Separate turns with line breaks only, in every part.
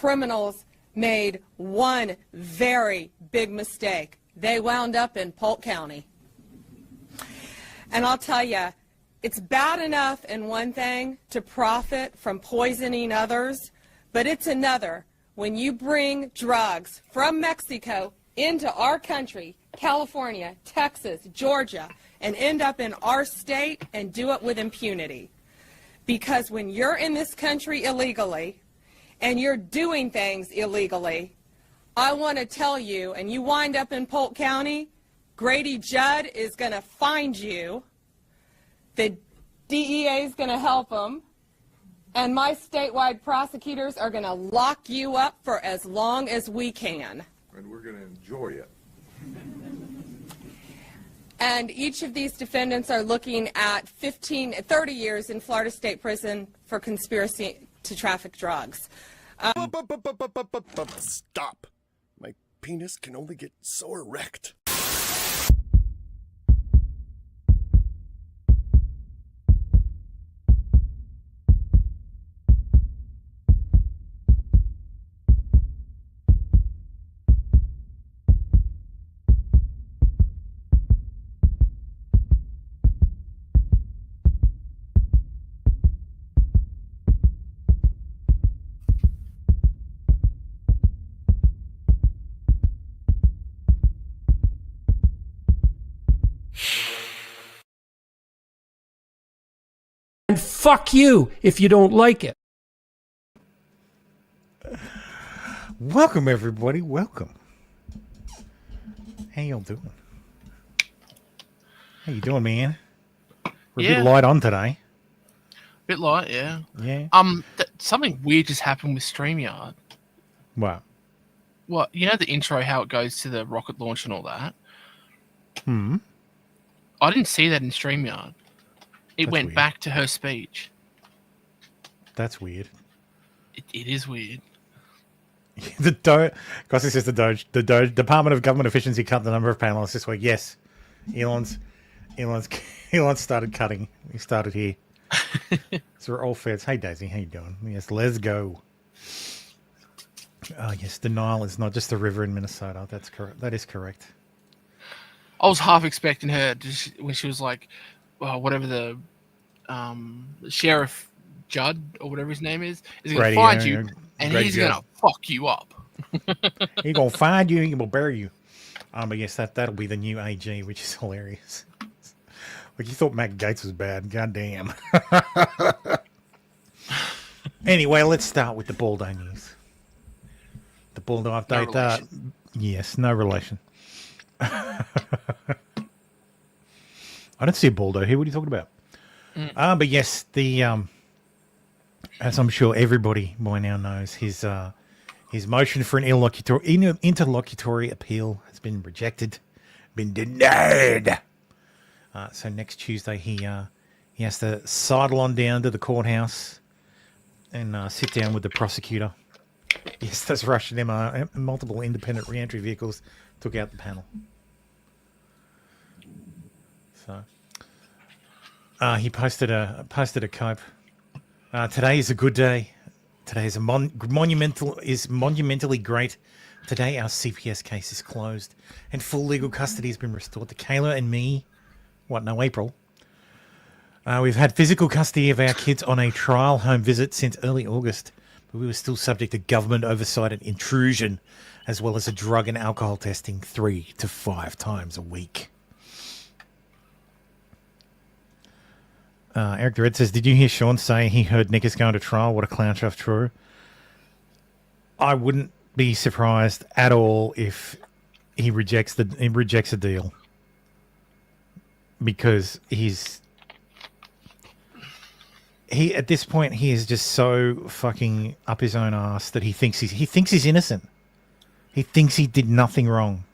criminals made one very big mistake. They wound up in Polk County. And I'll tell you, it's bad enough in one thing to profit from poisoning others, but it's another when you bring drugs from Mexico into our country, California, Texas, Georgia, and end up in our state and do it with impunity. Because when you're in this country illegally and you're doing things illegally, I want to tell you, and you wind up in Polk County, Grady Judd is going to find you, the DEA is going to help them, and my statewide prosecutors are going to lock you up for as long as we can.
And we're going to enjoy it.
And each of these defendants are looking at 30 years in Florida State Prison for conspiracy to traffic drugs.
Stop. My penis can only get so erect.
And fuck you if you don't like it.
Welcome, everybody. Welcome. How y'all doing? How you doing, man? We're a bit light on today.
Bit light, yeah.
Yeah.
Something weird just happened with StreamYard.
What?
Well, you know the intro, how it goes to the rocket launch and all that? I didn't see that in StreamYard. It went
weird.
back to her speech.
That's weird.
It is weird.
Gossi says the Department of Government Efficiency cut the number of panelists this week. Yes, Elon's started cutting. He started here. So we're all feds. Hey Daisy, how you doing? Yes, let's go. Oh yes, the Nile is not just a river in Minnesota. That's correct. That is correct.
I was half expecting her when she was like, whatever the Sheriff Judd or whatever his name is going to find you, and he's going to fuck you up.
He's going to find you and he will bury you. But yes, that'll be the new AG, which is hilarious. Like, you thought Matt Gaetz was bad. God damn. Anyway, let's start with the Baldo news. The Baldo update.
No
yes, no relation. I don't see a Baldo here. What are you talking about? But yes, the as I'm sure everybody by now knows, his motion for an interlocutory appeal has been rejected, been denied. So next Tuesday he has to sidle on down to the courthouse and sit down with the prosecutor. Yes, that's Russian MR. Multiple independent re-entry vehicles took out the panel. So he posted a cope. Today is a good day. Today is monumentally great. Today our CPS case is closed and full legal custody has been restored to Kayla and me. No, April. We've had physical custody of our kids on a trial home visit since early August, but we were still subject to government oversight and intrusion, as well as a drug and alcohol testing 3 to 5 times a week. Eric the Red says, did you hear Sean say he heard Nick is going to trial? What a clown shaft, true. I wouldn't be surprised at all if he rejects a deal. Because at this point he is just so fucking up his own ass that he thinks he's innocent. He thinks he did nothing wrong.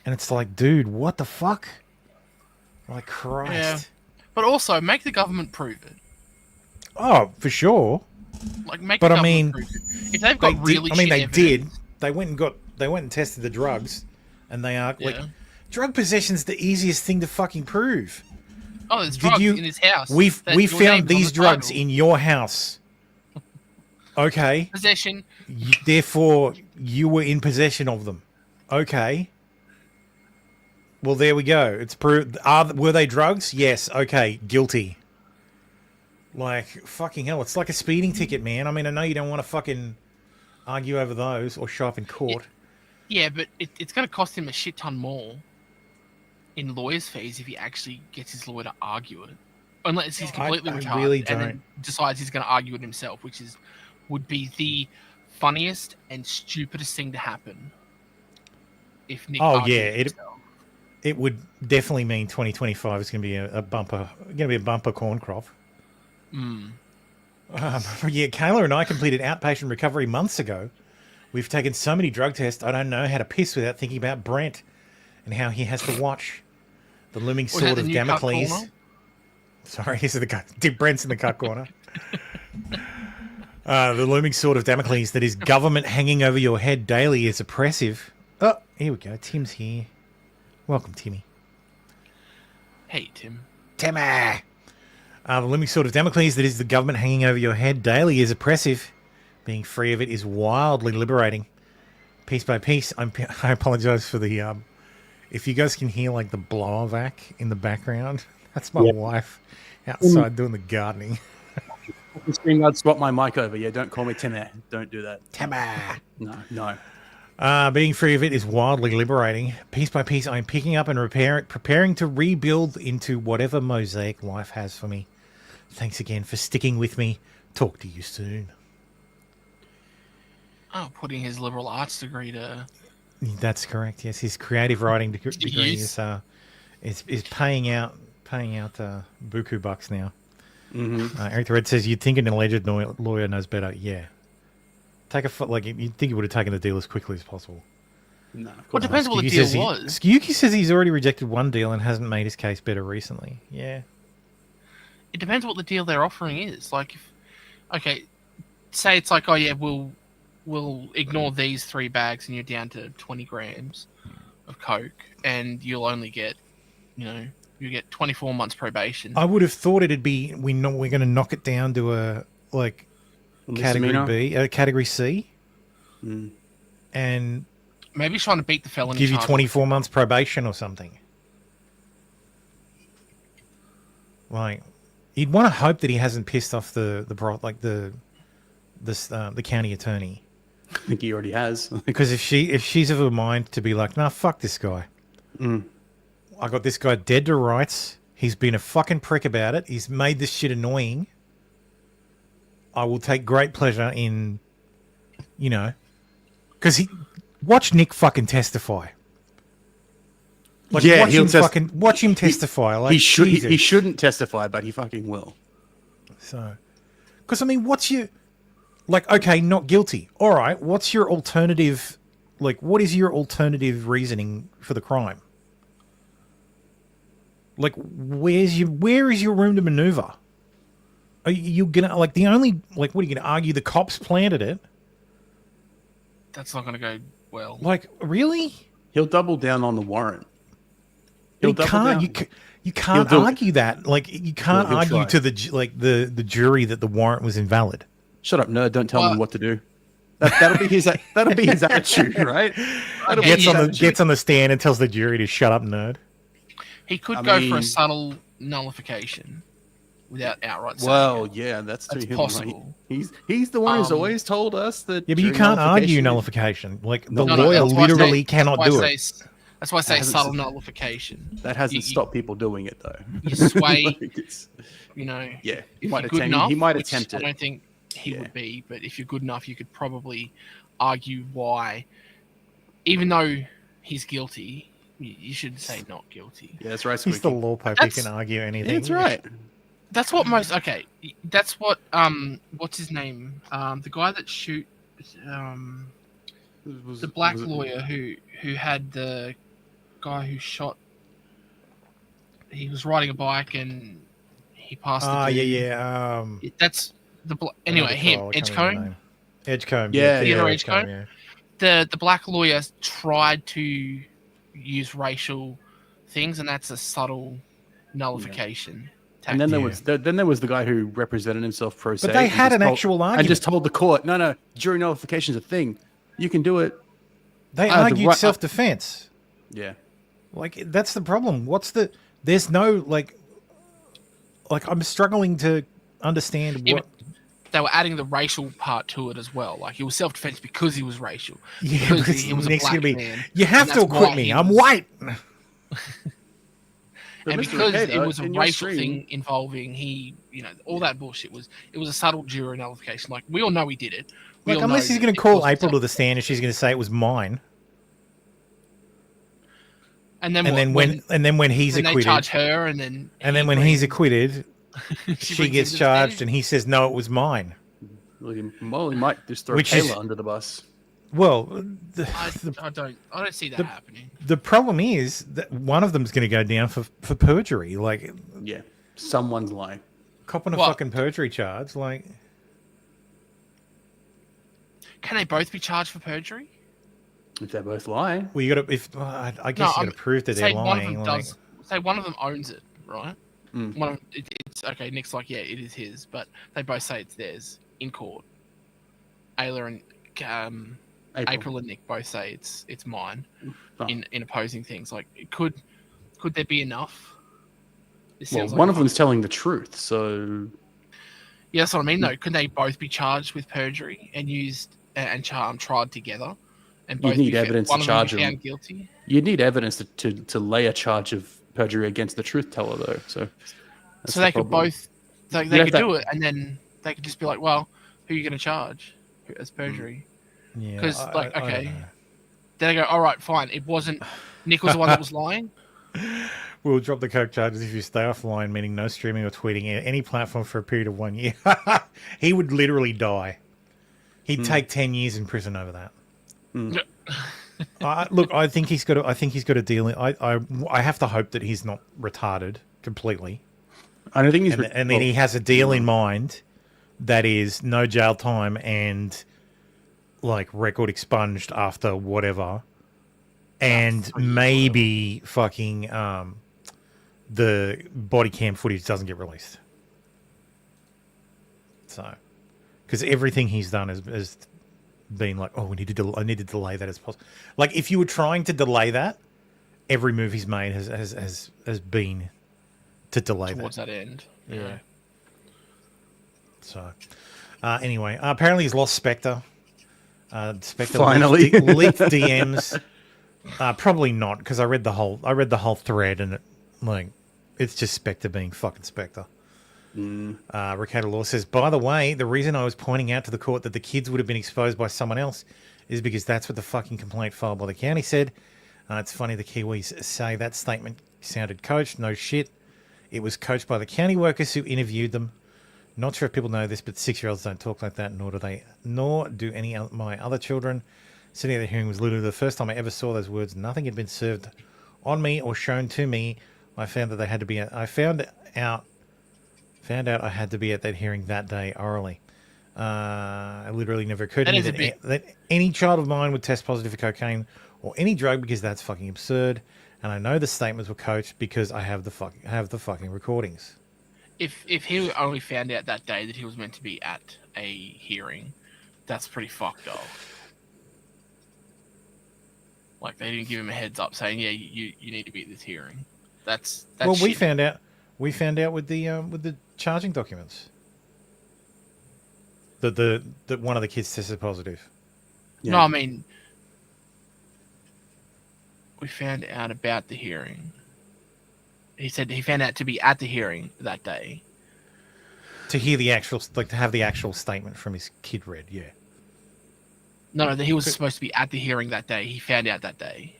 And it's like, dude, what the fuck? Like, Christ.
Yeah. But also, make the government prove it.
Oh, for sure.
Like, make the government prove it. If they've got really shit evidence.
Did. They went and tested the drugs, and they are like, drug possession's the easiest thing to fucking prove.
Oh, there's drugs in his house.
We found these drugs in your house. Okay.
Possession.
Therefore, you were in possession of them. Okay. Well, there we go. It's proved. Were they drugs? Yes. Okay. Guilty. Like, fucking hell. It's like a speeding ticket, man. I mean, I know you don't want to fucking argue over those or show up in court.
Yeah, but it's going to cost him a shit ton more in lawyer's fees if he actually gets his lawyer to argue it. Unless he's completely retarded
really
and then decides he's going to argue it himself, which would be the funniest and stupidest thing to happen. If Nick argued it himself.
It would definitely mean 2025 is going to be a bumper corn crop. Kayla and I completed outpatient recovery months ago. We've taken so many drug tests, I don't know how to piss without thinking about Brent and how he has to watch the looming sword of Damocles. Sorry, Brent's in the cut corner. The looming sword of Damocles that is government hanging over your head daily is oppressive. Oh, here we go. Tim's here. Welcome, Timmy.
Hey, Tim.
Timmy! The looming sword of Damocles that is the government hanging over your head daily is oppressive. Being free of it is wildly liberating. Piece by piece, I apologize for the... if you guys can hear, like, the blower vac in the background, that's my wife outside doing the gardening.
I'd swap my mic over. Yeah, don't call me Timmy. Don't do that.
Timmy!
No.
Being free of it is wildly liberating. Piece by piece, I'm picking up and preparing to rebuild into whatever mosaic life has for me. Thanks again for sticking with me. Talk to you soon.
Oh, putting his liberal arts degree to...
That's correct, yes. His creative writing degree is paying out buku bucks now.
Mm-hmm.
Eric the Red says, you'd think an alleged lawyer knows better. Yeah. You'd think he would have taken the deal as quickly as possible.
No.
Well, it depends what the deal was.
Skiyuki says he's already rejected one deal and hasn't made his case better recently. Yeah.
It depends what the deal they're offering is. Like, say it's like, oh yeah, we'll ignore these 3 bags and you're down to 20 grams of coke and you'll only get, you get 24 months probation.
I would have thought it'd be we're going to knock it down to a category B, category C, and
maybe he's trying to beat the felony.
Give you 24 months probation or something. Like, you'd want to hope that he hasn't pissed off the county attorney.
I think he already has.
Because if she's of a mind to be like, nah, fuck this guy. I got this guy dead to rights. He's been a fucking prick about it. He's made this shit annoying. I will take great pleasure in, because watch Nick fucking testify. Like,
yeah,
watch him testify. Like,
he shouldn't testify, but he fucking will.
So, because I mean, what's your okay, not guilty. All right, what's your alternative? Like, what is your alternative reasoning for the crime? Like, where is your room to maneuver? Are you gonna what are you gonna argue the cops planted it?
That's not gonna go well.
Like, really?
He'll double down on the warrant.
You can't argue that. Like, you can't argue to the jury that the warrant was invalid.
Shut up, nerd! Don't tell him what to do. That'll be his attitude, right?
Gets on the stand and tells the jury to shut up, nerd.
He could go for a subtle nullification without outright saying
well,
it.
yeah, that's
possible.
Right? He's the one who's always told us that.
Yeah, but you can't argue nullification. Like, the lawyer literally cannot do it.
That's why I say subtle nullification.
That hasn't stopped people doing it, though.
You sway,
Yeah, he might attempt it.
I don't think he would be, but if you're good enough, you could probably argue why, even though he's guilty, you should say not guilty.
Yeah, that's right.
He's the law pope. He can argue anything.
That's right.
That's what that's what what's his name? The guy that the black lawyer who had the guy who shot. He was riding a bike and he passed. That's anyway. Him, Edgecombe.
Edgecombe.
Yeah,
Edgecombe. Yeah. The black lawyer tried to use racial things, and that's a subtle nullification.
And then there was the guy who represented himself pro se.
But they had an actual
and
argument.
just told the court, no, jury nullification is a thing. You can do it.
They
I have the
argued
right-
self-defense.
Yeah.
Like, that's the problem. There's no, like I'm struggling to understand
Yeah,
what.
but they were adding the racial part to it as well. Like, he was self-defense because he was racial.
Yeah,
Because
but
he was a
next
black
gonna be,
man.
you have
And
to
that's
acquit
why
me.
he
I'm
was-
white.
But
And
Mr.
because
Ricardo,
it was a
in your
racial
stream-
thing involving all that bullshit it was a subtle jury nullification. Like, we all know he did it. We
Like,
all
unless
know
he's going
that
to
it
call
wasn't
April to the
self-defense.
stand and she's going to say it was mine,
And then
and then when he's
then they
acquitted,
charge her, and then
when he's acquitted, she
brings
gets
him to the
charged,
stand.
and he says no, it was mine.
Well, he might just throw
Which is-
Kayla under the bus.
Well,
I don't see that happening.
the problem is that one of them's going to go down for perjury, like
Yeah. Someone's lying.
copping a
What?
fucking perjury charge. Like,
Can they both be charged for perjury?
If they're both lying.
well, you got to. I guess you got to prove that they're
say one of
lying.
them
Like,
does. Say one of them owns it, right?
Mm.
One of it's okay. Nick's like, yeah, it is his, but they both say it's theirs in court. Ayla and April and Nick both say it's mine
Oh.
in opposing things. Like, could there be enough? This
Well,
sounds like
one of them's telling the truth, so
Yeah, that's what I mean. Though, could they both be charged with perjury and used and tried together? And both
need
be
evidence to
one of them
charge
be
them.
found guilty.
you'd need evidence to lay a charge of perjury against the truth teller, though. So, that's
So
the
they could
problem.
both they
have
could
to-
do it, and then they could just be like, "Well, who are you going to charge as perjury?"
yeah,
Because
I
like,
don't
okay,
know.
then they go, "All right, fine. It wasn't Nick was the one that was lying."
We'll drop the coke charges if you stay offline, meaning no streaming or tweeting at any platform for a period of 1 year. He would literally die. He'd take 10 years in prison over that. Look, I think he's got. I think he's got a deal. I have to hope that he's not retarded completely,
I don't think he's.
and then he has a deal in mind that is no jail time and like record expunged after whatever, and maybe fucking the body cam footage doesn't get released. So, because everything he's done has been like, oh, I need to delay that as possible. Like, if you were trying to delay that, every move he's made has been to delay
Towards
that.
that end.
Yeah. So, anyway, apparently he's lost Spectre. Spectre
Finally.
leaked DMs. Probably not, because I read the whole thread, and it's just Spectre being fucking Spectre. Ricardo Law says, by the way, the reason I was pointing out to the court that the kids would have been exposed by someone else is because that's what the fucking complaint filed by the county said. It's funny the Kiwis say that statement sounded coached. No shit. It was coached by the county workers who interviewed them. Not sure if people know this, but 6-year-olds don't talk like that, nor do any of my other children. Sitting at the hearing was literally the first time I ever saw those words. Nothing had been served on me or shown to me. I found that I found out I had to be at that hearing that day orally. It literally never occurred to
That
me
is
that any child of mine would test positive for cocaine or any drug, because that's fucking absurd. And I know the statements were coached because I have the fucking recordings.
If he only found out that day that he was meant to be at a hearing, that's pretty fucked up. Like, they didn't give him a heads up saying, yeah, you need to be at this hearing. That's
Well, we
shitty.
found out with the charging documents that one of the kids tested positive.
Yeah.
No, I mean, we found out about the hearing. He said he found out to be at the hearing that day.
To hear the actual, to have the actual statement from his kid read, yeah.
No, that he was supposed to be at the hearing that day. He found out that day.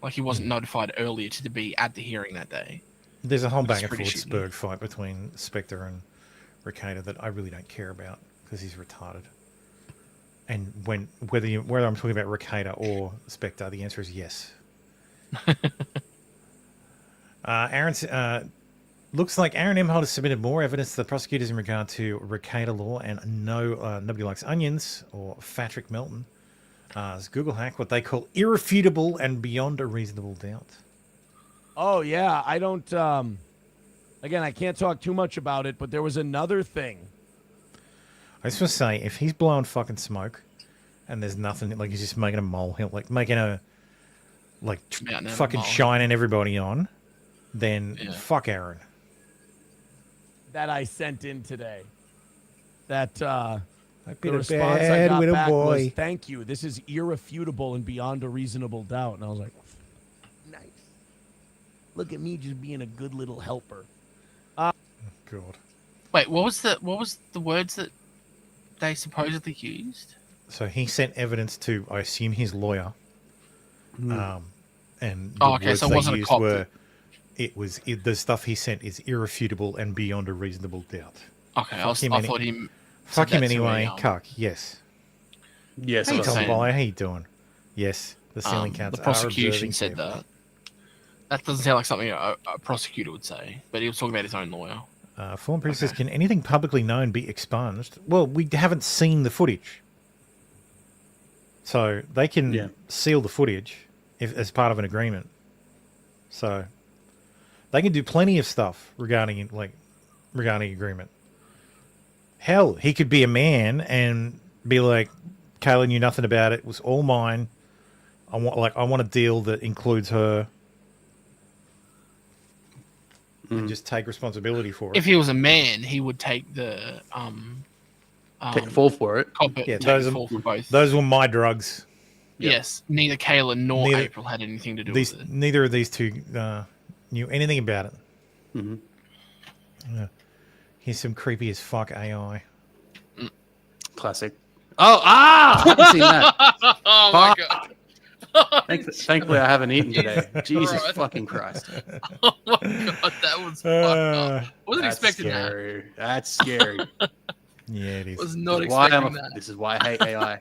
Like, he wasn't notified earlier to be at the hearing that day.
There's a whole back
is
and
pretty
forth
shitty.
Spurg fight between Spectre and Ricardo that I really don't care about because he's retarded. And whether I'm talking about Ricardo or Spectre, the answer is yes. Aaron's looks like Aaron Emholt has submitted more evidence to the prosecutors in regard to Ricardo Law and Nobody Likes Onions or Patrick Melton. As Google hack what they call irrefutable and beyond a reasonable doubt.
Oh yeah, I don't. Again, I can't talk too much about it, but there was another thing.
I just want to say, if he's blowing fucking smoke, and there's nothing, like he's just making a molehill, like making a, fucking shining everybody on, then fuck Aaron.
That I sent in today. That
I've
the
been a
response I
bad
got
little
back
boy.
was, "Thank you. This is irrefutable and beyond a reasonable doubt." And I was like, "Nice. Look at me just being a good little helper."
God.
Wait, what was the words that they supposedly used?
So he sent evidence to, I assume, his lawyer. And the
okay,
words
so it
they
wasn't a
used
cop.
were, the stuff he sent is irrefutable and beyond a reasonable doubt.
Okay, I thought him.
Fuck him
said that to
anyway,
me,
cuck. Yes.
Yes,
Hey,
I was
Tom
saying.
Boy, how you doing? Yes, the ceiling cats
The
are
prosecution
observing
said
carefully.
that. That doesn't sound like something a prosecutor would say, but he was talking about his own lawyer.
Fallen Priest says, can anything publicly known be expunged? Well, we haven't seen the footage. So they can seal the footage as part of an agreement. So they can do plenty of stuff regarding agreement. Hell, he could be a man and be like, Kayla knew nothing about it. It was all mine. I want a deal that includes her. And just take responsibility for it.
If he was a man, he would take the
Take the fall for it.
Yeah,
fall for both.
Those were my drugs.
Yes, neither Kayla nor April had anything to do with it.
Neither of these two knew anything about it.
Mm-hmm.
Here's some creepy as fuck AI.
Classic. I haven't seen that.
Oh my god.
Thankfully, I haven't eaten today. Jesus fucking Christ.
Oh my god, that was fucked up. Wasn't expecting
scary. That's scary.
Yeah, it is.
Was not expecting that.
This is why I hate AI.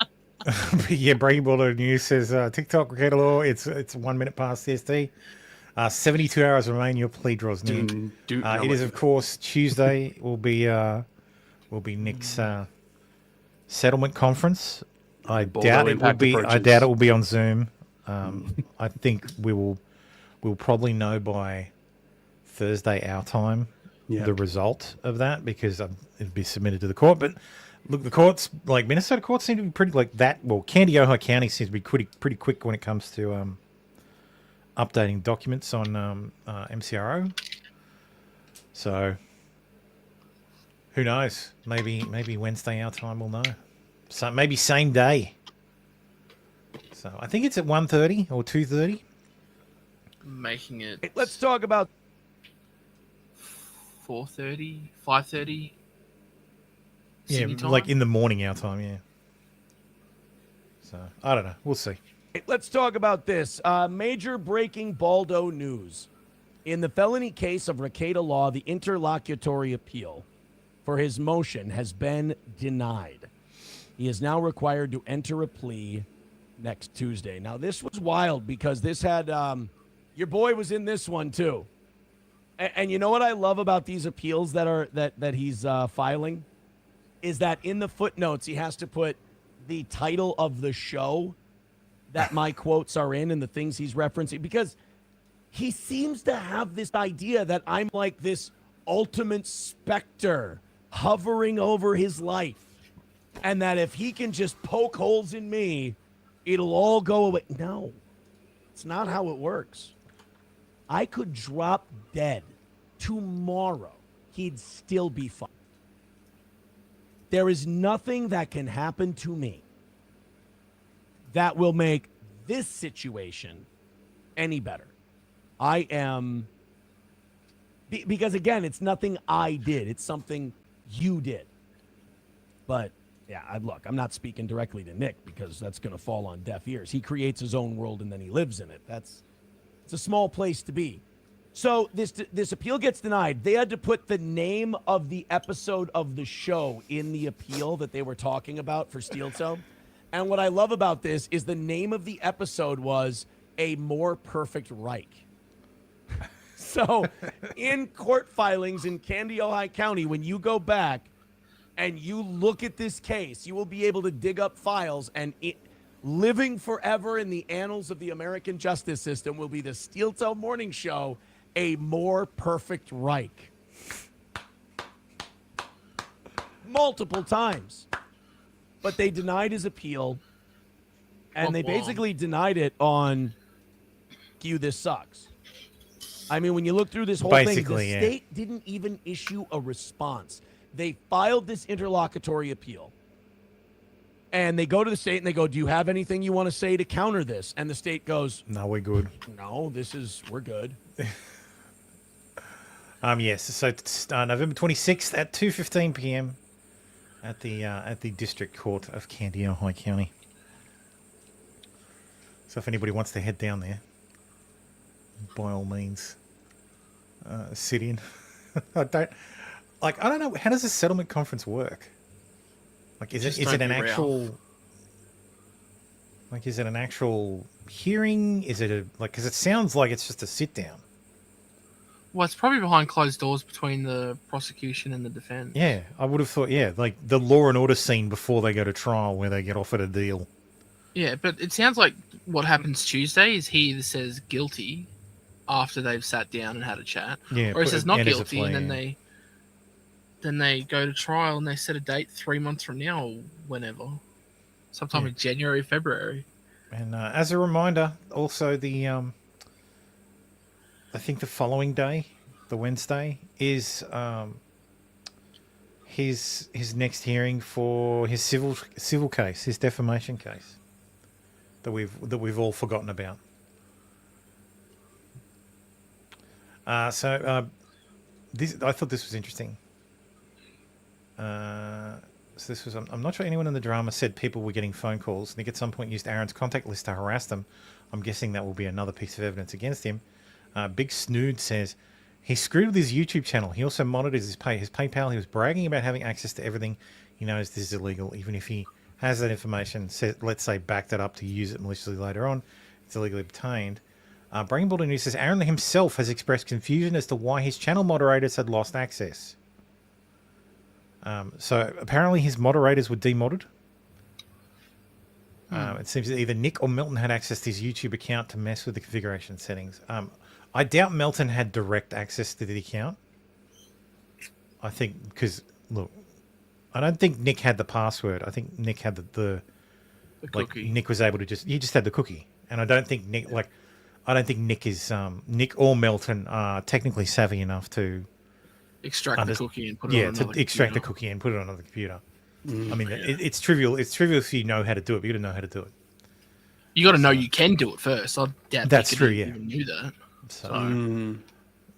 Yeah, Breaking Ball News says TikTok, Ricardo Law, it's 1 minute past CST. 72 hours remain. Your plea draws near. It is, of course, Tuesday. Will be Nick's settlement conference. I doubt it will be on Zoom. I think we'll probably know by Thursday our time the result of that, because it'll be submitted to the court. But look, the courts, like Minnesota courts, seem to be pretty like that. Well, Candiota County seems to be pretty quick when it comes to updating documents on MCRO. So who knows? Maybe Wednesday our time we'll know. So maybe same day. So I think it's at 1:30 or 2:30.
Making it.
Hey, let's talk about
4:30, 5:30.
Yeah,
time?
like in the morning our time. Yeah. So I don't know. We'll see.
Hey, let's talk about this. Major breaking Baldo news. In the felony case of Rekieta Law, the interlocutory appeal for his motion has been denied. He is now required to enter a plea next Tuesday. Now, this was wild because this had your boy was in this one too. And you know what I love about these appeals that he's filing is that in the footnotes he has to put the title of the show that my quotes are in and the things he's referencing, because he seems to have this idea that I'm like this ultimate specter hovering over his life, and that if he can just poke holes in me, it'll all go away. No, it's not how it works. I could drop dead tomorrow. He'd still be fine. There is nothing that can happen to me that will make this situation any better. I am, because again, it's nothing I did. It's something you did. But yeah, look, I'm not speaking directly to Nick because that's going to fall on deaf ears. He creates his own world and then he lives in it. It's a small place to be. So this appeal gets denied. They had to put the name of the episode of the show in the appeal that they were talking about for Steel Toe. And what I love about this is the name of the episode was A More Perfect Reich. So in court filings in Candiota County, when you go back and you look at this case, you will be able to dig up files, and living forever in the annals of the American justice system will be the Steel Toe Morning Show, A More Perfect Reich. multiple times. But they denied his appeal, and they basically denied it on "Q, this sucks." I mean, when you look through this whole thing, the state didn't even issue a response. They filed this interlocutory appeal. And they go to the state and they go, "Do you have anything you want to say to counter this?" And the state goes,
"No, we're good.
No, we're good."
Yes. So it's November 26th at 2:15 p.m. at the District Court of Kandiyohi County. So if anybody wants to head down there, by all means, sit in. I don't know. How does a settlement conference work? Like, is it an actual? Like, is it an actual hearing? Is it because it sounds like it's just a sit down.
Well, it's probably behind closed doors between the prosecution and the defense.
Yeah, I would have thought. Yeah, like the Law and Order scene before they go to trial, where they get offered a deal.
Yeah, but it sounds like what happens Tuesday is he either says guilty after they've sat down and had a chat, or he says not guilty, and then they go to trial and they set a date 3 months from now, or whenever, sometime in January, February.
And as a reminder, also I think the following day, the Wednesday, is his next hearing for his civil case, his defamation case that we've all forgotten about. So I thought this was interesting. So this was, I'm not sure anyone in the drama said people were getting phone calls. Nick at some point used Aaron's contact list to harass them. I'm guessing that will be another piece of evidence against him. Big Snood says he screwed with his YouTube channel. He also monitors his PayPal. He was bragging about having access to everything. He knows this is illegal. Even if he has that information, let's say backed it up to use it maliciously later on, it's illegally obtained. Brain Builder News says Aaron himself has expressed confusion as to why his channel moderators had lost access. So apparently his moderators were demodded. It seems that either Nick or Milton had access to his YouTube account to mess with the configuration settings. I doubt Melton had direct access to the account. I think because, look, I don't think Nick had the password. I think Nick had the cookie. Nick was able to he just had the cookie. And I don't think Nick, Nick is, Nick or Melton are technically savvy enough to
extract the cookie and put it on another computer.
Extract the cookie and put it on another computer. I mean, it's trivial. It's trivial if you know how to do it, but you don't know how to do it.
You got to know you can do it first. I doubt
that's true. Yeah,
even knew that.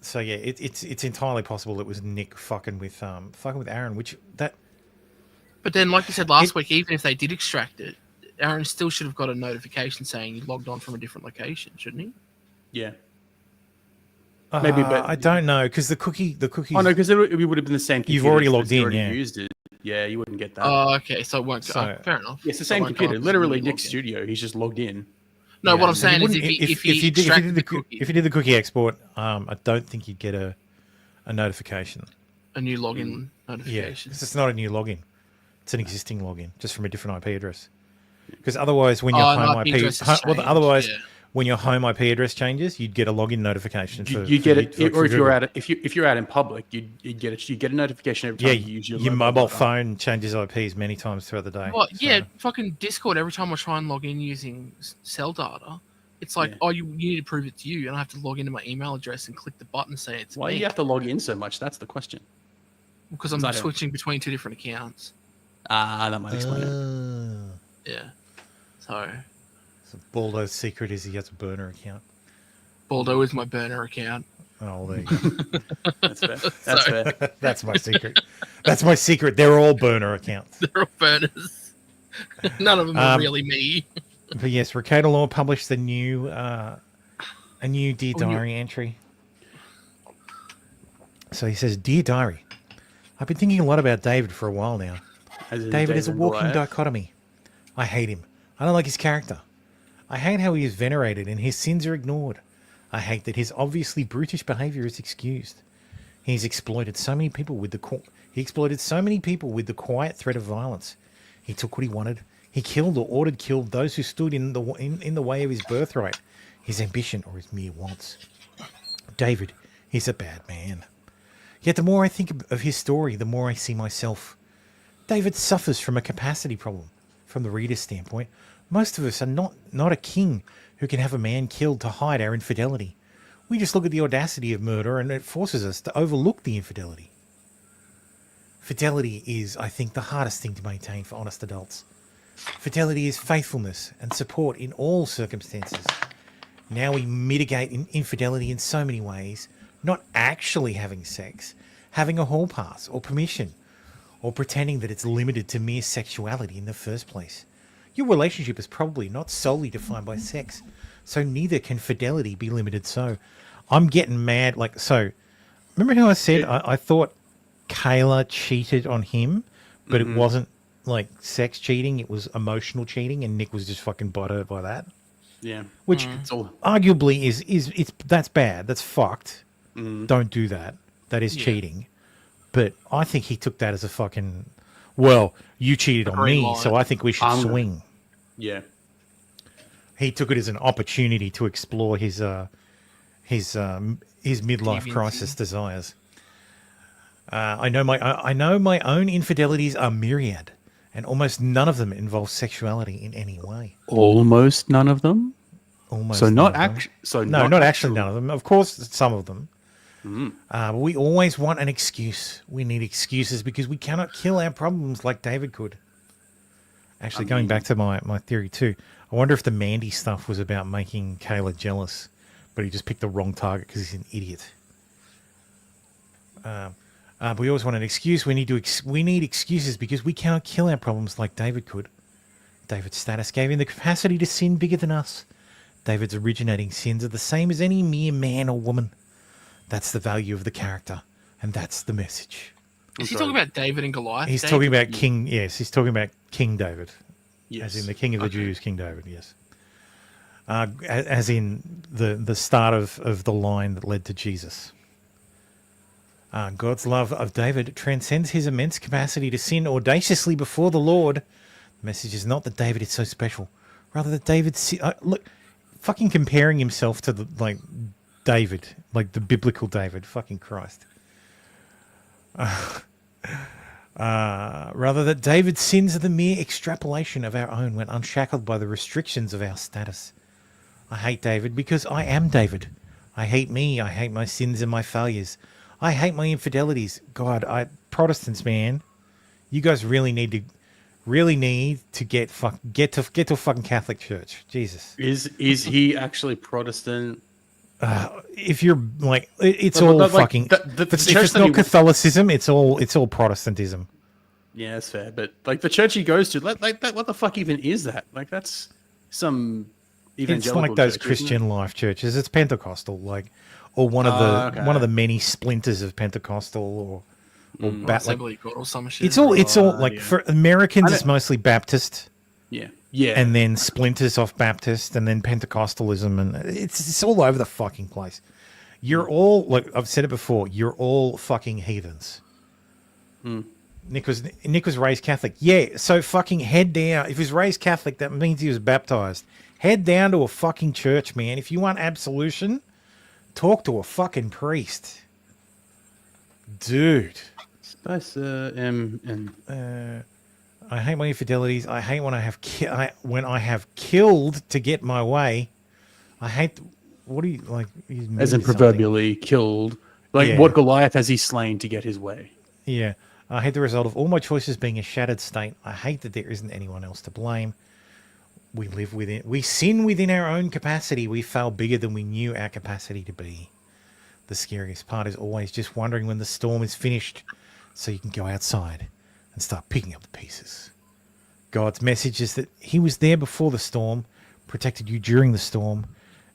So yeah, it's entirely possible it was Nick fucking with Aaron, But
then, like you said last week, even if they did extract it, Aaron still should have got a notification saying he logged on from a different location, shouldn't he?
Yeah. Maybe, but
I don't know because the cookie.
Oh no, because it would have been the same.
You've already logged in.
Yeah. Used it. Yeah, you wouldn't get that.
Oh, okay. So it won't go. Fair enough.
Yeah, it's the same computer. Literally Nick's studio. He's just logged in.
No, what I'm saying is if you did
the cookie export, I don't think you'd get a notification.
A new login notification.
Yeah, it's not a new login. It's an existing login, just from a different IP address. Because otherwise, when your when your home IP address changes, you'd get a login notification.
You'd get it, or if you're out in public, you'd get it. You get a notification every time you use your
mobile phone changes IPs many times throughout the day.
Well, fucking Discord. Every time I try and log in using cell data, it's like, you need to prove it to you, and I have to log into my email address and click the button say it's
Why
me.
do you have to log in so much? That's the question.
Because I'm switching between two different accounts.
That might explain it.
Yeah. So
Baldo's secret is he has a burner account.
Baldo is my burner account.
Oh, there you go.
That's fair. That's fair.
That's my secret. That's my secret. They're all burner accounts.
They're all burners. None of them are really me.
But yes, Recato Law published a new Dear Diary entry. So he says, "Dear Diary, I've been thinking a lot about David for a while now. David is a walking dichotomy. I hate him. I don't like his character. I hate how he is venerated and his sins are ignored. I hate that his obviously brutish behavior is excused. He's exploited so many people with the quiet threat of violence. He took what he wanted. He killed or ordered killed those who stood in the way of his birthright, his ambition, or his mere wants. David, he's a bad man. Yet the more I think of his story, the more I see myself. David suffers from a capacity problem. From the reader's standpoint, most of us are not a king who can have a man killed to hide our infidelity. We just look at the audacity of murder and it forces us to overlook the infidelity. Fidelity is, I think, the hardest thing to maintain for honest adults. Fidelity is faithfulness and support in all circumstances. Now we mitigate infidelity in so many ways, not actually having sex, having a hall pass or permission, or pretending that it's limited to mere sexuality in the first place. Your relationship is probably not solely defined by sex, so neither can fidelity be limited. So I'm getting mad. Remember how I said I thought Kayla cheated on him, but it wasn't like sex cheating, it was emotional cheating, and Nick was just fucking butthurt by that.
Yeah.
Which arguably is that's bad. That's fucked. Don't do that. That is cheating. But I think he took that as a fucking, well, you cheated on me, so I think we should swing.
Yeah.
He took it as an opportunity to explore his midlife crisis desires. I know my own infidelities are myriad, and almost none of them involve sexuality in any way.
Almost none of them.
Almost.
So
none
not
of them.
actually. So
no,
not
actually none of them. Of course, some of them. But we always want an excuse. We need excuses because we cannot kill our problems like David could. Actually, going back to my theory too, I wonder if the Mandy stuff was about making Kayla jealous, but he just picked the wrong target because he's an idiot. But we always want an excuse. We need excuses because we cannot kill our problems like David could. David's status gave him the capacity to sin bigger than us. David's originating sins are the same as any mere man or woman. That's the value of the character, and that's the message.
Is he talking about David and Goliath?
He's talking about King. Yes, he's talking about King David.
Yes.
As in the King of the Jews, King David. Yes. As in the start of the line that led to Jesus. God's love of David transcends his immense capacity to sin audaciously before the Lord. The message is not that David is so special, rather that David look, fucking comparing himself to David, like the biblical David. Fucking Christ. Rather that David's sins are the mere extrapolation of our own when unshackled by the restrictions of our status. I hate David because I am David. I hate me. I hate my sins and my failures. I hate my infidelities. God, Protestants, man, you guys really need to get to a fucking Catholic church. Jesus.
Is he actually Protestant?
If you're like, it's all fucking. If it's not Catholicism, it's all Protestantism.
Yeah, that's fair. But like the church he goes to, what the fuck even is that? Like that's some evangelical.
It's like those
church,
Christian life churches. It's Pentecostal, or one of the many splinters of Pentecostal, or
Assembly God or some shit.
It's all like for Americans, it's mostly Baptist.
Yeah. Yeah.
And then splinters off Baptist, and then Pentecostalism, and it's all over the fucking place. You're all, like I've said it before, you're all fucking heathens. Nick was raised Catholic. Yeah, so fucking head down. If he was raised Catholic, that means he was baptized. Head down to a fucking church, man. If you want absolution, talk to a fucking priest. Dude. I hate my infidelities. I hate when I have killed to get my way. I hate. What do you like?
As in proverbially killed. Like what Goliath has he slain to get his way?
Yeah. I hate the result of all my choices being a shattered state. I hate that there isn't anyone else to blame. We sin within our own capacity. We fail bigger than we knew our capacity to be. The scariest part is always just wondering when the storm is finished so you can go outside and start picking up the pieces. God's message is that he was there before the storm, protected you during the storm,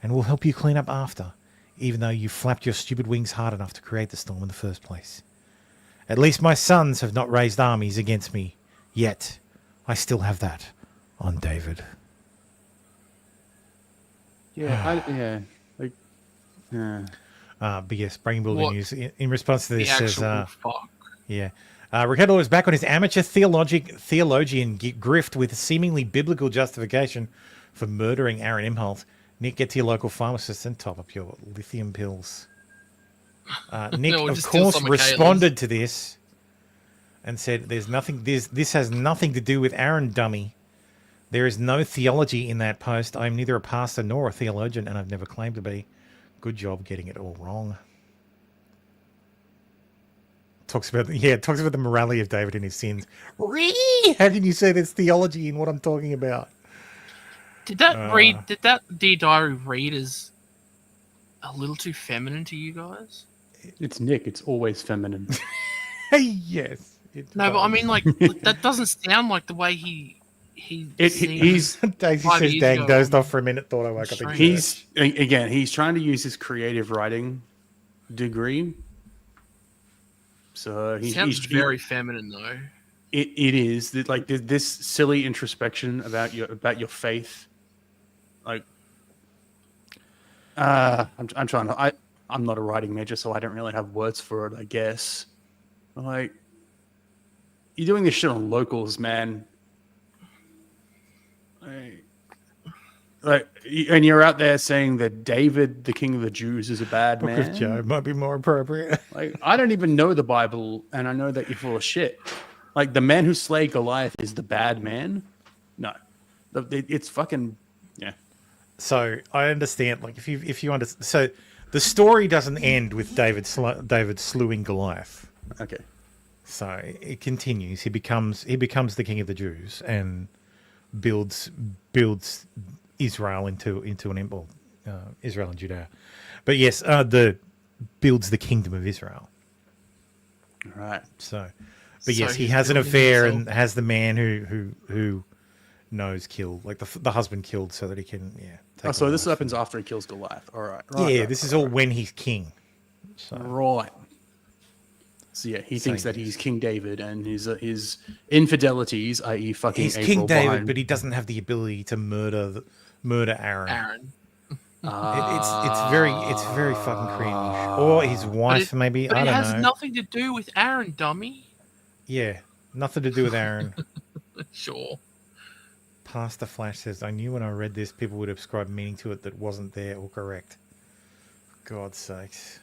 and will help you clean up after, even though you flapped your stupid wings hard enough to create the storm in the first place. At least my sons have not raised armies against me yet. I still have that on David.
Yeah,
But yes, Brain Building News in response to this says,
fuck.
Yeah. Ricardo is back on his amateur theologian grift with seemingly biblical justification for murdering Aaron Imholt. Nick, get to your local pharmacist and top up your lithium pills. Nick,
No, we'll
of
just steal
course,
some of Kayla's.
responded to this and said, "There's nothing. This has nothing to do with Aaron, dummy. There is no theology in that post. I'm neither a pastor nor a theologian, and I've never claimed to be. Good job getting it all wrong." Talks about the morality of David and his sins. How can you say there's theology in what I'm talking about?
Did that Dear Diary read as a little too feminine to you guys?
It's Nick. It's always feminine.
Yes.
No, but I mean, like, that doesn't sound like the way he
He's
Daisy
5
says,
years
"Dang,
ago.
dozed off for a minute. Thought I woke up in
He's-
church."
he's trying to use his creative writing degree. So
sounds very feminine, though.
It is like this silly introspection about your faith. Like, I'm trying to. I'm not a writing major, so I don't really have words for it. I guess. Like, you're doing this shit on Locals, man. And you're out there saying that David, the king of the Jews, is a bad
Book
man.
of Job might be more appropriate.
Like, I don't even know the Bible, and I know that you're full of shit. Like, the man who slayed Goliath is the bad man? No. It's fucking... Yeah.
So I understand, like, if you understand, so the story doesn't end with David slewing Goliath.
Okay.
So it continues. He becomes the king of the Jews and builds Israel into an empire, Israel and Judea. But yes, builds the kingdom of Israel.
Right.
So, but yes, he
he's
has an
building
affair
himself.
and has the man who knows killed, like the husband killed, so that he can take
So
a
this
wife.
happens after he kills Goliath. All right.
This is all when he's king. So
Right. So yeah, he thinks
So
that he's King David, and his infidelities, i.e., fucking
he's
April
King David,
behind-
but he doesn't have the ability to murder Aaron.
Aaron.
It's very fucking cringe. Or his wife, maybe.
But
I
it
don't
has
know.
nothing to do with Aaron, dummy.
Yeah, nothing to do with Aaron.
Sure.
Pastor Flash says, "I knew when I read this, people would ascribe meaning to it that wasn't there or correct." God's sakes.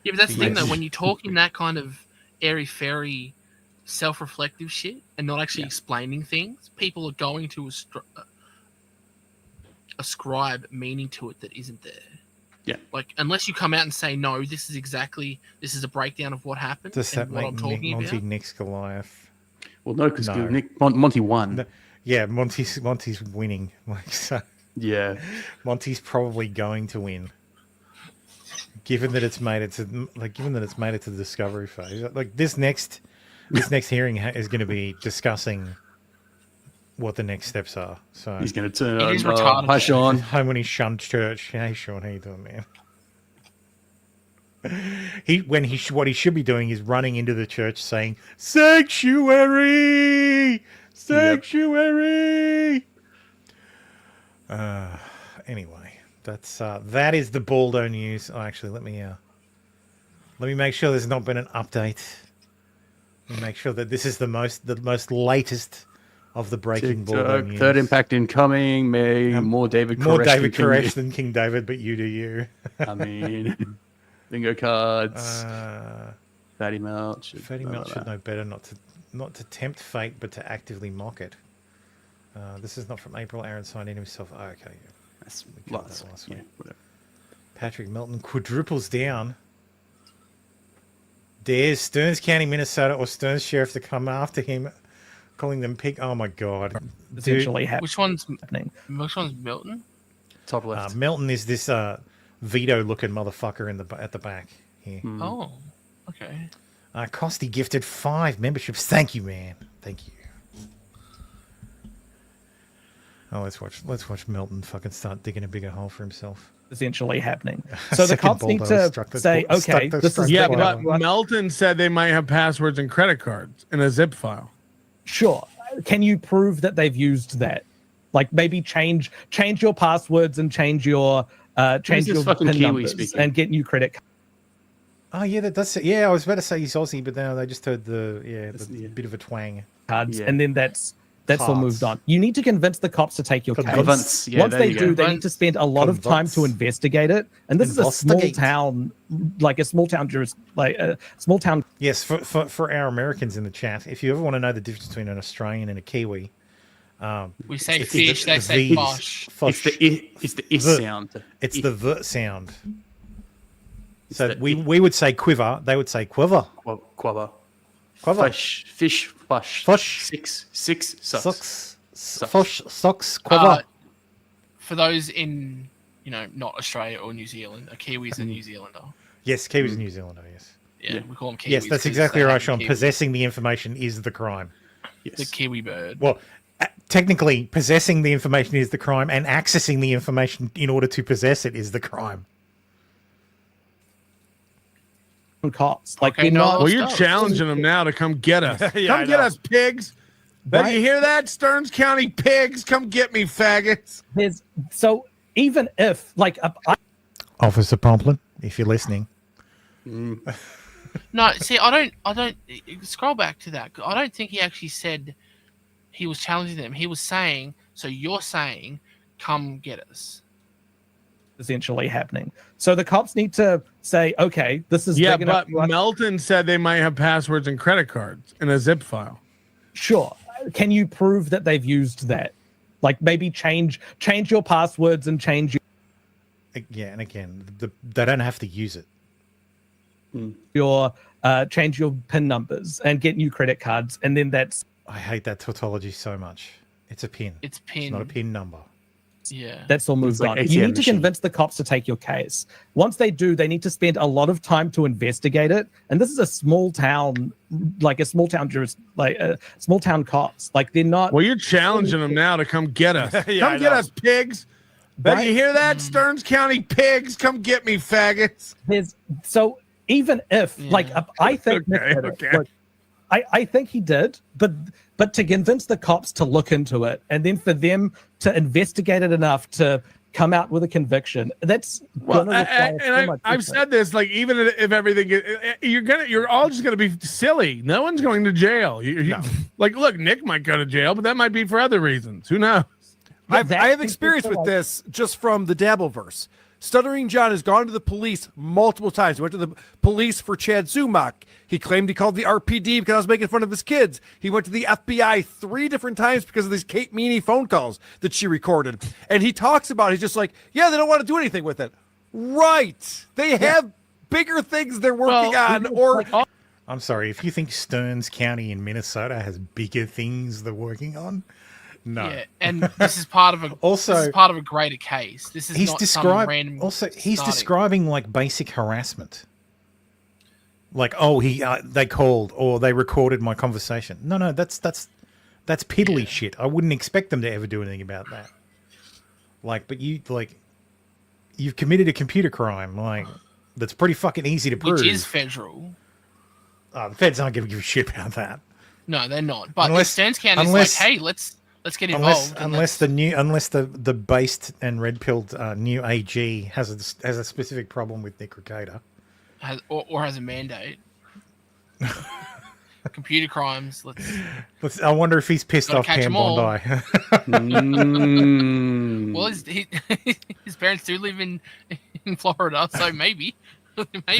Yeah, but that's the thing,
Yes.
though. When you talk in that kind of airy-fairy, self-reflective shit and not actually explaining things, people are going to ascribe meaning to it that isn't there.
Yeah.
Like, unless you come out and say, no, this is a breakdown of what happened
Does that
and what
make
I'm talking
Monty
about.
Nick's Goliath?
Well, no, because
No.
Monty won.
No, yeah, Monty's winning. Like, so
Yeah.
Monty's probably going to win. Given that it's made it to the discovery phase, like this next hearing is going to be discussing what the next steps are. So
He's going to turn
It is
on.
retarded.
Hi, Sean.
home when he shunned church. Hey, Sean, how you doing, man? What he should be doing is running into the church saying sanctuary. Anyway, that is the Baldo news. Oh, actually, let me make sure there's not been an update. Let me make sure that this is the most latest of the breaking Baldo news.
Third impact incoming. More David Koresh.
More David
than
Koresh than King David, but you do you.
I mean, bingo cards. Fatty Melt.
Fatty Melt should know better not to tempt fate, but to actively mock it. This is not from April. Aaron signed in himself. Oh, okay. Yeah.
That's
We covered that last week.
whatever.
Patrick Melton quadruples down. Dares Stearns County, Minnesota, or Stearns Sheriff to come after him, calling them pig. Oh my God!
Essentially happening.
Which one's Milton?
Top left.
Melton is this Vito-looking motherfucker at the back here.
Oh, okay.
Costy gifted 5 memberships. Thank you, man. Thank you. Oh, let's watch Melton fucking start digging a bigger hole for himself.
Essentially happening. So the
Second
cops need
Baldo
to
struck the-
say,
struck
okay,
the-
this
struck
is
the
Yeah,
Well,
but
right.
Melton said they might have passwords and credit cards in a zip file.
Sure. Can you prove that they've used that? Like maybe change your passwords and change your
this fucking
PIN
Kiwi
numbers
speaking?
and get new credit cards.
Oh yeah, that does. Yeah, I was about to say he's Aussie, but now they just heard the
Yeah.
bit of a twang.
And then That's all moved on. You need to convince the cops to take your case.
Convince. Yeah,
Once
there
they
you
do,
go.
they need to spend a lot of time to investigate it. And this is a small
Investigate.
town, like a small town small town.
Yes, for our Americans in the chat, if you ever want to know the difference between an Australian and a Kiwi,
We say
it's
fish, they say
V's.
bosh.
It's the is sound.
It's the v sound. So we would say quiver, they would say quiver.
Quabba.
Quiver.
Fish, fush.
Fush.
Six, sucks.
Fush, socks, quiver.
For those in, not Australia or New Zealand, a Kiwi is a New Zealander.
Yes, Kiwis and New Zealander, yes.
Yeah, we call them Kiwis.
Yes, that's
'cause
exactly
they
right,
have
Sean.
Kiwi.
Possessing the information is the crime.
The Kiwi bird.
Well, technically, possessing the information is the crime, and accessing the information in order to possess it is the crime.
Cops. Like,
Okay,
they're
no,
not-
Well, you're
Stop.
challenging them now to come get us.
I
Come get
know.
us, pigs. But you hear that, Stearns County pigs? Come get me, faggots.
so even if, like,
Officer Pomplin, if you're listening.
No, see, I don't scroll back to that. I don't think he actually said he was challenging them. He was saying, so you're saying, come get us.
essentially happening. So the cops need to say, okay, this is
Yeah,
big enough
but
to us.
Melton said they might have passwords and credit cards in a zip file.
Sure. Can you prove that they've used that? Like maybe change your passwords and change
Yeah, and again, they don't have to use it.
your change your PIN numbers and get new credit cards, and then that's
I hate that tautology so much. It's a pin.
It's PIN.
It's not a PIN number.
Yeah.
that's all moved
like
on.
ATM
You need to
machine.
convince the cops to take your case. Once they do, they need to spend a lot of time to investigate it. And this is a small town, like a small town small town cops. Like they're not.
Well, you're challenging them now to come get us.
Yeah, I
Come get
know.
us, pigs. But
Right.
you hear that, Stearns County pigs? Come get me, faggots.
So even if I think Nick
Okay,
did it.
okay.
Look, I think he did, but to convince the cops to look into it and then for them to investigate it enough to come out with a conviction, that's
Well,
gonna require so much
I've
effort.
said this. Like, even if everything, you're all just gonna be silly. No one's going to jail. Like, look, Nick might go to jail, but that might be for other reasons. Who knows?
Yeah,
I have
that-
experience with this just from the Dabbleverse. Stuttering John has gone to the police multiple times. He went to the police for Chad Zumach. He claimed he called the RPD because I was making fun of his kids. He went to the FBI 3 different times because of these Kate Meany phone calls that she recorded. And he talks about it. He's just like, yeah, they don't want to do anything with it. Right. They have bigger things they're working on. Or
I'm sorry, if you think Stearns County in Minnesota has bigger things they're working on, no.
Yeah, and this is part of a
Also-
this is part of a greater case. This is
He's
not some random.
he's
starting.
describing like basic harassment. Like, oh, they called or they recorded my conversation. No, that's piddly shit. I wouldn't expect them to ever do anything about that. Like, but you've committed a computer crime. Like, that's pretty fucking easy to prove.
which is federal.
The feds aren't going to give a shit about that.
No, they're not. But
Unless-
if Stearns County is
unless-
like, hey, let's get involved.
Unless the based and red pilled new AG has a specific problem with Nick Recator.
or has a mandate. Computer crimes.
I wonder if he's pissed
Gotta
off
catch
Pam
'em all.
Bondi.
Well, his parents do live in Florida, so maybe.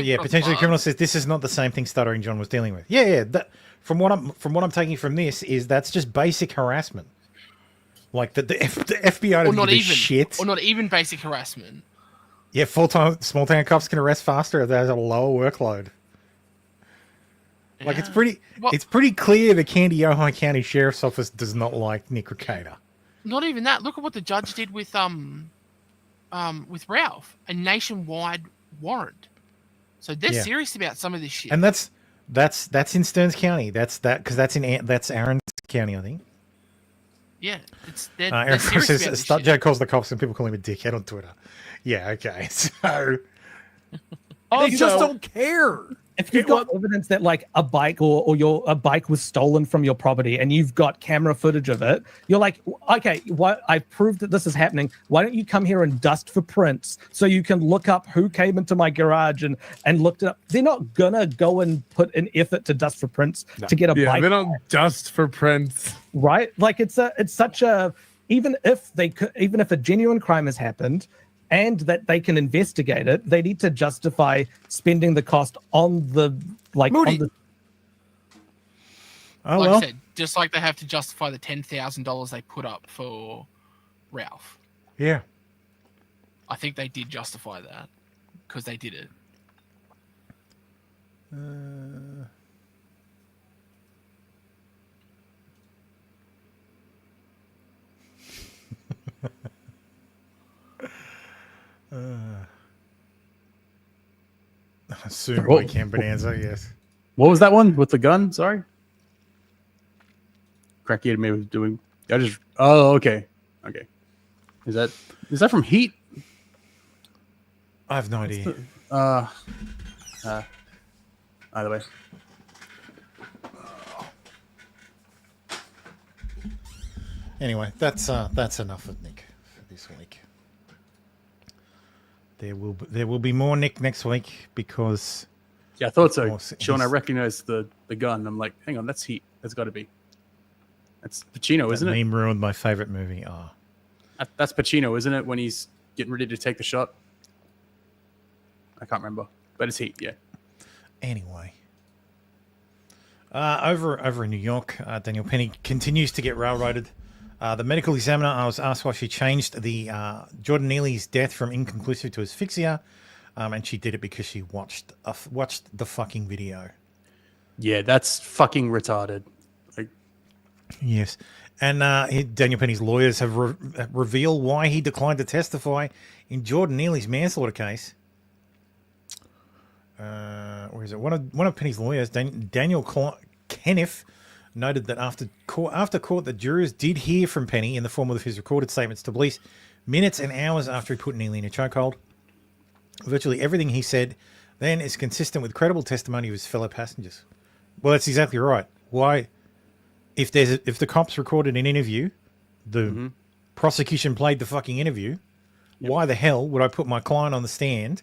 Yeah, potentially criminal says this is not the same thing Stuttering John was dealing with. Yeah. That, from what I'm taking from this is that's just basic harassment. Like the FBI
Or
doesn't
not
give a
even,
shit.
or not even basic harassment.
Yeah, full-time small town cops can arrest faster if there's a lower workload. Like it's pretty clear the Candy Ojai County Sheriff's Office does not like Nick Recator.
Not even that. Look at what the judge did with Ralph, a nationwide warrant. So they're
Yeah.
serious about some of this shit.
And that's in Stearns County. That's Aaron County, I think.
Yeah, they're
Aaron
serious
says
about this
Stud
shit.
Joe calls the cops and people call him a dickhead on Twitter. Yeah, okay. So
they just don't care.
If you've got evidence that like a bike or a bike was stolen from your property and you've got camera footage of it, you're like, okay, I've proved that this is happening. Why don't you come here and dust for prints so you can look up who came into my garage and looked it up? They're not gonna go and put an effort to dust for prints to get a bike.
They don't dust for prints,
right? Like it's such a even if a genuine crime has happened and that they can investigate it, they need to justify spending the cost on the
like
I
said, just like they have to justify the $10,000 they put up for Ralph.
Yeah.
I think they did justify that because they did it.
Soon by Cam Bonanza, yes.
What was that one with the gun? Sorry. Cracky at me was doing. Oh, okay. Is that from Heat?
I have no idea.
Either way.
Anyway, that's enough of Nick for this week. There will be more Nick next week because
I thought so. Sean, I recognized the gun. I'm like, hang on, that's Heat. That's got to be. That's Pacino, isn't it?
Meme ruined my favorite movie.
That's Pacino, isn't it? When he's getting ready to take the shot. I can't remember, but it's Heat. Yeah.
Anyway, over in New York, Daniel Penny continues to get railroaded. The medical examiner, I was asked why she changed the Jordan Neely's death from inconclusive to asphyxia, and she did it because she watched the fucking video.
Yeah, that's fucking retarded.
Yes, and Daniel Penny's lawyers have revealed why he declined to testify in Jordan Neely's manslaughter case. Where is it? One of Penny's lawyers, Daniel Keniff, noted that after court, the jurors did hear from Penny in the form of his recorded statements to police minutes and hours after he put Neely in a chokehold. Virtually everything he said then is consistent with credible testimony of his fellow passengers. Well, that's exactly right. Why, if the cops recorded an interview, the prosecution played the fucking interview, why the hell would I put my client on the stand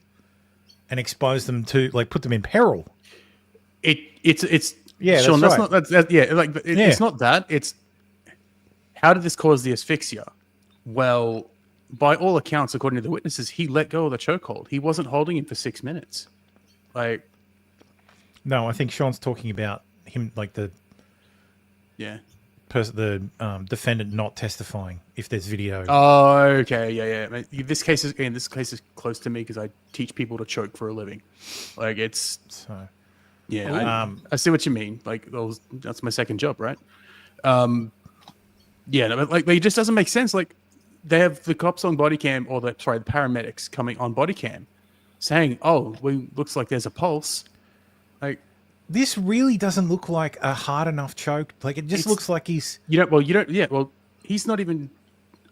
and expose them to, put them in peril?
It's
yeah,
Sean,
that's
not
right.
it's not that. It's how did this cause the asphyxia? Well, by all accounts, according to the witnesses, he let go of the chokehold. He wasn't holding him for 6 minutes.
No, I think Sean's talking about him, the defendant not testifying if there's video.
Oh, okay, yeah. This case is close to me because I teach people to choke for a living. It's so. Yeah, I see what you mean. That's my second job, right? It just doesn't make sense. They have the cops on body cam, or the paramedics coming on body cam, saying, "Oh, looks like there's a pulse."
This really doesn't look like a hard enough choke. It just looks like he's.
He's not even.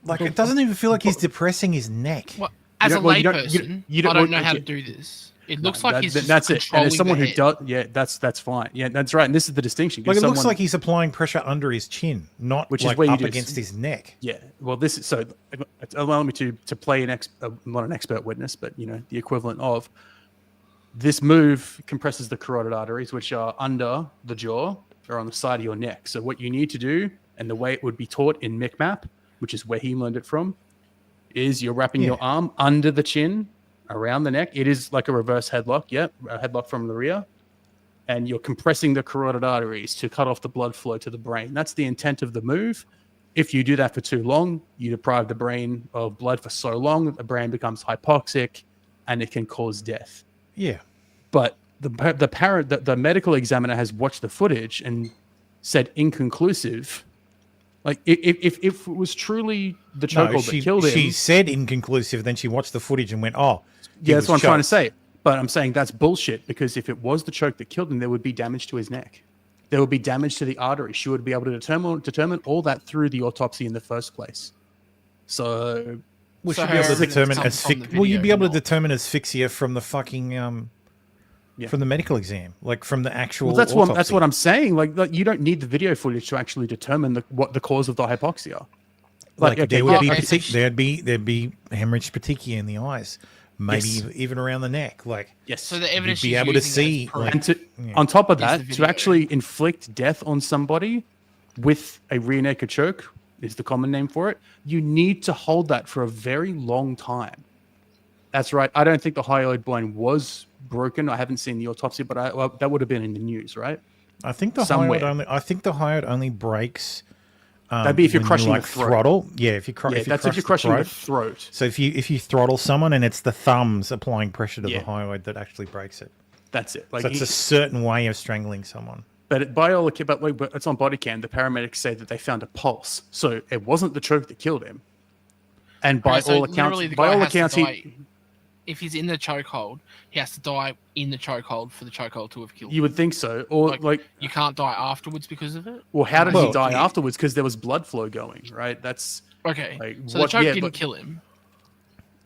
It doesn't even feel like he's depressing his neck.
Well, as a layperson, I don't know how to do this. It looks like he's just
that's it. And as someone who
head.
does, that's fine. Yeah, that's right. And this is the distinction.
It looks like he's applying pressure under his chin, not
which is where
up against his neck.
Yeah. Well, this is so. Allow me to play not an expert witness, but the equivalent of. This move compresses the carotid arteries, which are under the jaw or on the side of your neck. So what you need to do, and the way it would be taught in MICMAP, which is where he learned it from, is you're wrapping your arm under the chin, around the neck. It is like a reverse headlock. Yep, a headlock from the rear. And you're compressing the carotid arteries to cut off the blood flow to the brain. That's the intent of the move. If you do that for too long, you deprive the brain of blood for so long that the brain becomes hypoxic and it can cause death.
Yeah.
But the medical examiner has watched the footage and said inconclusive. If it was truly the chokehold that killed him.
She said inconclusive, then she watched the footage and went, oh.
Yeah, that's what I'm trying to say. But I'm saying that's bullshit because if it was the choke that killed him, there would be damage to his neck. There would be damage to the artery. She would be able to determine all that through the autopsy in the first place. So...
You'd be able to determine asphyxia from the fucking from the medical exam, like from the actual.
Well, that's
autopsy.
what I'm saying. Like you don't need the video footage to actually determine what the cause of the hypoxia.
Like
okay,
there would be
okay,
there'd be hemorrhage petechia in the eyes, maybe even around the neck. Like
yes,
So the evidence
you'd be
she's
able to
using
see.
as proof-
Like,
and to,
yeah.
on top of
Is the
that, to
video.
actually inflict death on somebody with a rear naked choke is the common name for it. You need to hold that for a very long time. That's right. I don't think the hyoid bone was broken. I haven't seen the autopsy, but that would have been in the news, right?
I think the
Somewhere.
hyoid only breaks.
That'd be if you're
when
crushing
you,
the throat.
throttle. Yeah, if you
That's if you're
crush
crushing the
throat.
throat.
So if you throttle someone and it's the thumbs applying pressure to
Yeah.
the hyoid that actually breaks it.
That's it. Like
So it's a certain way of strangling someone.
but it's on body cam. The paramedics say that they found a pulse, so it wasn't the choke that killed him. And by
Okay, so
all accounts,
literally the
by
guy
all
has to
accounts,
die. If he's in the chokehold, he has to die in the chokehold for the chokehold to have killed
you
him.
would think so, or like
You can't die afterwards because of it.
well, how did
Well,
he die afterwards? Because there was blood flow going, right? That's
Okay,
like,
so
what-
the choke
yeah,
didn't
but-
kill him.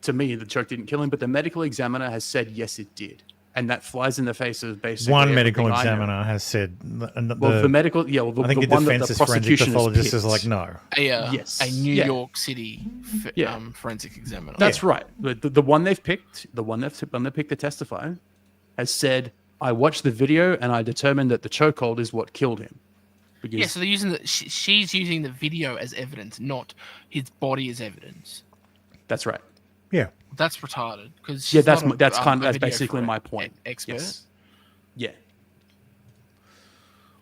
to me, the choke didn't kill him, but the medical examiner has said yes, it did, and that flies in the face of basically
One medical
everything I know.
examiner has said.
Well, the medical, yeah, well,
I think
the
the
one that the
defense's forensic
prosecution
pathologist
has
is like,
picked.
no.
Yes.
A New
Yeah.
York City
Yeah.
forensic examiner.
That's right. The one they've picked, the one they picked to testify, has said, "I watched the video and I determined that the chokehold is what killed him." Because
Yeah, so they're using she's using the video as evidence, not his body as evidence.
that's right.
Yeah.
That's retarded. Because
Yeah, that's basically my point.
Expert.
Yes. Yeah.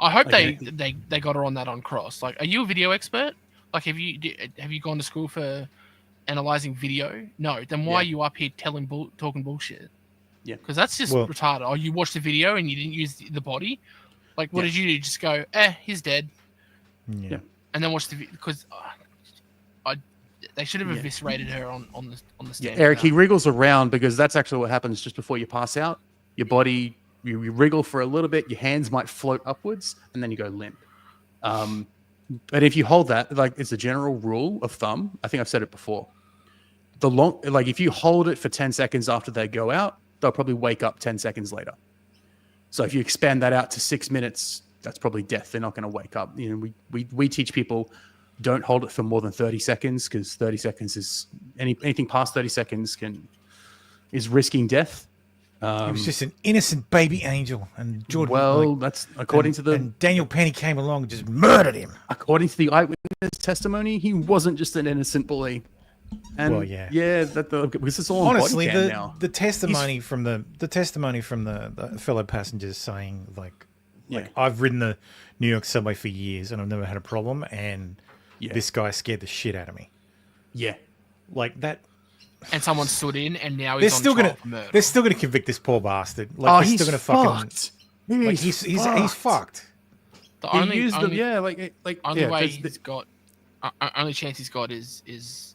I hope
Okay.
they got her on that on cross. Like, are you a video expert? Like, have you gone to school for analyzing video? No. Then why
Yeah.
are you up here talking bullshit?
Yeah.
Because that's just
Well-
retarded. Oh, you watched the video and you didn't use the body. Like, what
Yeah.
did you do? Just go, he's dead,
Yeah.
and then watch the video because they should have
Yeah.
eviscerated her on the
Yeah,
stand.
Eric, he wriggles around because that's actually what happens just before you pass out. Your body, you wriggle for a little bit, your hands might float upwards, and then you go limp. But if you hold that, like it's a general rule of thumb. I think I've said it before. If you hold it for 10 seconds after they go out, they'll probably wake up 10 seconds later. So if you expand that out to 6 minutes, that's probably death. They're not going to wake up. You know, we teach people don't hold it for more than 30 seconds because 30 seconds is anything past 30 seconds is risking death.
He was just an innocent baby angel, and Jordan.
Well, that's according to the
and Daniel Penny came along and just murdered him.
according to the eyewitness testimony, he wasn't just an innocent boy. And
Well, yeah.
because it's all on
Honestly,
body cam now.
the testimony from the fellow passengers saying like
Yeah.
I've ridden the New York subway for years and I've never had a problem, and
Yeah.
this guy scared the shit out of me.
Yeah,
Like that.
and someone stood in, and now
They're
he's on
still
trial
gonna
for murder.
they're still gonna convict this poor bastard. Like they're
he's
still gonna fucking
fucked.
like he's fucked.
The
He
only
used them,
only,
yeah,
only
yeah,
way
'cause
he's got, only chance he's got is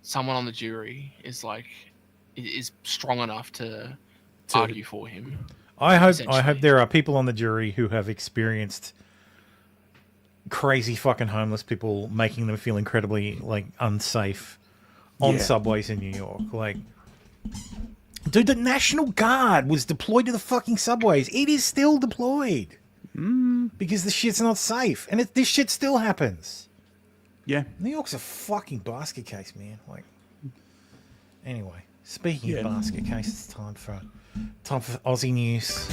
someone on the jury is strong enough to argue for him.
I hope
essentially.
there are people on the jury who have experienced crazy fucking homeless people making them feel incredibly like unsafe on
Yeah.
subways in New York. Like, dude, the National Guard was deployed to the fucking subways. It is still deployed because the shit's not safe, and this shit still happens.
yeah.
New York's a fucking basket case, man. Like, anyway, speaking
Yeah.
of basket case, it's time for Aussie news.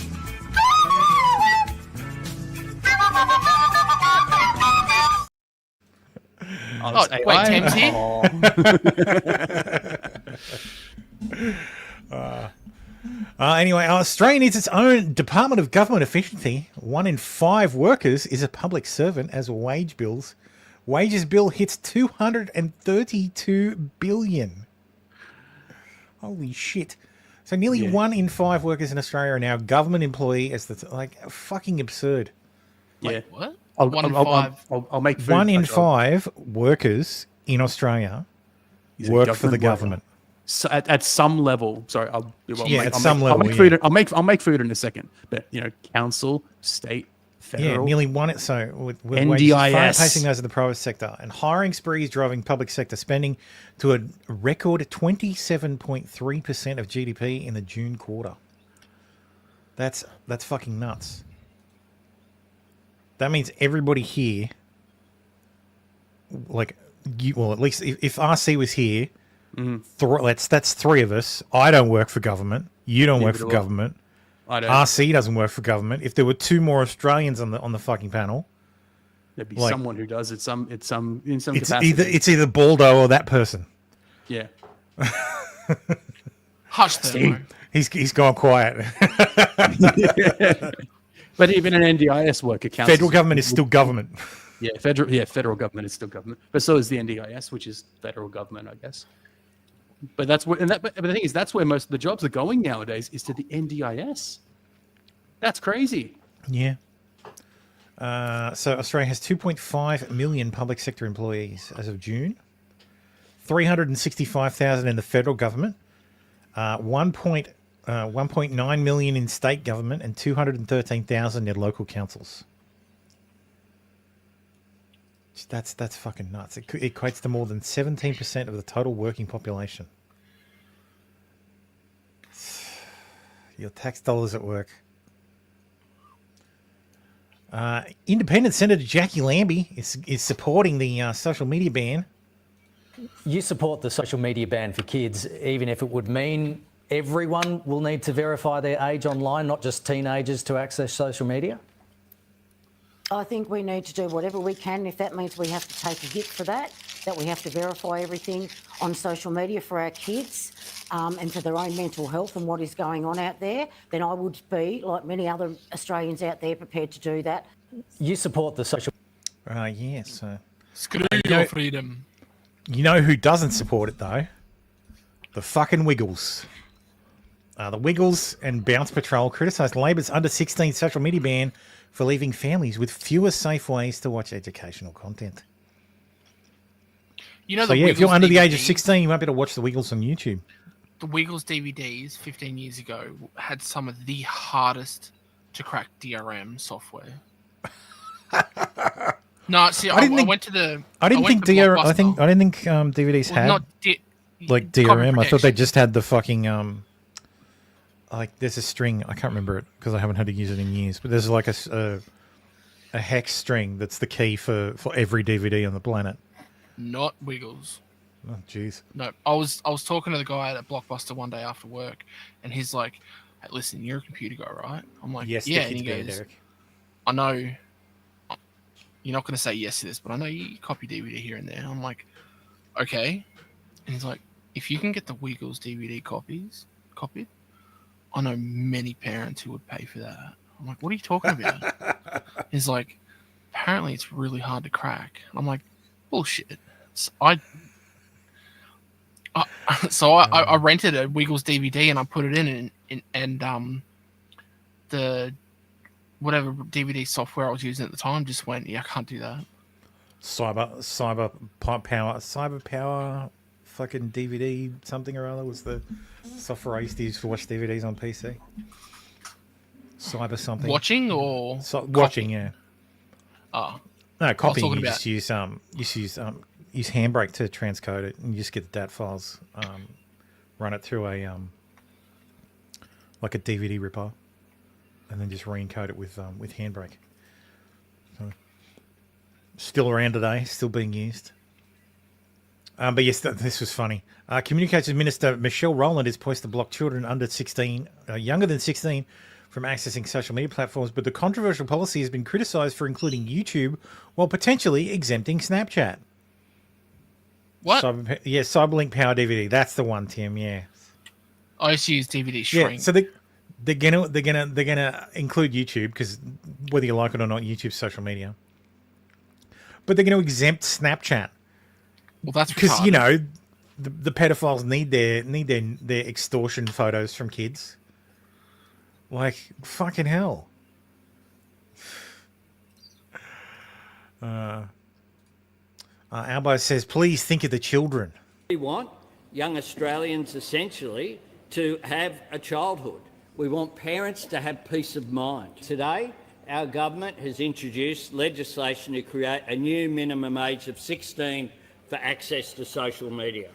Oh, wait, Tim's here?
Anyway, Australia needs its own Department of Government Efficiency. 1 in 5 workers is a public servant as wages bill hits 232 billion. Holy shit. So nearly 1 in 5 workers in Australia are now government employee as fucking absurd.
Yeah.
What?
I'll,
One in
I'll,
five.
I'll make food.
1 in
I'll-
5 workers in Australia
He's a
work for the
government worker.
government.
So at some level, sorry, I'll
some level,
I'll make food. I'll make food in a second. But council, state,
Yeah,
federal.
nearly one. So with
NDIS.
wages far outpacing those of the private sector, and hiring sprees driving public sector spending to a record 27.3% of GDP in the June quarter. That's fucking nuts. That means everybody here, like, well, at least if RC was here, that's three of us. I don't work for government. You don't work for government.
I don't.
RC doesn't work for government. If there were two more Australians on the fucking panel,
There'd be
like,
someone who does it. In some
it's
capacity.
either Baldo or that person.
Yeah.
Hush them.
He's gone quiet.
But even an NDIS worker counts.
Federal government is still government.
Yeah, federal government is still government, but so is the NDIS, which is federal government, I guess. But that's where, but the thing is, that's where most of the jobs are going nowadays, is to the NDIS. That's crazy.
Yeah. So Australia has 2.5 million public sector employees as of June. 365,000 in the federal government. 1.9 million in state government, and 213,000 in local councils. That's fucking nuts. It equates to more than 17% of the total working population. Your tax dollars at work. Independent Senator Jackie Lambie is supporting the social media ban.
You support the social media ban for kids, even if it would mean everyone will need to verify their age online, not just teenagers to access social media?
I think we need to do whatever we can. If that means we have to take a hit for that we have to verify everything on social media for our kids and for their own mental health and what is going on out there, then I would be, like many other Australians out there, prepared to do that.
You support the social...
Yes.
Screw your freedom.
You know who doesn't support it, though? The fucking Wiggles. The Wiggles and Bounce Patrol criticised Labor's under-16 social media ban for leaving families with fewer safe ways to watch educational content.
You know,
so, if you're under the age of 16, you won't be able to watch the Wiggles on YouTube.
The Wiggles DVDs 15 years ago had some of the hardest to crack DRM software. No, see, I went to the.
I didn't think DVDs had like DRM. I thought they just had the fucking like there's a string. I can't remember it because I haven't had to use it in years. But there's like a hex string that's the key for every DVD on the planet.
Not Wiggles.
Oh, jeez.
No, I was talking to the guy at Blockbuster one day after work, and he's like, "Hey, listen, you're a computer guy, right?" I'm like,
"Yes,
yeah."
and he goes,
Derek. "I know you're not going to say yes to this, but I know you copy DVD here and there." I'm like, "Okay," and he's like, "If you can get the Wiggles DVD copied, I know many parents who would pay for that." I'm like, "What are you talking about?" He's like, "Apparently, it's really hard to crack." I'm like, "Bullshit." So I rented a Wiggles DVD and I put it in and the whatever DVD software I was using at the time just went, yeah, I can't do that.
Cyber power fucking DVD something or other was the software I used to use to watch DVDs on PC. Cyber something.
Watching or
watching, yeah.
Oh.
No, copying. You just use use Handbrake to transcode it, and you just get the DAT files, run it through a like a DVD ripper, and then just re-encode it with Handbrake. So, still around today, still being used. But yes, this was funny. Communications Minister Michelle Rowland is poised to block children under 16, younger than 16, from accessing social media platforms, but the controversial policy has been criticised for including YouTube while potentially exempting Snapchat.
What?
Cyberlink Power DVD. That's the one, Tim. Yeah.
I used to use DVD shrink.
Yeah. So they're gonna include YouTube because whether you like it or not, YouTube's social media. But they're going to exempt Snapchat.
Well, that's
because you know the pedophiles need their extortion photos from kids. Like fucking hell. Albo says, please think of the children.
We want young Australians essentially to have a childhood. We want parents to have peace of mind. Today, our government has introduced legislation to create a new minimum age of 16 for access to social media.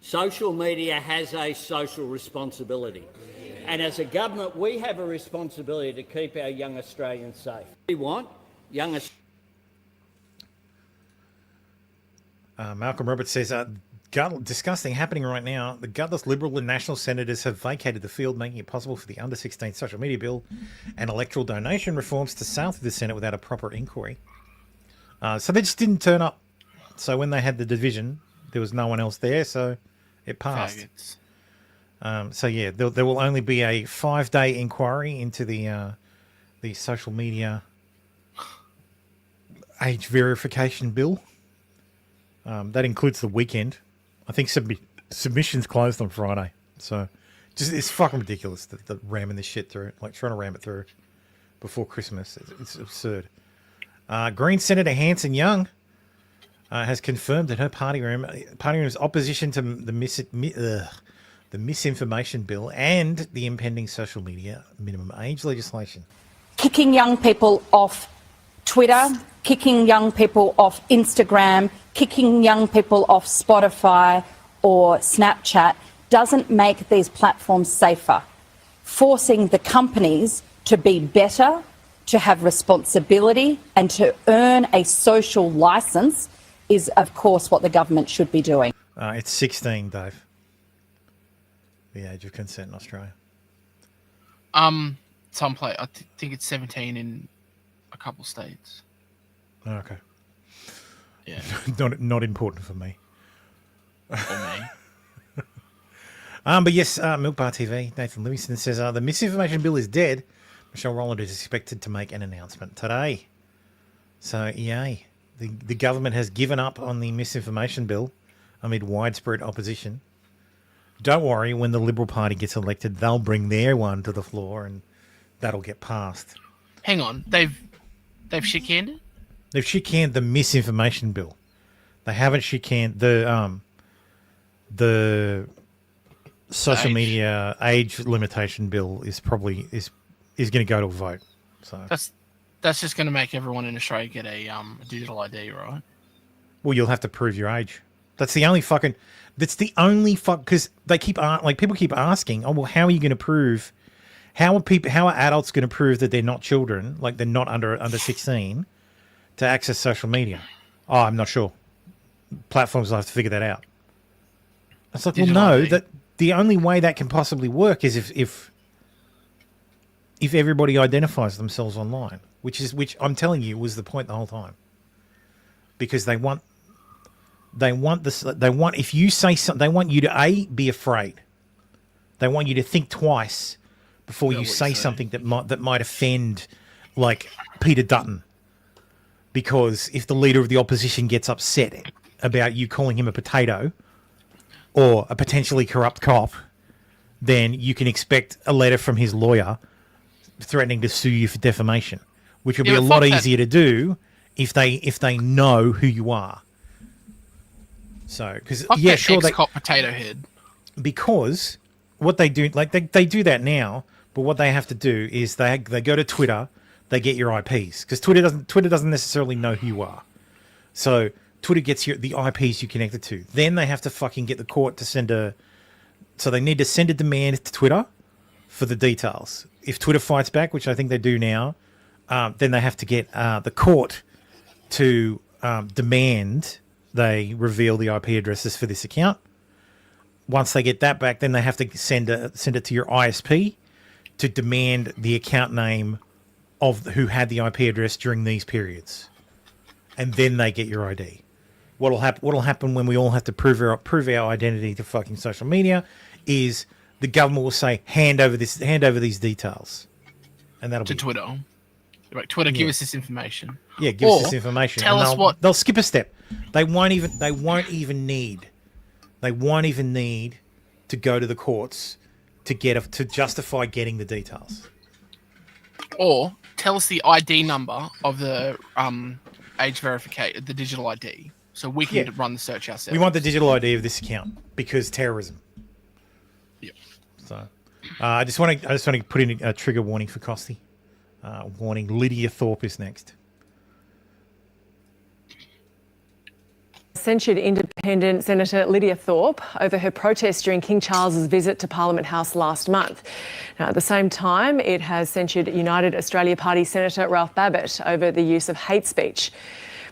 Social media has a social responsibility. And as a government, we have a responsibility to keep our young Australians safe. We want young Australians.
Malcolm Roberts says, disgusting happening right now. The gutless Liberal and National senators have vacated the field, making it possible for the under-16 social media bill and electoral donation reforms to sail through the Senate without a proper inquiry. So they just didn't turn up. So when they had the division, there was no one else there, so it passed. So yeah, there will only be a 5-day inquiry into the social media age verification bill. That includes the weekend. I think submissions closed on Friday. So it's fucking ridiculous that ramming this shit through, like trying to ram it through before Christmas. It's absurd. Green Senator Hanson Young has confirmed that her party room's opposition to the misinformation bill and the impending social media minimum age legislation.
Kicking young people off Twitter, kicking young people off Instagram, kicking young people off Spotify or Snapchat doesn't make these platforms safer. Forcing the companies to be better, to have responsibility and to earn a social licence is, of course, what the government should be doing.
It's 16, Dave. The age of consent in Australia.
I think it's 17 in a couple states.
Okay.
Yeah.
not important for me.
For me.
But yes, Milk Bar TV, Nathan Livingston says the misinformation bill is dead. Michelle Rowland is expected to make an announcement today. So, yay. The government has given up on the misinformation bill amid widespread opposition. Don't worry, when the Liberal Party gets elected, they'll bring their one to the floor and that'll get passed.
Hang on, they've shit-canned it?
They've shit-canned the misinformation bill. They haven't shit-canned the social media age limitation bill is probably is going to go to a vote. So
that's just going to make everyone in Australia get a digital ID, right?
Well, you'll have to prove your age. That's the only fucking. That's the only because they keep people keep asking, oh well, how are you going to prove? How are adults going to prove that they're not children, like they're not under 16, to access social media? Oh, I'm not sure. Platforms will have to figure that out. It's like, digital well, no, ID. That the only way that can possibly work is if everybody identifies themselves online, which I'm telling you was the point the whole time. Because they want if you say something, they want you to be afraid. They want you to think twice before you say something that might offend, like Peter Dutton. Because if the leader of the opposition gets upset about you calling him a potato or a potentially corrupt cop, then you can expect a letter from his lawyer threatening to sue you for defamation, which will be a lot easier to do if they know who you are. So, because yeah, sure, they
cop potato head.
Because what they do, like they do that now, but what they have to do is they go to Twitter, they get your IPs because Twitter doesn't necessarily know who you are. So Twitter gets the IPs you connected to. Then they have to fucking get the court to send so they need to send a demand to Twitter for the details. If Twitter fights back, which I think they do now, then they have to get the court to demand they reveal the IP addresses for this account. Once they get that back, then they have to send it to your ISP to demand the account name of who had the IP address during these periods, and then they get your ID. What'll happen when we all have to prove our identity to fucking social media is the government will say hand over these details, and that'll be
Twitter. Like, Twitter, give us this information.
Yeah, give us this information.
Tell us what
they'll skip a step. They won't even need to go to the courts to justify getting the details.
Or tell us the ID number of the age verification, the digital ID, so we can run the search ourselves.
We want the digital ID of this account because terrorism.
Yep.
So, I just want to put in a trigger warning for Costy. Warning: Lydia Thorpe is next.
censured independent Senator Lydia Thorpe over her protest during King Charles's visit to Parliament House last month. Now, at the same time, it has censured United Australia Party Senator Ralph Babbitt over the use of hate speech.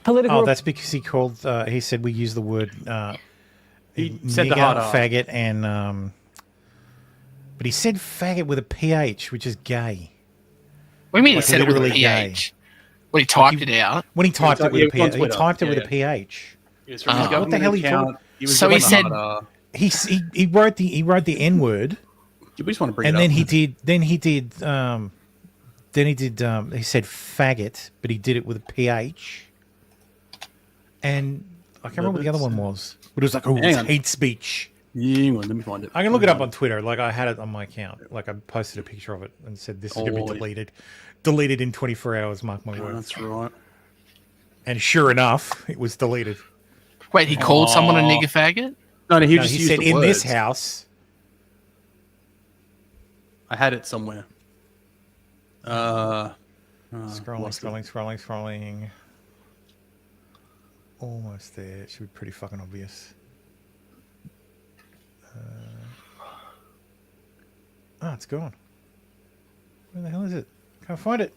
That's because he called. He said we use the word.
He said
nigger,
the hard R.
faggot, and but he said faggot with a PH, which is gay.
What do you mean
Like
he said it with a
literally
PH? Well, he typed it out.
When he typed it with a
it was on
PH, he
Twitter.
typed it with
Yeah,
a PH.
It was from his
What the
government
hell are you
account.
talking?
Was
So he
given
said-
the hard R.
He wrote the N word,
We just want to bring
and
it
then
up.
he said faggot, but he did it with a PH. And I can't remember what the other one was, but it was like, oh,
Hang
it's
on.
hate speech.
Hang on, let me find it.
I can look it up on Twitter. Like I had it on my account. Like I posted a picture of it and said this is going to be
Oh,
deleted. Deleted in 24 hours, mark my words.
That's right.
And sure enough, it was deleted.
Wait, he called someone a nigger faggot?
No, he
No,
just
he
used
said
the
in this
words.
house.
I had it somewhere.
Scrolling. Almost there. It should be pretty fucking obvious. It's gone. Where the hell is it? Can't find it.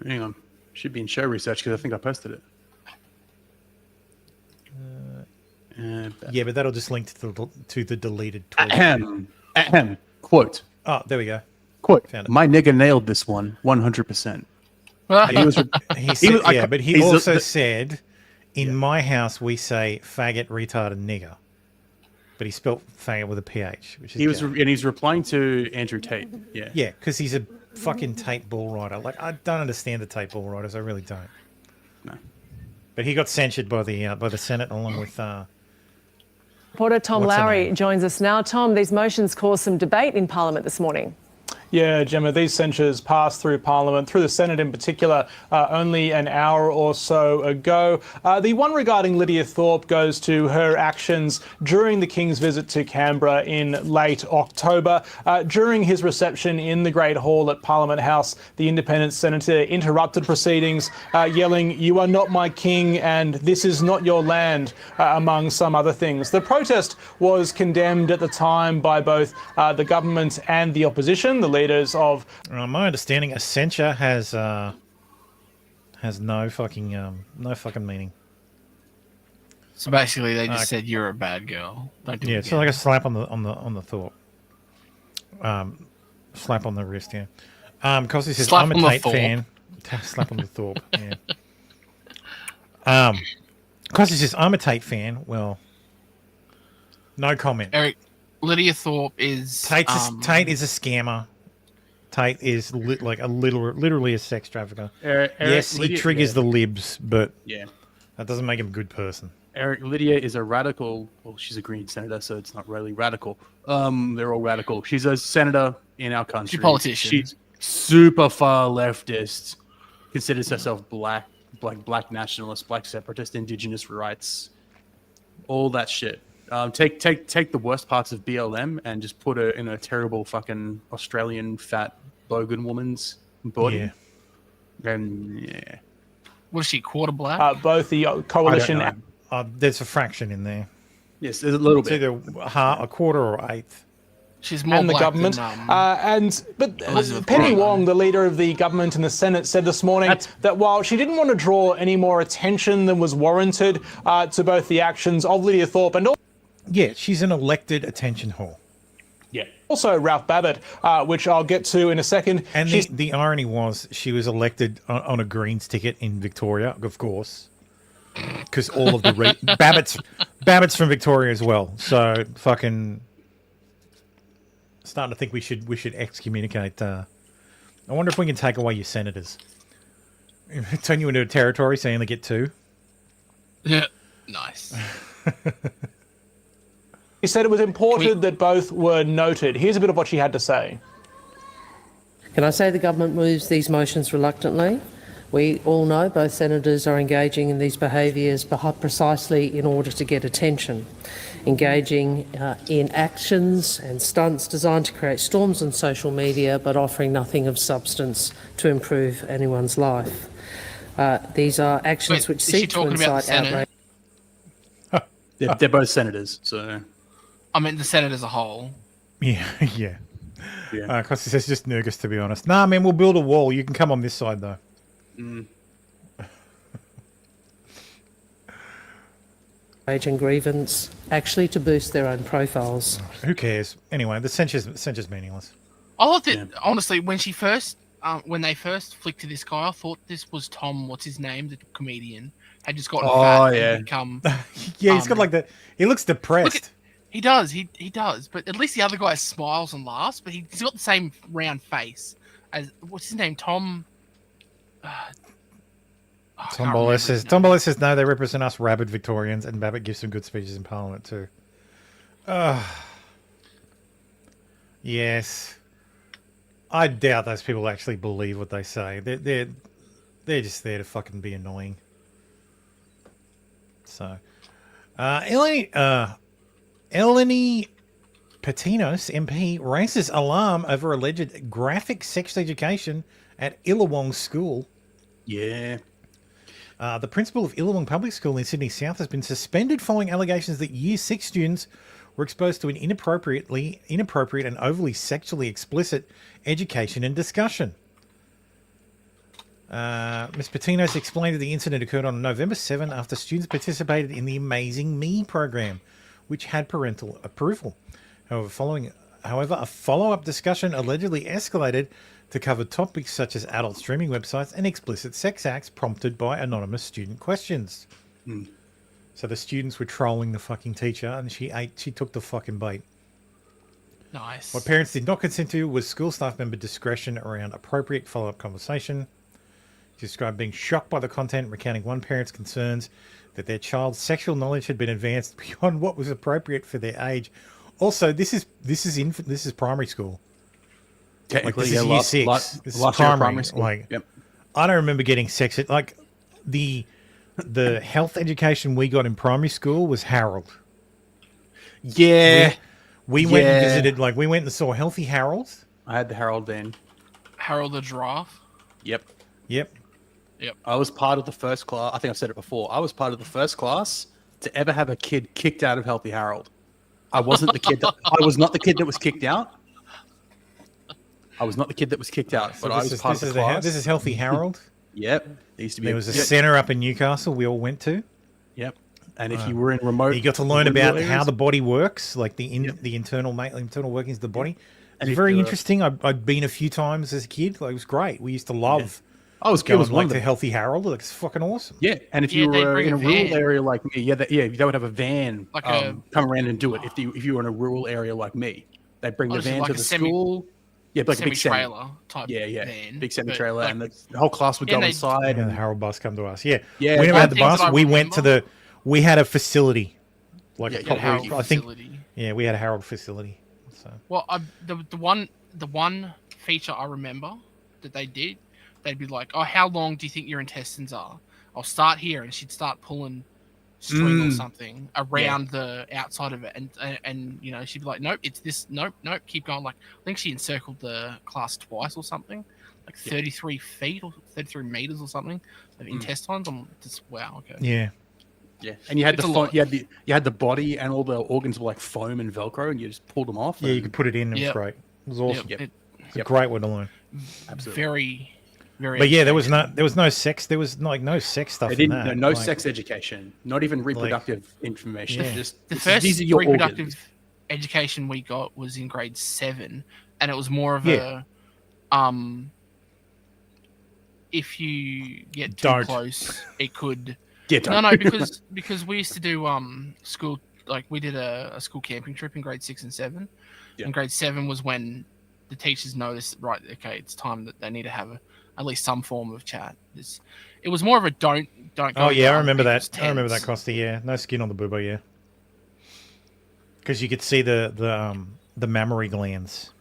Hang on. Should be in show research because I think I posted it.
Yeah, but that'll just link to the deleted tweet.
Ahem. Quote.
Oh, there we go.
Quote.
Found it.
My nigga nailed this one 100%. He was.
He said, but he
he's
also
the-
said, in my house we say faggot, retard, and nigger. But he spelt faggot with a PH, which is
He was,
gay.
and he's replying to Andrew Tate. Yeah.
Yeah, because he's a fucking Tate bull rider. Like I don't understand the Tate bull riders. I really don't.
No.
But he got censured by the Senate along with.
Reporter Tom
What's her
Lowry
name?
joins us now. Tom, these motions caused some debate in Parliament this morning.
Yeah, Gemma, these censures passed through Parliament, through the Senate in particular, only an hour or so ago. The one regarding Lydia Thorpe goes to her actions during the King's visit to Canberra in late October. During his reception in the Great Hall at Parliament House, the independent senator interrupted proceedings, yelling, "You are not my king and this is not your land," among some other things. The protest was condemned at the time by both the government and the opposition, the leaders of.
My understanding, a censure has no fucking meaning.
So basically, they just said you're a bad girl. Don't do it
It's
again.
like a slap on the thought. Slap on the wrist, yeah. Cosy says,
Slap
I'm a
on the
Tate
thorpe.
fan. Slap on the thorpe, yeah. Cosy says, I'm a Tate fan. Well, no comment.
Eric, Lydia Thorpe is
Tate is a scammer. Tate is literally a sex trafficker.
Eric,
yes, he
Lydia-
triggers
yeah.
the libs, but
Yeah.
that doesn't make him a good person.
Eric, Lydia is a radical. Well, she's a Green senator, so it's not really radical. They're all radical. She's a senator in our country.
She's a politician.
She's super far leftist. Considers herself black nationalist, black separatist, indigenous rights, all that shit. Take the worst parts of BLM and just put her in a terrible fucking Australian fat bogan woman's body.
Yeah.
And yeah.
Was she quarter black?
Both the coalition.
I don't know.
There's a fraction in there.
Yes, there's a little
It's
bit.
either a quarter or eighth.
She's more
And the
black
government,
than,
but
Elizabeth
Penny
Warren.
Wong, the leader of the government in the Senate, said this morning that while she didn't want to draw any more attention than was warranted to both the actions of Lydia Thorpe and
Yeah, she's an elected attention whore.
Yeah.
also Ralph Babbitt, which I'll get to in a second.
And the irony was she was elected on a Greens ticket in Victoria, of course, because all of the Babbitt's from Victoria as well. So fucking starting to think we should excommunicate. I wonder if we can take away your senators, turn you into a territory, so you only get 2.
Yeah, nice.
He said it was important that both were noted. Here's a bit of what she had to say.
Can I say the government moves these motions reluctantly? We all know both senators are engaging in these behaviours precisely in order to get attention, engaging in actions and stunts designed to create storms on social media, but offering nothing of substance to improve anyone's life. These are actions which
is she
seek to
talking about the
incite
Senate?
outrage.
They're both senators, so
I mean, the Senate as a whole.
Yeah, yeah. Because it says just Nurgus, to be honest. Nah, man, we'll build a wall. You can come on this side, though.
Age and grievance, actually to boost their own profiles.
Who cares? Anyway, the censure's meaningless.
I thought that, honestly, when when they first flicked to this guy, I thought this was Tom, what's his name, the comedian, had just gotten fat and become...
Yeah, he's got like that. He looks depressed.
He does, he does, but at least the other guy smiles and laughs, but he's got the same round face as, what's his name, Tom...
Tom Bolles says, no, they represent us rabid Victorians, and Babbitt gives some good speeches in Parliament too. Yes. I doubt those people actually believe what they say. They're just there to fucking be annoying. So, Eleni Patinos, MP, raises alarm over alleged graphic sex education at Illawong School.
Yeah.
The principal of Illawong Public School in Sydney South has been suspended following allegations that Year 6 students were exposed to an inappropriate and overly sexually explicit education and discussion. Ms. Patinos explained that the incident occurred on November 7 after students participated in the Amazing Me program, which had parental approval. However, a follow-up discussion allegedly escalated to cover topics such as adult streaming websites and explicit sex acts prompted by anonymous student questions. So the students were trolling the fucking teacher, and she took the fucking bait.
Nice.
What parents did not consent to was school staff member discretion around appropriate follow-up conversation. She described being shocked by the content, recounting one parent's concerns that their child's sexual knowledge had been advanced beyond what was appropriate for their age. Also, this is primary school.
Technically,
like, this is year 6. This is primary school. Like, I don't remember getting sex. Like the health education we got in primary school was Harold.
Yeah,
we went and visited. Like, we went and saw Healthy Harold.
I had the Harold van.
Harold the giraffe.
Yep.
I
was part of the first class. I think I've said it before. I was part of the first class to ever have a kid kicked out of Healthy Harold. I wasn't the kid. I was not the kid that was kicked out. I was not the kid that was kicked out, but I was part of the class.
This is Healthy Harold.
Yep. There
was a centre up in Newcastle we all went to.
Yep. And if you were in remote...
You got to learn about how the body works, like the internal workings of the body. And it's very interesting. I'd been a few times as a kid. Like, it was great. We used to love...
I was going
like to Healthy Harold. Like, it's fucking awesome.
Yeah, and if you were in a rural area like me, they would have a van come around and do it. If you were in a rural area like me, they'd bring the van to the school. Yeah, like a big
trailer type.
Van, big semi trailer, and the whole class would go inside.
And the Harold bus come to us. Yeah,
yeah.
We never had the bus. We went to we had a facility, like
a Harold facility.
Yeah, we had a Harold facility. So
well, the one feature I remember that they did, they'd be like, "Oh, how long do you think your intestines are? I'll start here," and she'd start pulling string or something around the outside of it, and you know, she'd be like, "Nope, it's this. Nope, keep going." Like, I think she encircled the class twice or something, like 33 feet or 33 meters or something of intestines. I'm just wow. Okay.
Yeah, and you had you had the body, and all the organs were like foam and Velcro, and you just pulled them off.
Yeah, you could put it in. It was great. It was awesome. It's a great way to learn.
Absolutely.
Very.
But yeah, there was no sex. There was like no sex stuff.
No sex education. Not even reproductive information.
Yeah.
Just
the first
these are your
reproductive
organs.
education we got was in grade 7, and it was more of a if you get too close, it could. No, because we used to do school, like we did a school camping trip in grade 6 and 7, and grade 7 was when the teachers noticed, right, okay, it's time that they need to have at least some form of chat. It was more of a don't go.
Oh yeah, I remember that. I remember that, Costa. Yeah, no skin on the boobo. Yeah, because you could see the mammary glands.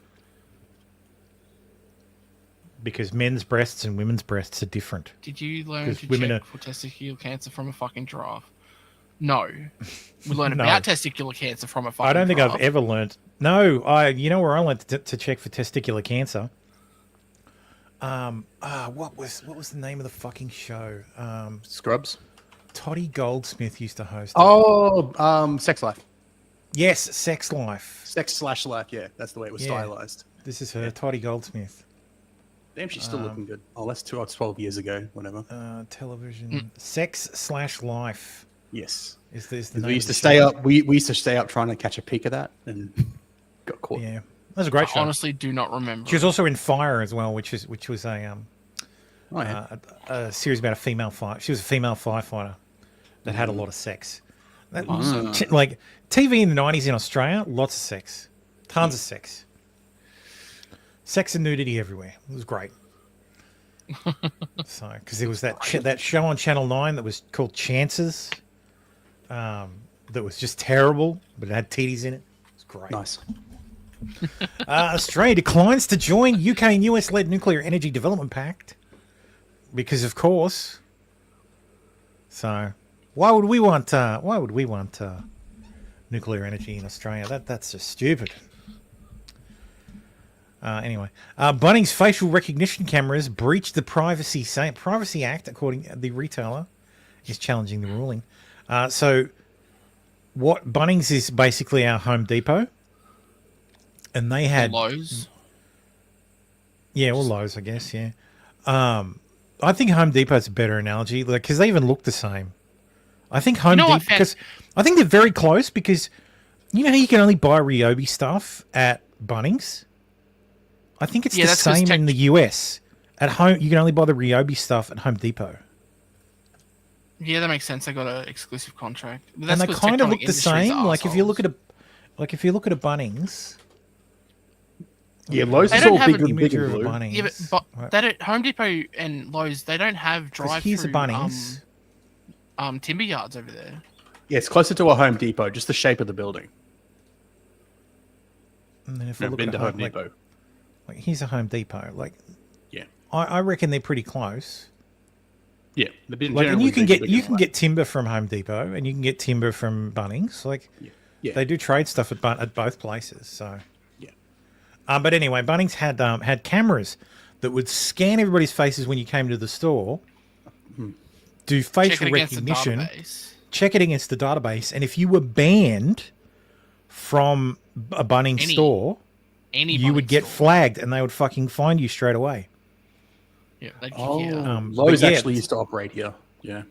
Because men's breasts and women's breasts are different.
Did you learn to check for testicular cancer from a fucking giraffe? No. We learned about testicular cancer from a fucking giraffe.
I don't think I've ever learned. No, you know where I learned to check for testicular cancer? What was the name of the fucking show?
Scrubs?
Toddy Goldsmith used to host.
Sex Life.
Yes, Sex Life.
Sex/Life. Yeah, that's the way it was stylized.
This is her, Toddy Goldsmith.
Damn, she's still looking good. Oh, that's 12 years ago. Whatever.
Television. Sex/Life.
Yes.
Is this the
we used to stay up? We used to stay up trying to catch a peek of that and got caught.
Yeah, that was a great show.
I honestly do not remember.
She was also in Fire as well, which was a
yeah.
series about a female fire. She was a female firefighter that had a lot of sex. Like TV in the 90s in Australia, lots of sex, tons of sex, sex and nudity everywhere. It was great. So, because there was that show on Channel 9 that was called Chances, that was just terrible, but it had titties in it. It was great.
Nice.
Australia declines to join UK and US-led nuclear energy development pact because, of course. So, why would we want nuclear energy in Australia? That's just stupid. Anyway, Bunnings facial recognition cameras breached the Privacy Act, according to the retailer is challenging the ruling. So, what Bunnings is basically our Home Depot, and they had
Lowe's.
Yeah, or Lowe's, I guess. Yeah, I think Home Depot's a better analogy, because they even look the same. I think Home Depot, because I think they're very close, because you know how you can only buy Ryobi stuff at Bunnings. I think it's the same in the US. At home, you can only buy the Ryobi stuff at Home Depot.
Yeah, that makes sense. They got an exclusive contract,
And they kind of look the same. Like if you look at a Bunnings.
Yeah, Lowe's is all big and blue.
Bunnings.
Yeah, but they don't, Home Depot and Lowe's, they don't have drive-through
here's a Bunnings.
timber yards over there.
Yeah, it's closer to a Home Depot, just the shape of the building.
And then if
Never
I look
been
at
to Home Depot.
Like here's a Home Depot. Like,
yeah,
I reckon they're pretty close.
Yeah,
like, and you can get timber from Home Depot, and you can get timber from Bunnings. Like,
yeah.
They do trade stuff at both places. So, yeah. But anyway, Bunnings had cameras that would scan everybody's faces when you came to the store, do facial recognition, check it against the database, and if you were banned from a Bunnings store, you would get flagged, and they would fucking find you straight away.
Yeah.
Lowe's actually used to operate here. Yeah.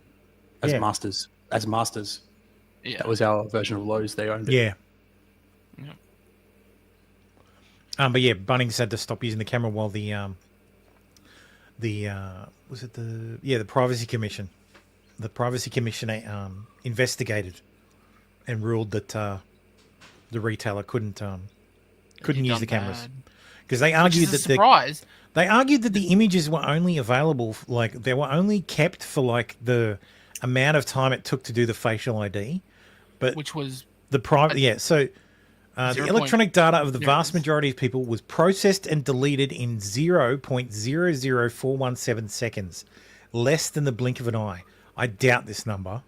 As Masters. Yeah. That was our version of Lowe's. They owned it.
Yeah. But yeah, Bunnings had to stop using the camera while the Privacy Commission. The Privacy Commission investigated and ruled that the retailer couldn't use the cameras, because they argued that the images were only available, like they were only kept for like the amount of time it took to do the facial ID, but
which was
the private. So the electronic data of the vast majority of people was processed and deleted in 0.00417 seconds, less than the blink of an eye. I doubt this number.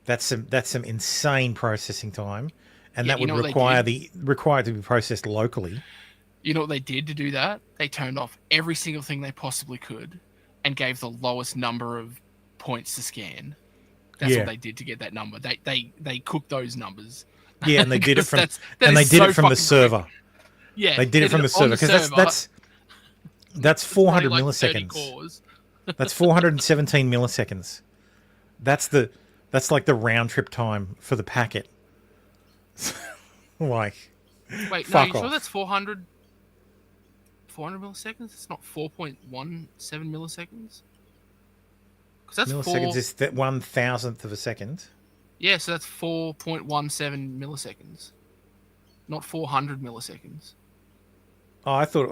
That's some insane processing time. And that would require to be processed locally.
You know what they did to do that? They turned off every single thing they possibly could and gave the lowest number of points to scan. That's what they did to get that number. They cooked those numbers.
Yeah, and they did it from the server.
Quick. Yeah,
they did it from the server, because that's 400 milliseconds. That's 417 milliseconds. That's like the round trip time for the packet. Like,
wait, no, you sure that's 400 milliseconds? It's not 4.17 milliseconds? Because that's
milliseconds is that 1,000th of a second.
Yeah, so that's 4.17 milliseconds, not 400 milliseconds.
Oh, I thought.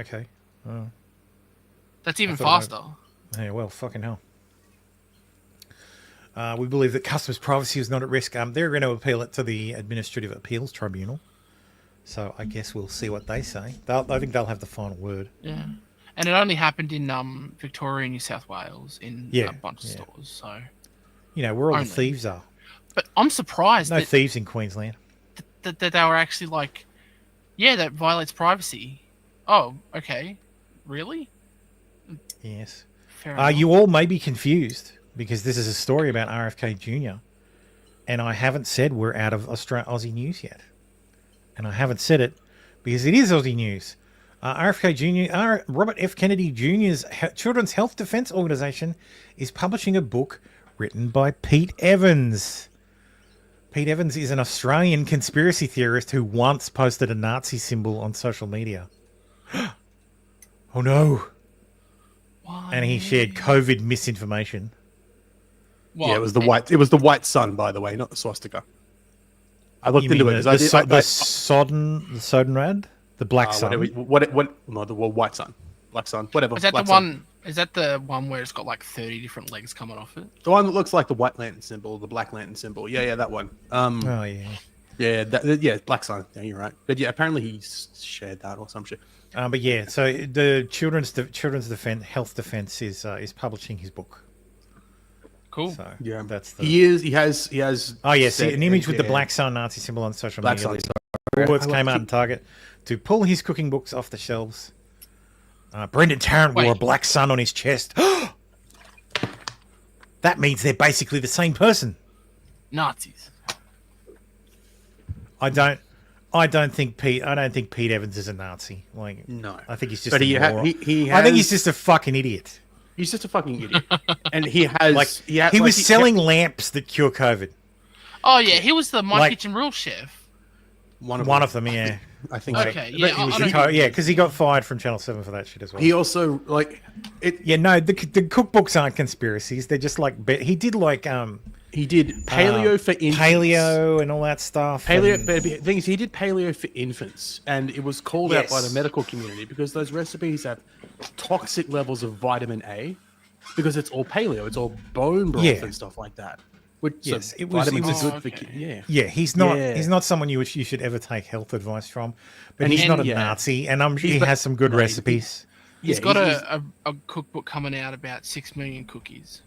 Okay. Oh.
That's even faster.
Yeah, well, fucking hell. We believe that customers' privacy is not at risk. They're going to appeal it to the Administrative Appeals Tribunal. So I guess we'll see what they say. I think they'll have the final word.
Yeah. And it only happened in Victoria and New South Wales in a bunch of stores. So,
you know, where all the thieves are.
But I'm surprised.
No thieves in Queensland.
That they were actually like, yeah, that violates privacy. Oh, okay. Really?
Yes.
Fair enough.
You all may be confused, because this is a story about RFK Jr. And I haven't said we're out of Aussie news yet. And I haven't said it because it is Aussie news. RFK Jr., Robert F. Kennedy Jr.'s Children's Health Defense Organization is publishing a book written by Pete Evans. Pete Evans is an Australian conspiracy theorist who once posted a Nazi symbol on social media. Oh no.
Why?
And he shared COVID misinformation.
What?
Yeah, it was the white sun, by the way, not the swastika. I looked into it.
The Sodenrad? The black sun.
No, the white sun. Black sun. Whatever.
Is that
black
the
sun.
one? Is that the one where it's got like 30 different legs coming off it?
The one that looks like the white lantern symbol, the black lantern symbol. Yeah, that one.
Oh yeah.
Yeah, black sun. Yeah, you're right. But yeah, apparently he shared that or some shit.
But yeah, so the Children's Health Defense is publishing his book.
Cool.
So
Yeah,
that's the.
He has.
Oh yeah, see
said-
an image with the
yeah.
black sun Nazi symbol on social
Black
media.
sun.
Woolworths came out and Target to pull his cooking books off the shelves. Brendan Tarrant wore a black sun on his chest. That means they're basically the same person.
Nazis.
I don't think Pete Evans is a Nazi. Like,
No.
I think he's just.
But
a
he
moron.
has-
I think he's just a fucking idiot.
He's just a fucking idiot, and he has.
He was selling lamps that cure COVID.
Oh yeah, he was the My
Like-
Kitchen Rules chef.
One
of them, yeah.
I think.
Okay,
But
yeah,
he was
I
the
don't-
Yeah, because he got fired from Channel 7 for that shit as well.
He also like it.
Yeah, no, the cookbooks aren't conspiracies. They're just like he did like
He did paleo for infants.
paleo and all that stuff.
Paleo,
and-
but the thing is, he did paleo for infants, and it was called out by the
Yes.
medical community because those recipes have toxic levels of vitamin A, because it's all paleo, it's all bone broth
Yeah.
and stuff like that. Which,
Yes,
so
it was-
vitamins
it was-
are good for kids. Yeah,
Yeah, he's not someone you should ever take health advice from. But
And
he's not a
yeah.
Nazi, and I'm sure he
He's-
has some good
no,
recipes.
He's got a cookbook coming out about 6 million cookies.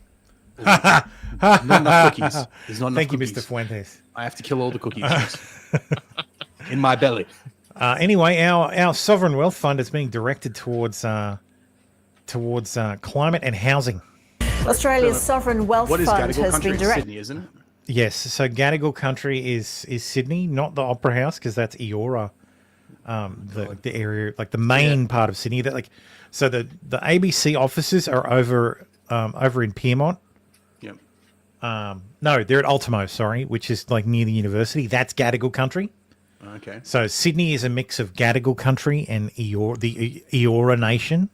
Not enough cookies. There's not enough
Thank you,
cookies.
Mr. Fuentes.
I have to kill all the cookies in my belly.
Anyway, our sovereign wealth fund is being directed towards climate and housing.
Australia's sovereign wealth
What is
fund
Gadigal
has
country?
been
It's
directed.
Sydney, isn't it?
Yes, so Gadigal country is Sydney, not the Opera House, because that's Eora, the area, like the main part of Sydney. That so the ABC offices are over in Piermont.
Yep.
No, they're at Ultimo, sorry, which is like near the university. That's Gadigal country.
Okay.
So Sydney is a mix of Gadigal country and the Eora Nation.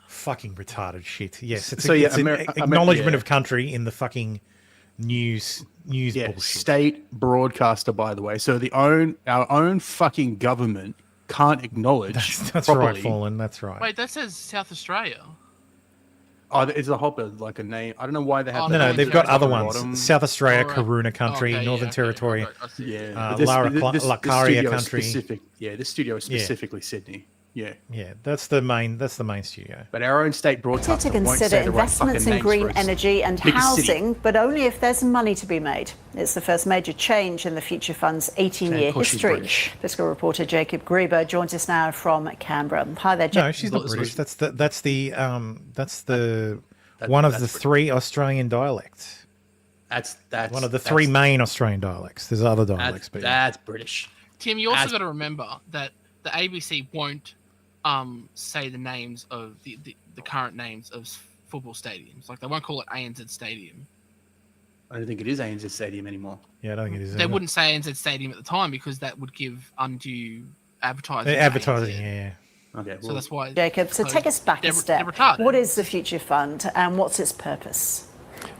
Fucking retarded shit. Yes, it's,
So,
it's an
yeah,
acknowledgement
yeah.
of country in the fucking news bullshit.
State broadcaster, by the way. So our own fucking government can't acknowledge
That's
properly.
right, Fallen. That's right.
Wait, that says South Australia.
Oh, it's a whole like a name. I don't know why they have.
Oh,
that
No,
on
they've
the
got other
bottom.
ones. South Australia,
Alright.
Karuna country,
Okay,
Northern
yeah, okay,
Territory,
I see.
Yeah,
Lakaria
studio is
country.
Specific, yeah, this studio is
Yeah.
specifically Sydney. Yeah,
Yeah, that's the main studio.
but our own state broadcaster
To
won't
consider
say the right
investments
fucking
in
names
green
for us.
energy and
Biggest city.
housing, but only if there's money to be made. It's the first major change in the Future Fund's 18-year
Of course she's
history.
British.
Fiscal reporter Jacob Grieber joins us now from Canberra. Hi there, Jacob.
No, she's not
That's
British.
what-
That's one of the
that's
three Australian dialects.
That's
One of the three main Australian dialects. There's other dialects, but
That's British.
Tim, you also
That's-
got to remember that the ABC won't say the names of the current names of football stadiums. Like they won't call it ANZ Stadium.
I don't think it is ANZ Stadium anymore.
yeah, I don't think it is.
They
either.
wouldn't say ANZ Stadium at the time because that would give undue advertising.
They're
to
advertising.
ANZ.
Yeah.
Okay,
So that's why.
Jacob, so take us back
they're-
a step.
they're retarded.
What is the Future Fund and what's its purpose?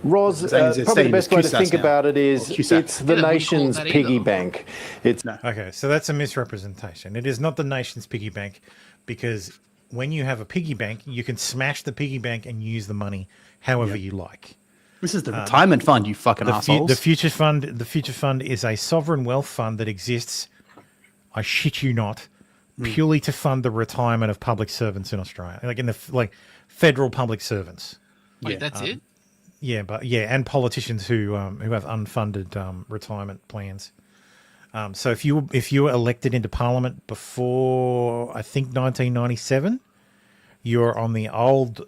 Roz,
It's ANZ
probably the
Stadium,
best way to
QSAS
think
now.
about it is
Or QSAS.
it's the
Yeah, we call
nation's
that either.
piggy bank. It's
Okay, so that's a misrepresentation. It is not the nation's piggy bank, because when you have a piggy bank, you can smash the piggy bank and use the money however you like.
This is the retirement fund, you fucking assholes.
The Future Fund is a sovereign wealth fund that exists, I shit you not, purely to fund the retirement of public servants in Australia, like federal public servants.
Wait, that's it.
Yeah, and politicians who have unfunded retirement plans. So if you were elected into Parliament before, I think, 1997, you're on the old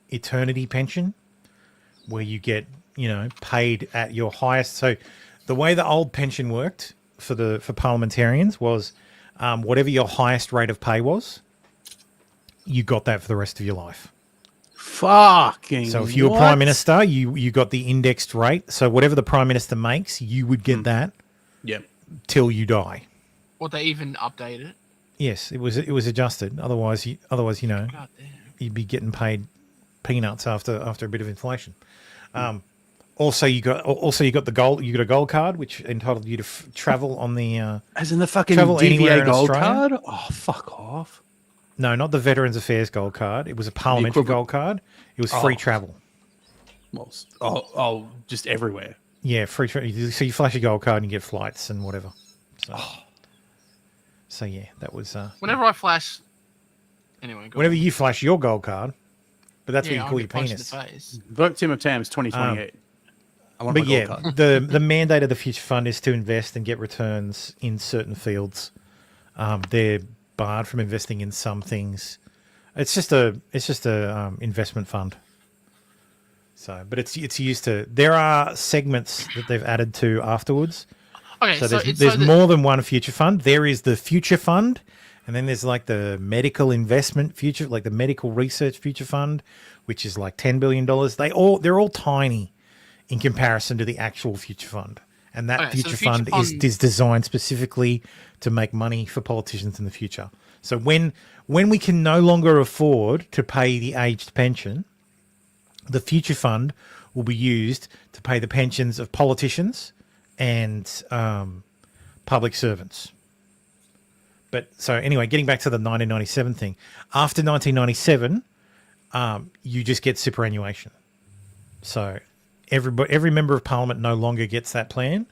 eternity pension, where you get, paid at your highest. So the way the old pension worked for parliamentarians was whatever your highest rate of pay was, you got that for the rest of your life.
Fucking.
So if you were prime minister, you got the indexed rate. So whatever the prime minister makes, you would get that.
Yep.
Till you die.
Or they even update it.
Yes, it was adjusted. Otherwise, you'd be getting paid peanuts after a bit of inflation. Also, you got a gold card, which entitled you to travel on the
as in the fucking
travel anywhere
DVA
in
gold
Australia.
card. Oh, fuck off.
No, not the Veterans Affairs gold card. It was a parliamentary gold card. It was free travel.
Well, just everywhere.
Yeah, free travel. So you flash your gold card and you get flights and whatever. So yeah, that was.
Whenever I flash, anyway.
Whenever you flash your gold card, but that's what you
I'll
call
get
your
punched in
penis.
the face.
Vote Tim of Tams 2028. I want
But
my
yeah,
gold card.
the mandate of the future fund is to invest and get returns in certain fields. They're barred from investing in some things. It's just a investment fund. So, but it's used to. There are segments that they've added to afterwards.
Okay,
so there's more than one future fund. There is the future fund, and then there's like the medical investment future, like the medical research future fund, which is like $10 billion. They're all tiny in comparison to the actual future fund. And that future fund is designed specifically to make money for politicians in the future. So when we can no longer afford to pay the aged pension, the future fund will be used to pay the pensions of politicians and public servants. But so anyway, getting back to the 1997 thing, after 1997, you just get superannuation. So every member of parliament no longer gets that plan.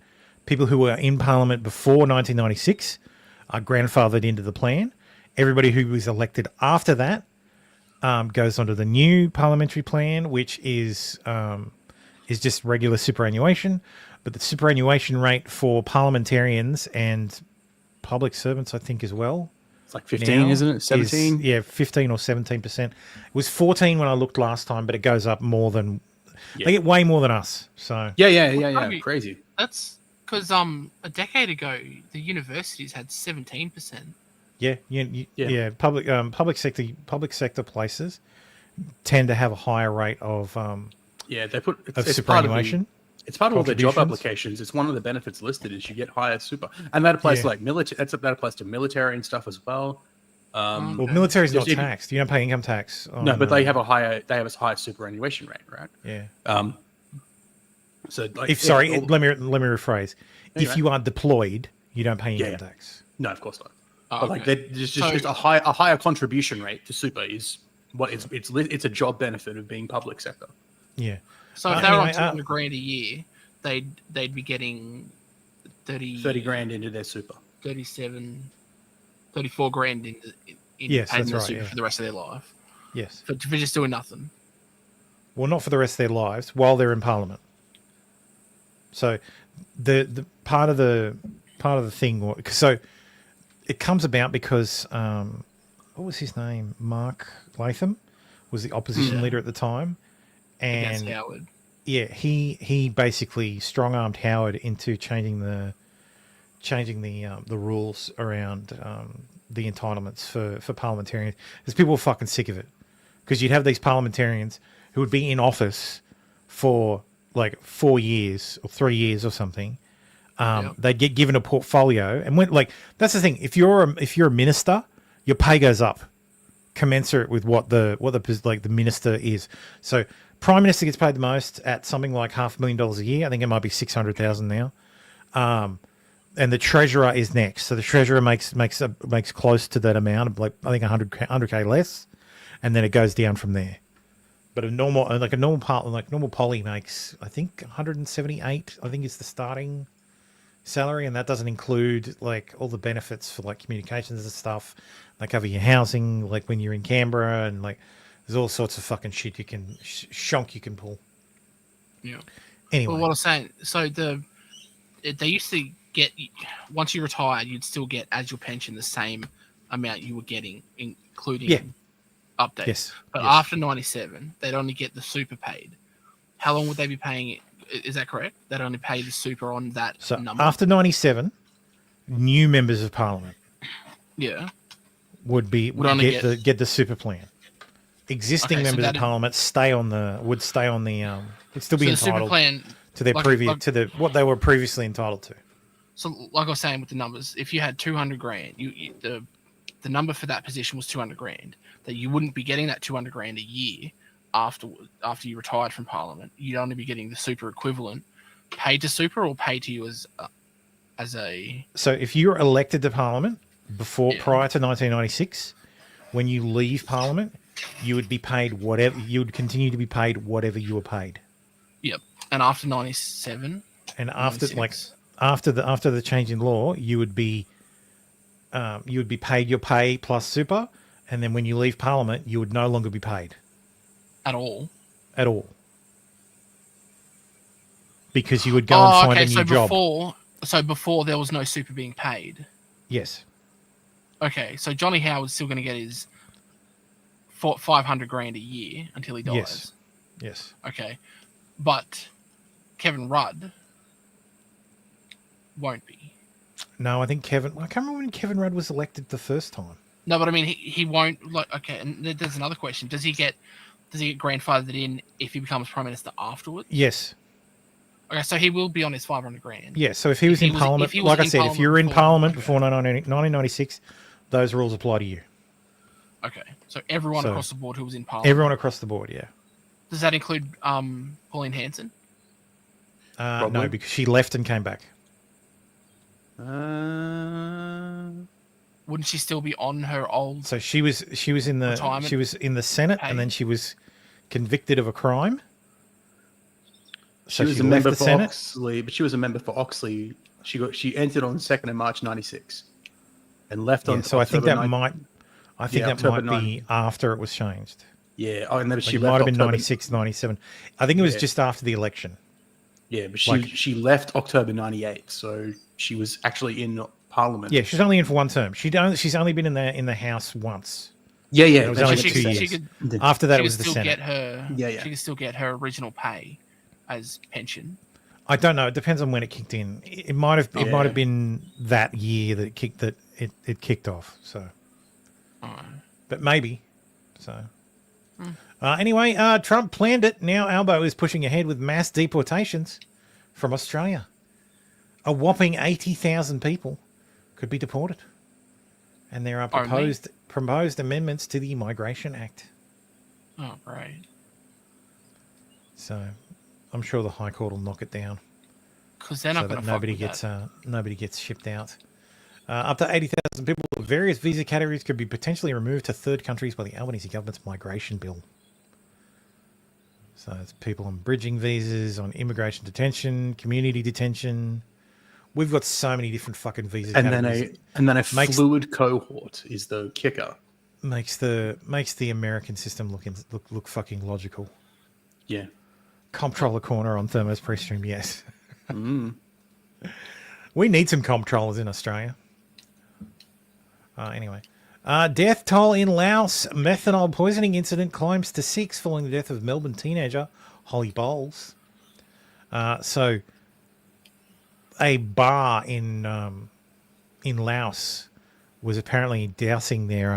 People who were in parliament before 1996 are grandfathered into the plan. Everybody who was elected after that goes onto the new parliamentary plan, which is just regular superannuation. But the superannuation rate for parliamentarians and public servants, I think, as well.
It's like 15, isn't it? 17?
Yeah, 15 or 17%. It was 14 when I looked last time, but it goes up more than...
Yeah.
They get way more than us. So
Yeah. Crazy.
That's because a decade ago, the universities had 17%.
Yeah. Public sector places tend to have a higher rate of
They put
of superannuation.
It's part of all the job applications. It's one of the benefits listed is you get higher super, and that applies to like military. That applies to military and stuff as well.
Well, military is not taxed. You don't pay income tax.
No, but they have a higher superannuation rate, right?
Yeah.
So like,
let me rephrase. If you are deployed, you don't pay income tax.
No, of course not. But like, just a higher contribution rate to super is what it's a job benefit of being public sector.
Yeah.
So if they were on $200,000 a year, they'd be getting 30
grand into their super.
34 grand in their super for the rest of their life.
Yes.
For just doing nothing.
Well, not for the rest of their lives while they're in Parliament. So the part of the thing, so it comes about because what was his name? Mark Latham was the opposition leader at the time. And
against Howard.
Yeah, he basically strong-armed Howard into changing the rules around the entitlements for parliamentarians. Because people were fucking sick of it. Because you'd have these parliamentarians who would be in office for like 4 years or 3 years or something. They'd get given a portfolio, and that's the thing. If you're a minister, your pay goes up, commensurate with what the minister is. So Prime Minister gets paid the most at something like $500,000 a year. I think it might be 600,000 now. And the treasurer is next. So the treasurer makes close to that amount, like I think 100K less, and then it goes down from there. But a normal poly makes, I think 178. I think is the starting salary, and that doesn't include like all the benefits for like communications and stuff. They cover your housing, like when you're in Canberra, and like there's all sorts of fucking shit you can shonk you can pull.
Yeah.
Anyway,
well, what I was saying, so they used to get, once you retired, you'd still get as your pension the same amount you were getting, including updates.
Yes.
But after 97, they'd only get the super paid. how long would they be paying it? Is that correct? They'd only pay the super on that
So
number?
after 97, new members of parliament
Yeah.
would
only
get the super plan. Existing
Okay, so
members of
that-
parliament would stay on the would still be
So the super
entitled
plan,
to their what they were previously entitled to.
So, like I was saying with the numbers, if you had 200 grand, the number for that position was 200 grand. That you wouldn't be getting that 200 grand a year after you retired from Parliament. You'd only be getting the super equivalent, paid to super or paid to you as a.
So if you're elected to Parliament prior to 1996, when you leave Parliament, you would be paid whatever. You would continue to be paid whatever you were paid.
Yep, and after 97.
And after
96.
after the change in law, you would be paid your pay plus super, and then when you leave Parliament, you would no longer be paid
At all.
at all because you would go and find a new job.
Before there was no super being paid.
Yes.
Okay, so Johnny Howard's still going to get his 500 grand a year until he dies.
Yes. Yes.
Okay, but Kevin Rudd won't be.
No, I think I can't remember when Kevin Rudd was elected the first time.
No, but I mean, he won't. Okay, and there's another question: Does he get grandfathered in if he becomes prime minister afterwards?
Yes.
Okay, so he will be on his 500 grand.
Yeah. So if he was in Parliament, like I said, if you were in Parliament before 1996, those rules apply to you.
Okay, so everyone
So,
across the board who was in Parliament.
Everyone across the board, yeah.
Does that include Pauline Hanson?
No, because she left and came back.
Wouldn't she still be on her old?
So she was in the Senate, and then she was convicted of a crime.
She was a member for Oxley, but she was a member for Oxley. She entered on the 2nd of March '96, and left on.
So I think
October
that
9th.
might. I think that
October
might be after it was changed.
Yeah, and then she
It
left
might have been
October-
96, 97. I think it was
Yeah.
just after the election.
Yeah, but she left October '98, so she was actually in Parliament.
Yeah, she's only in for one term. She's only been in the House once.
Yeah.
It was
That's
only
what
for
she
2
said.
years. After that,
she
it was
could
the
still
Senate.
get her.
Yeah.
She could still get her original pay as pension.
I don't know. It depends on when it kicked in. It might have been that year that it kicked off. So, but maybe. So, anyway, Trump planned it. Now Albo is pushing ahead with mass deportations from Australia. A whopping 80,000 people could be deported, and there are proposed amendments to the Migration Act.
Oh, right.
So, I'm sure the High Court will knock it down.
Because they're not
so
going
that
to
nobody gets shipped out. Up to 80,000 people of various visa categories could be potentially removed to third countries by the Albanese government's migration bill. So it's people on bridging visas, on immigration detention, community detention. We've got so many different fucking visa categories.
And then a fluid cohort is the kicker.
Makes the American system look fucking logical.
Yeah.
Comptroller corner on Thermos Press Stream, yes. We need some comptrollers in Australia. Anyway. Death toll in Laos. Methanol poisoning incident climbs to 6 following the death of Melbourne teenager Holly Bowles. So a bar in Laos was apparently dousing their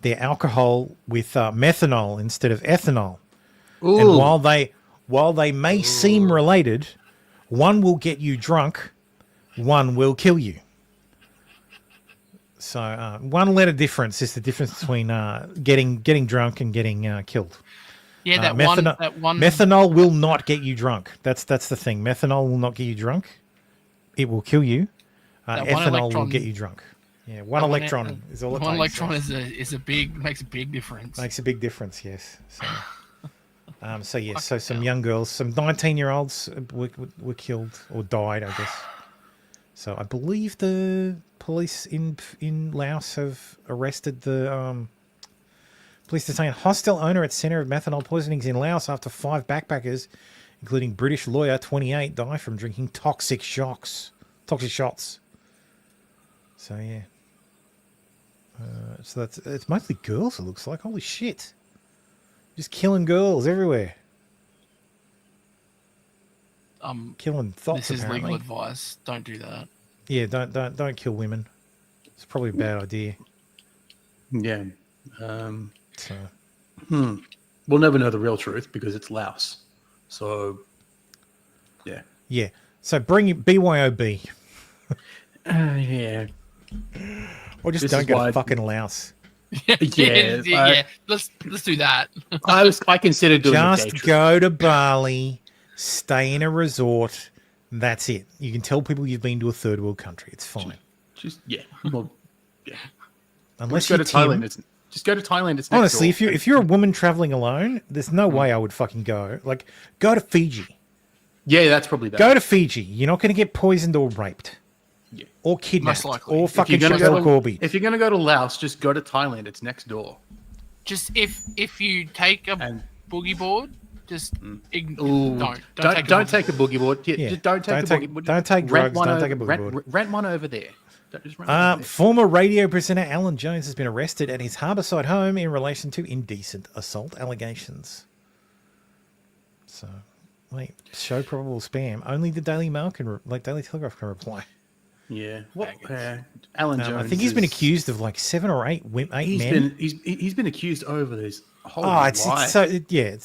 alcohol with methanol instead of ethanol.
Ooh.
And while they may seem related, one will get you drunk, one will kill you. So 1 letter difference is the difference between getting drunk and getting killed.
Yeah, that one.
Methanol will not get you drunk. That's the thing. Methanol will not get you drunk. It will kill you. Ethanol will get you drunk. Yeah, one electron is all it takes.
One electron makes a big difference.
Makes a big difference, yes. So, some young girls, some 19-year-olds were killed or died, I guess. So I believe the police in Laos have arrested the police detain hostile owner at centre of methanol poisonings in Laos after 5 backpackers, including British lawyer 28, die from drinking toxic shots. So yeah. So it's mostly girls. It looks like, holy shit. Just killing girls everywhere. Killing thoughts.
This is
apparently.
legal advice. Don't do that.
Yeah, don't kill women. It's probably a bad idea.
Yeah.
So.
We'll never know the real truth because it's Laos. So, yeah.
Yeah. So bring it BYOB.
Yeah.
Or just
This
don't
is
go
why-
to fucking Laos.
Yeah. Let's do that.
I considered doing a day
Just
trip.
go to Bali, stay in a resort. That's it. You can tell people you've been to a third world country. It's fine.
Just yeah. Well, yeah.
Unless
just go
you're
to
Tim.
Thailand. Just go to Thailand. It's next
Honestly,
door.
if you're a woman traveling alone, there's no way I would fucking go. Like, go to Fiji.
Yeah, that's probably better.
Go to Fiji. You're not going to get poisoned or raped.
Yeah.
Or kidnapped.
Most likely.
Or
If
fucking
gonna
shot
go
or
to-
Corby.
If you're going to go to Laos, just go to Thailand. It's next door.
Just if you take a boogie board, just
Ooh.
don't
Don't take a boogie board. Yeah,
Yeah.
just don't take
Don't
a boogie
take-
board.
don't take
Rent
drugs,
one
don't
over-
take a boogie
rent,
board.
Rent one over there. Just rent one over there.
Former radio presenter Alan Jones has been arrested at his Harbourside home in relation to indecent assault allegations. So, wait, show probable spam. Only the Daily Mail can, Daily Telegraph can reply.
Yeah. What? Alan Jones.
I think he's been accused of like 7 or 8 men.
He's been accused over his whole
Oh,
life.
it's so yeah.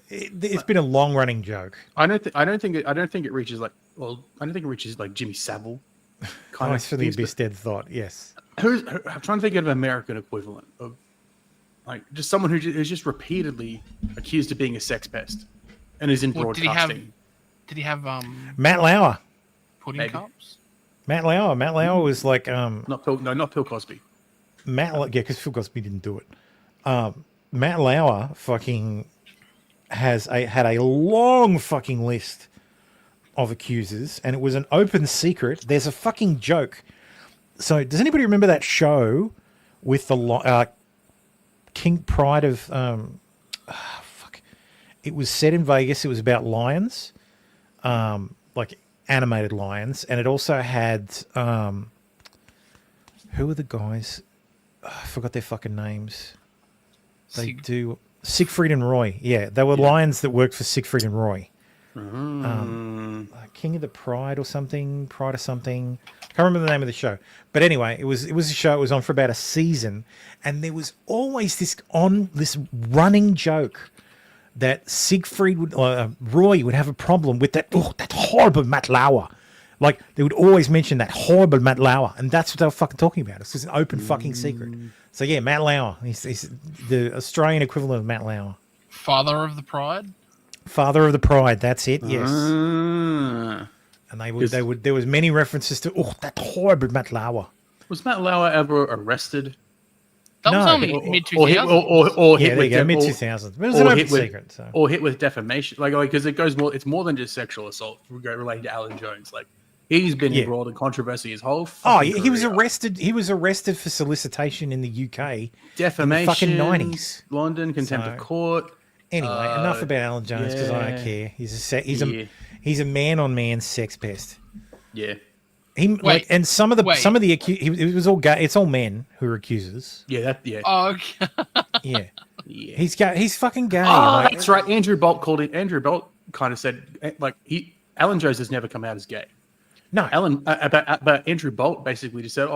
It's been a long running joke.
I don't think it reaches like Jimmy Savile.
Oh, it's for the abyss dead thought. Yes.
I'm trying to think of an American equivalent of like just someone who's just repeatedly accused of being a sex pest and is in broadcasting.
Did he have
Matt Lauer.
pudding cups?
Matt Lauer. Matt Lauer was like
not Bill Cosby.
Because Phil Cosby didn't do it. Matt Lauer fucking had a long fucking list of accusers, and it was an open secret. There's a fucking joke. So, does anybody remember that show with the King Pride of It was set in Vegas. It was about lions, like animated lions, and it also had who are the guys? I forgot their fucking names. They do Siegfried and Roy. Yeah, they were lions that worked for Siegfried and Roy. King of the Pride or something. Pride of something. I can't remember the name of the show. But anyway, it was a show. It was on for about a season, and there was always this running joke that Siegfried Roy would have a problem with that horrible Matt Lauer. Like, they would always mention that horrible Matt Lauer, and that's what they were fucking talking about. It's just an open fucking secret. So yeah, Matt Lauer. He's the Australian equivalent of Matt Lauer.
Father of the Pride?
Father of the Pride, that's it, yes. And there was many references to that horrible Matt Lauer.
Was Matt Lauer ever arrested?
That was only mid-2000s.
Or hit
there
with
you go, mid-2000s. But it was an open secret. So.
Or hit with defamation. Like, because it goes more, it's more than just sexual assault related to Alan Jones. Like, he's been embroiled in controversy his whole
he was arrested. He was arrested for solicitation in the UK.
Defamation.
In the fucking 90s.
London, contempt of court.
Anyway, enough about Alan Jones because I don't care. He's a man-on-man sex pest.
Yeah.
And some of the accused, it was all gay. It's all men who are accusers.
Yeah,
Oh, okay.
Yeah. He's gay. He's fucking gay.
Oh, that's right. Andrew Bolt called it. Andrew Bolt kind of said Alan Jones has never come out as gay.
No,
but Andrew Bolt basically just said,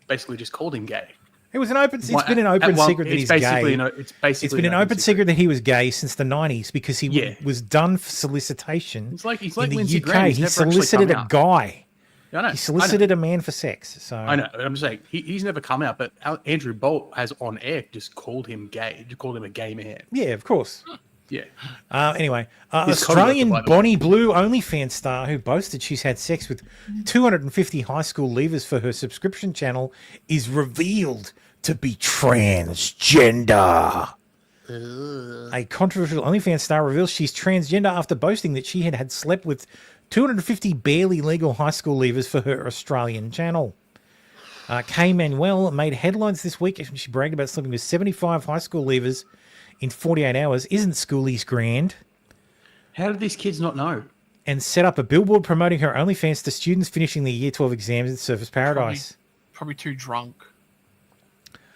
basically just called him gay.
It was an open. It's been an open secret that he's gay. It's been an open secret that he was gay since the 90s because he was done for solicitation.
He's like
in the
Lindsey
UK.
Graham.
He solicited a guy.
I know,
he solicited a man for sex. So
I know. I'm saying he's never come out, but Andrew Bolt has on air just called him gay. Just called him a gay man.
Yeah, of course.
Yeah.
Anyway, Australian Bonnie Blue OnlyFans star who boasted she's had sex with 250 high school leavers for her subscription channel is revealed to be transgender. A controversial OnlyFans star reveals she's transgender after boasting that she had slept with 250 barely legal high school leavers for her Australian channel. Kay Manuel made headlines this week after she bragged about sleeping with 75 high school leavers in 48 hours. Isn't schoolies grand?
How did these kids not know?
And set up a billboard promoting her OnlyFans to students finishing their Year 12 exams in Surfers Paradise.
Probably too drunk.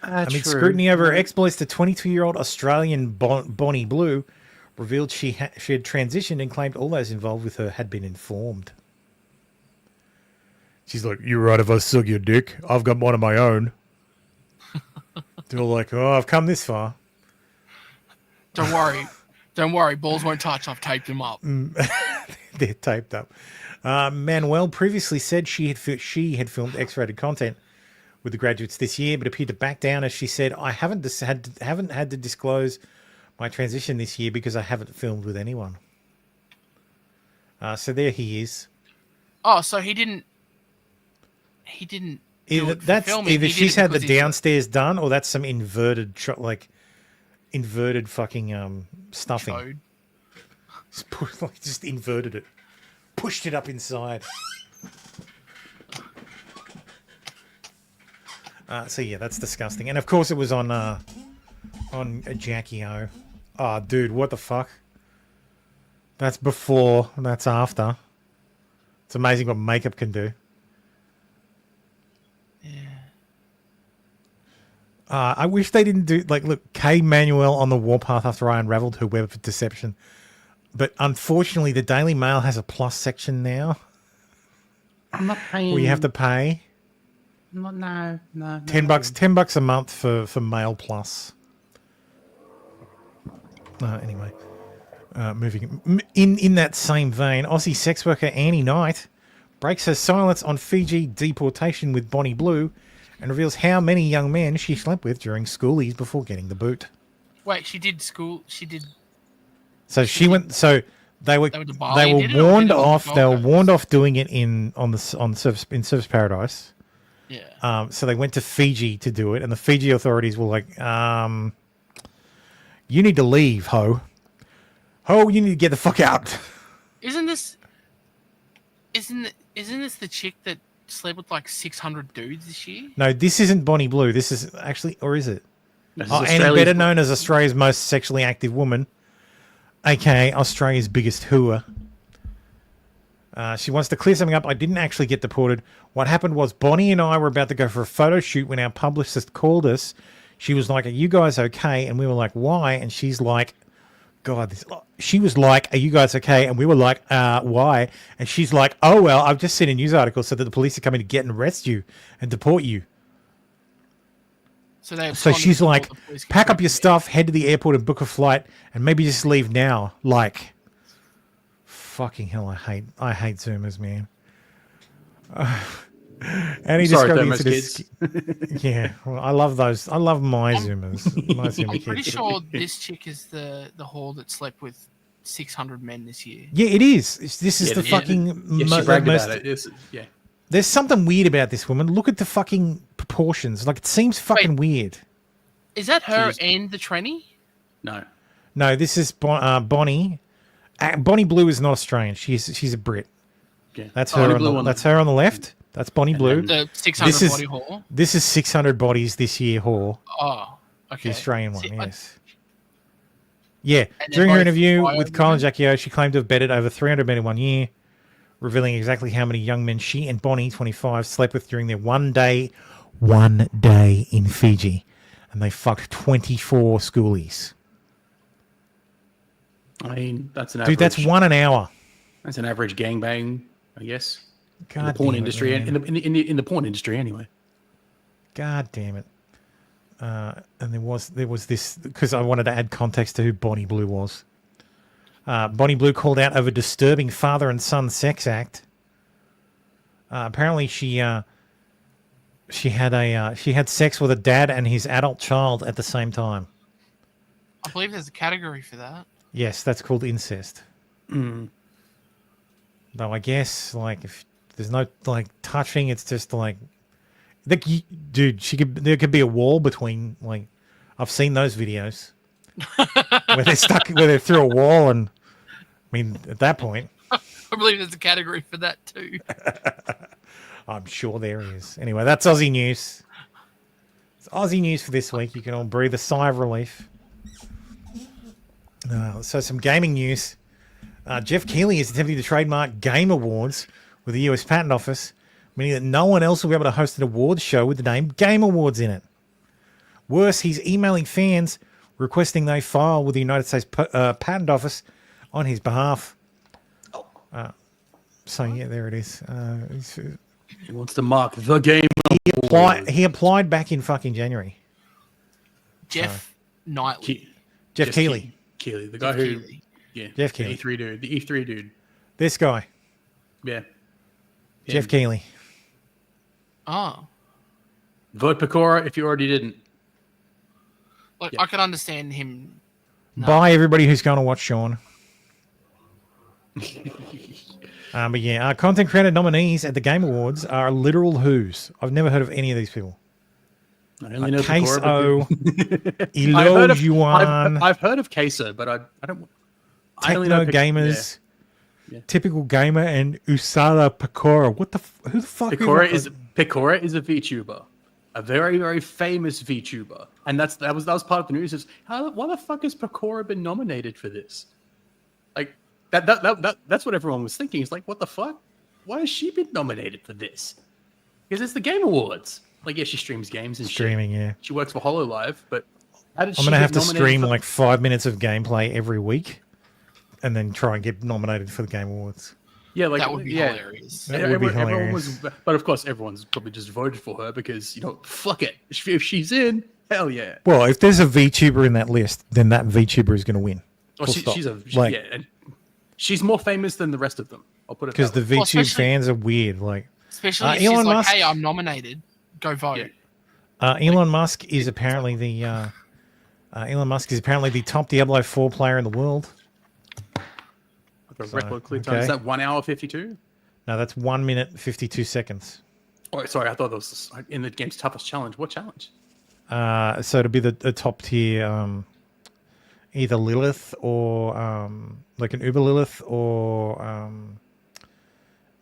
Amid scrutiny over her exploits, the 22-year-old Australian Bonnie Blue revealed she had transitioned and claimed all those involved with her had been informed. She's like, "You're right if I suck your dick. I've got one of my own." They're like, "Oh, I've come this far."
Don't worry. Don't worry. Balls won't touch. I've taped them up.
They're taped up. Manuel previously said she had filmed X-rated content with the graduates this year, but appeared to back down as she said, "I haven't had to disclose my transition this year because I haven't filmed with anyone." So there he is.
Oh, so he didn't.
Either she's had the downstairs done, or that's some inverted fucking stuffing. Just inverted it, pushed it up inside. So yeah, that's disgusting. And of course, it was on Jackie O. Oh, dude, what the fuck? That's before. That's after. It's amazing what makeup can do. I wish they didn't do look, Kay Manuel on the warpath after I unraveled her web of deception. But unfortunately, the Daily Mail has a plus section now.
I'm not paying.
Where you have to pay.
No.
$10 a month for Mail Plus. Anyway, moving in that same vein, Aussie sex worker Annie Knight breaks her silence on Fiji deportation with Bonnie Blue, and reveals how many young men she slept with during schoolies before getting the boot.
Wait, she did school. She did.
So she went. So they were warned off. They were warned off doing it in Surfers Paradise.
Yeah.
So they went to Fiji to do it, and the Fiji authorities were like, "You need to leave, ho. Ho, you need to get the fuck out."
Isn't this the chick that slept with like 600 dudes this year?
No, this isn't Bonnie Blue. This is actually, or is it?
Annie,
better known as Australia's most sexually active woman, aka Australia's biggest hooer. She wants to clear something up. I didn't actually get deported. What happened was Bonnie and I were about to go for a photo shoot when our publicist called us. She was like, "Are you guys okay?" And we were like, "Why?" And she's like, she was like, "Are you guys okay?" And we were like, "Why?" And she's like, "Oh, well, I've just seen a news article so that the police are coming to get and arrest you and deport you." So she's like, "Pack up your stuff, head to the airport and book a flight, and maybe just leave now." Like, fucking hell, I hate Zoomers, man. And he just got into this. Yeah, well, I love those. I love my Zoomers. My Zoomer
I'm pretty
kids.
sure this chick is the whore that slept with 600 men this year.
Yeah, it is. This is the fucking
she bragged about it. Yeah.
There's something weird about this woman. Look at the fucking proportions. Like, it seems fucking weird.
Is that her and the tranny?
No,
this is Bonnie. Bonnie Blue is not Australian. She's a Brit.
Yeah.
That's her. That's her on the left. That's Bonnie Blue.
The 600 body whore?
This is 600 bodies this year whore.
Oh, okay.
The Australian one, yes. Yeah. During her interview with Colin Jackie O, she claimed to have betted over 300 men in 1 year, revealing exactly how many young men she and Bonnie, 25, slept with during their one day in Fiji. And they fucked 24 schoolies.
I mean, that's an average.
Dude, that's 1 an hour.
That's an average gangbang, I guess.
God
in the porn
damn it,
industry,
man.
in the porn industry, anyway.
God damn it. And there was this, because I wanted to add context to who Bonnie Blue was. Bonnie Blue called out over disturbing father and son sex act. Apparently she had sex with a dad and his adult child at the same time.
I believe there's a category for that.
Yes, that's called incest. Though I guess, like, if there's no like touching, it's just like, dude, there could be a wall between, like, I've seen those videos where they're through a wall, and I mean, at that point,
I believe there's a category for that too.
I'm sure there is. Anyway, that's Aussie news. It's Aussie news for this week. You can all breathe a sigh of relief. So some gaming news. Jeff Keighley is attempting to trademark Game Awards with the US Patent Office, meaning that no one else will be able to host an awards show with the name Game Awards in it. Worse, he's emailing fans requesting they file with the United States Patent Office on his behalf. So yeah, there it is.
He wants to mark the game.
He applied back in fucking January.
Jeff Knightley.
Jeff Keighley.
Keighley, the guy who,
Jeff Keighley.
E3 dude, the E3 dude.
This guy.
Yeah.
Jeff Keighley.
Oh.
Vote Pecora if you already didn't.
Look, I can understand him.
Bye, everybody who's going to watch Sean. But yeah, content creator nominees at the Game Awards are literal who's. I've never heard of any of these people.
I only know
Queso,
Pecora.
Yuan,
I've heard of Queso, but I don't. I only
Techno
know
Gamers, Typical Gamer, and Usada Pecora. What the? Who the fuck?
Pecora is a VTuber, a very very famous VTuber, and that was part of the news. Is why the fuck has Pecora been nominated for this? Like that's what everyone was thinking. It's like, what the fuck? Why has she been nominated for this? Because it's the Game Awards. Like, yeah, she streams games and
streaming.
shit.
Yeah,
she works for HoloLive, but how did
I'm gonna have to stream like 5 minutes of gameplay every week, and then try and get nominated for the Game Awards.
Yeah, like
that would be hilarious.
That would be hilarious.
But of course, everyone's probably just voted for her because fuck it. If she's in, hell yeah.
Well, if there's a VTuber in that list, then that VTuber is going to win.
Well, and she's more famous than the rest of them. I'll put it
because the
that way.
VTube fans are weird. Like,
especially if she's
Elon
like,
Musk.
"Hey, I'm nominated. Go vote."
Elon Musk is apparently the top Diablo 4 player in the world.
The record clear time is that 1 hour 52?
No, that's 1 minute 52 seconds.
Oh, sorry, I thought that was in the game's toughest challenge. What challenge?
So it'll be the top tier, either Lilith or like an Uber Lilith or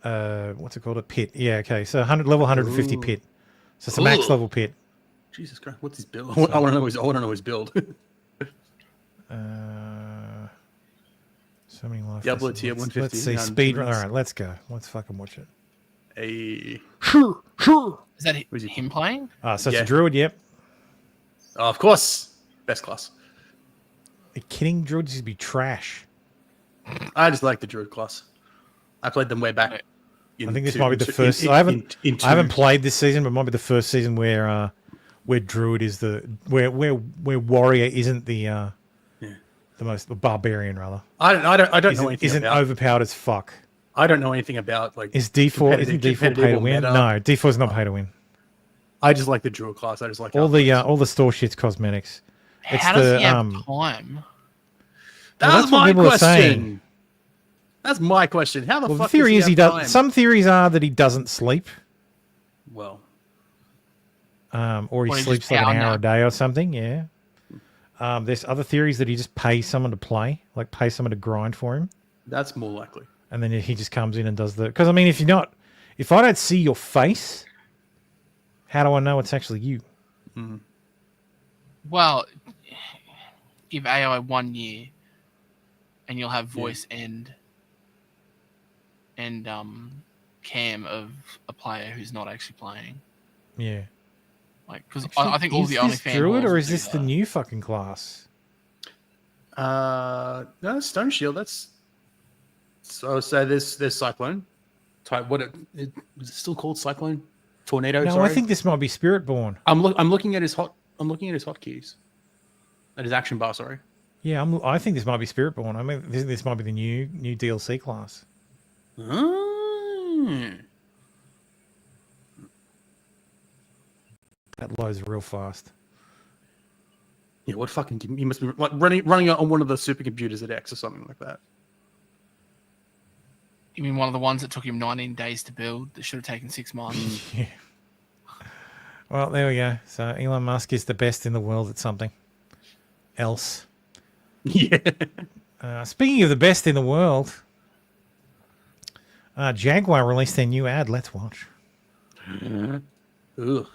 what's it called? A pit. Yeah, okay. So level 150 pit. So it's a max level pit.
Jesus Christ, what's his build? I want to know his build.
So many life.
Diablo tier 150.
Let's see speed run. All right, let's go. Let's fucking watch it.
Sure.
Is that him playing?
So it's a druid. Yep.
Oh, of course, best class.
Are you kidding? Druids used to be trash.
I just like the druid class. I played them way back.
I think this might be the first. I haven't played this season, but it might be the first season where druid is where warrior isn't the most barbarian rather.
I don't know anything.
Isn't
about,
overpowered as fuck.
I don't know anything about like.
Is D4 isn't D4 pay to win?
Meta.
No, D4 is not pay to win.
I just like the druid class. I just like
all the store shit's cosmetics.
How does he have time?
That's my question. That's my question. How the fuck?
The theory is he
time?
does. Some theories are that he doesn't sleep.
Well.
Or he sleeps like an hour a day or something. Yeah. There's other theories that he just pays someone to play, like pay someone to grind for him.
That's more likely.
And then he just comes in and does because I mean, if I don't see your face, how do I know it's actually you?
Mm.
Well, give AI 1 year, and you'll have voice and cam of a player who's not actually playing.
Yeah.
Like, because I think all the OnlyFans.
Druid, or is this the new fucking class?
No, Stone Shield. That's so. There's Cyclone. Type what? Is it still called Cyclone? Tornado.
No,
sorry.
I think this might be Spiritborn.
I'm looking at his hotkeys. At his action bar. Sorry.
Yeah, I think this might be Spiritborn. I mean, this might be the new DLC class. That loads real fast.
Yeah, what fucking? You must be like running on one of the supercomputers at X or something like that.
You mean one of the ones that took him 19 days to build that should have taken 6 months?
Yeah. Well, there we go. So Elon Musk is the best in the world at something else.
Yeah.
Speaking of the best in the world, Jaguar released their new ad. Let's watch.
Ugh.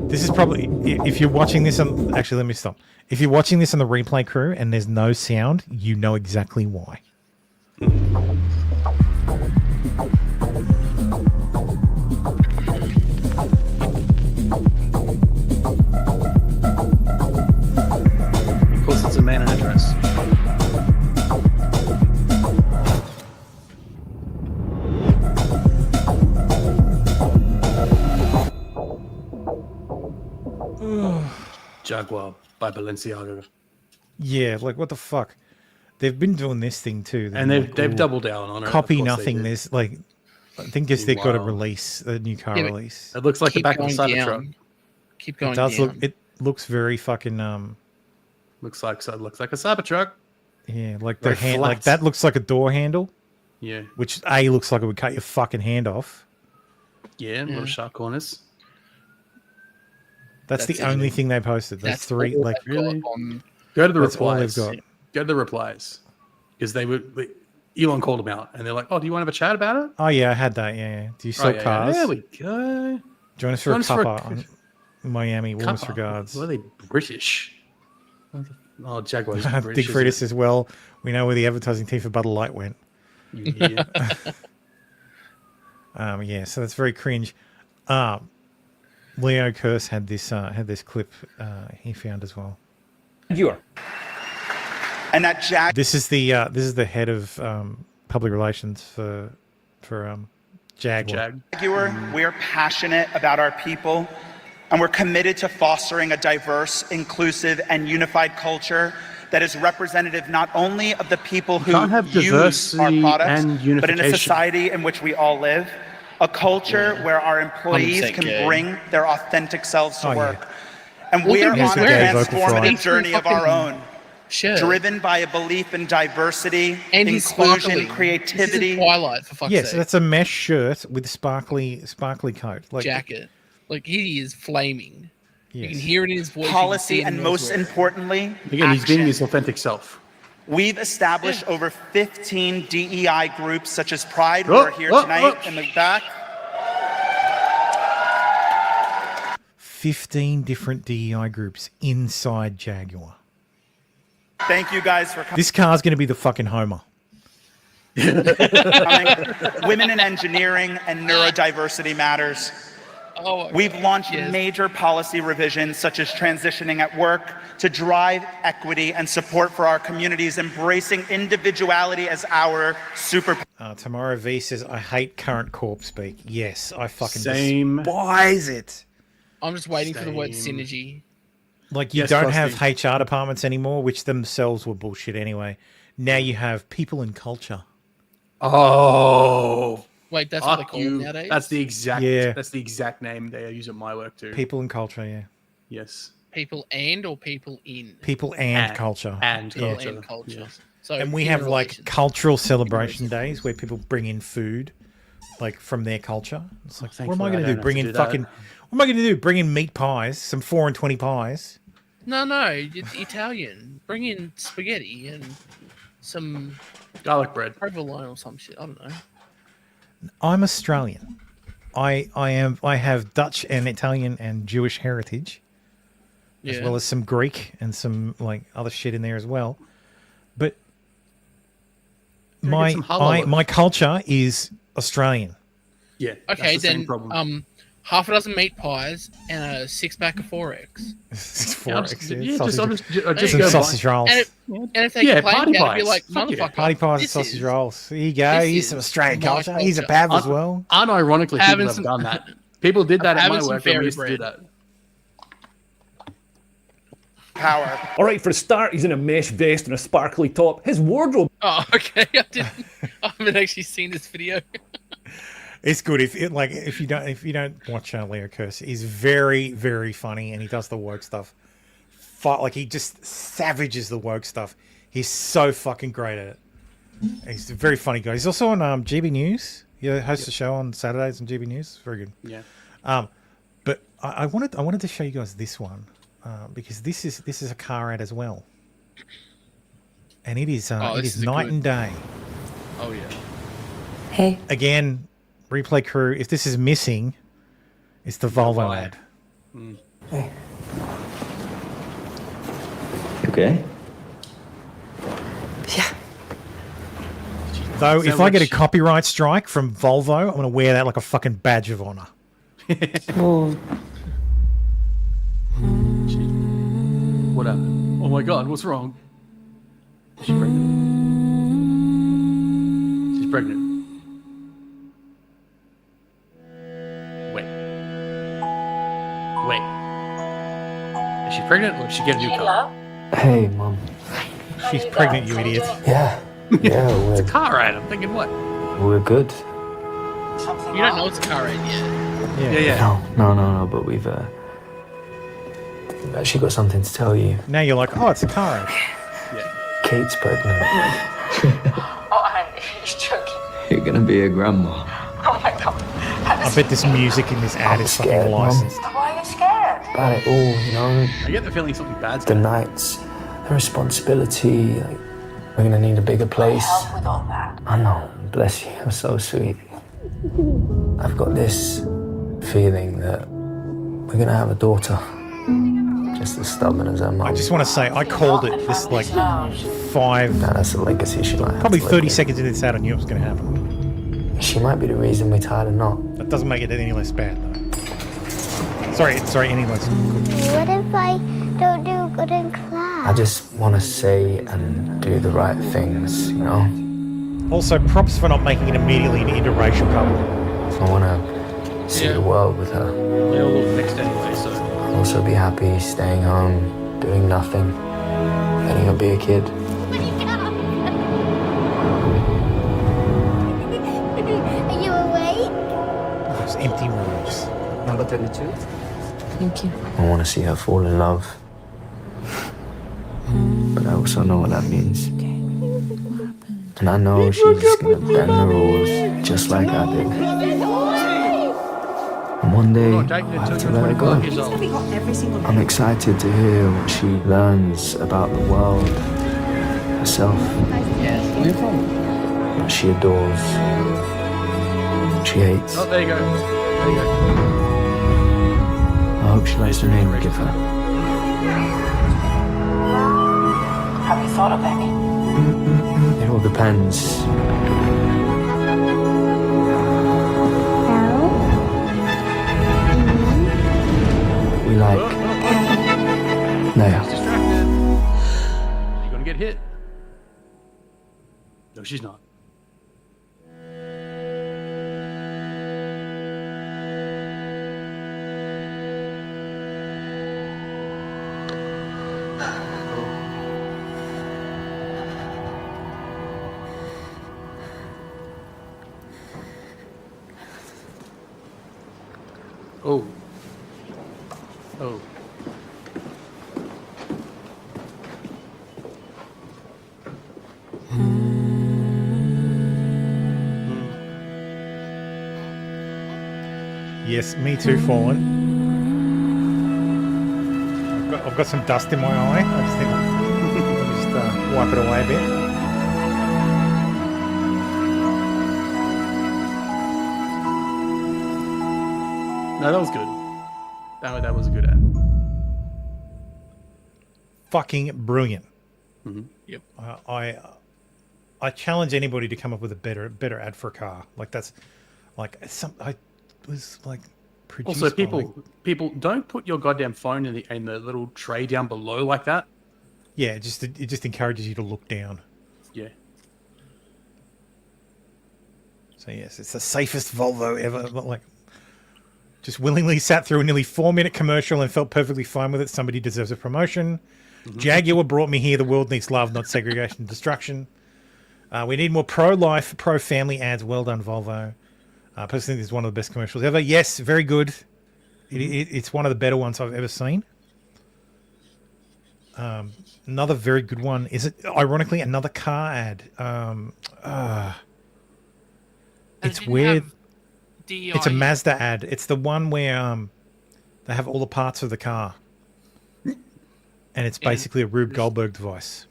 This is probably, if you're watching this on, actually let me stop. If you're watching this on the replay crew and there's no sound, you know exactly why.
Jaguar by Balenciaga.
Yeah, like what the fuck? They've been doing this thing too,
And they've doubled down on it.
Copy
Of course they
nothing.
did.
There's like, I think they've got to
Meanwhile-
release a new car
Yeah, but
release.
It looks like the
Keep
back of a
going
Cybertruck.
Keep going
It does
down.
look. It looks very fucking.
Looks like a Cybertruck.
Yeah, like the
Very
hand. Like
flat.
that looks like a door handle.
Yeah.
Which A looks like it would cut your fucking hand off.
Yeah, little sharp corners.
That's the
it.
only thing they posted. That's three.
all
Like
they've got
really?
on-
Go to the
That's all
replies.
they've got.
Go to the replies. Because Elon called them out and they're like, oh, do you want to have a chat about it?
Oh yeah, I had that. Yeah. Do you sell cars?
There we go.
Join us for a cuppa on Miami. Warmest
Cuppa?
regards.
What are they, British? Oh, Jaguars.
Dick
British,
Fritas
isn't
as well. We know where the advertising team for Bud Light went.
it? You idiot.
Yeah, so that's very cringe. Leo Curse had this clip he found as well.
And that Jack.
This is the head of public relations for Jaguar.
Jaguar, we are passionate about our people, and we're committed to fostering a diverse, inclusive, and unified culture that is representative not only of the people who
can't have
use our
diversity
products,
and
but in a
unification.
society in which we all live. A culture where our employees
100%
can
gay.
bring their authentic selves to
Oh, yeah.
work. And
Look
we
at
are
his
on a
gay
vocal fry.
transformative journey of our own.
Sure.
Driven by a belief in diversity,
And he's
inclusion,
sparkling.
creativity.
This is Twilight, for fuck's
Yeah,
sake.
so that's a mesh shirt with sparkly coat. Like
Jacket. Like, he is flaming. You
Yes.
can hear it in his voice. you can see
Policy,
it in
and
his
most
voice.
importantly,
Again, he's being
action.
his authentic self.
We've established over 15 DEI groups such as Pride, who
Oh,
are here
oh,
tonight
oh.
in the back.
15 different DEI groups inside Jaguar.
Thank you guys for coming.
This car's going to be the fucking Homer.
Women in engineering and neurodiversity matters.
Oh, my
We've
God.
launched
Yes.
major policy revisions such as transitioning at work to drive equity and support for our communities, embracing individuality as our superpower.
Tamara V says, I hate current corp speak. Yes, I fucking
Same.
despise it.
I'm just waiting for the word
Same.
synergy.
Like, you
Yes,
don't
Frosty.
have HR departments anymore, which themselves were bullshit anyway. Now you have people and culture.
Oh.
Wait, that's what they
Fuck
call it
you.
nowadays?
That's the exact.
Yeah.
That's the exact name they use at my work too.
People and culture, yeah.
Yes.
People and or people in?
People and culture.
And
Yeah.
culture.
And culture.
Yes.
So
And we
human
have like
relations.
cultural celebration days where people bring in food, like from their culture. It's like, what am I
thankfully
going
I
to
don't
do? Bring
have
in
to do that.
fucking. What am I going to do? Bring in meat pies, some 4 and 20 pies.
No, it's Italian. Bring in spaghetti and some
Garlic bread.
provolone or some shit. I don't know.
I'm Australian. I have Dutch and Italian and Jewish heritage, as
Yeah.
well as some Greek and some like other shit in there as well. But
Can I get some halal?
my culture is Australian.
Yeah.
Okay,
that's the same
then
problem.
half a dozen meat pies and a 6-pack of 4X.
4X,
yeah, just-
sausage,
just
some
go
sausage rolls.
And if they
Yeah,
complain
party
about it, be
pies.
like,
Fuck yeah.
motherfucker,
Party pies and
this
sausage
is-
rolls. Here you go.
this
Here's
is
some Australian
my
culture. He's a
culture.
pav as well.
Unironically, people
having
have
some-
done that. People did that at
having
my
some
work when we
fairy
used to do
bread.
that.
Power.
All right, for a start, he's in a mesh vest and a sparkly top. His wardrobe.
Oh, okay. I haven't actually seen this video.
It's good if you don't watch Leo Curse. He's very, very funny and he does the woke stuff. Like he just savages the woke stuff. He's so fucking great at it. He's a very funny guy. He's also on GB News. He hosts a show on Saturdays on GB News. Very good.
Yeah.
But I wanted to show you guys this one because this is a car ad as well, and it is night and day.
Oh yeah.
Hey.
Again, replay crew. If this is missing, it's the Volvo ad.
Hey.
Okay.
Though,
So
if I get a
much-
copyright strike from Volvo, I'm going to wear that like a fucking badge of honor.
What happened? Oh my god, what's wrong? Is she pregnant? She's pregnant. Wait. Is she pregnant or did she get a new car?
Hey, Mum.
She's pregnant, you idiot.
Yeah. Yeah,
It's a car ride. I'm thinking what?
we're good.
You don't know it's a car ride yet.
Yeah.
No, but we've actually got something to tell you.
Now you're like, oh, it's a car ride.
Kate's pregnant.
Oh, he's joking.
You're gonna be a grandma.
Oh my god.
I bet this music in this ad is fucking
scared, Mum.
licensed.
Why are you scared?
About it all, you know.
I get the feeling something bad's
The
going
nights, the responsibility. Like, we're gonna need a bigger place.
Help with all that.
I know. Bless you. You're so sweet. I've got this feeling that we're gonna have a daughter. Just as stubborn as her mum.
I just want to say, I called it this like five.
No, that's a legacy she might have
Probably
to live
30
with.
seconds into this ad, I knew it was going to happen.
She might be the reason we tied a knot.
That doesn't make it any less bad, though. Sorry, any less good.
What if I don't do good in class?
I just want to say and do the right things, you know?
Also, props for not making it immediately an interracial couple.
I want to see the world with her.
They all look mixed anyway, so.
I'll also be happy staying home, doing nothing, letting her be a kid.
Are you awake?
Those empty rooms.
Number 32.
Thank you.
I want to see her fall in love. But I also know what that means. And I know she's going to bend the rules just like I did. And one day, I'll have to let her go. I'm excited to hear what she learns about the world, herself, what she adores, what she hates.
Oh, there you go. There you go.
I hope she likes the name we give her.
Have you thought of any?
It all depends. We like Leia.
You're gonna get hit. No, she's not. Oh. Oh.
Yes, me too, Fallen. I've got some dust in my eye. I just think I'll just wipe it away a bit.
No, that was good. That was a good ad.
Fucking brilliant.
Yep.
I challenge anybody to come up with a better ad for a car. Like that's like I was like produced.
Also,
by,
people don't put your goddamn phone in the little tray down below like that.
Yeah, it just encourages you to look down.
Yeah.
So yes, it's the safest Volvo ever. Like, just willingly sat through a nearly 4-minute commercial and felt perfectly fine with it. Somebody deserves a promotion. Jaguar brought me here. The world needs love, not segregation and destruction. We need more pro-life, pro-family ads. Well done, Volvo. I personally think this is one of the best commercials ever. Yes, very good. It's one of the better ones I've ever seen. Another very good one is it? Ironically, another car ad. It's weird. It's a Mazda ad. It's the one where they have all the parts of the car, and it's basically a Rube Goldberg device.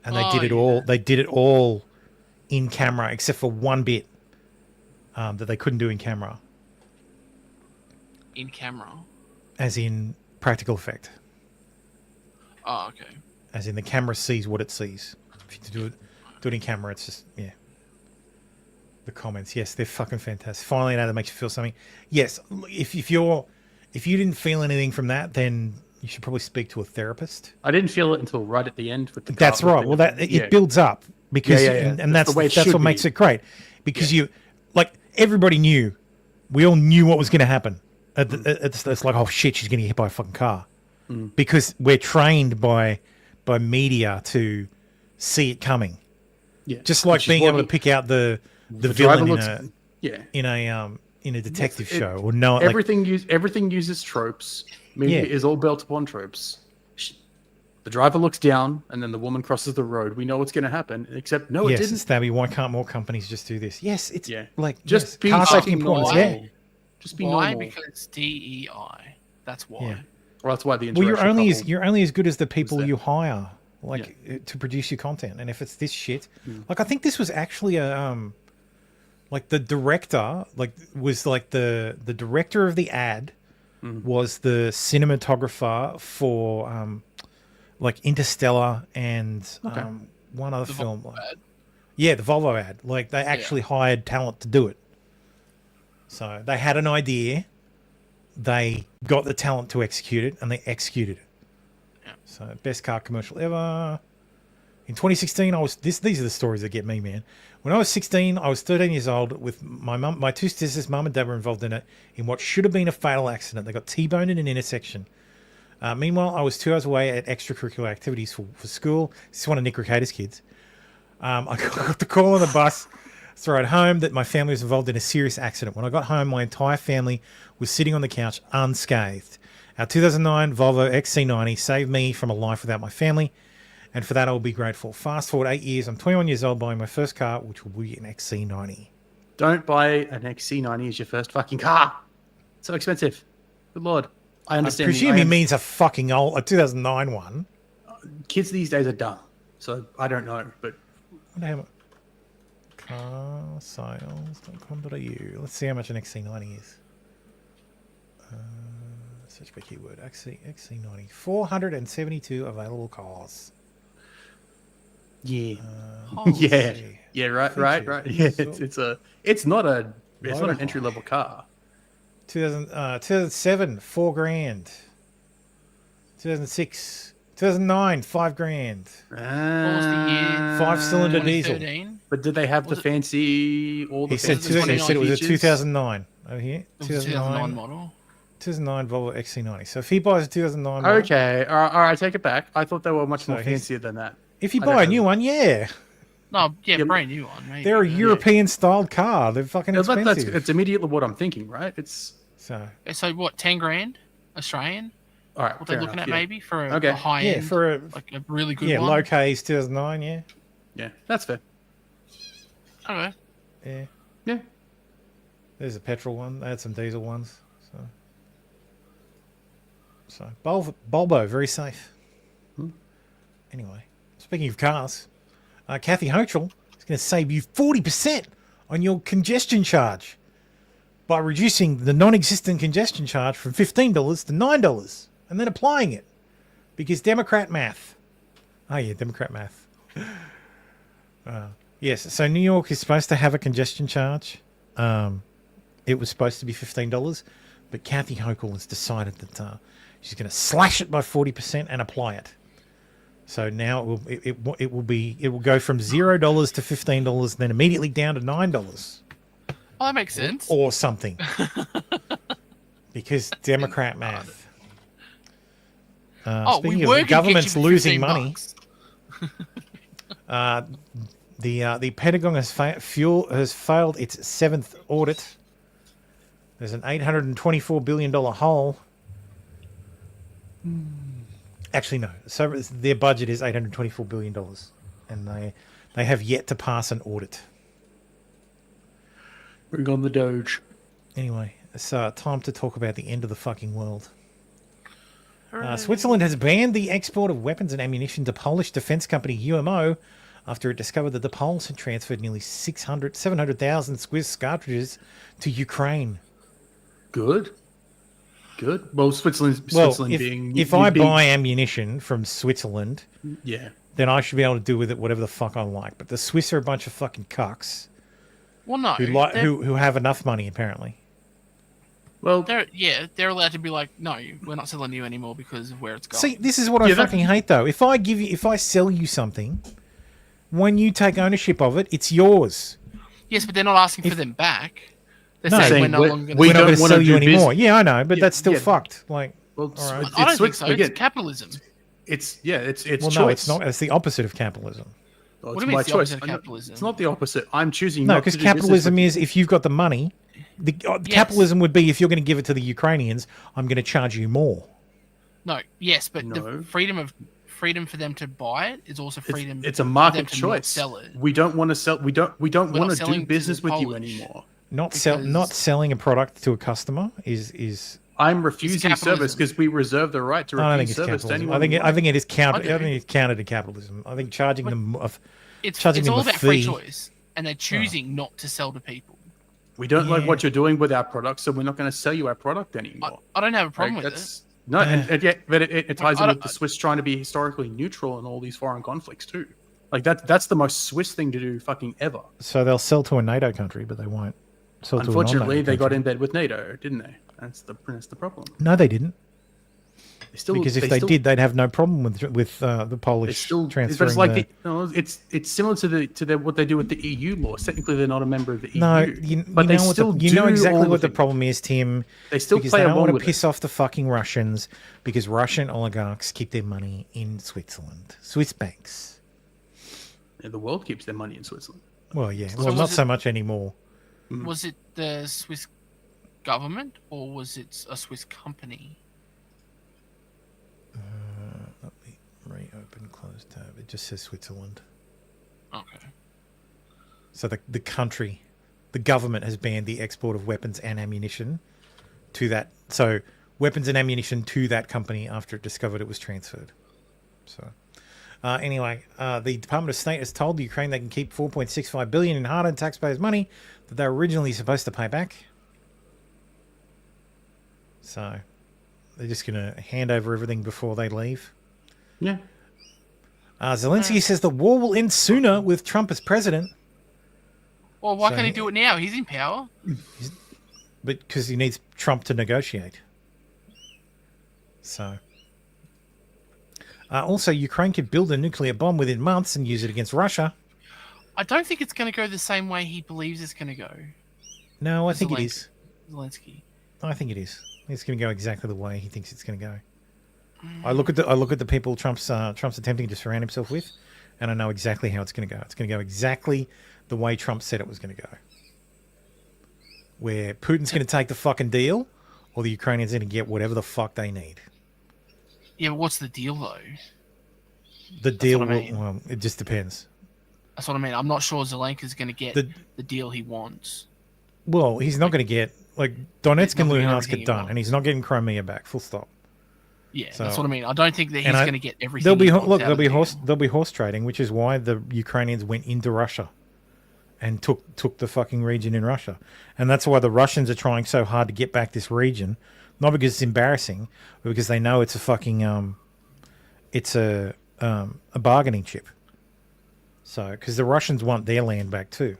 And they did it all. They did it all in camera, except for one bit that they couldn't do in camera.
In camera.
As in practical effect.
Oh, okay.
As in the camera sees what it sees. If you do it in camera, it's just The comments, yes, they're fucking fantastic. Finally, an ad that makes you feel something. Yes, if you didn't feel anything from that, then you should probably speak to a therapist.
I didn't feel it until right at the end with the
That's
car.
right. Well, it builds up because and that's what makes it great. Because you everybody knew, we all knew what was going to happen. It's like, oh shit, she's going to get hit by a fucking car. because we're trained by media to see it coming.
Yeah,
just like
which is
being
what
able to
he-
pick out the
the
villain
driver looks-
in a detective
It-
show or no
everything uses tropes. Media
Yeah.
is all built upon tropes. The driver looks down, and then the woman crosses the road. We know what's going to happen, except no,
yes,
it didn't.
Stabby, why can't more companies just do this? Yes, it's like
Just
yes,
be
car safety
fucking
importance.
normal.
Yeah.
Just be
Why?
normal.
Because it's DEI. That's why.
Yeah.
Well, that's why the
Well,
interracial
you're only as good as the people you hire, to produce your content. And if it's this shit, like I think this was actually a like the director, was like the director of the ad was the cinematographer for like Interstellar and one other film. Yeah, the Volvo ad. Like they actually hired talent to do it. So they had an idea, they got the talent to execute it, and they executed it.
Yeah.
So best car commercial ever. In 2016, these are the stories that get me, man. When I was 16, I was 13 years old with my mum. My two sisters, mum and dad, were involved in what should have been a fatal accident. They got T-boned in an intersection. Meanwhile, I was 2 hours away at extracurricular activities for school. This is one of Nick Ricader's kids. I got the call on the bus to ride home that my family was involved in a serious accident. When I got home, my entire family was sitting on the couch unscathed. Our 2009 Volvo XC90 saved me from a life without my family, and for that I will be grateful. Fast forward 8 years, I'm 21 years old, buying my first car, which will be an XC90.
Don't buy an XC90 as your first fucking car. It's so expensive. Good lord. I understand.
I presume he means a 2009 one.
Kids these days are dumb, so I don't know. But
carsales.com.au. Let's see how much an XC90 is. Search by keyword. XC90. 472 available cars.
Yeah.
Let's
Yeah.
see.
Yeah. Right. Yeah. It's not an entry level car.
2007, $4,000. 2006, 2009, $5,000.
What was the year?
5-cylinder diesel.
2013?
But did they have the fancy all the?
He said it was a 2009 over here.
It was a 2009 model.
2009 Volvo XC90. So if he buys a 2009 model,
Okay. All right. Take it back. I thought they were much more
he's-
fancier than that.
if you
I
buy
don't
a new
know.
one, yeah,
No, yeah, brand new one. Maybe.
they're a European styled car. They're fucking
Yeah,
expensive.
it's immediately what I'm thinking, right? It's
so
what, 10 grand Australian?
all right.
What they're
fair
looking
enough,
at
yeah.
maybe for a,
Okay.
a high
yeah,
end,
for a
like a really good one.
Lolcows 2009, yeah,
Yeah, that's fair.
Okay.
yeah.
Yeah.
There's a petrol one. They had some diesel ones. So Bulbo, very safe. Anyway, speaking of cars, Kathy Hochul is going to save you 40% on your congestion charge by reducing the non-existent congestion charge from $15 to $9 and then applying it. Because Democrat math. Oh yeah, Democrat math. Yes, so New York is supposed to have a congestion charge. It was supposed to be $15, but Kathy Hochul has decided that she's going to slash it by 40% and apply it. So now it will go from $0 to $15, and then immediately down to $9
Oh, that makes sense.
or something. Because Democrat math. Speaking of, the government's losing money. The Pentagon has failed its 7th audit. There's an $824 billion hole. Actually, no. So their budget is $824 billion, and they have yet to pass an audit.
Bring on the Doge.
Anyway, it's time to talk about the end of the fucking world. Switzerland has banned the export of weapons and ammunition to Polish defense company UMO after it discovered that the Poles had transferred nearly 700,000 Swiss cartridges to Ukraine.
Good. Well, Switzerland
if I buy ammunition from Switzerland,
yeah,
then I should be able to do with it whatever the fuck I like. But the Swiss are a bunch of fucking cucks.
Well, no,
who have enough money apparently.
Well,
they're allowed to be like, no, we're not selling you anymore because of where it's going.
See, this is what I fucking hate though. If I sell you something, when you take ownership of it, it's yours.
Yes, but they're not asking for them back. They're
No,
saying we're no longer
we're not going to sell you anymore.
business.
Yeah, I know, but that's still fucked. Like,
Well,
All right.
I don't think so. It's capitalism.
It's choice.
Well, no, it's not. It's the opposite of capitalism.
Well,
What
it's
do you mean
my
it's the
choice.
opposite of capitalism?
It's not the opposite. I'm choosing.
No,
not to
because
do business
capitalism
with
is if you've got the money. Capitalism would be if you're going to give it to the Ukrainians, I'm going to charge you more.
No, yes, but the freedom for them to buy it is also freedom.
It's a
for
market
them to not
choice.
Sell it.
We don't want to sell. We don't
We're
want
not
to
selling
do business
to the
with you
Polish.
anymore.
Not selling a product to a customer is.
I'm refusing
capitalism.
service because we reserve the right to
I don't
refuse
think it's
service to
capitalism.
anyone.
I think it is counter.
I do.
I think it's counter to capitalism. I think charging them.
It's
charging them
all
a
about free
fee.
choice, and they're choosing not to sell to people.
We don't like
Yeah.
what you're doing with our product, so we're not going to sell you our product anymore.
I don't have a problem
Like,
with
that's-
it.
No, and yet, but it ties
I
in with
don't-
the Swiss trying to be historically neutral in all these foreign conflicts too. Like that's the most Swiss thing to do fucking ever.
So they'll sell to a NATO country, but they won't sell to a
Unfortunately,
non-NATO
they got
country.
in bed with NATO, didn't they? That's the problem.
No, they didn't.
They still,
Because if they did, they'd have no problem with the Polish
still,
transferring.
but it's like
the,
no, it's similar to what they do with the EU laws. Technically, they're not a member of the
no,
EU, but they
know what
still
you know
do
exactly
all
what the
things.
problem is, Tim.
They still
because
play
they don't
along
want to
with it.
piss off the fucking Russians because Russian oligarchs keep their money in Switzerland, Swiss banks.
Yeah, the world keeps their money in Switzerland.
Well, yeah,
So
well,
was
not
it-
so much anymore.
Was it the Swiss government or was it a Swiss company?
Let me reopen close tab. It just says Switzerland.
Okay.
So the country, the government has banned the export of weapons and ammunition to that. So weapons and ammunition to that company after it discovered it was transferred. So anyway, the Department of State has told Ukraine they can keep 4.65 billion in hard-earned taxpayers' money that they were originally supposed to pay back. So they're just going to hand over everything before they leave.
Yeah.
Zelensky says the war will end sooner with Trump as president.
Well, why
So
can't he
he-
do it now? He's in power.
But because he needs Trump to negotiate. So. Also, Ukraine could build a nuclear bomb within months and use it against Russia.
I don't think it's going to go the same way he believes it's going to go.
No, I think it is.
Zelensky.
I think it is. It's going to go exactly the way he thinks it's going to go. I look at the people Trump's attempting to surround himself with, and I know exactly how it's going to go. It's going to go exactly the way Trump said it was going to go. Where Putin's going to take the fucking deal, or the Ukrainians are going to get whatever the fuck they need.
Yeah, but what's the deal though?
The deal
what I
will,
mean.
well, it just depends.
That's what I mean. I'm not sure Zelensky's going to get the deal he wants.
Well, he's not going to get, like, Donetsk and
not gonna get
Luhansk
everything
get
he
done,
wants.
and he's not getting Crimea back, full stop.
Yeah,
So-
that's what I mean. I don't think that he's
And
going to get everything.
There'll be
he wants out
there'll
of
be
the
horse trading, which is why the Ukrainians went into Russia and took the fucking region in Russia, and that's why the Russians are trying so hard to get back this region, not because it's embarrassing, but because they know it's a fucking it's a bargaining chip. So, because the Russians want their land back too.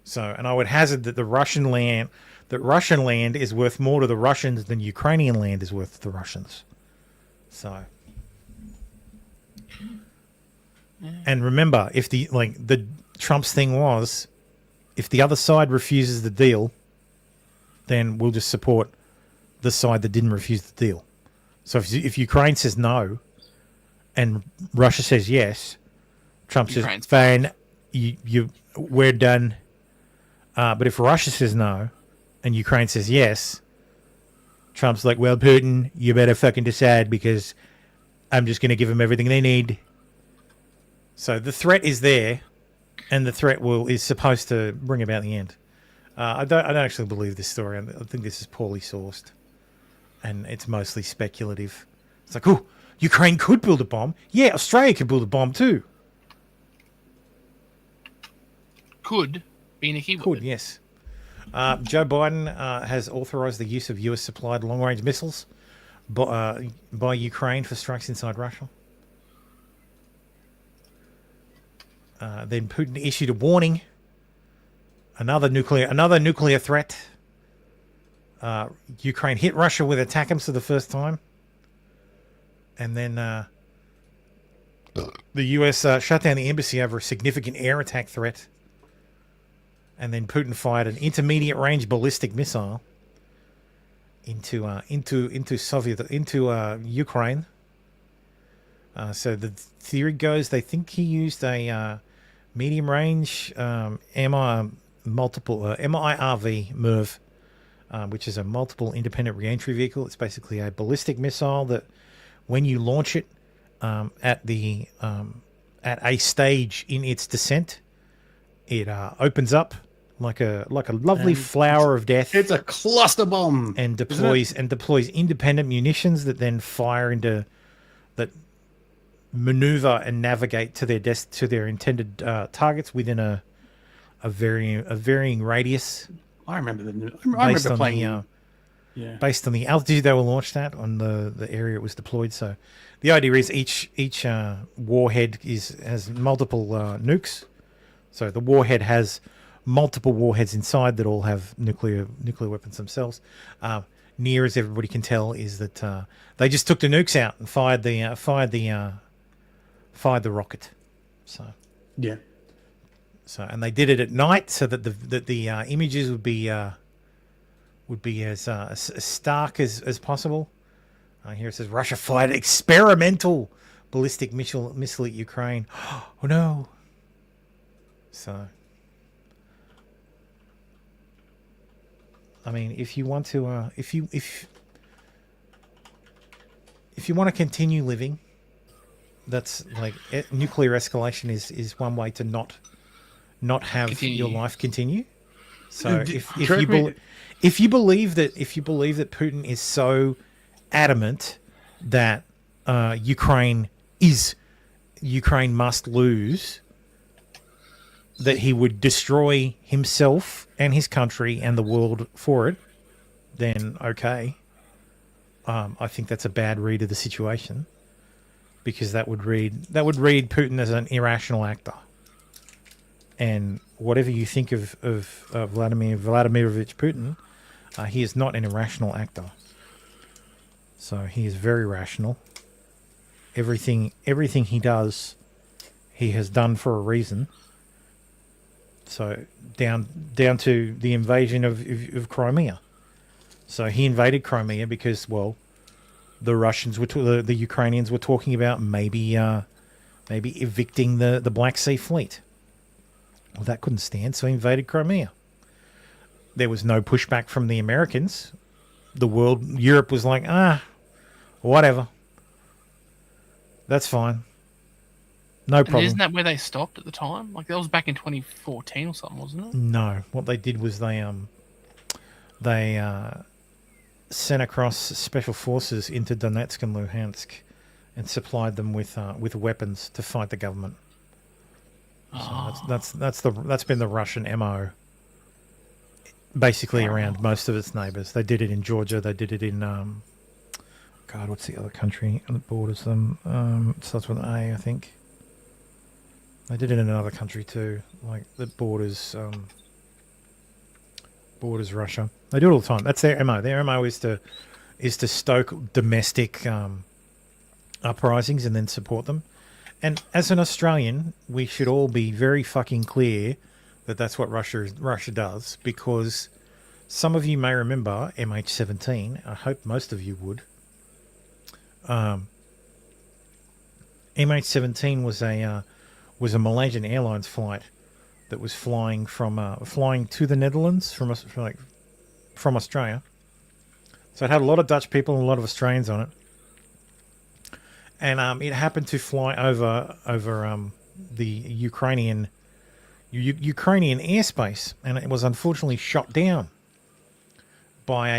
So, and I would hazard that Russian land is worth more to the Russians than Ukrainian land is worth to the Russians. So, and remember, if the Trump's thing was, if the other side refuses the deal, then we'll just support the side that didn't refuse the deal. So if Ukraine says no, and Russia says yes, Trump
Ukraine's
says fine, we're done. But if Russia says no, and Ukraine says yes, Trump's like, well, Putin, you better fucking decide because I'm just going to give them everything they need. So the threat is there, and the threat is supposed to bring about the end. I don't actually believe this story. I think this is poorly sourced, and it's mostly speculative. It's like, oh, Ukraine could build a bomb. Yeah, Australia could build a bomb too.
Could being a keyword.
Could, yes. Joe Biden has authorized the use of US-supplied long-range missiles by Ukraine for strikes inside Russia. Then Putin issued a warning. Another nuclear threat. Ukraine hit Russia with ATACMS for the first time. And then the US shut down the embassy over a significant air attack threat. And then Putin fired an intermediate range ballistic missile. into Ukraine. So the theory goes they think he used a medium range MIRV MIRV, which is a multiple independent reentry vehicle. It's basically a ballistic missile that, when you launch it at a stage in its descent, it opens up like a lovely flower of death.
It's a cluster bomb
and deploys independent munitions that then fire into that maneuver and navigate to their intended targets within a varying radius.
I remember playing.
Based on the altitude they were launched at, on the area it was deployed. So the idea is each warhead has multiple nukes. So the warhead has multiple warheads inside that all have nuclear weapons themselves. Near as everybody can tell is that they just took the nukes out and fired the rocket. So
yeah.
So and they did it at night so that the images would be as stark as possible. Here it says Russia fired experimental ballistic missile at Ukraine. Oh no! So, I mean, if you want to, if you want to continue living, that's like nuclear escalation is one way to not have your life continue. So if you believe that Putin is so adamant that Ukraine must lose, that he would destroy himself and his country and the world for it, then okay. I think that's a bad read of the situation, because that would read Putin as an irrational actor. And whatever you think of Vladimir Vladimirovich Putin, he is not an irrational actor. So he is very rational. Everything he does, he has done for a reason. So down to the invasion of Crimea. So he invaded Crimea because, well, the Russians the Ukrainians were talking about maybe evicting the Black Sea Fleet. Well, that couldn't stand, so he invaded Crimea. There was no pushback from the Americans. Europe was like, whatever. That's fine. No problem.
And isn't that where they stopped at the time? Like, that was back in 2014 or something, wasn't it?
No. What they did was they sent across special forces into Donetsk and Luhansk and supplied them with weapons to fight the government. So that's been the Russian MO, basically around most of its neighbours. They did it in Georgia. They did it in God, what's the other country that borders them? It starts with an A, I think. They did it in another country too, like that borders Russia. They do it all the time. That's their MO. Their MO is to stoke domestic uprisings and then support them. And as an Australian, we should all be very fucking clear that that's what Russia does, because some of you may remember MH17. I hope most of you would. MH17 was a Malaysian Airlines flight that was flying to the Netherlands from Australia. So it had a lot of Dutch people and a lot of Australians on it. And it happened to fly over the Ukrainian airspace, and it was unfortunately shot down by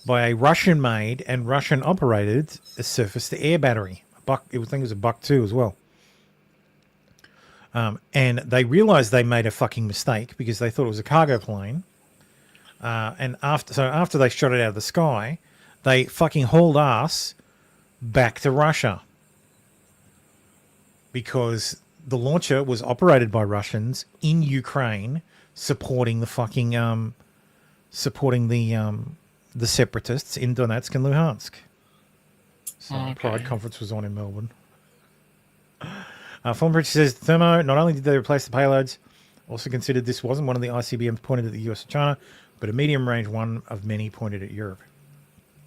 a Russian-made and Russian-operated surface-to-air battery. I think it was a Buck 2 as well. And they realized they made a fucking mistake because they thought it was a cargo plane. And after they shot it out of the sky, they fucking hauled ass back to Russia, because the launcher was operated by Russians in Ukraine, supporting the separatists in Donetsk and Luhansk. So Pride Conference was on in Melbourne. Fulbridge says, Thermo, not only did they replace the payloads, also considered this wasn't one of the ICBMs pointed at the US and China, but a medium-range one of many pointed at Europe.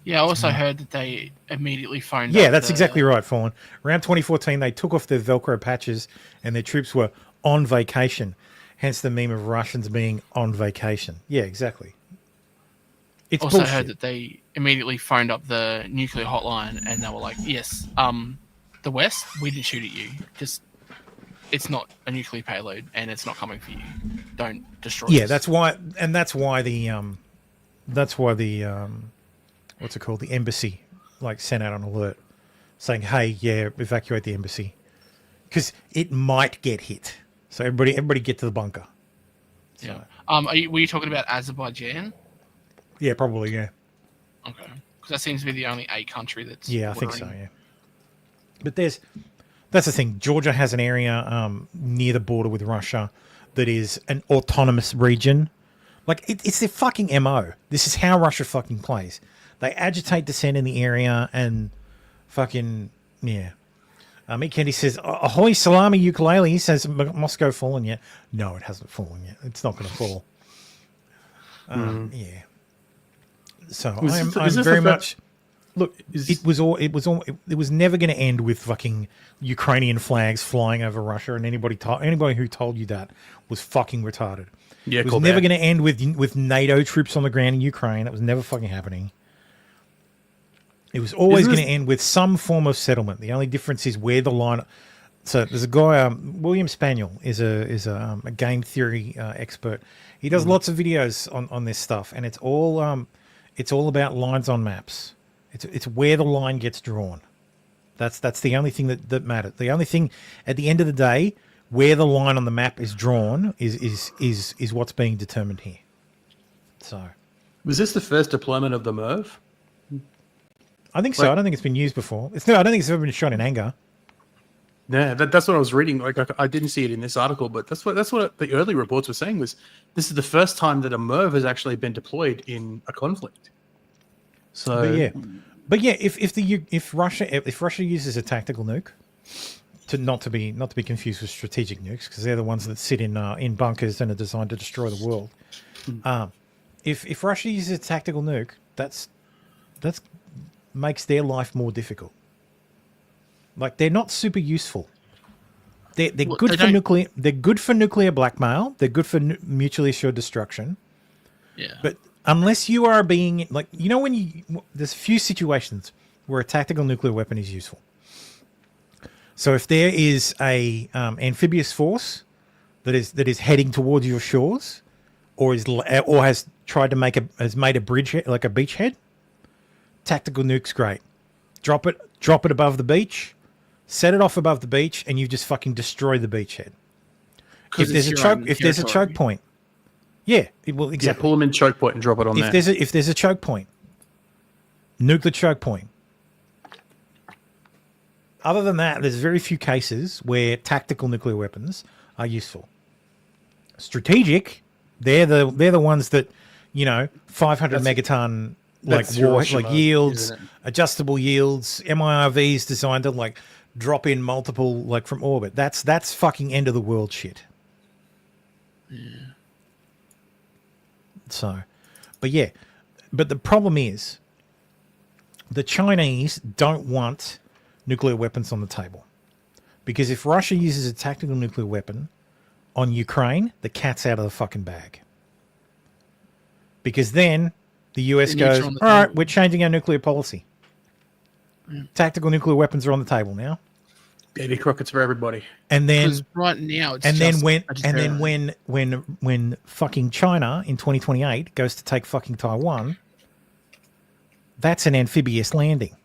Yeah, I also heard that they immediately phoned
Yeah,
up
that's
the-
exactly right, Fallen. Around 2014, they took off their Velcro patches and their troops were on vacation. Hence the meme of Russians being on vacation. Yeah, exactly. It's
also
bullshit.
heard that they immediately phoned up the nuclear hotline and they were like, yes, the West, we didn't shoot at you. Just, it's not a nuclear payload and it's not coming for you. Don't destroy
Yeah,
us.
that's why the what's it called? The embassy, like, sent out an alert saying, hey, yeah, evacuate the embassy. Because it might get hit. So everybody get to the bunker.
Yeah. Were you talking about Azerbaijan?
Yeah, probably, yeah.
Okay. Because that seems to be the only A country that's.
Yeah, I think so,
bordering.
yeah. But that's the thing. Georgia has an area near the border with Russia that is an autonomous region. Like, it's their fucking MO. This is how Russia fucking plays. They agitate dissent in the area and fucking, yeah. Meat Candy says, ahoy salami ukulele. He says, Moscow fallen yet? No, it hasn't fallen yet. It's not going to fall. Yeah. So I'm very much... Look, it was never going to end with fucking Ukrainian flags flying over Russia, and anybody who told you that was fucking retarded.
Yeah,
it was
cool
never
bad.
going to end with NATO troops on the ground in Ukraine. That was never fucking happening. It was always
Isn't
going to
this-
end with some form of settlement. The only difference is where the line. So there's a guy, William Spaniel, is a game theory expert. He does lots of videos on this stuff, and it's all about lines on maps. It's where the line gets drawn. That's the only thing that matters. The only thing at the end of the day, where the line on the map is drawn is what's being determined here. So,
Was this the first deployment of the MIRV?
I think so. I don't think it's been used before. I don't think it's ever been shot in anger.
Yeah, that's what I was reading. Like, I didn't see it in this article, but that's what the early reports were saying, was this is the first time that a MIRV has actually been deployed in a conflict. So
But yeah, if Russia uses a tactical nuke, not to be confused with strategic nukes, because they're the ones that sit in bunkers and are designed to destroy the world. If Russia uses a tactical nuke, that's makes their life more difficult. Like, they're not super useful. They're good for nuclear. They're good for nuclear blackmail. They're good for mutually assured destruction.
Yeah.
But unless you are being like, there's a few situations where a tactical nuclear weapon is useful. So if there is a amphibious force that is heading towards your shores, or has tried to has made a bridgehead, like a beachhead, tactical nuke's great. Drop it above the beach, set it off above the beach, and you just fucking destroy the beachhead. If there's a choke point, yeah, it will exactly.
Yeah, pull them in choke point and drop it on there.
If there's a choke point, nuke the choke point. Other than that, there's very few cases where tactical nuclear weapons are useful. Strategic, they're the ones that 500 megaton yields, adjustable yields, MIRVs designed to drop in multiple from orbit. That's fucking end of the world shit.
Yeah.
So, but the problem is the Chinese don't want nuclear weapons on the table, because if Russia uses a tactical nuclear weapon on Ukraine, the cat's out of the fucking bag. Because then the US goes, all right, we're changing our nuclear policy. Tactical nuclear weapons are on the table now.
Davy Crockett's for everybody.
And then
right now,
when fucking China in 2028 goes to take fucking Taiwan, that's an amphibious landing.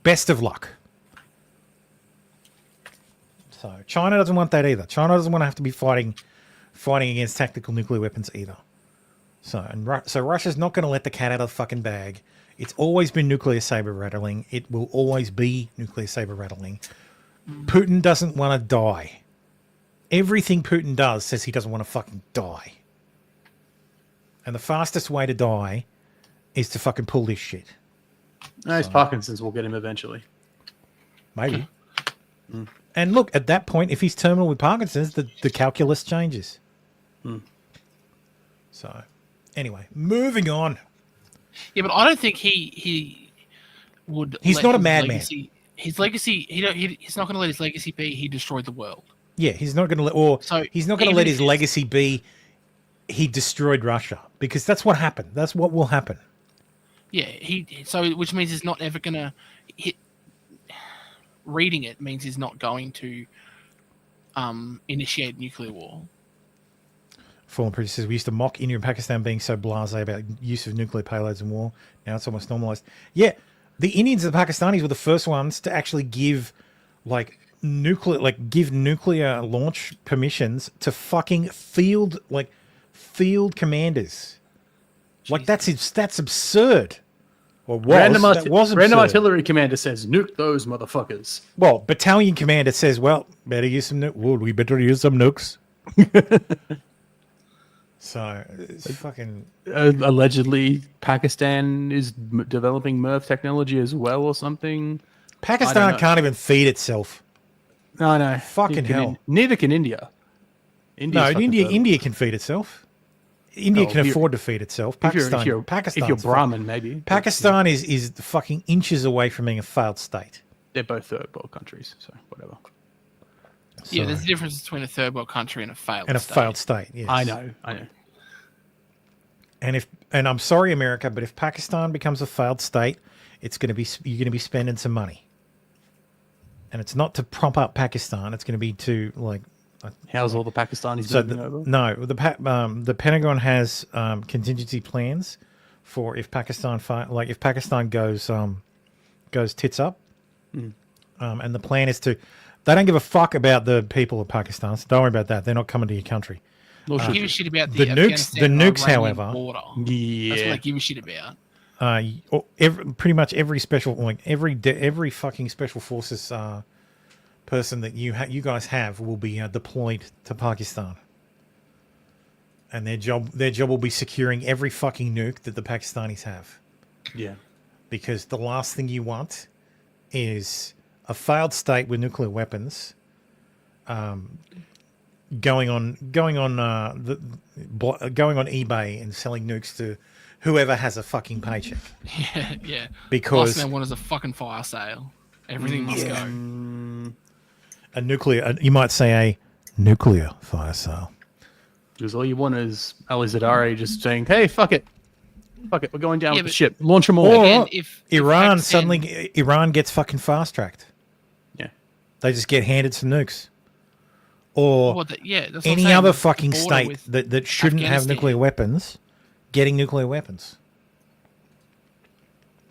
Best of luck. So China doesn't want that either. China doesn't want to have to be fighting against tactical nuclear weapons either. So Russia's not going to let the cat out of the fucking bag. It's always been nuclear saber rattling. It will always be nuclear saber rattling. Putin doesn't want to die. Everything Putin does says he doesn't want to fucking die. And the fastest way to die is to fucking pull this shit.
His Parkinson's will get him eventually.
Maybe. And look, at that point, if he's terminal with Parkinson's, the calculus changes. So, anyway, moving on.
Yeah, but I don't think he would.
He's
let
not a
his
madman.
legacy- His legacy, he's not going to let his legacy be he destroyed the world.
Yeah, he's not going to let, or
So
he's not going to
even
let
if
his
it's-
legacy be he destroyed Russia, because that's what happened. That's what will happen.
Yeah, which means he's not ever going to hit. Reading it means he's not going to initiate nuclear war.
Fallen Pretty says, we used to mock India and Pakistan being so blasé about use of nuclear payloads in war. Now it's almost normalized. Yeah, the Indians and the Pakistanis were the first ones to actually give nuclear launch permissions to fucking field commanders. Like that's absurd. Or
Random
absurd.
artillery commander says, "Nuke those motherfuckers."
Well, battalion commander says, "Well, better use some nukes. Well, we better use some nukes." So it's fucking.
Allegedly, Pakistan is developing MIRV technology as well, or something.
Pakistan can't even feed itself.
No.
Fucking hell.
Neither can India.
India can feed itself. India can afford to feed itself. Pakistan,
if you're Brahmin, maybe.
Pakistan is fucking inches away from being a failed state.
They're both third world countries, so whatever.
Yeah, there's a difference between a third world country and a failed state.
Failed state, yes.
I know.
And I'm sorry, America, but if Pakistan becomes a failed state, you're going to be spending some money. And it's not to prop up Pakistan. It's going to be to
how's all the Pakistanis
so
moving over?
No, the Pentagon has contingency plans for if Pakistan if Pakistan goes tits up, and the plan is to. They don't give a fuck about the people of Pakistan. So don't worry about that. They're not coming to your country.
They give a shit about
the nukes. The nukes, however,
border. Yeah, that's what they give a shit about.
Pretty much every special, every fucking special forces person that you guys have will be deployed to Pakistan, and their job will be securing every fucking nuke that the Pakistanis have.
Yeah,
because the last thing you want is a failed state with nuclear weapons, going on eBay and selling nukes to whoever has a fucking paycheck.
Yeah.
Because
last thing I want is a fucking fire sale. Everything must go.
You might say a nuclear fire sale.
Because all you want is Ali Zadari just saying, "Hey, fuck it, we're going down with the ship, launch them all."
Or
if
Iran
Pakistan-
Iran gets fucking fast tracked.
Yeah,
they just get handed some nukes. Or
that's what I'm
any
saying,
other
the
fucking
border
state
with
that shouldn't have
Afghanistan.
nuclear weapons, getting nuclear weapons.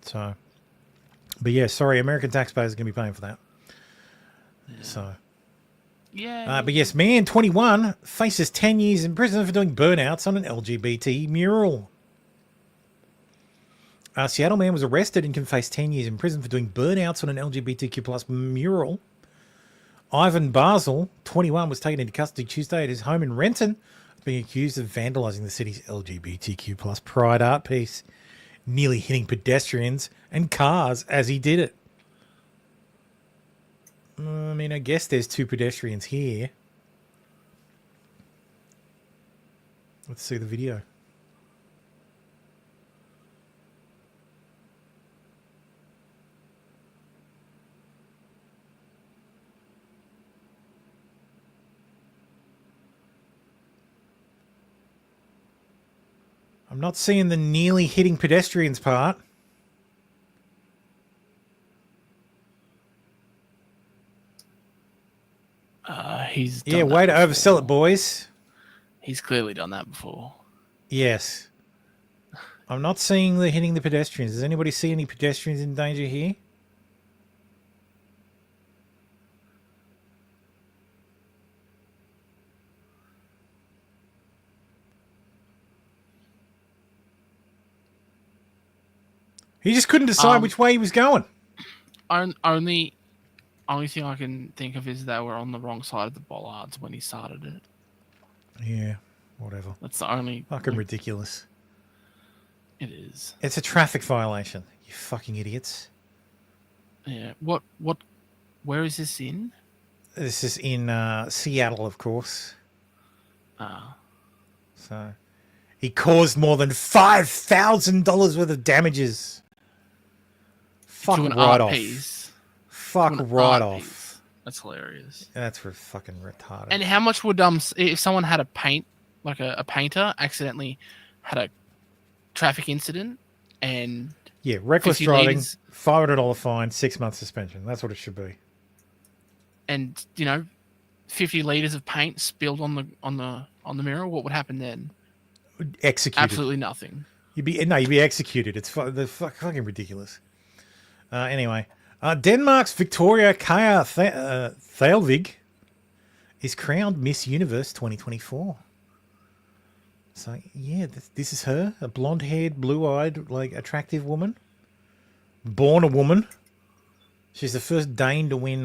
So, but yeah, sorry, American taxpayers are going to be paying for that. Yeah. So,
yeah.
But yes, man, 21 faces 10 years in prison for doing burnouts on an LGBT mural. A Seattle man was arrested and can face 10 years in prison for doing burnouts on an LGBTQ plus mural. Ivan Basel, 21, was taken into custody Tuesday at his home in Renton, being accused of vandalising the city's LGBTQ plus pride art piece, nearly hitting pedestrians and cars as he did it. I mean, I guess there's 2 pedestrians here. Let's see the video. I'm not seeing the nearly hitting pedestrians part.
Way
to oversell it, boys.
He's clearly done that before.
Yes. I'm not seeing the hitting the pedestrians. Does anybody see any pedestrians in danger here? He just couldn't decide which way he was going.
Only thing I can think of is they were on the wrong side of the bollards when he started it.
Yeah, whatever.
That's the only
fucking ridiculous.
It is.
It's a traffic violation. You fucking idiots.
Yeah. Where is this in?
This is in Seattle, of course.
Ah.
So, He caused more than $5,000 worth of damages. Fuck
To an
right
art
off.
piece.
Fuck
To an
right
art
off.
piece. That's hilarious.
That's for fucking retarded.
And how much would if someone had a painter accidentally had a traffic incident and
Yeah, reckless
50
driving,
litres,
$500 fine, 6 months suspension. That's what it should be.
and 50 liters of paint spilled on the mirror, what would happen then?
Executed.
Absolutely nothing.
You'd be executed. It's fucking ridiculous. Anyway, Denmark's Victoria Kaja Thalvig is crowned Miss Universe 2024. So yeah, this is her, a blonde-haired, blue-eyed, like attractive woman, born a woman. She's the first Dane to win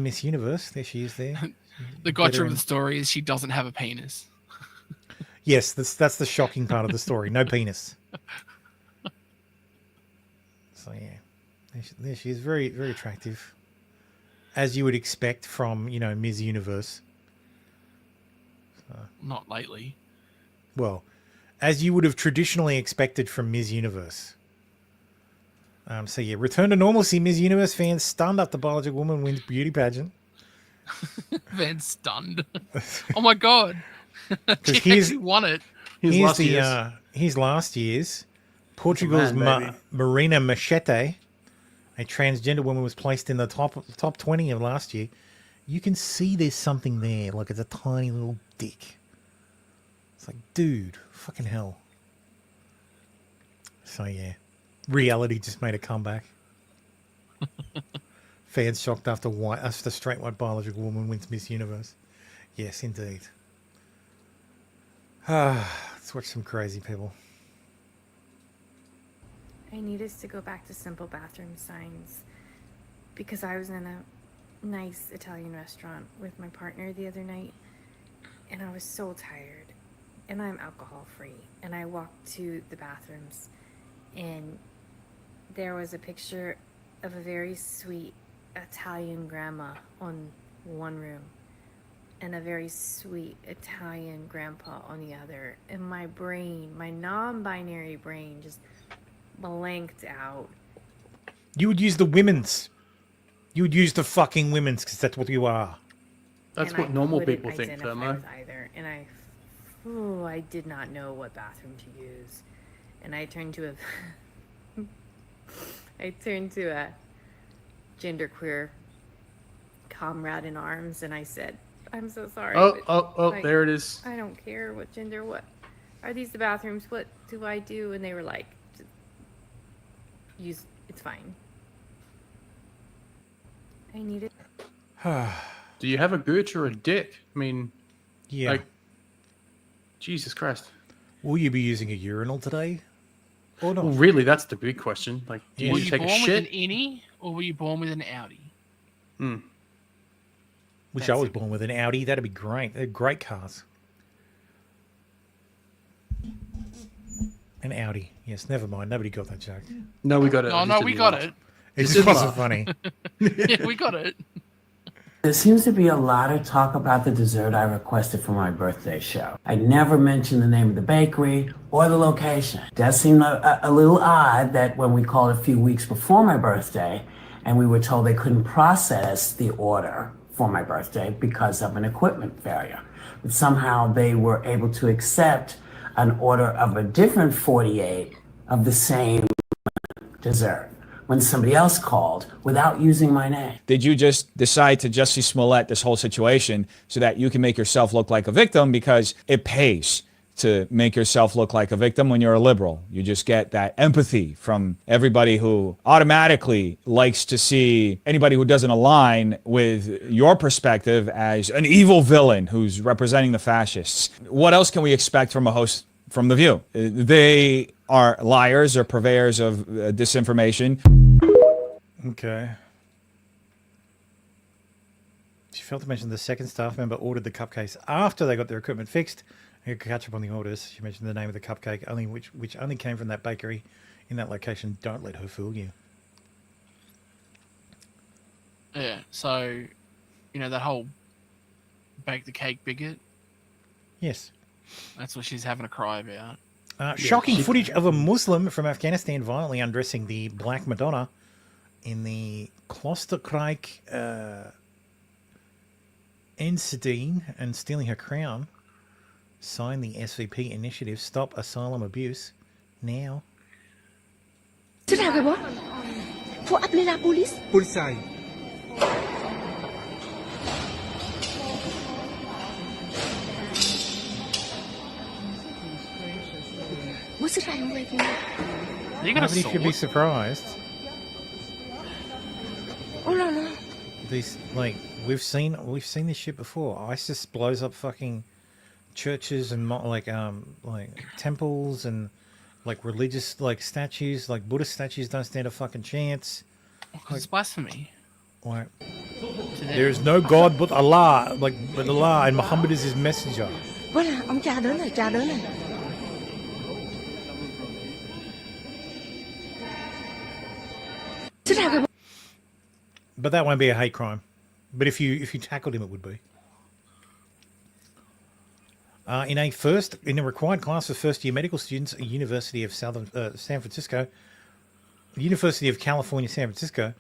Miss Universe. There she is. There.
The gotcha of the story is she doesn't have a penis.
Yes, that's the shocking part of the story. No penis. So yeah, there she is. Very, very attractive, as you would expect from Ms. Universe.
Not lately.
Well, as you would have traditionally expected from Ms. Universe. So yeah, return to normalcy. Ms. Universe fans stunned after biological woman wins beauty pageant.
Van stunned. Oh my god! She actually won it.
Here's last year's. Portugal's
man,
Marina Machete, a transgender woman, was placed in the top 20 of last year. You can see there's something there, like it's a tiny little dick. It's like, dude, fucking hell. So yeah, reality just made a comeback. Fans shocked after straight white biological woman wins Miss Universe. Yes, indeed. Let's watch some crazy people.
I need us to go back to simple bathroom signs because I was in a nice Italian restaurant with my partner the other night and I was so tired and I'm alcohol free and I walked to the bathrooms and there was a picture of a very sweet Italian grandma on one room and a very sweet Italian grandpa on the other, and my non-binary brain just blanked out.
You would use the women's. You would use the fucking women's because that's what you are.
That's
And
what
I
normal
couldn't
people think,
identify
Thermo.
with either, and I did not know what bathroom to use, and I turned to a genderqueer comrade in arms, and I said, "I'm so sorry."
Oh, there it is.
I don't care what gender. What are these the bathrooms? What do I do? And they were like, "Use. It's fine." I need it.
Do you have a gooch or a dick? I mean,
Yeah.
like, Jesus Christ.
Will you be using a urinal today? Or not?
Well, really, that's the big question. Like, do
Were
you
you
take a
born with an
shit?
innie or were you born with an Audi?
Wish I was born with an Audi. That'd be great. They're great cars. An Audi. Yes, never mind. Nobody got that joke.
No, we got it.
Oh, no, we got it.
It just wasn't funny.
Yeah, we got it.
There seems to be a lot of talk about the dessert I requested for my birthday show. I never mentioned the name of the bakery or the location. It does seem a little odd that when we called a few weeks before my birthday and we were told they couldn't process the order for my birthday because of an equipment failure, but somehow they were able to accept an order of a different 48 of the same dessert when somebody else called without using my name.
Did you just decide to Jussie Smollett this whole situation so that you can make yourself look like a victim because it pays to make yourself look like a victim when you're a liberal? You just get that empathy from everybody who automatically likes to see anybody who doesn't align with your perspective as an evil villain who's representing the fascists. What else can we expect from a host from The View? They are liars or purveyors of disinformation.
Okay. She failed to mention the second staff member ordered the cupcakes after they got their equipment fixed. You could catch up on the orders. She mentioned the name of the cupcake, which only came from that bakery in that location. Don't let her fool you.
Yeah, so, that whole bake the cake bigot.
Yes.
That's what she's having a cry about.
Shocking footage of a Muslim from Afghanistan violently undressing the Black Madonna in the Klosterkrijk Enschede and stealing her crown. Sign the SVP initiative. Stop asylum abuse now.
C'est là, bon? Faut appeler la police.
Police.
What's it wrong with you?
Nobody should be surprised.
Oh no.
These we've seen this shit before. ISIS blows up fucking churches and temples and religious statues. Buddhist statues don't stand a fucking chance.
It's blasphemy.
There is no God but Allah, but Allah, and Muhammad is his messenger.
Voilà, ông cha đến này.
But that won't be a hate crime. But if you tackled him, it would be. In a required class for first-year medical students, a University of University of California, San Francisco,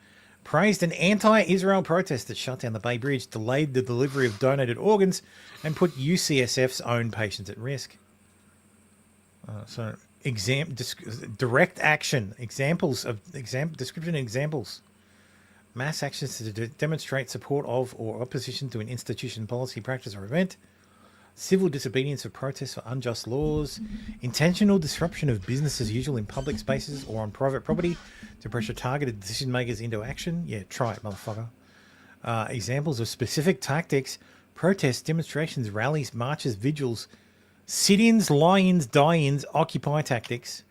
praised an anti-Israel protest that shut down the Bay Bridge, delayed the delivery of donated organs, and put UCSF's own patients at risk. Direct action, description and examples. Mass actions to demonstrate support of or opposition to an institution, policy, practice, or event. Civil disobedience of protests for unjust laws. Intentional disruption of business as usual in public spaces or on private property to pressure targeted decision makers into action. Yeah, try it, motherfucker. Examples of specific tactics: protests, demonstrations, rallies, marches, vigils, sit-ins, lie-ins, die-ins, occupy tactics,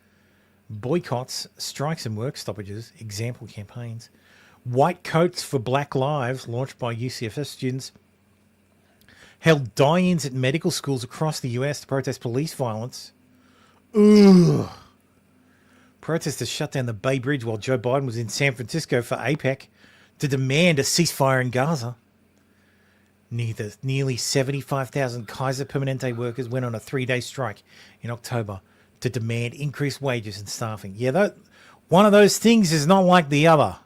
boycotts, strikes and work stoppages, example campaigns. White Coats for Black Lives, launched by UCSF students, held die-ins at medical schools across the US to protest police violence. Ugh. Protesters shut down the Bay Bridge while Joe Biden was in San Francisco for APEC to demand a ceasefire in Gaza. Nearly 75,000 Kaiser Permanente workers went on a 3-day strike in October to demand increased wages and staffing. Yeah, one of those things is not like the other.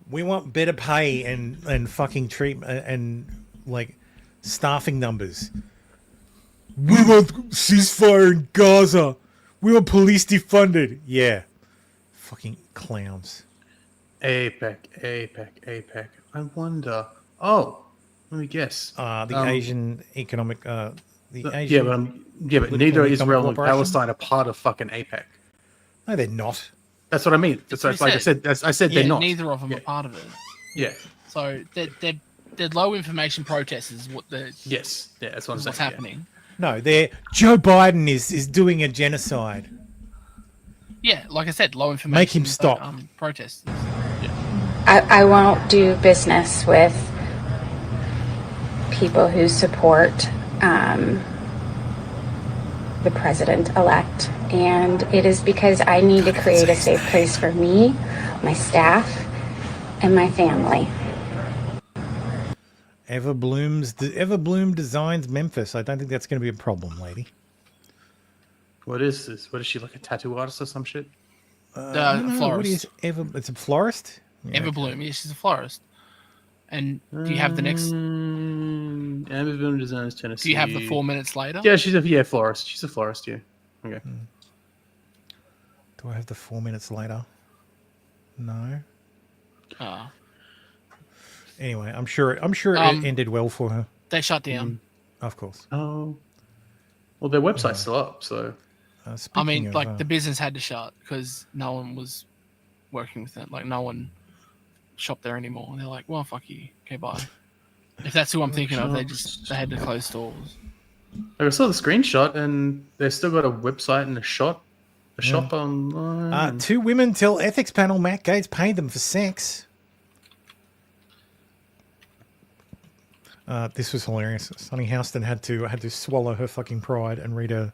We want better pay and fucking treatment and staffing numbers. We want ceasefire in Gaza. We want police defunded. Yeah. Fucking clowns.
APEC. I wonder. Oh, let me guess.
The Asian Economic. But
neither Israel nor Palestine are part of fucking APEC.
No, they're not.
That's what I mean. That's like I said. They're not.
Neither of them are part of it.
Yeah.
So they're low information protesters.
Yes. Yeah, that's what I'm saying.
What's happening?
No, Joe Biden is doing a genocide.
Yeah, like I said, low information.
Make him stop.
Protesters.
I won't do business with people who support the president-elect. And it is because I need to create a safe place for me, my staff, and my family.
Everbloom Designs Memphis. I don't think that's going to be a problem, lady.
What is this? What is she, like a tattoo artist or some shit?
Florist.
What is it's a florist?
Yeah, Everbloom. Yeah, she's a florist. And do you have the next?
Everbloom Designs, Tennessee.
Do you have the 4 minutes later?
Yeah, she's a florist. She's a florist. Yeah. Okay.
Do I have the 4 minutes later? No. Anyway, I'm sure it ended well for her.
They shut down.
Of course.
Oh. Well, their website's still up, so.
I mean, the business had to shut because no one was working with it. Like, no one shopped there anymore. And they're like, well, fuck you. Okay, bye. If that's who I'm thinking of, they had to close stores.
I saw the screenshot, and they've still got a website and a shop online.
2 women tell ethics panel Matt Gaetz paid them for sex. This was hilarious. Sonny Houston had to swallow her fucking pride and read a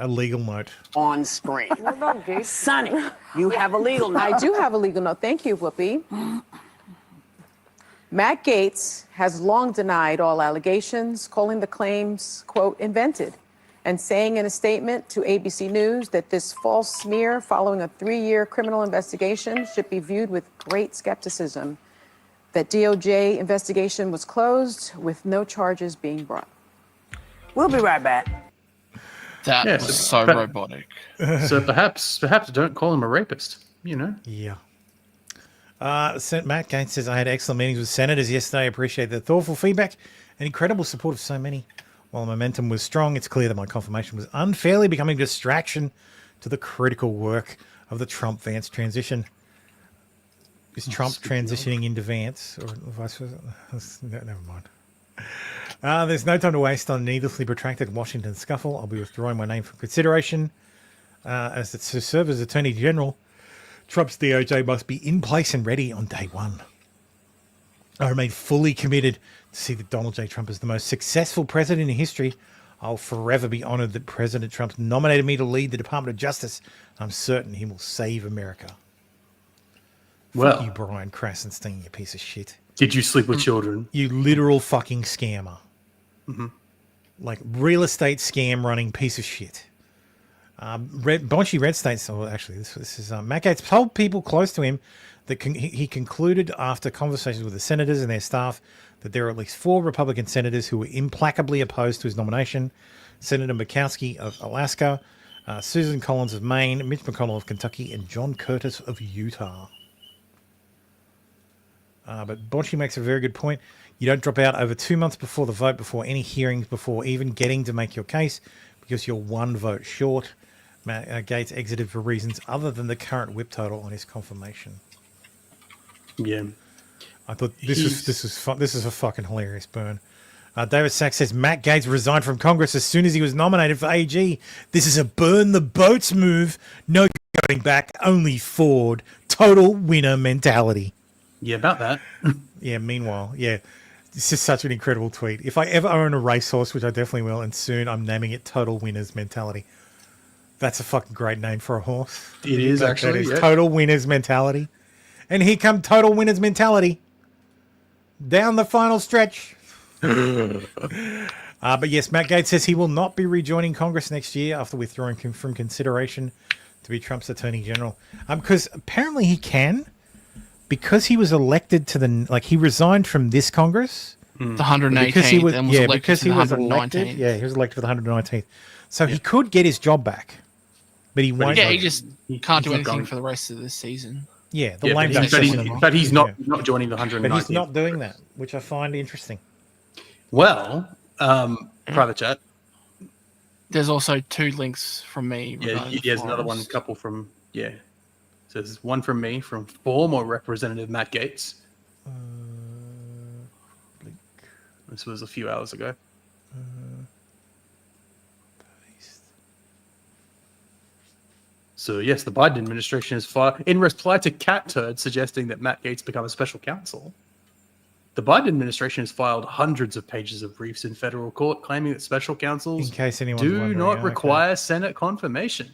legal note
on screen. Sonny, you have a legal note.
I do have a legal note. Thank you, Whoopi.
Matt Gaetz has long denied all allegations, calling the claims, quote, invented, and saying in a statement to ABC News that this false smear following a 3-year criminal investigation should be viewed with great skepticism, that DOJ investigation was closed with no charges being brought.
We'll be right back.
That
Yeah,
was
so-
so robotic.
So perhaps don't call him a rapist. You know.
Yeah. Matt Gaetz says, I had excellent meetings with senators yesterday. I appreciate the thoughtful feedback and incredible support of so many. While the momentum was strong, it's clear that my confirmation was unfairly becoming a distraction to the critical work of the Trump-Vance transition. Is Trump transitioning into Vance or vice versa? Never mind. There's no time to waste on needlessly protracted Washington scuffle. I'll be withdrawing my name from consideration as to serve as Attorney General. Trump's DOJ must be in place and ready on day one. I remain fully committed to see that Donald J. Trump is the most successful president in history. I'll forever be honored that President Trump nominated me to lead the Department of Justice. I'm certain he will save America.
Well,
fuck you, Brian Krasenstein, you piece of shit.
Did you sleep with children?
You literal fucking scammer.
Mm-hmm.
Like real estate scam running piece of shit. Bonchi Red States, oh, actually, this is Matt Gaetz told people close to him that he concluded after conversations with the senators and their staff that there are at least 4 Republican senators who were implacably opposed to his nomination. Senator Murkowski of Alaska, Susan Collins of Maine, Mitch McConnell of Kentucky, and John Curtis of Utah. But Bonchi makes a very good point. You don't drop out over 2 months before the vote, before any hearings, before even getting to make your case, because you're 1 vote short. Matt Gaetz exited for reasons other than the current whip total on his confirmation.
Yeah,
I thought this is a fucking hilarious burn. David Sachs says Matt Gaetz resigned from Congress as soon as he was nominated for AG. This is a burn the boats move. No going back, only forward. Total winner mentality.
Yeah, about that.
Yeah. Meanwhile, yeah. This is such an incredible tweet. If I ever own a racehorse, which I definitely will, and soon I'm naming it Total Winners Mentality. That's a fucking great name for a horse.
It is actually.
That is
yeah.
Total Winners Mentality. And here come Total Winners Mentality. Down the final stretch. But yes, Matt Gaetz says he will not be rejoining Congress next year after withdrawing from consideration to be Trump's Attorney General. Because apparently he can. Because he was elected to he resigned from this Congress.
The 118th and was elected to the 119th.
Yeah, he was elected for the 119th. So he could get his job back. But he won't.
Yeah, he just can't do anything for the rest of this season.
Yeah,
but he's not joining the 119th.
But he's not doing that, which I find interesting.
Well, private chat.
There's also 2 links from me.
Yeah, there's another one, couple from, yeah. So there's one from me, from former Representative Matt Gaetz. This was a few hours ago. So yes, the Biden administration is in reply to Cat Turd suggesting that Matt Gaetz become a special counsel. The Biden administration has filed hundreds of pages of briefs in federal court claiming that special counsels
In case anyone's
do
wondering,
not
okay.
require Senate confirmation.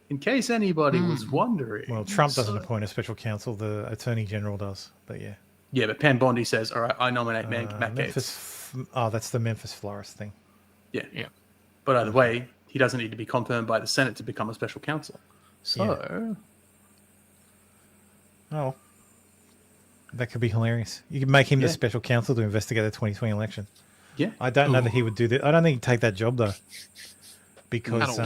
In case anybody was wondering.
Well, Trump doesn't appoint a special counsel. The Attorney General does. But yeah.
Yeah, but Pam Bondi says, all right, I nominate Matt Gaetz.
That's the Memphis florist thing.
Yeah. But either way, he doesn't need to be confirmed by the Senate to become a special counsel. So...
Oh. That could be hilarious. You could make him the
Yeah.
special counsel to investigate the 2020 election.
Yeah.
I don't know that he would do that. I don't think he'd take that job, though. Because,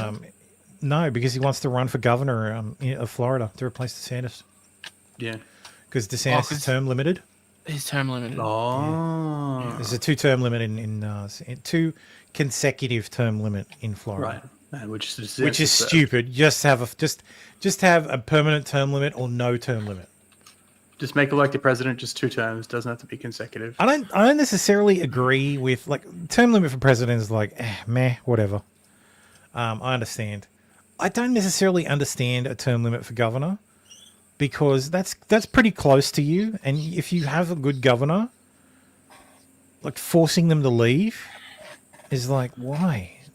no, because he wants to run for governor of Florida to replace DeSantis.
Yeah.
Because DeSantis is term limited.
He's term limited.
Oh.
Yeah. There's a 2-term limit in 2 consecutive term limit in Florida.
Right. Which
is stupid. Just have a permanent term limit or no term limit.
Just make elected president just 2 terms. Doesn't have to be consecutive.
I don't necessarily agree with term limit for president is meh, whatever. I understand. I don't necessarily understand a term limit for governor because that's pretty close to you. And if you have a good governor, forcing them to leave is why?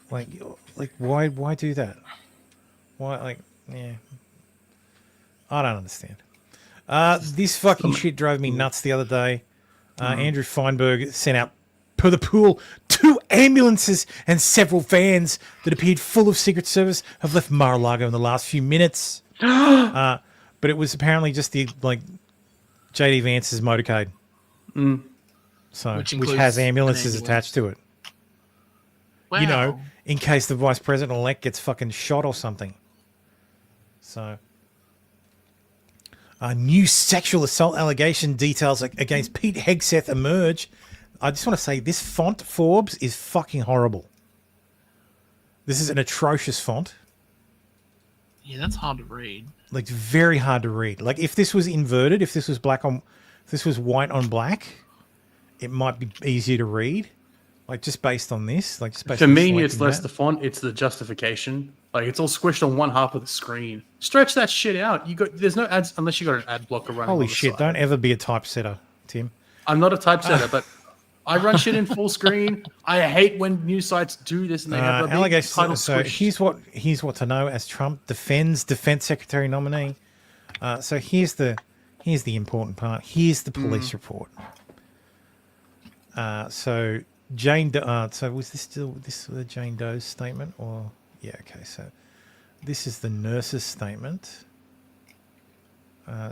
Why do that? Why yeah. I don't understand. This fucking shit drove me nuts the other day. Andrew Feinberg sent out, per the pool, 2 ambulances and several vans that appeared full of Secret Service have left Mar-a-Lago in the last few minutes. But it was apparently just the J.D. Vance's motorcade. So, which has ambulances attached to it.
Wow.
You know, in case the vice president-elect gets fucking shot or something. So, new sexual assault allegation details against Pete Hegseth emerge. I just want to say, this font, Forbes, is fucking horrible. This is an atrocious font.
Yeah, that's hard to read.
Like, very hard to read. Like, if this was inverted, if this was white on black, it might be easier to read. Like, just based on this. Like, just based
For
on
me, it's less
that.
the font; it's the justification. Like, it's all squished on one half of the screen. Stretch that shit out. There's no ads unless you got an ad blocker running.
Holy
on the
shit!
side.
Don't ever be a typesetter, Tim.
I'm not a typesetter, but I run shit in full screen. I hate when news sites do this and they have a
allegations.
title
So
squished.
here's what to know as Trump defends Defense Secretary nominee. So here's the important part. Here's the police report. So Jane. So was this still the Jane Doe's statement or yeah? Okay. So this is the nurse's statement.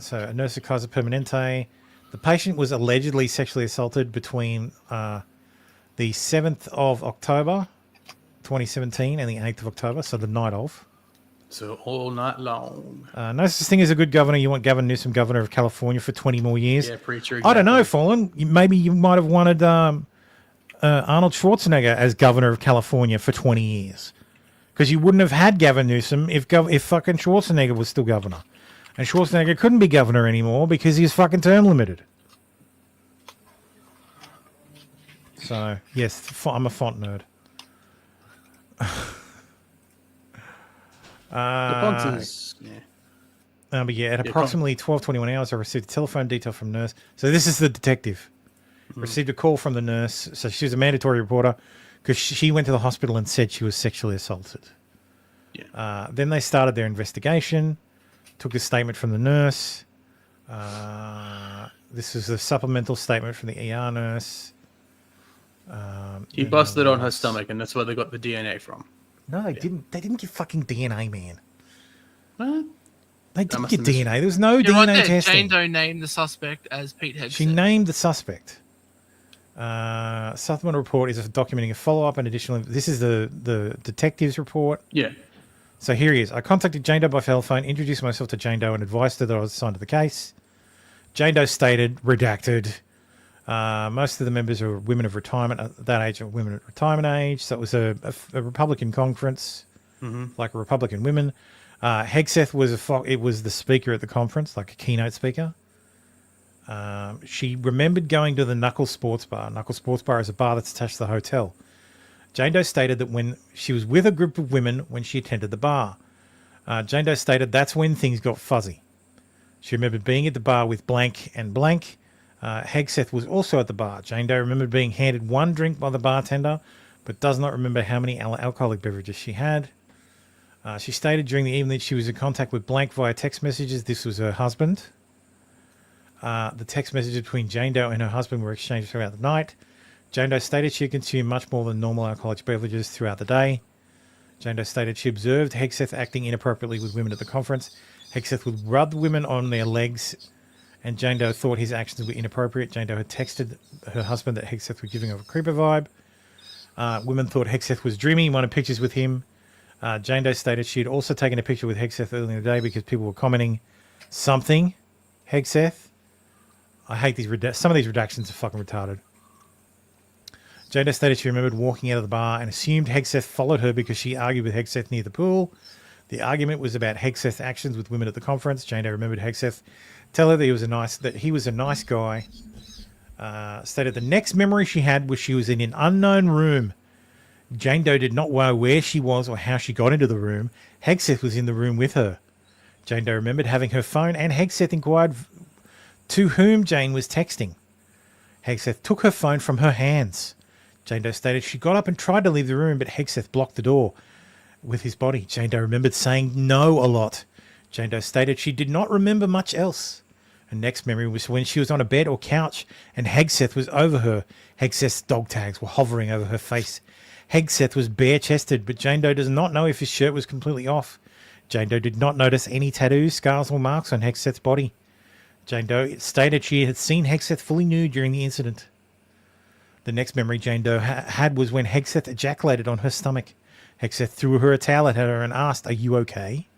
So a nurse at Kaiser Permanente. The patient was allegedly sexually assaulted between the 7th of October, 2017, and the 8th of October, so the night of.
So all night long.
No such thing as a good governor. You want Gavin Newsom, governor of California, for 20 more years.
Yeah, preacher.
I don't know, Fallen. Maybe you might have wanted Arnold Schwarzenegger as governor of California for 20 years. Because you wouldn't have had Gavin Newsom if fucking Schwarzenegger was still governor. And Schwarzenegger couldn't be governor anymore because he's fucking term limited. So, yes, I'm a font nerd.
The font is... Yeah.
But yeah, at approximately 12:21 hours, I received a telephone detail from nurse. So this is the detective. Received a call from the nurse. So she was a mandatory reporter because she went to the hospital and said she was sexually assaulted. Yeah. Then they started their investigation. Took a statement from the nurse. This is a supplemental statement from the ER nurse.
He busted on her stomach, and that's where they got the DNA from.
No, they didn't. They didn't get fucking DNA, man.
What?
They didn't get DNA. There was no
You're
DNA
right there.
testing.
Jane Doe named the suspect as Pete Hegseth.
She named the suspect. Supplemental report is documenting a follow-up and additional... This is the detective's report.
Yeah.
So here he is. I contacted Jane Doe by telephone, introduced myself to Jane Doe and advised her that I was assigned to the case. Jane Doe stated, redacted, most of the members are women of retirement at that age, are women at retirement age. So it was a Republican conference, like a Republican women. Hegseth was the speaker at the conference, like a keynote speaker. She remembered going to the Knuckle Sports Bar. Knuckle Sports Bar is a bar that's attached to the hotel. Jane Doe stated that when she was with a group of women when she attended the bar. Jane Doe stated that's when things got fuzzy. She remembered being at the bar with blank and blank. Hegseth was also at the bar. Jane Doe remembered being handed one drink by the bartender, but does not remember how many alcoholic beverages she had. She stated during the evening that she was in contact with blank via text messages. This was her husband. The text messages between Jane Doe and her husband were exchanged throughout the night. Jane Doe stated she had consumed much more than normal alcoholic beverages throughout the day. Jane Doe stated she observed Hegseth acting inappropriately with women at the conference. Hegseth would rub women on their legs, and Jane Doe thought his actions were inappropriate. Jane Doe had texted her husband that Hegseth was giving off a creeper vibe. Women thought Hegseth was dreamy, wanted pictures with him. Jane Doe stated she had also taken a picture with Hegseth earlier in the day because people were commenting something. Hegseth. I hate these. Some of these redactions are fucking retarded. Jane Doe stated she remembered walking out of the bar and assumed Hegseth followed her because she argued with Hegseth near the pool. The argument was about Hegseth's actions with women at the conference. Jane Doe remembered Hegseth tell her that he was a nice guy. Stated the next memory she had was she was in an unknown room. Jane Doe did not know where she was or how she got into the room. Hegseth was in the room with her. Jane Doe remembered having her phone, and Hegseth inquired to whom Jane was texting. Hegseth took her phone from her hands. Jane Doe stated she got up and tried to leave the room, but Hegseth blocked the door with his body. Jane Doe remembered saying no a lot. Jane Doe stated she did not remember much else. Her next memory was when she was on a bed or couch and Hegseth was over her. Hegseth's dog tags were hovering over her face. Hegseth was bare-chested, but Jane Doe does not know if his shirt was completely off. Jane Doe did not notice any tattoos, scars, or marks on Hegseth's body. Jane Doe stated she had seen Hegseth fully nude during the incident. The next memory Jane Doe had was when Hegseth ejaculated on her stomach. Hegseth threw her a towel at her and asked, "Are you okay?"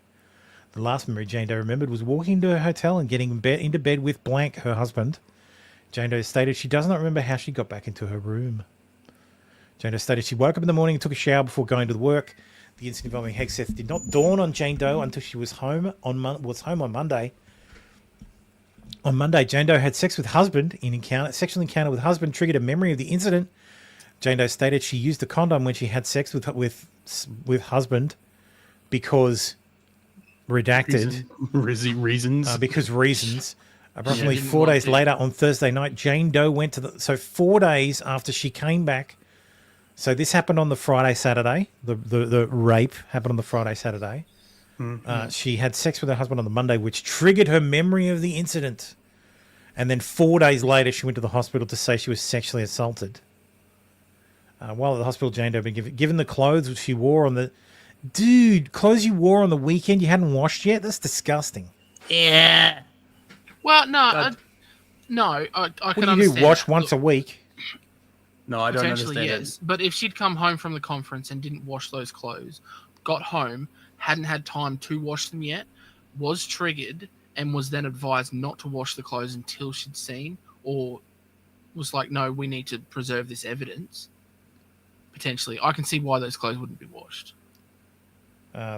The last memory Jane Doe remembered was walking to her hotel and getting into bed with Blank, her husband. Jane Doe stated she does not remember how she got back into her room. Jane Doe stated she woke up in the morning and took a shower before going to work. The incident involving Hegseth did not dawn on Jane Doe until she was home on Monday. On Monday, Jane Doe had sex with husband. Sexual encounter with husband triggered a memory of the incident. Jane Doe stated she used a condom when she had sex with husband because redacted
reasons.
Because reasons. Approximately 4 days later, on Thursday night, Jane Doe went to so 4 days after she came back. So this happened on the Friday, Saturday. The rape happened on the Friday, Saturday. She had sex with her husband on the Monday, which triggered her memory of the incident. And then 4 days later, she went to the hospital to say she was sexually assaulted. While at the hospital, Jane Doe had been given the clothes which she wore on the... Dude, clothes you wore on the weekend you hadn't washed yet? That's disgusting.
Yeah. Well, no, I can
What do you
understand.
do, wash once a week?
No, I don't
Potentially,
understand
yes. But if she'd come home from the conference and didn't wash those clothes, got home, hadn't had time to wash them yet, was triggered, and was then advised not to wash the clothes until she'd seen, or was like, no, we need to preserve this evidence, potentially, I can see why those clothes wouldn't be washed.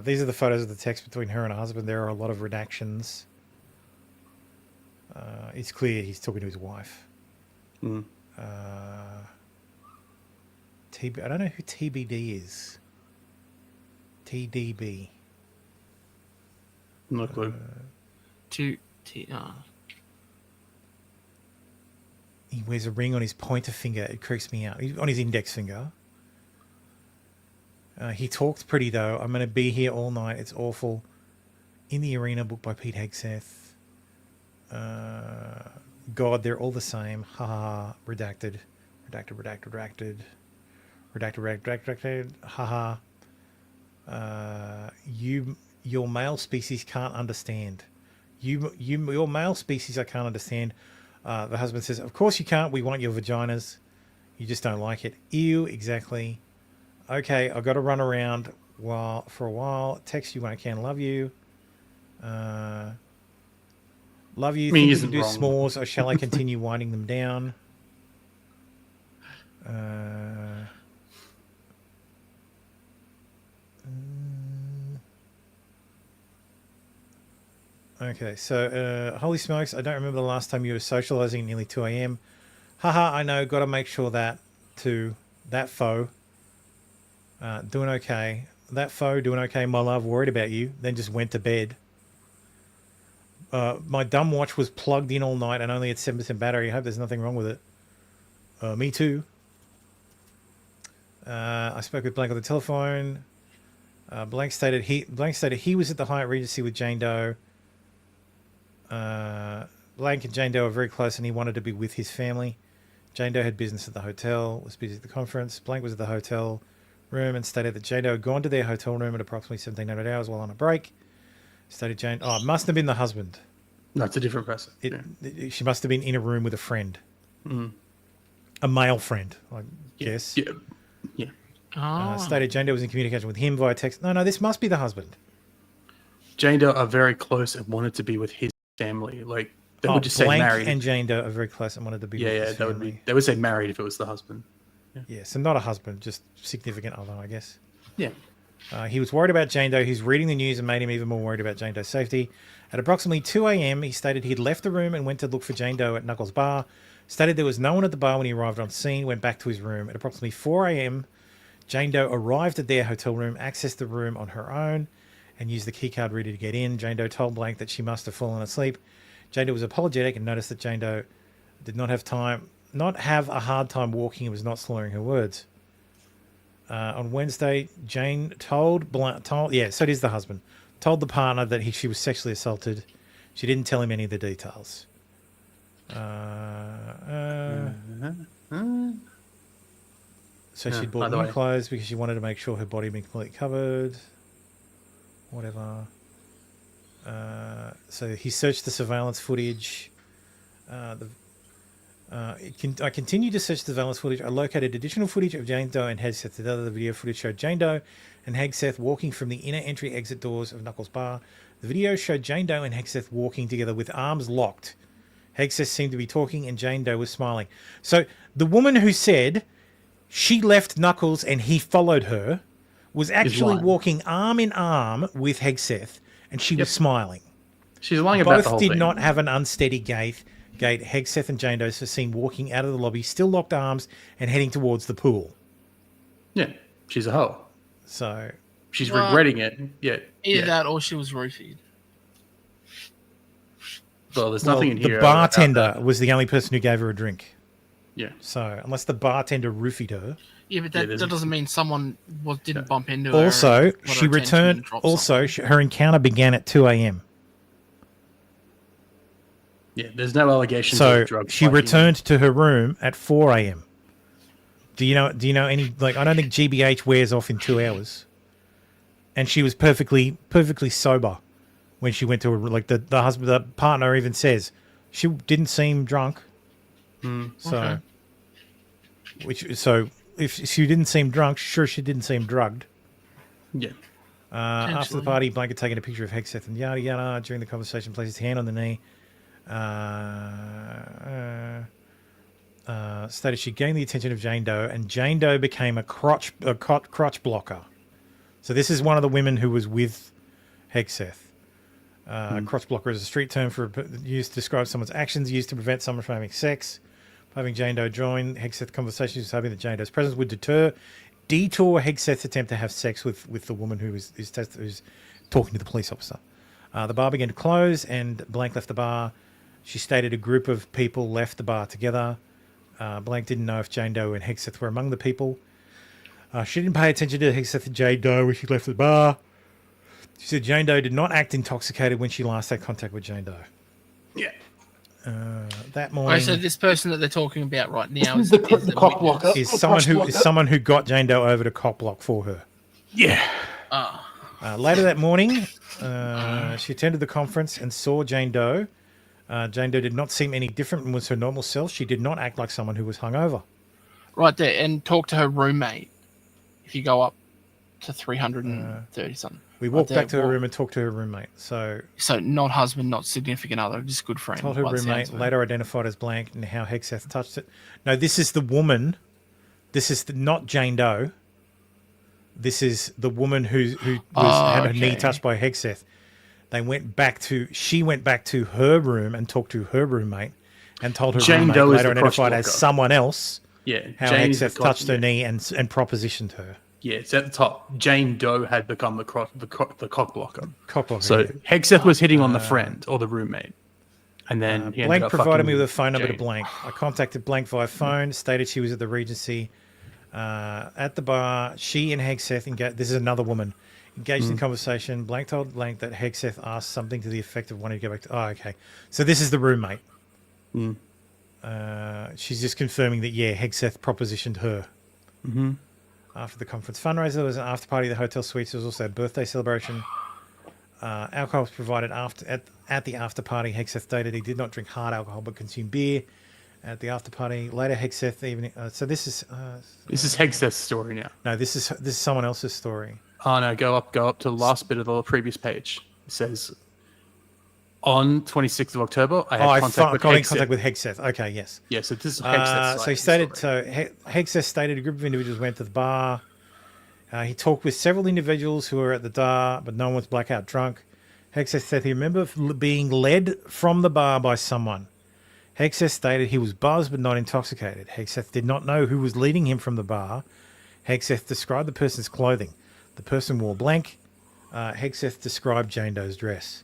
These are the photos of the text between her and her husband. There are a lot of redactions. It's clear he's talking to his wife. I don't know who TBD is. TDB.
No clue.
He wears a ring on his pointer finger. It creeps me out. On his index finger. He talks pretty, though. I'm going to be here all night. It's awful. In the Arena, book by Pete Hegseth. God, they're all the same. Ha ha. Redacted. Redacted. Ha ha. Your male species can't understand. Your male species I can't understand. The husband says, of course you can't. We want your vaginas. You just don't like it. Ew, exactly. Okay, I've got to run around for a while. Text you when I can. Love you. Love you. Think you can do s'mores, or shall I continue winding them down? Okay, so holy smokes, I don't remember the last time you were socializing at nearly 2 a.m. Haha, I know, got to make sure that too. That foe. Doing okay. That foe, doing okay, my love, worried about you, then just went to bed. My dumb watch was plugged in all night and only had 7% battery. I hope there's nothing wrong with it. Me too. I spoke with Blank on the telephone. Blank stated he was at the Hyatt Regency with Jane Doe. Blank and Jane Doe are very close and he wanted to be with his family. Jane Doe had business at the hotel, was busy at the conference. Blank was at the hotel room and stated that Jane Doe had gone to their hotel room at approximately 1700 hours while on a break. Stated Jane... Oh, it must have been the husband.
No, it's a different person.
She must have been in a room with a friend. A male friend, I guess.
Yeah.
Stated Jane Doe was in communication with him via text. No, this must be the husband.
Jane Doe are very close and wanted to be with his family. Like, they would just say
Blank
married.
and Jane Doe are very close and wanted to be with his family.
They would say married if it was the husband.
Yeah, so not a husband, just significant other, I guess.
Yeah.
He was worried about Jane Doe. He's reading the news and made him even more worried about Jane Doe's safety. At approximately 2 a.m., he stated he'd left the room and went to look for Jane Doe at Knuckles Bar. Stated there was no one at the bar when he arrived on scene, went back to his room. At approximately 4 a.m., Jane Doe arrived at their hotel room, accessed the room on her own, and used the keycard reader to get in. Jane Doe told Blank that she must have fallen asleep. Jane Doe was apologetic and noticed that Jane Doe did not have a hard time walking and was not slurring her words. On Wednesday, Jane so it is the husband, told the partner that she was sexually assaulted. She didn't tell him any of the details. So she'd bought new clothes because she wanted to make sure her body had been completely covered. Whatever. So he searched the surveillance footage. I continued to search the surveillance footage. I located additional footage of Jane Doe and Hegseth. The other video footage showed Jane Doe and Hegseth walking from the inner entry-exit doors of Knuckles Bar. The video showed Jane Doe and Hegseth walking together with arms locked. Hegseth seemed to be talking and Jane Doe was smiling. So the woman who said she left Knuckles and he followed her was actually walking arm in arm with Hegseth, and she was smiling.
She's lying about the whole thing.
Both did not have an unsteady gait. Hegseth and Jane Doe are seen walking out of the lobby, still locked arms, and heading towards the pool.
Yeah, she's a hoe.
So
she's regretting it. Yeah,
Either that or she was roofied.
Well, there's nothing in here.
The bartender was the only person who gave her a drink.
Yeah.
So unless the bartender roofied her.
Yeah, but that doesn't mean someone didn't bump into her.
Also, she returned. Also, her encounter began at 2 a.m.
Yeah, there's no allegations
So
of drug
she
spiking.
returned to her room at 4 a.m. Do you know any, like, I don't think GBH wears off in 2 hours. And she was perfectly sober when she went to her, like the husband, the partner even says she didn't seem drunk. So, if she didn't seem drunk, sure she didn't seem drugged.
Yeah.
After the party, Blank had taken a picture of Hegseth and yada yada. During the conversation, placed his hand on the knee. Stated she gained the attention of Jane Doe, and Jane Doe became a crotch blocker. So this is one of the women who was with Hegseth. Crotch blocker is a street term used to describe someone's actions used to prevent someone from having sex. Having Jane Doe join Hegseth conversations, hoping that Jane Doe's presence would detour Hegseth's attempt to have sex with the woman who's talking to the police officer. The bar began to close, and Blank left the bar. She stated a group of people left the bar together. Blank didn't know if Jane Doe and Hegseth were among the people. She didn't pay attention to Hegseth and Jane Doe when she left the bar. She said Jane Doe did not act intoxicated when she last had contact with Jane Doe.
Yeah.
That morning.
So this person that they're talking about right now is
someone who got Jane Doe over to cock block for her.
Yeah.
Later that morning, she attended the conference and saw Jane Doe. Jane Doe did not seem any different and was her normal self. She did not act like someone who was hungover.
Right there, and talk to her roommate. If you go up to 330 something.
We walked back to her room and talked to her roommate. So
not husband, not significant other, just good friend.
Told her roommate, later identified as Blank, and how Hegseth touched it. No, this is the woman. This is not Jane Doe. This is the woman who had her knee touched by Hegseth. She went back to her room and talked to her roommate and told her
Jane
roommate,
Doe is
later
the
identified
cross
as
blocker.
someone else,
Yeah,
how
Jane is
Hegseth
the
touched her knee and propositioned her.
Yeah, it's at the top. Jane Doe had become the cock blocker.
Cock blocker,
So
yeah.
Hegseth was hitting on the friend or the roommate. And then he ended
Blank
up
provided
fucking
me with a phone number to
Jane.
Blank. I contacted Blank via phone, stated she was at the Regency. At the bar, she and Hegseth engaged. This is another woman. Engaged in conversation. Blank told Blank that Hegseth asked something to the effect of wanting to go back to... Oh, okay. So this is the roommate. She's just confirming that, Hegseth propositioned her.
Mm-hmm.
After the conference fundraiser, there was an after party at the hotel suites. There was also a birthday celebration. Alcohol was provided at the after party. Hegseth stated he did not drink hard alcohol but consumed beer at the after party. Later, Hegseth evening. So this is
Hegseth's story now.
No, this is someone else's story.
Oh no, go up to the last bit of the previous page. It says, on 26th of October, I had contact with
got in
Hegseth.
contact with Hegseth. Okay, yes.
Yeah, so this is Hegseth's
So he stated, Hegseth stated a group of individuals went to the bar. He talked with several individuals who were at the bar, but no one was blackout drunk. Hegseth said he remembered being led from the bar by someone. Hegseth stated he was buzzed but not intoxicated. Hegseth did not know who was leading him from the bar. Hegseth described the person's clothing. The person wore blank. Hegseth described Jane Doe's dress.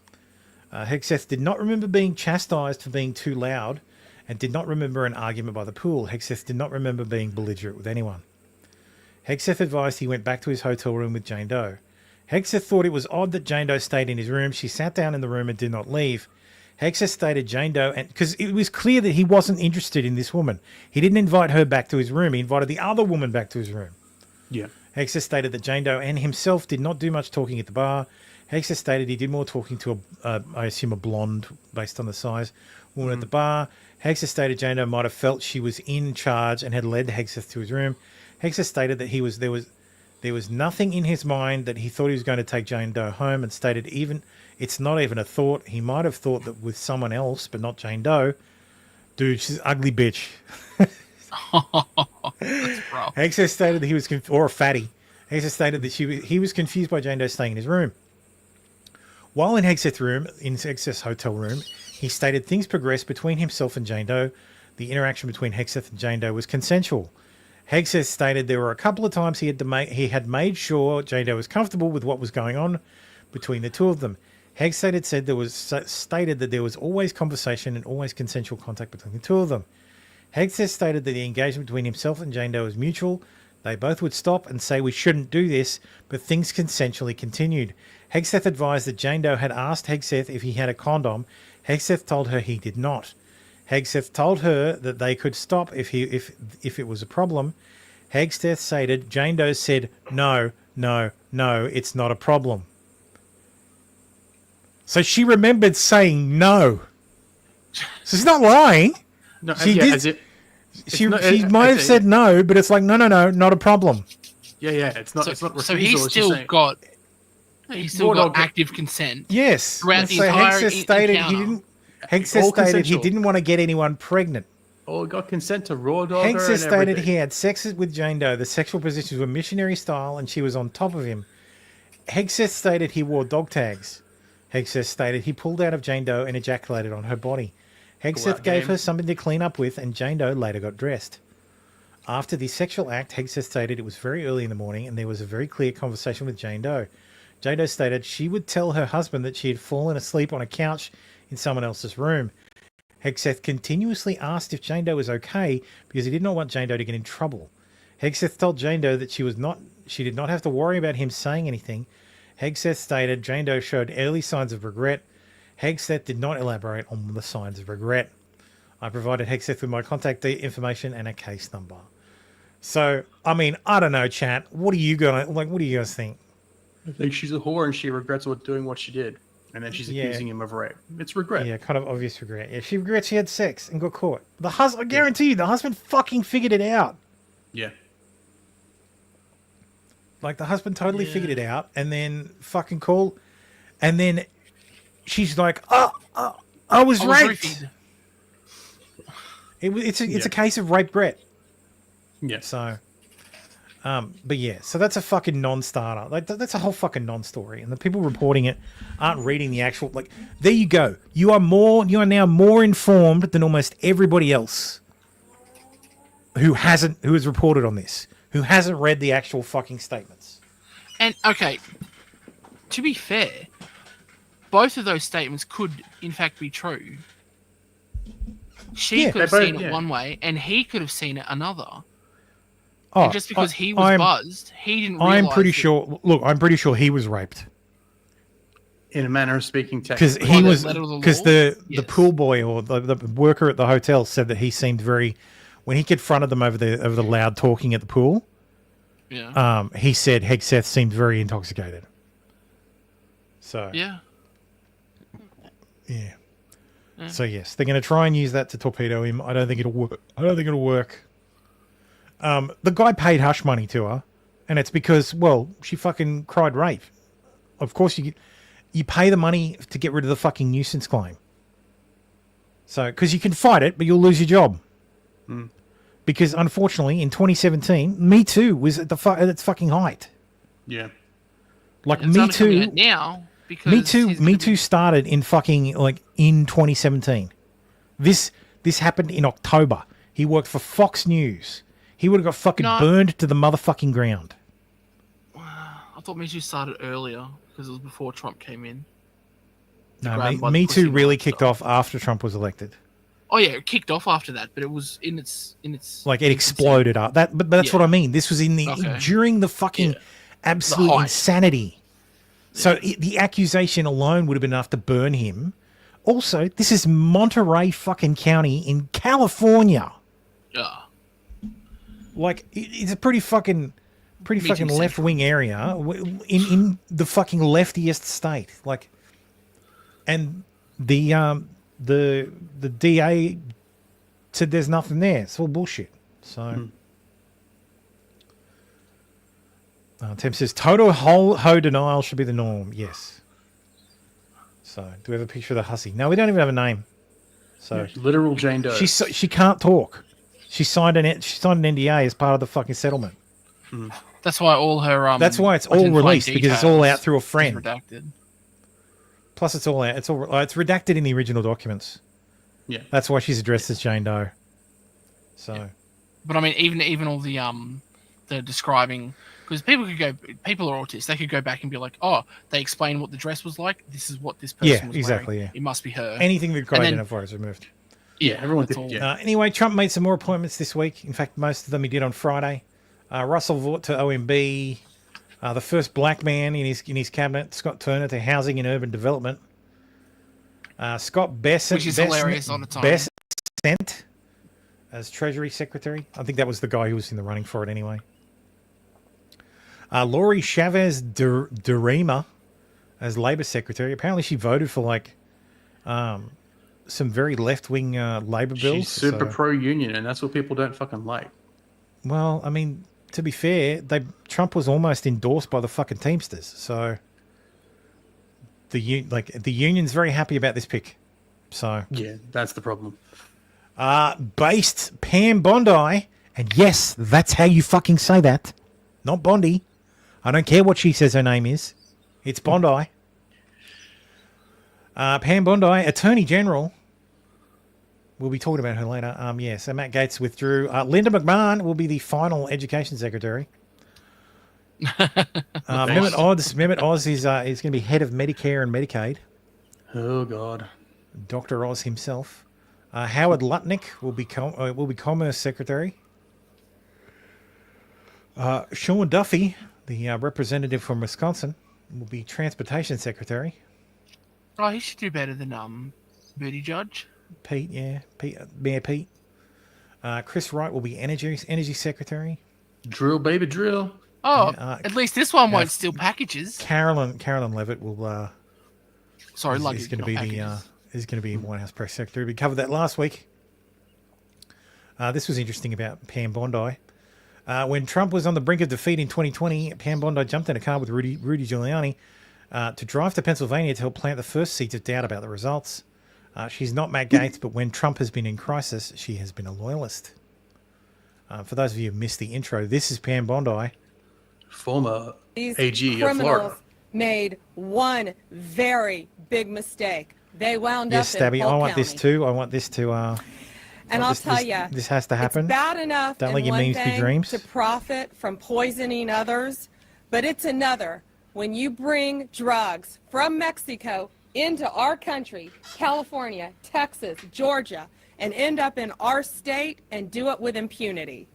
Hegseth did not remember being chastised for being too loud and did not remember an argument by the pool. Hegseth did not remember being belligerent with anyone. Hegseth advised he went back to his hotel room with Jane Doe. Hegseth thought it was odd that Jane Doe stayed in his room. She sat down in the room and did not leave. Hexeth stated Jane Doe, and because it was clear that he wasn't interested in this woman. He didn't invite her back to his room. He invited the other woman back to his room.
Yeah.
Hexeth stated that Jane Doe and himself did not do much talking at the bar. Hexeth stated he did more talking to I assume a blonde, based on the size, woman at the bar. Hexeth stated Jane Doe might have felt she was in charge and had led Hexeth to his room. Hexeth stated that there was nothing in his mind that he thought he was going to take Jane Doe home, and stated it's not even a thought. He might have thought that with someone else, but not Jane Doe. Dude, she's an ugly bitch.
That's rough.
Hexeth stated that he was or a fatty. Hexeth stated that he was confused by Jane Doe staying in his room. While in Hexeth's hotel room, he stated things progressed between himself and Jane Doe. The interaction between Hexeth and Jane Doe was consensual. Hexeth stated there were a couple of times he had made sure Jane Doe was comfortable with what was going on between the two of them. Hexeth stated that there was always conversation and always consensual contact between the two of them. Hexeth stated that the engagement between himself and Jane Doe was mutual. They both would stop and say we shouldn't do this, but things consensually continued. Hexeth advised that Jane Doe had asked Hexeth if he had a condom. Hexeth told her he did not. Hexeth told her that they could stop if it was a problem. Hexeth stated Jane Doe said, no, it's not a problem. So she remembered saying no. So she's not lying.
No,
she
yeah,
did. She might have said no, but it's like no, not a problem.
Yeah. It's not. It's not refusal.
So he's still got active consent.
Yes.
Throughout the
so
entire
Hexeth stated
encounter.
he didn't. Hexeth stated he didn't want to get anyone pregnant.
Oh, got consent to raw dog her
Hexeth
and
stated
everything.
he had sex with Jane Doe. The sexual positions were missionary style, and she was on top of him. Hexeth stated he wore dog tags. Hexeth stated he pulled out of Jane Doe and ejaculated on her body. Hexeth gave her something to clean up with, and Jane Doe later got dressed. After the sexual act, Hexeth stated it was very early in the morning, and there was a very clear conversation with Jane Doe. Jane Doe stated she would tell her husband that she had fallen asleep on a couch in someone else's room. Hexeth continuously asked if Jane Doe was okay because he did not want Jane Doe to get in trouble. Hexeth told Jane Doe that she did not have to worry about him saying anything. Hexeth stated Jane Doe showed early signs of regret. Hexeth did not elaborate on the signs of regret. I provided Hexeth with my contact information and a case number. So, I mean, I don't know, chat. What do you guys think?
I think she's a whore and she regrets doing what she did. And then she's accusing him of rape. It's regret.
Yeah, kind of obvious regret. Yeah, she regrets she had sex and got caught. I guarantee you, the husband fucking figured it out.
Yeah.
Like, the husband totally figured it out and then fucking called. And then she's like, I was raped. It's a case of rape regret.
Yeah.
So, but yeah, so that's a fucking non-starter. Like that's a whole fucking non-story, and the people reporting it aren't reading the actual. Like, there you go. You are now more informed than almost everybody else who has reported on this, who hasn't read the actual fucking statements.
And okay, to be fair, both of those statements could in fact be true. She could have seen it one way, and he could have seen it another.
Oh,
and just because he was buzzed, he didn't realize
I'm pretty sure he was raped.
In a manner of speaking,
because the pool boy or the worker at the hotel said that he seemed very, when he confronted them over the loud talking at the pool.
Yeah.
He said Hexeth seemed very intoxicated. So
yeah.
So yes, they're going to try and use that to torpedo him. I don't think it'll work. The guy paid hush money to her, and it's because, well, she fucking cried rape. Of course, you pay the money to get rid of the fucking nuisance claim. So, because you can fight it, but you'll lose your job.
Mm.
Because unfortunately, in 2017, Me Too was at its fucking height.
Yeah.
Like
It's
Me
only coming
Too.
out now because
Me Too started in fucking in 2017. This happened in October. He worked for Fox News. He would have got fucking burned to the motherfucking ground.
I thought Me Too started earlier because it was before Trump came in.
No, Me Too really kicked off after Trump was elected.
Oh yeah, it kicked off after that, but it was in its
Like it exploded up. But that's what I mean. This was during the fucking absolute insanity. So the accusation alone would have been enough to burn him Also, this is Monterey fucking County in California.
Yeah.
Like, it's a pretty fucking left-wing area in the fucking leftiest state. Like, and the DA said there's nothing there. It's all bullshit. So, Tim says total ho denial should be the norm. Yes. So, do we have a picture of the hussy? No, we don't even have a name. So,
literal Jane Doe.
She can't talk. She signed an NDA as part of the fucking settlement.
That's why all her
That's why it's all
identifying
released, because it's all
details
out through a
is
friend.
redacted.
Plus, it's all out. It's redacted in the original documents.
Yeah,
that's why she's addressed as Jane Doe. So,
But I mean, even all the describing, because people are autists. They could go back and be like, oh, they explain what the dress was like. This is what this person was
exactly.
wearing.
Yeah,
It must be her.
Anything that could
And then-
identify is removed.
Yeah, everyone
that's
did.
all.
Anyway, Trump made some more appointments this week. In fact, most of them he did on Friday. Russell Vought to OMB. The first black man in his cabinet, Scott Turner, to Housing and Urban Development. Scott Bessent,
Which is hilarious on its own.
Bessent as Treasury Secretary. I think that was the guy who was in the running for it anyway. Lori Chavez Derima as Labor Secretary. Apparently she voted for some very left-wing Labor bills.
She's super
so-
pro-union, and that's what people don't fucking like.
Well, I mean, to be fair, Trump was almost endorsed by the fucking Teamsters, so the union's very happy about this pick. So
Yeah, that's the problem.
based Pam Bondi, and yes, that's how you fucking say that, not Bondi. I don't care what she says her name is. It's Bondi. Pam Bondi, Attorney General. We'll be talking about her later. So Matt Gaetz withdrew. Linda McMahon will be the final Education Secretary. Mehmet Oz is going to be head of Medicare and Medicaid.
Oh God.
Dr. Oz himself. Howard Lutnick will be Commerce Secretary. Sean Duffy, the representative from Wisconsin, will be Transportation Secretary.
Oh, he should do better than Buttigieg.
Mayor Pete. Chris Wright will be Energy Secretary.
Drill, baby, drill.
Oh, at least this one won't steal packages.
Carolyn Levitt will.
Sorry,
is
luggage,
going to
not
be
packages.
is going to be White House Press Secretary. We covered that last week. This was interesting about Pam Bondi. When Trump was on the brink of defeat in 2020, Pam Bondi jumped in a car with Rudy Giuliani to drive to Pennsylvania to help plant the first seeds of doubt about the results. She's not Matt Gaetz, but when Trump has been in crisis, she has been a loyalist. For those of you who missed the intro, this is Pam Bondi.
Former
These
AG of
criminals
Florida.
made one very big mistake. They wound
Yes,
up in
Stabby,
Polk
I want
County.
this too. I want this to...
And I'll tell you,
this has to happen.
It's bad enough
Don't
in
let your
one
memes be
thing
dreams.
to profit from poisoning others, but it's another when you bring drugs from Mexico into our country, California, Texas, Georgia, and end up in our state and do it with impunity.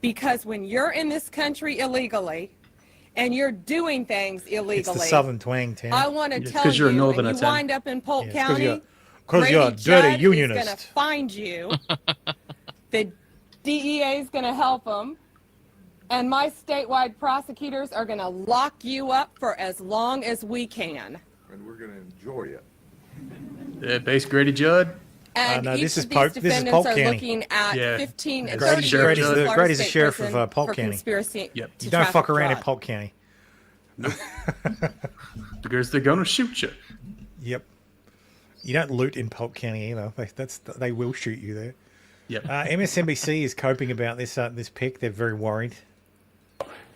Because when you're in this country illegally and you're doing things illegally,
It's the southern twang, Tim.
I want to
It's
tell
'cause you're a
you, when
northerner,
you
Tim.
wind up in Polk
Yeah, it's 'cause
County,
you're- 'cause you're a
Brady
dirty
Judd
unionist.
is going to find you. The DEA is going to help them. And my statewide prosecutors are going to lock you up for as long as we can.
And we're going to enjoy it.
Yeah, base Grady Judd.
And
no,
each
this is
of these
Polk- this is
defendants
Polk
are
County.
looking at
Yeah.
15 and
Grady's
30
sheriff
years
Judd.
in Florida
Grady's the
State
sheriff
prison
of Polk
for
County.
conspiracy
Yep.
to
You don't fuck
traffic
around in
drugs.
Polk County.
Because they're going to shoot you.
Yep. You don't loot in Polk County either. They will shoot you there.
Yep.
MSNBC is coping about this pick. They're very worried.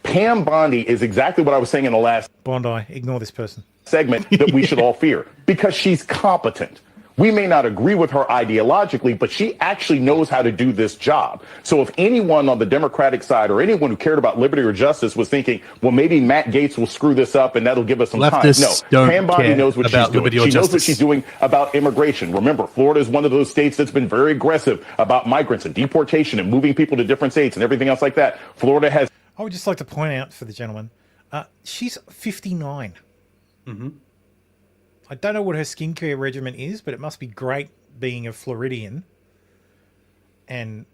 Pam Bondi is exactly what I was saying in the last
Bondi, ignore this person.
segment that we should all fear because she's competent. We may not agree with her ideologically, but she actually knows how to do this job. So if anyone on the Democratic side or anyone who cared about liberty or justice was thinking, well, maybe Matt Gaetz will screw this up and that'll give us some
Leftists
time. No,
don't
Pam Bondi
care
knows what she's
about
doing.
liberty or
She knows what
justice.
she's doing about immigration. Remember, Florida is one of those states that's been very aggressive about migrants and deportation and moving people to different states and everything else like that. Florida has...
I would just like to point out for the gentleman, she's 59.
Mm-hmm.
I don't know what her skincare regimen is, but it must be great being a Floridian and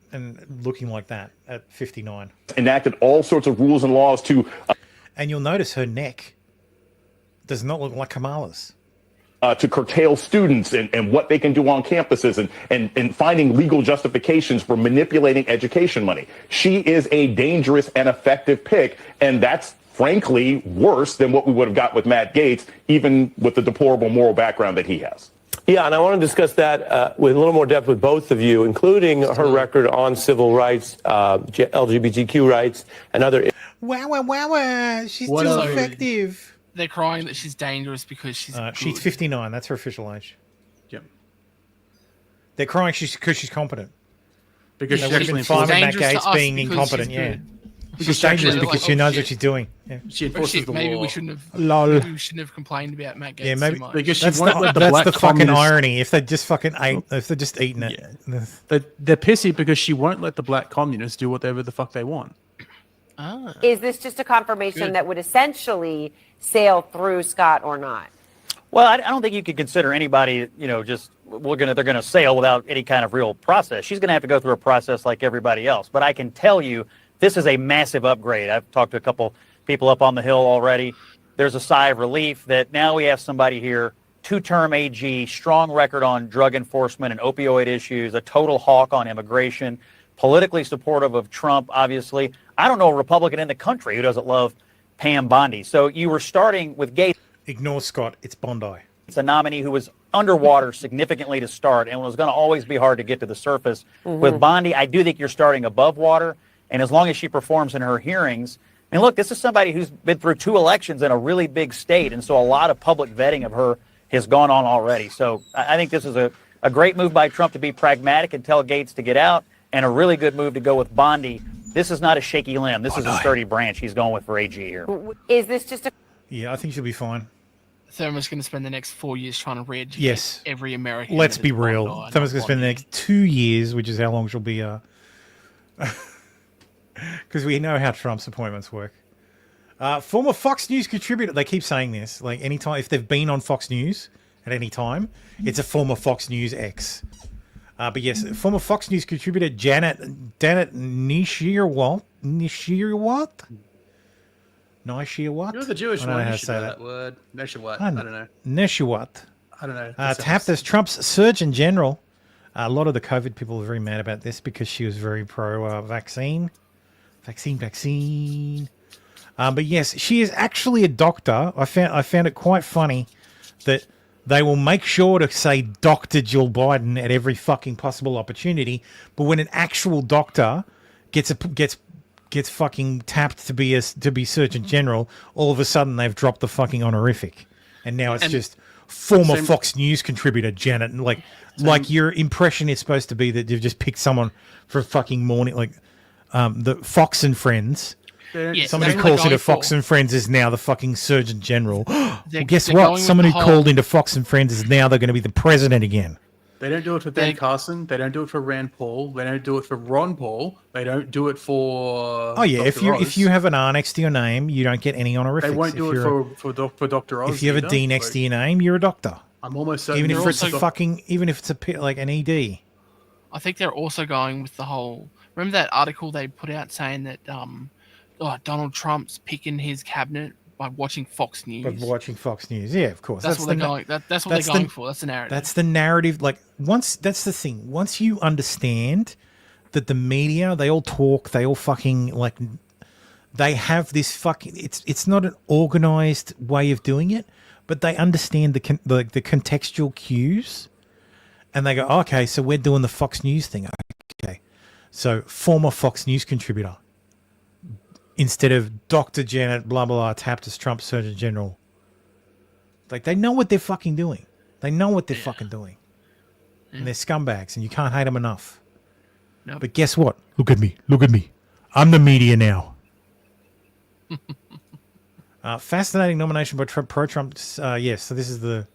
looking like that at 59.
Enacted all sorts of rules and laws to...
And you'll notice her neck does not look like Kamala's.
To curtail students and what they can do on campuses and finding legal justifications for manipulating education money. She is a dangerous and effective pick, and that's frankly worse than what we would have got with Matt Gaetz, even with the deplorable moral background that he has.
Yeah, and I want to discuss that with a little more depth with both of you, including her record on civil rights, LGBTQ rights, and other...
Wow, she's
What
too
else?
effective.
They're crying that she's dangerous because she's
She's
good.
59. That's her official age.
Yep.
They're crying because she's competent.
Because
they
she's
would have been
actually
fine with Matt
dangerous to
Gaetz
us
being
because
incompetent.
she's
Yeah.
good.
She's dangerous because she knows what she's doing. Yeah.
She
Oh,
enforces
shit,
the
maybe
law.
we shouldn't have.
Lol.
Maybe we shouldn't have complained about Matt Gaetz
Yeah, maybe
too much.
Because she
that's
won't
the,
let the
that's
black
the fucking
communists-
irony. If they just fucking ate, if they're just eating it.
They're pissy because she won't let the black communists do whatever the fuck they want.
Is this just a confirmation
Good.
that would essentially sail through Scott or not?
Well, I don't think you could consider anybody, just they're gonna sail without any kind of real process. She's gonna have to go through a process like everybody else. But I can tell you, this is a massive upgrade. I've talked to a couple people up on the Hill already. There's a sigh of relief that now we have somebody here, two-term AG, strong record on drug enforcement and opioid issues, a total hawk on immigration, politically supportive of Trump, obviously. I don't know a Republican in the country who doesn't love Pam Bondi. So you were starting with Gaetz.
Ignore Scott. It's Bondi.
It's a nominee who was underwater significantly to start and was going to always be hard to get to the surface. With Bondi, I do think you're starting above water. And as long as she performs in her hearings, and look, this is somebody who's been through 2 elections in a really big state. And so a lot of public vetting of her has gone on already. So I think this is a great move by Trump to be pragmatic and tell Gaetz to get out, and a really good move to go with Bondi. This is not a shaky limb. This is a sturdy branch he's going with for AG here.
Is this just a...
Yeah, I think she'll be fine.
Therma's going to spend the next 4 years trying to re-educate
Yes.
every American.
Let's
that
be
is
real.
Bondi,
Therma's
not
going to spend the next 2 years, which is how long she'll be. Because we know how Trump's appointments work. Former Fox News contributor. They keep saying this. Like anytime, if they've been on Fox News at any time, it's a former Fox News ex. But yes, former Fox News contributor Janet Nishirwat. Nishirwat?
You're the Jewish
I don't know
one.
how
You
to
should
say
know
that.
that word. Neshawat. I don't know.
Nishirwat.
I don't know. That
Tapped
sounds-
as Trump's Surgeon General. A lot of the COVID people are very mad about this because she was very pro-vaccine. Vaccine. But yes, she is actually a doctor. I found it quite funny that they will make sure to say Dr. Jill Biden at every fucking possible opportunity, but when an actual doctor gets fucking tapped to be Surgeon General, all of a sudden they've dropped the fucking honorific, and now it's just former Fox News contributor Janet. Like your impression is supposed to be that you've just picked someone for fucking morning, like the Fox and Friends. Somebody who calls into Fox and Friends is now the fucking Surgeon General. Well, guess
they're
what?
going with
Someone
the
who
whole-
called into Fox and Friends is now they're going to be the president again.
They don't do it for Ben Carson. They don't do it for Rand Paul. They don't do it for Ron Paul. They don't do it for.
Oh yeah,
Dr.
if you have an R next to your name, you don't get any honorifics.
They won't do
If
it
you're
for Dr. Oz.
if you have a
either.
D next to your name, you're a doctor.
I'm almost certain.
Even if
they're
it's a
also-
fucking, even if it's like an ED.
I think they're also going with the whole. Remember that article they put out saying that Donald Trump's picking his cabinet by watching Fox News.
But watching Fox News, yeah, of course.
That's what they're going. That's what they're going for. That's the narrative.
That's the narrative. Like that's the thing. Once you understand that the media, they all talk, they all fucking like, they have this fucking. It's not an organized way of doing it, but they understand the contextual cues, and they go, okay, so we're doing the Fox News thing. Okay, so former Fox News contributor. Instead of Dr. Janet, blah, blah, blah, tapped as Trump's Surgeon General. Like, they know what they're fucking doing. They know what they're fucking doing. And they're scumbags, and you can't hate them enough.
Nope.
But guess what? Look at me. Look at me. I'm the media now. Fascinating nomination by Trump, pro-Trump. Yes, so this is the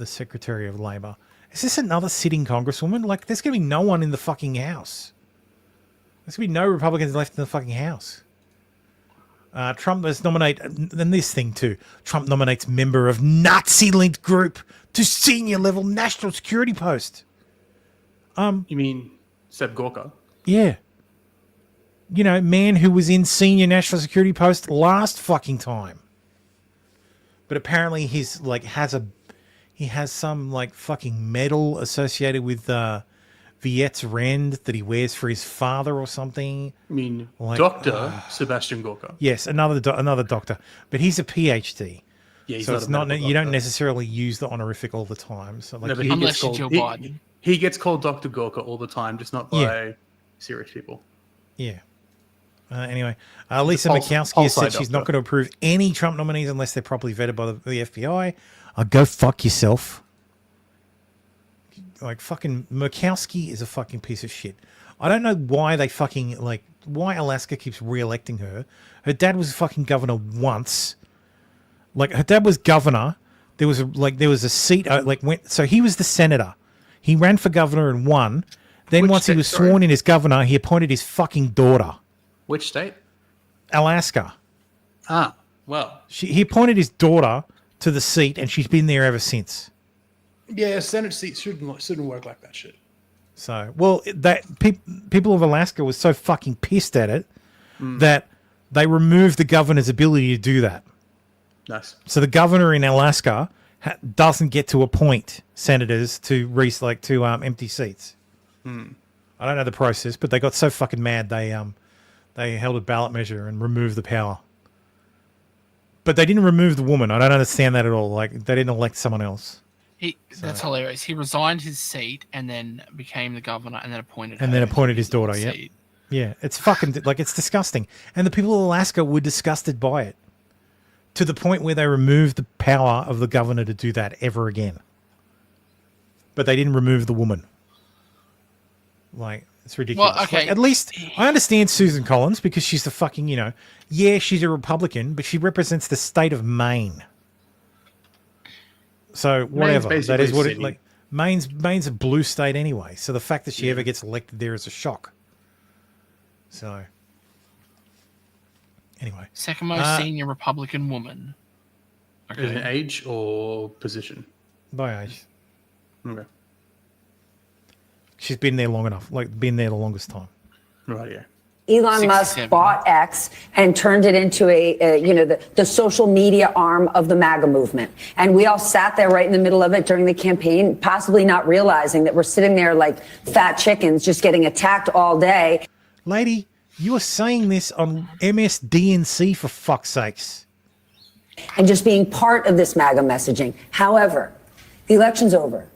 Secretary of Labor. Is this another sitting congresswoman? Like, there's going to be no one in the fucking House. There's going to be no Republicans left in the fucking House. Trump must nominate, and this thing too, Trump nominates member of Nazi-linked group to senior level national security post.
You mean Seb Gorka?
Yeah. You know, man who was in senior national security post last fucking time. But apparently he's like he has some like fucking medal associated with Viet's Rend that he wears for his father or something.
I mean,
Like,
Dr. Sebastian Gorka.
Yes, another doctor, but he's a PhD.
Yeah, he's
so
not
it's
a
not
medical
you don't
doctor.
necessarily use the honorific all the time. So like
No, but
you-
he gets
Unless you're
called,
Joe Biden.
he gets called Dr. Gorka all the time, just not by serious people.
Yeah. Anyway, Lisa
Pulse-
Murkowski has said
pulse-eye
she's not
doctor.
going to approve any Trump nominees unless they're properly vetted by the FBI. Go fuck yourself. Like, fucking Murkowski is a fucking piece of shit. I don't know why they fucking, like, why Alaska keeps re-electing her. Her dad was fucking governor once. Like, her dad was governor. There was a seat, so he was the senator. He ran for governor and won. Then
Which
once he
state,
was
sorry?
sworn in as governor, he appointed his fucking daughter.
Which state?
Alaska.
Ah, well.
He appointed his daughter to the seat, and she's been there ever since.
Yeah, Senate seats shouldn't work like that shit.
So, well, people of Alaska were so fucking pissed at it that they removed the governor's ability to do that.
Nice.
So the governor in Alaska doesn't get to appoint senators to empty seats. I don't know the process, but they got so fucking mad they held a ballot measure and removed the power. But they didn't remove the woman. I don't understand that at all. Like, they didn't elect someone else.
That's hilarious. He resigned his seat and then became the governor and then appointed
His daughter. Yeah, yeah. It's fucking it's disgusting. And the people of Alaska were disgusted by it to the point where they removed the power of the governor to do that ever again. But they didn't remove the woman. Like, it's ridiculous.
Well, okay.
Like, at least I understand Susan Collins because she's the fucking, she's a Republican, but she represents the state of Maine. So whatever,
Maine's
that is what
basically
it like. Maine's a blue state anyway, so the fact that she ever gets elected there is a shock. So anyway,
Second most senior Republican woman.
Is it age or position?
By age.
Okay.
She's been there long enough, been there the longest time.
Right, yeah.
Elon Musk bought X and turned it into the social media arm of the MAGA movement. And we all sat there right in the middle of it during the campaign, possibly not realizing that we're sitting there like fat chickens just getting attacked all day.
Lady, you are saying this on MSDNC for fuck's sakes.
And just being part of this MAGA messaging. However, the election's over.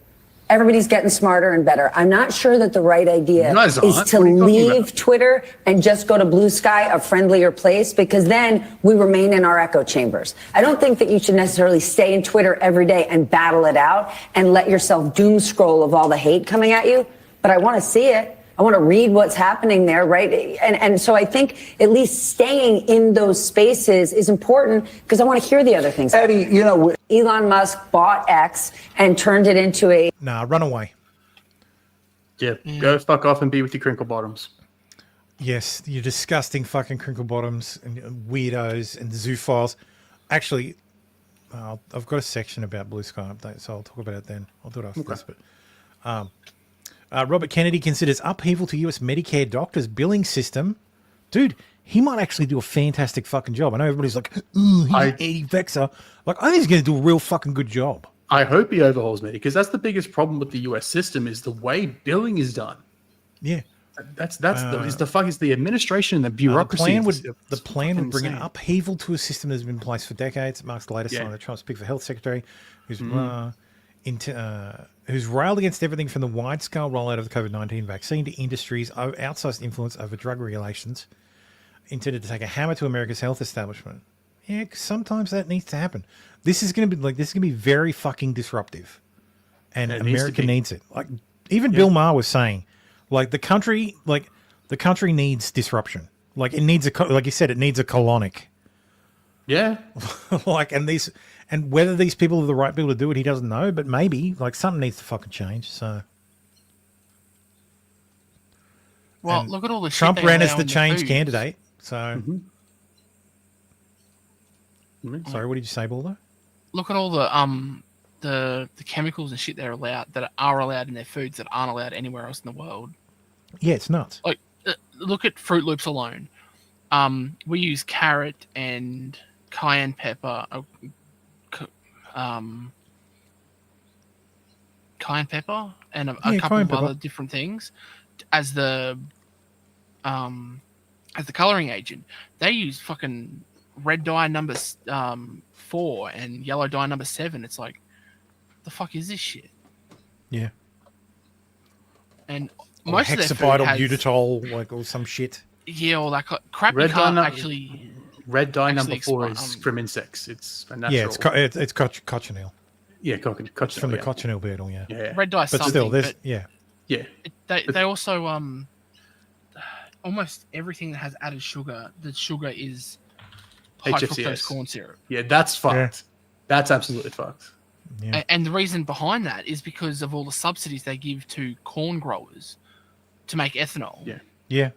Everybody's getting smarter and better. I'm not sure that the right idea
You guys
is
aren't.
to
What are you talking
leave
about?
Twitter and just go to Blue Sky, a friendlier place, because then we remain in our echo chambers. I don't think that you should necessarily stay in Twitter every day and battle it out and let yourself doom scroll of all the hate coming at you. But I want to see it. I want to read what's happening there, right? And so I think at least staying in those spaces is important because I want to hear the other things.
Eddie,
Elon Musk bought X and turned it into a...
Nah, run away.
Yeah, go fuck off and be with your crinkle bottoms.
Yes, you disgusting fucking crinkle bottoms and weirdos and zoophiles. Actually, I've got a section about Blue Sky Update, so I'll talk about it then. I'll do it after this. But Robert Kennedy considers upheaval to U.S. Medicare doctors' billing system. Dude, he might actually do a fantastic fucking job. I know everybody's like, ooh, he's an anti-vaxxer. Like, I think he's going to do a real fucking good job.
I hope he overhauls me because that's the biggest problem with the U.S. system is the way billing is done.
Yeah.
That's the administration and the bureaucracy.
The plan would bring an upheaval to a system that's been in place for decades. It marks the latest sign that Trump's pick for health secretary, who's railed against everything from the wide-scale rollout of the COVID-19 vaccine to industry's outsized influence over drug regulations, intended to take a hammer to America's health establishment. Yeah, 'cause sometimes that needs to happen. This is going to be very fucking disruptive, and America needs it. Like even Bill Maher was saying, the country needs disruption. Like it needs like you said, it needs a colonic.
Yeah.
And whether these people are the right people to do it, he doesn't know. But maybe something needs to fucking change. So.
Well,
And
look at all the shit
Trump
they
ran
allow
as the
in
change
food.
candidate, so Sorry, what did you say, Baldo?
Look at all the chemicals and shit that are allowed in their foods that aren't allowed anywhere else in the world.
Yeah, it's nuts.
Like, look at Fruit Loops alone. We use carrot and cayenne pepper, cayenne pepper, and a couple of other different things as the coloring agent. They use fucking red dye number 4 and yellow dye number 7. It's like, the fuck is this shit?
Yeah.
And
Or
most of their food
hexabidyl
has,
butadiol, like, or some shit.
Yeah, all that crap.
Red
You can't
dye
actually.
Red dye number
actually
4
explain-
is from insects. It's a natural.
Yeah, it's cochineal.
Yeah, cochineal.
It's from the cochineal beetle, yeah.
Yeah.
Red dye
But
something.
still, there's,
but
yeah.
Yeah.
They also almost everything that has added sugar. The sugar is high
HFCS.
fructose corn syrup.
Yeah, that's fucked. That's absolutely fucked.
Yeah.
And the reason behind that is because of all the subsidies they give to corn growers to make ethanol.
Yeah.
Yeah.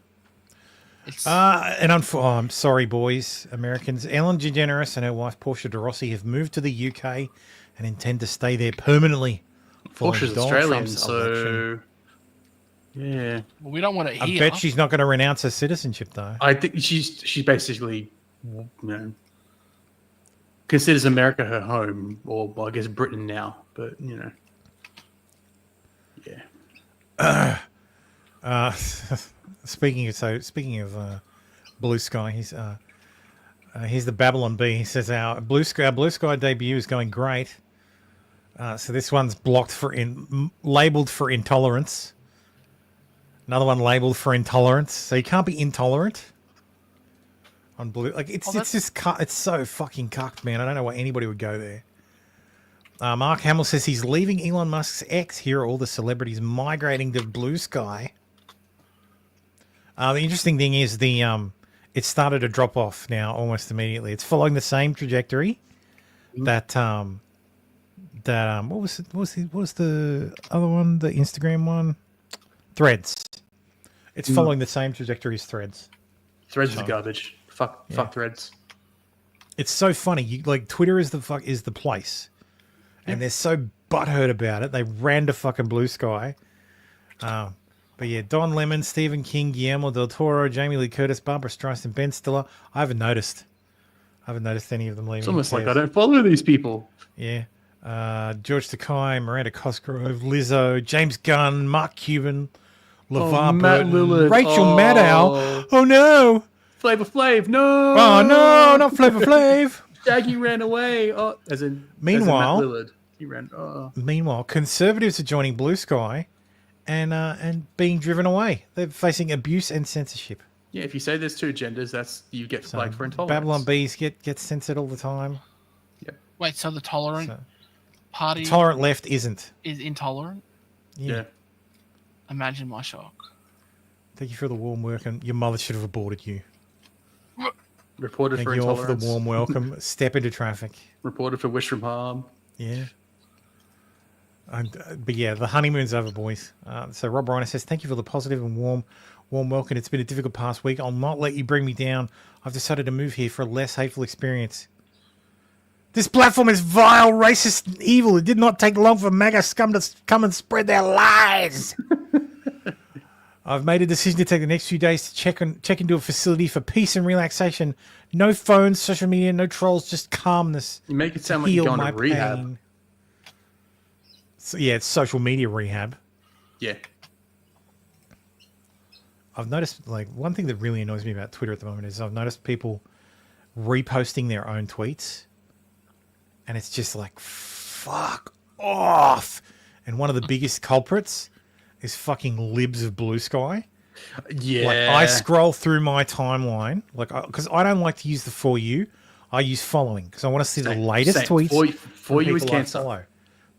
It's
I'm sorry, boys, Americans. Ellen DeGeneres and her wife Portia de Rossi have moved to the UK and intend to stay there permanently. following
Portia's
Donald
Australian,
Trump's election.
so yeah.
well, we don't want to
I
hear.
bet she's not going to renounce her citizenship, though.
I think she's basically, you know, considers America her home, or well, I guess Britain now. But you know, yeah.
Speaking of Blue Sky, here's the Babylon Bee. He says our Blue Sky debut is going great. So this one's blocked labeled for intolerance. Another one labeled for intolerance. So you can't be intolerant on Blue. Like it's so fucking cucked, man. I don't know why anybody would go there. Mark Hamill says he's leaving Elon Musk's X. Here are all the celebrities migrating to Blue Sky. The interesting thing is it started to drop off now almost immediately. It's following the same trajectory that what was the other one, the Instagram one? Threads. It's following the same trajectory as Threads.
Threads is garbage. Fuck Threads.
It's so funny. Twitter is the place. And they're so butthurt about it. They ran to fucking Blue Sky. But yeah, Don Lemon, Stephen King, Guillermo del Toro, Jamie Lee Curtis, Barbara Streisand, Ben Stiller. I haven't noticed any of them leaving.
It's almost like I don't follow these people.
Yeah. George Takei, Miranda Cosgrove, Lizzo, James Gunn, Mark Cuban, LeVar
Matt
Burton,
Lillard.
Rachel Maddow. Oh no!
Flavor Flav, no!
Oh no, not Flavor Flav.
Shaggy ran away. Oh, as in
Meanwhile,
Matt Lillard. He ran. Oh.
Meanwhile, conservatives are joining Blue Sky, and being driven away. They're facing abuse and censorship.
Yeah, if you say there's two genders, you get flagged for intolerance.
Babylon Bees get censored all the time.
Yeah.
Wait, so the tolerant party,
the tolerant left isn't.
is intolerant?
Yeah.
Imagine my shock.
Thank you for the warm welcome. Your mother should have aborted you.
Reported
Thank
for
you all
intolerance.
for the warm welcome. Step into traffic.
Reported for wish from harm.
Yeah. But yeah, the honeymoon's over, boys. So Rob Reiner says, thank you for the positive and warm welcome. It's been a difficult past week. I'll not let you bring me down. I've decided to move here for a less hateful experience. This platform is vile, racist, and evil. It did not take long for MAGA scum to come and spread their lies. I've made a decision to take the next few days to check into a facility for peace and relaxation. No phones, social media, no trolls, just calmness.
You make it sound like you're going to rehab.
Pain. So, yeah, it's social media rehab.
Yeah.
I've noticed, one thing that really annoys me about Twitter at the moment is I've noticed people reposting their own tweets. And it's just like, fuck off. And one of the biggest culprits is fucking libs of Blue Sky.
Yeah.
I scroll through my timeline, because I don't like to use the For You. I use following, because I want to see the latest tweets.
For You is
people I
cancer.
follow.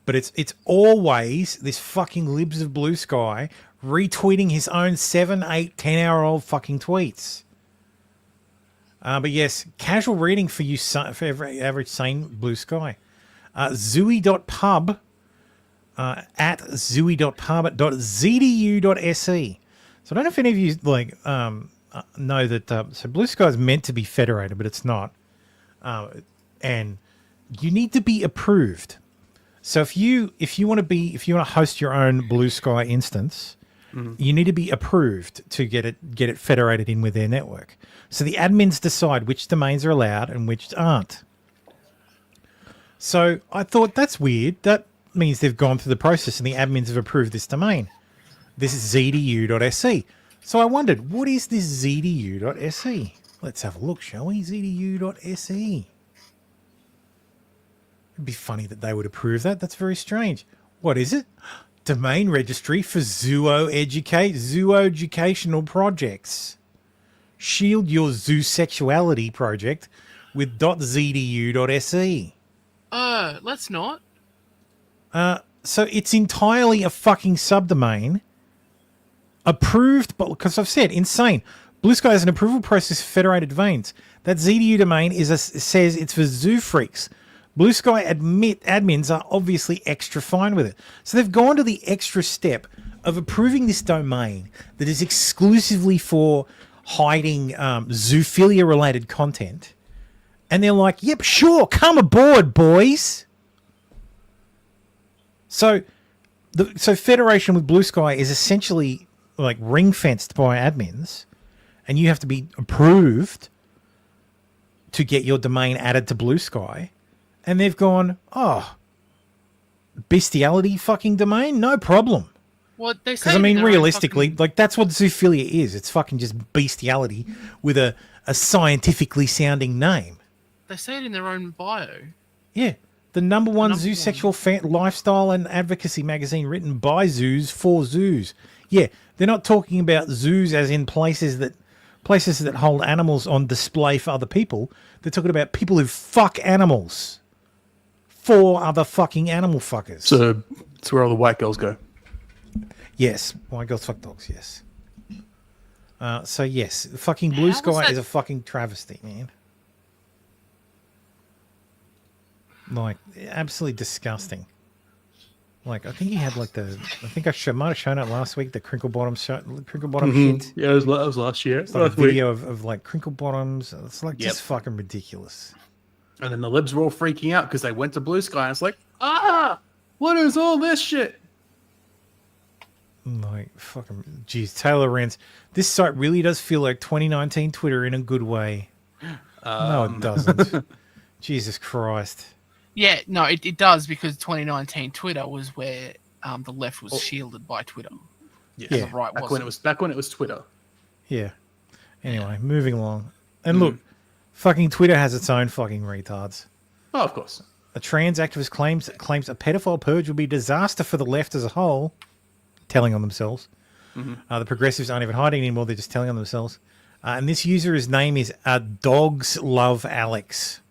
But it's always this fucking libs of Blue Sky retweeting his own 7, 8, 10-hour-old fucking tweets. But yes, casual reading for you, for every average sane Blue Sky. Zooey.pub at zooey.pub.zdu.se. So I don't know if any of you know that. So Blue Sky is meant to be federated, but it's not. and you need to be approved. So if you want to host your own Blue Sky instance, you need to be approved to get it federated in with their network. So the admins decide which domains are allowed and which aren't. So I thought, that's weird. That means they've gone through the process and the admins have approved this domain. This is zdu.se. So I wondered, what is this zdu.se? Let's have a look, shall we? zdu.se. It'd be funny that they would approve that. That's very strange. What is it? Domain registry for zoo educational projects. Shield your zoo sexuality project with .zdu.se.
Let's not.
So it's entirely a fucking subdomain. Approved, but because I've said, insane. Blue Sky has an approval process for federated domains. That ZDU domain says it's for zoo freaks. Blue Sky admins are obviously extra fine with it. So they've gone to the extra step of approving this domain that is exclusively for hiding zoophilia-related content. And they're like, yep, sure, come aboard, boys. So Federation with Blue Sky is essentially like ring-fenced by admins, and you have to be approved to get your domain added to Blue Sky. And they've gone, oh, bestiality fucking domain? No problem.
Well, they say
because, I mean, realistically, like, that's what zoophilia is. It's fucking just bestiality with a scientifically sounding name.
They say it in their own bio.
Yeah. The number one zoo sexual lifestyle and advocacy magazine written by zoos for zoos. Yeah, they're not talking about zoos as in places that hold animals on display for other people. They're talking about people who fuck animals for other fucking animal fuckers.
So it's where all the white girls go.
Yes, white girls fuck dogs, yes. So yes, fucking Blue Sky is a fucking travesty, man. Like, absolutely disgusting. Like, I think he had like I think I might have shown it last week, the crinkle bottom shit.
Yeah, it was last year.
It's like a video of like crinkle bottoms. It's like just fucking ridiculous.
And then the libs were all freaking out because they went to Blue Sky and it's like, what is all this shit?
Like, fucking, geez, Taylor Rance. This site really does feel like 2019 Twitter in a good way. No, it doesn't. Jesus Christ.
Yeah, no, it does, because 2019 Twitter was where the left was shielded by Twitter.
Yeah,
The right
back when it was Twitter.
Yeah. Anyway, moving along. And look, fucking Twitter has its own fucking retards.
Oh, of course.
A trans activist claims a pedophile purge will be a disaster for the left as a whole, telling on themselves. The progressives aren't even hiding anymore; they're just telling on themselves. And this user's name is Dogs Love Alex.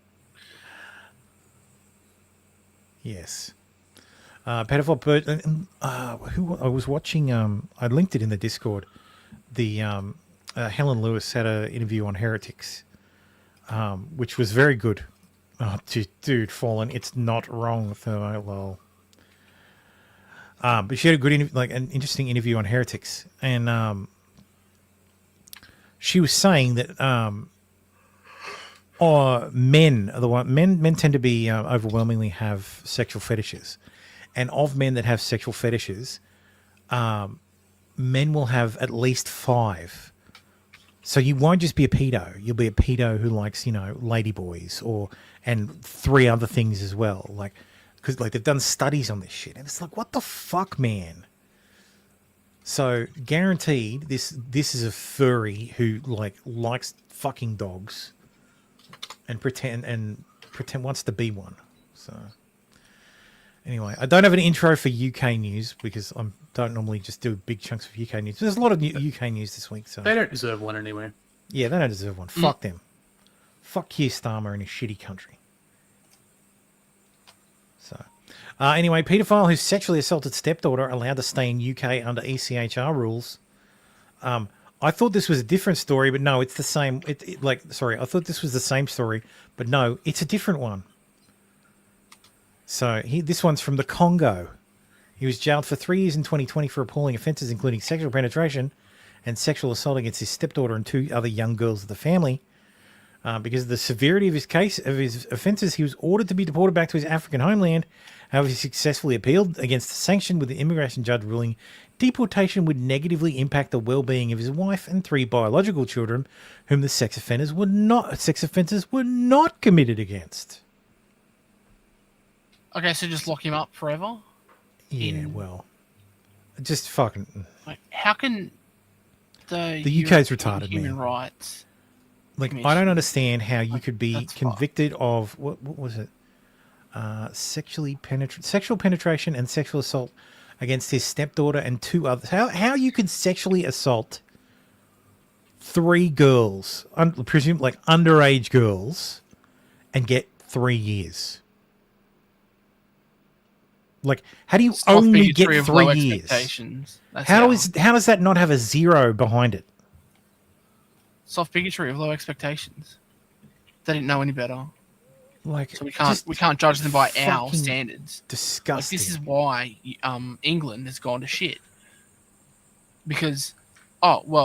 Yes. Pedophile purge. Who I was watching? I linked it in the Discord. The Helen Lewis had an interview on heretics, which was very good. Oh, dude, Fallen, it's not wrong, Thermo, lol. But she had a good, an interesting interview on heretics, and she was saying that men tend to be overwhelmingly have sexual fetishes, and of men that have sexual fetishes, men will have at least 5. So you won't just be a pedo. You'll be a pedo who likes, ladyboys and 3 other things as well. Because they've done studies on this shit, and it's like, what the fuck, man? So guaranteed, this is a furry who likes fucking dogs, and pretend wants to be one. So anyway, I don't have an intro for UK news because I don't normally just do big chunks of UK news. There's a lot of UK news this week, so
They don't deserve one anyway.
yeah, they don't deserve one. Fuck them. Fuck Keir Starmer in a shitty country. So anyway, paedophile who sexually assaulted stepdaughter allowed to stay in UK under ECHR rules. I thought this was a different story, but no, it's the same. I thought this was the same story, but no, it's a different one. So this one's from the Congo. He was jailed for 3 years in 2020 for appalling offences, including sexual penetration and sexual assault against his stepdaughter and 2 other young girls of the family. Because of the severity of his offences, he was ordered to be deported back to his African homeland. However, he successfully appealed against the sanction, with the immigration judge ruling deportation would negatively impact the well-being of his wife and 3 biological children, whom the sex offences were not committed against.
Okay, so just lock him up forever?
Yeah, well, just fucking.
Like, how can the
UK's retarded,
human
man.
rights?
Like, I don't understand how you could be convicted of what was it? Sexual penetration and sexual assault against his stepdaughter and 2 others. How you could sexually assault 3 girls, presume like underage girls, and get 3 years? Like, how do you only get 3 years? How does that not have a 0 behind it?
Soft bigotry of low expectations. They didn't know any better.
Like,
so we can't judge them by our standards.
Disgusting.
Like, this is why England has gone to shit. Because,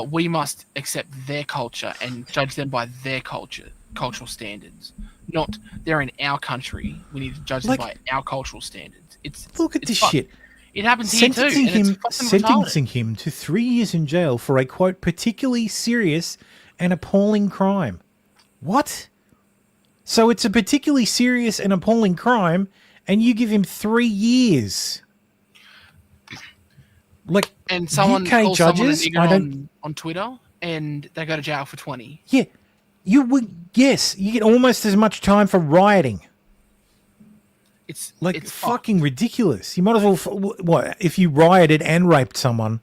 we must accept their culture and judge them by their cultural standards. Not they're in our country. We need to judge them by our cultural standards.
Look at this shit.
It happens here too.
Sentencing him to 3 years in jail for a, quote, particularly serious and appalling crime. What? So it's a particularly serious and appalling crime, and you give him 3 years. Like,
and someone
UK
calls
judges,
someone a nigger on Twitter, and they go to jail for 20.
Yeah, you get almost as much time for rioting.
It's
fucking ridiculous. You might as well. What if you rioted and raped someone?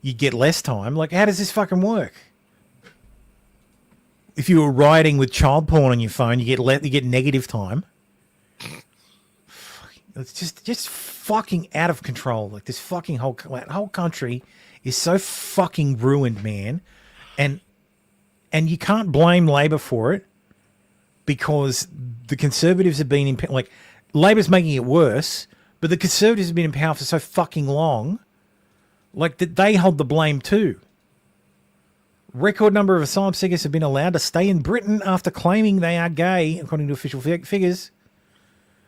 You get less time. Like, how does this fucking work? If you were rioting with child porn on your phone, you get negative time. It's just fucking out of control. Like, this fucking whole country is so fucking ruined, man. And you can't blame Labor for it, because the Conservatives have been like, Labor's making it worse, but the Conservatives have been in power for so fucking long, like, that they hold the blame too. Record number of asylum seekers have been allowed to stay in Britain after claiming they are gay, according to official figures.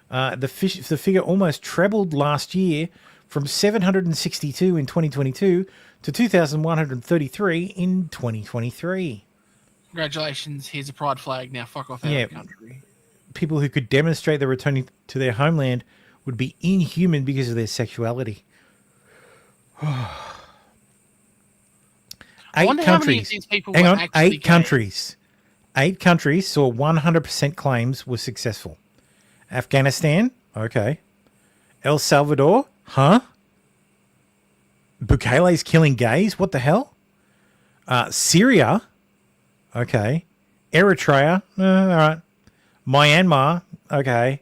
The figure almost trebled last year, from 762 in 2022 to 2,133 in 2023.
Congratulations, here's a pride flag. Now fuck off out of the country.
People who could demonstrate they're returning to their homeland would be inhuman because of their sexuality.
I wonder how many of these people were actually gay.
8 countries saw 100% claims were successful. Afghanistan, okay. El Salvador, huh? Bukele's killing gays, what the hell? Syria, okay. Eritrea, all right. Myanmar, okay.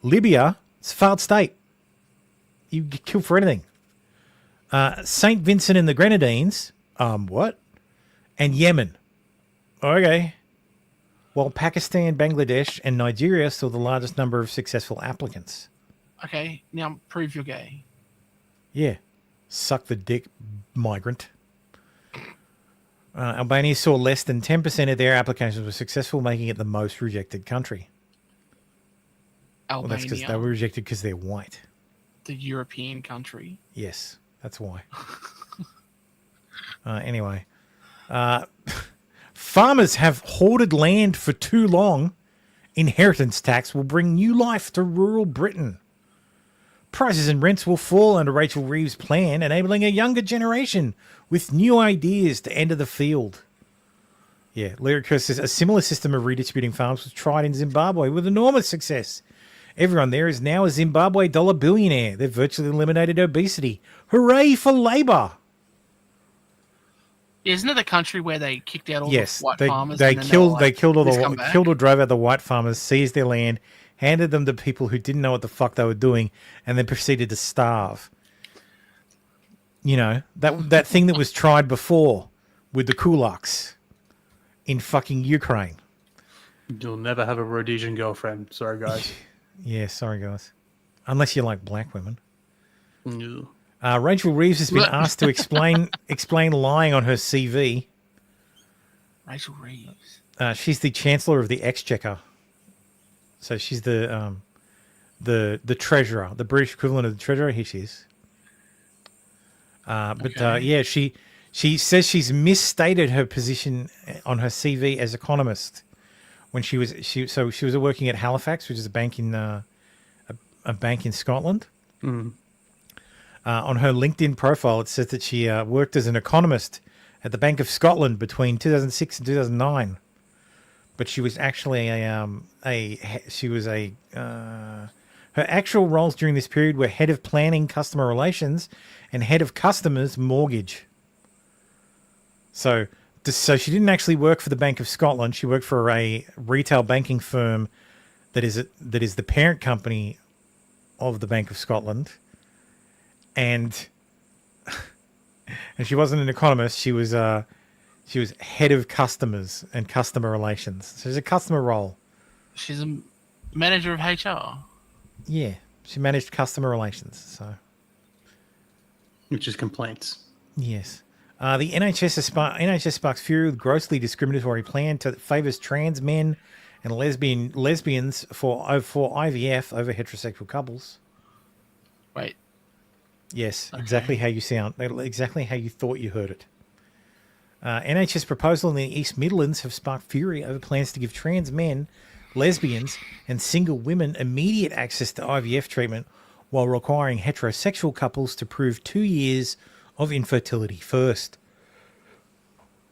Libya, it's a failed state. You get killed for anything. St. Vincent and the Grenadines, what? And Yemen. Okay. While Pakistan, Bangladesh, and Nigeria saw the largest number of successful applicants.
Okay, now prove you're gay.
Yeah. Suck the dick, migrant. Albania saw less than 10% of their applications were successful, making it the most rejected country.
Albania.
Well, that's because they were rejected because they're white.
The European country.
Yes, that's why. Anyway. Farmers have hoarded land for too long. Inheritance tax will bring new life to rural Britain. Prices and rents will fall under Rachel Reeves' plan, enabling a younger generation with new ideas to enter the field. Yeah, Lyrica says a similar system of redistributing farms was tried in Zimbabwe with enormous success. Everyone there is now a Zimbabwe dollar billionaire. They've virtually eliminated obesity. Hooray for Labour!
Isn't it the country where they kicked out all the white farmers?
They killed or drove out the white farmers, seized their land, handed them to people who didn't know what the fuck they were doing, and then proceeded to starve. You know, that thing that was tried before with the kulaks in fucking Ukraine.
You'll never have a Rhodesian girlfriend. Sorry, guys.
Yeah, sorry, guys. Unless you like black women.
No.
Rachel Reeves has been asked to explain lying on her CV.
Rachel Reeves.
She's the Chancellor of the Exchequer. So she's the treasurer, the British equivalent of the treasurer. Here she is. Yeah, she says she's misstated her position on her CV as economist when she was working at Halifax, which is a bank in Scotland.
Mm.
On her LinkedIn profile, it says that she worked as an economist at the Bank of Scotland between 2006 and 2009. But she was actually her actual roles during this period were head of planning, customer relations, and head of customers mortgage. So she didn't actually work for the Bank of Scotland. She worked for a retail banking firm that is the parent company of the Bank of Scotland, and she wasn't an economist. She was head of customers and customer relations. So it's a customer role.
She's a manager of HR.
Yeah, she managed customer relations. So,
which is complaints.
Yes. The NHS sparks fury with grossly discriminatory plan that favours trans men and lesbians for IVF over heterosexual couples.
Wait.
Yes,
Okay.
exactly how you sound. Exactly how you thought you heard it. NHS proposal in the East Midlands have sparked fury over plans to give trans men, lesbians, and single women immediate access to IVF treatment while requiring heterosexual couples to prove 2 years of infertility first.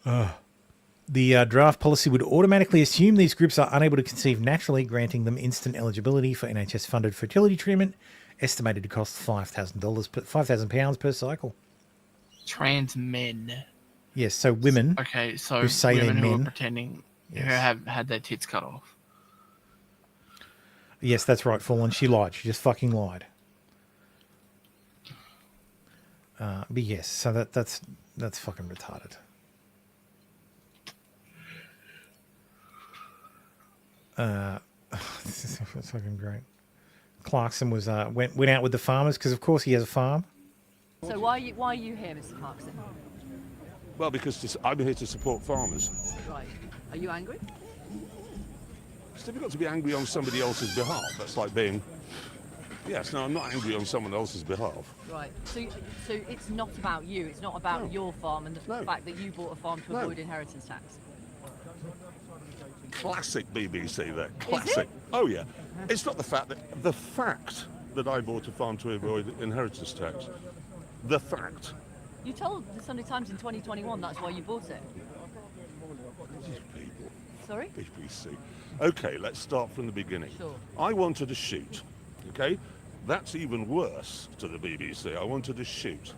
The draft policy would automatically assume these groups are unable to conceive naturally, granting them instant eligibility for NHS-funded fertility treatment, estimated to cost £5,000 per cycle.
Trans men.
Yes, so women.
Okay, so
who say
women
they're
who are
men.
pretending who
Yes.
have had their tits cut off.
Yes, that's right, Fallen. She lied. She just fucking lied. But yes, so that's fucking retarded. This is fucking great. Clarkson was went out with the farmers because, of course, he has a farm.
So why are you here, Mr. Clarkson?
Well, because I'm here to support farmers.
Right. Are you angry?
It's difficult to be angry on somebody else's behalf. That's like being... Yes, no, I'm not angry on someone else's behalf.
Right. So it's not about you. It's not about your farm and the fact that you bought a farm to avoid inheritance tax.
Classic BBC there. Classic. Oh, yeah. It's not the fact that I bought a farm to avoid inheritance tax. The fact.
You told the Sunday Times in 2021 that's why you bought it.
People.
Sorry?
BBC. Okay, let's start from the beginning.
Sure.
I wanted a shoot. Okay? That's even worse to the BBC. I wanted a shoot,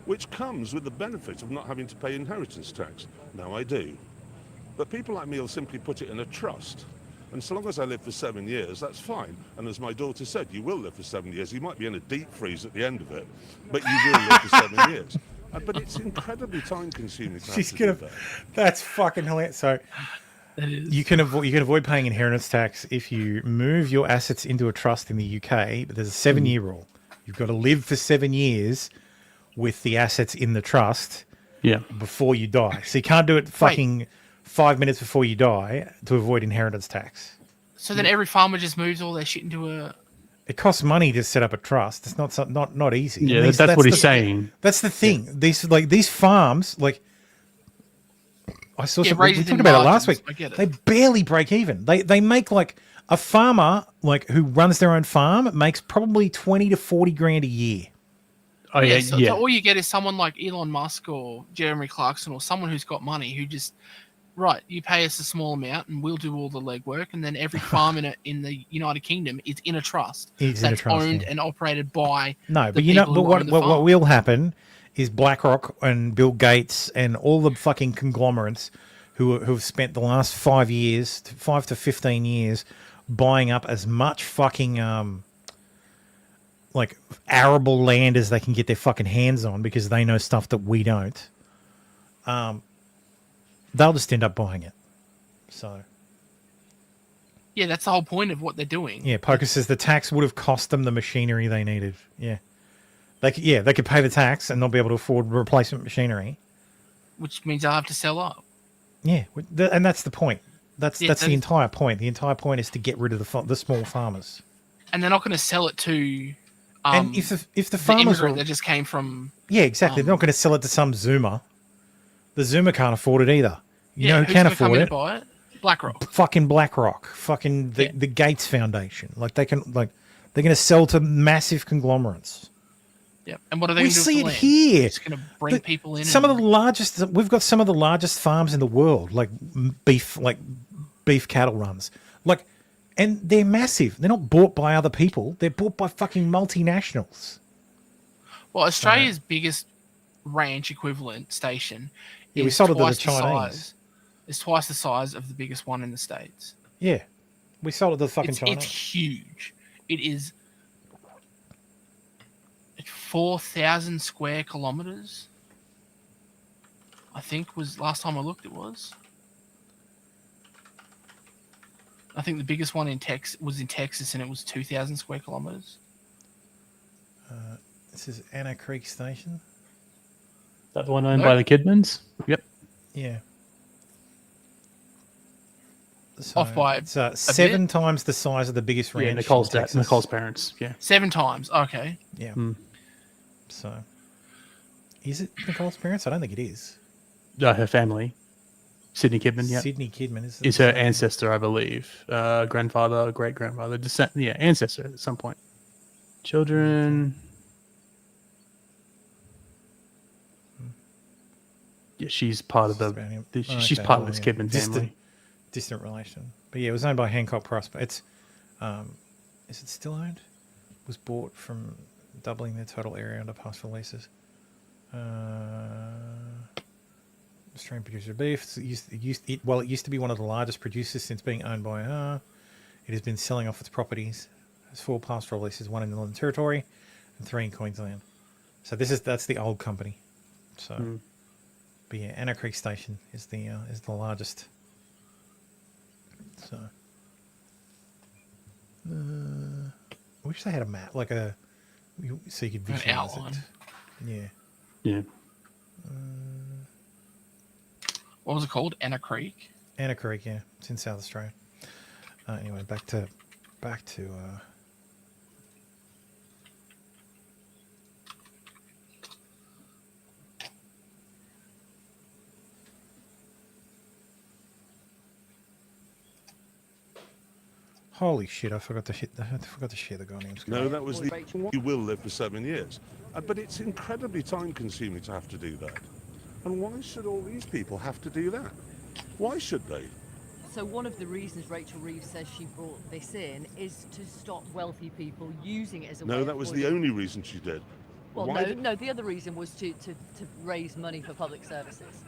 which comes with the benefit of not having to pay inheritance tax. Now I do. But people like me will simply put it in a trust. And so long as I live for 7 years, that's fine. And as my daughter said, you will live for 7 years. You might be in a deep freeze at the end of it, but you will live for 7 years. But it's incredibly time-consuming.
She's gonna. That's fucking hilarious. So you can avoid paying inheritance tax if you move your assets into a trust in the UK. But there's a 7-year rule. You've got to live for 7 years with the assets in the trust.
Yeah.
Before you die, so you can't do it fucking 5 minutes before you die to avoid inheritance tax.
So then every farmer just moves all their shit into a...
It costs money to set up a trust. It's not easy.
Yeah,
And
that's what he's saying.
That's the thing. These farms, like I saw some. We
raising
talked about it last
margins,
week.
I get it.
They barely break even. They make like a farmer who runs their own farm makes probably 20 to 40 grand a year.
Oh yeah,
So all you get is someone like Elon Musk or Jeremy Clarkson or someone who's got money who just... Right, you pay us a small amount and we'll do all the legwork, and then every farm in the United Kingdom is in a trust
It's in a
that's
trust,
owned
yeah.
and operated by
No,
the
but you know,
people
but
who own the
what
farm.
will happen is BlackRock and Bill Gates and all the fucking conglomerates who've spent the last 5 to 15 years buying up as much fucking like arable land as they can get their fucking hands on because they know stuff that we don't. They'll just end up buying it. So
Yeah, that's the whole point of what they're doing.
yeah, Poker says the tax would have cost them the machinery they needed. Yeah, they could pay the tax and not be able to afford replacement machinery.
Which means they'll have to sell up.
Yeah, and that's the point. That's
Yeah,
that's
that
the
is-
entire point. The entire point is to get rid of the small farmers.
And they're not going to sell it to.
And if the
the
farmers
immigrant
were,
that just came from.
yeah, exactly, they're not going to sell it to some Zoomer. The Zoomer can't afford it either. You know who
who's
can
gonna come
afford
in
it?
and buy it? BlackRock.
Fucking BlackRock. Fucking the Gates Foundation. Like they're going to sell to massive conglomerates.
Yep. And what are they
We
going to do
see
with
it
the land?
here.
It's going to bring people in.
Some of the largest. We've got some of the largest farms in the world, like beef cattle runs, and they're massive. They're not bought by other people. They're bought by fucking multinationals.
Well, Australia's biggest ranch equivalent station
Yeah, we
is
sold it to the
twice
Chinese.
It's twice the size of the biggest one in the States.
Yeah, we sold it to the fucking
It's
Chinese.
huge. It is 4,000 square kilometers. I think was last time I looked. It was. I think the biggest one was in Texas, and it was 2,000 square kilometers.
This is Anna Creek Station.
That the one owned by the Kidmans? Yep.
Yeah. So
Off by
it's
a
7
bit?
times the size of the biggest ranch.
Yeah,
in
Nicole's
Texas.
parents. Yeah.
7 times. Okay.
Yeah.
Mm.
So, is it Nicole's parents? I don't think it is.
Her family. Sydney Kidman, yeah.
Sydney Kidman
is her ancestor, I believe. Grandfather, great grandfather, ancestor at some point. Children. Yeah, she's part of she's part of this Kidman family.
Distant relation, but yeah, it was owned by Hancock Prosper. It's, is it still owned? It was bought from doubling their total area under pastoral leases. Australian producer of beef. It used to be one of the largest producers since being owned by it has been selling off its properties. There's 4 pastoral leases, 1 in the Northern Territory and 3 in Queensland. So that's the old company. So, but yeah, Anna Creek Station is the largest. So, I wish they had a map, so you could visualize
outline.
it. Yeah.
Yeah.
What was it called? Anna Creek?
Anna Creek, yeah. It's in South Australia. Anyway, back to holy shit, I forgot to share the guy names.
No, that was you will live for 7 years. But it's incredibly time consuming to have to do that. And why should all these people have to do that? Why should they?
So one of the reasons Rachel Reeves says she brought this in is to stop wealthy people using it as a way
No,
of
that was the
avoiding-
only reason she did.
Well,
Why
no, the other reason was to raise money for public services.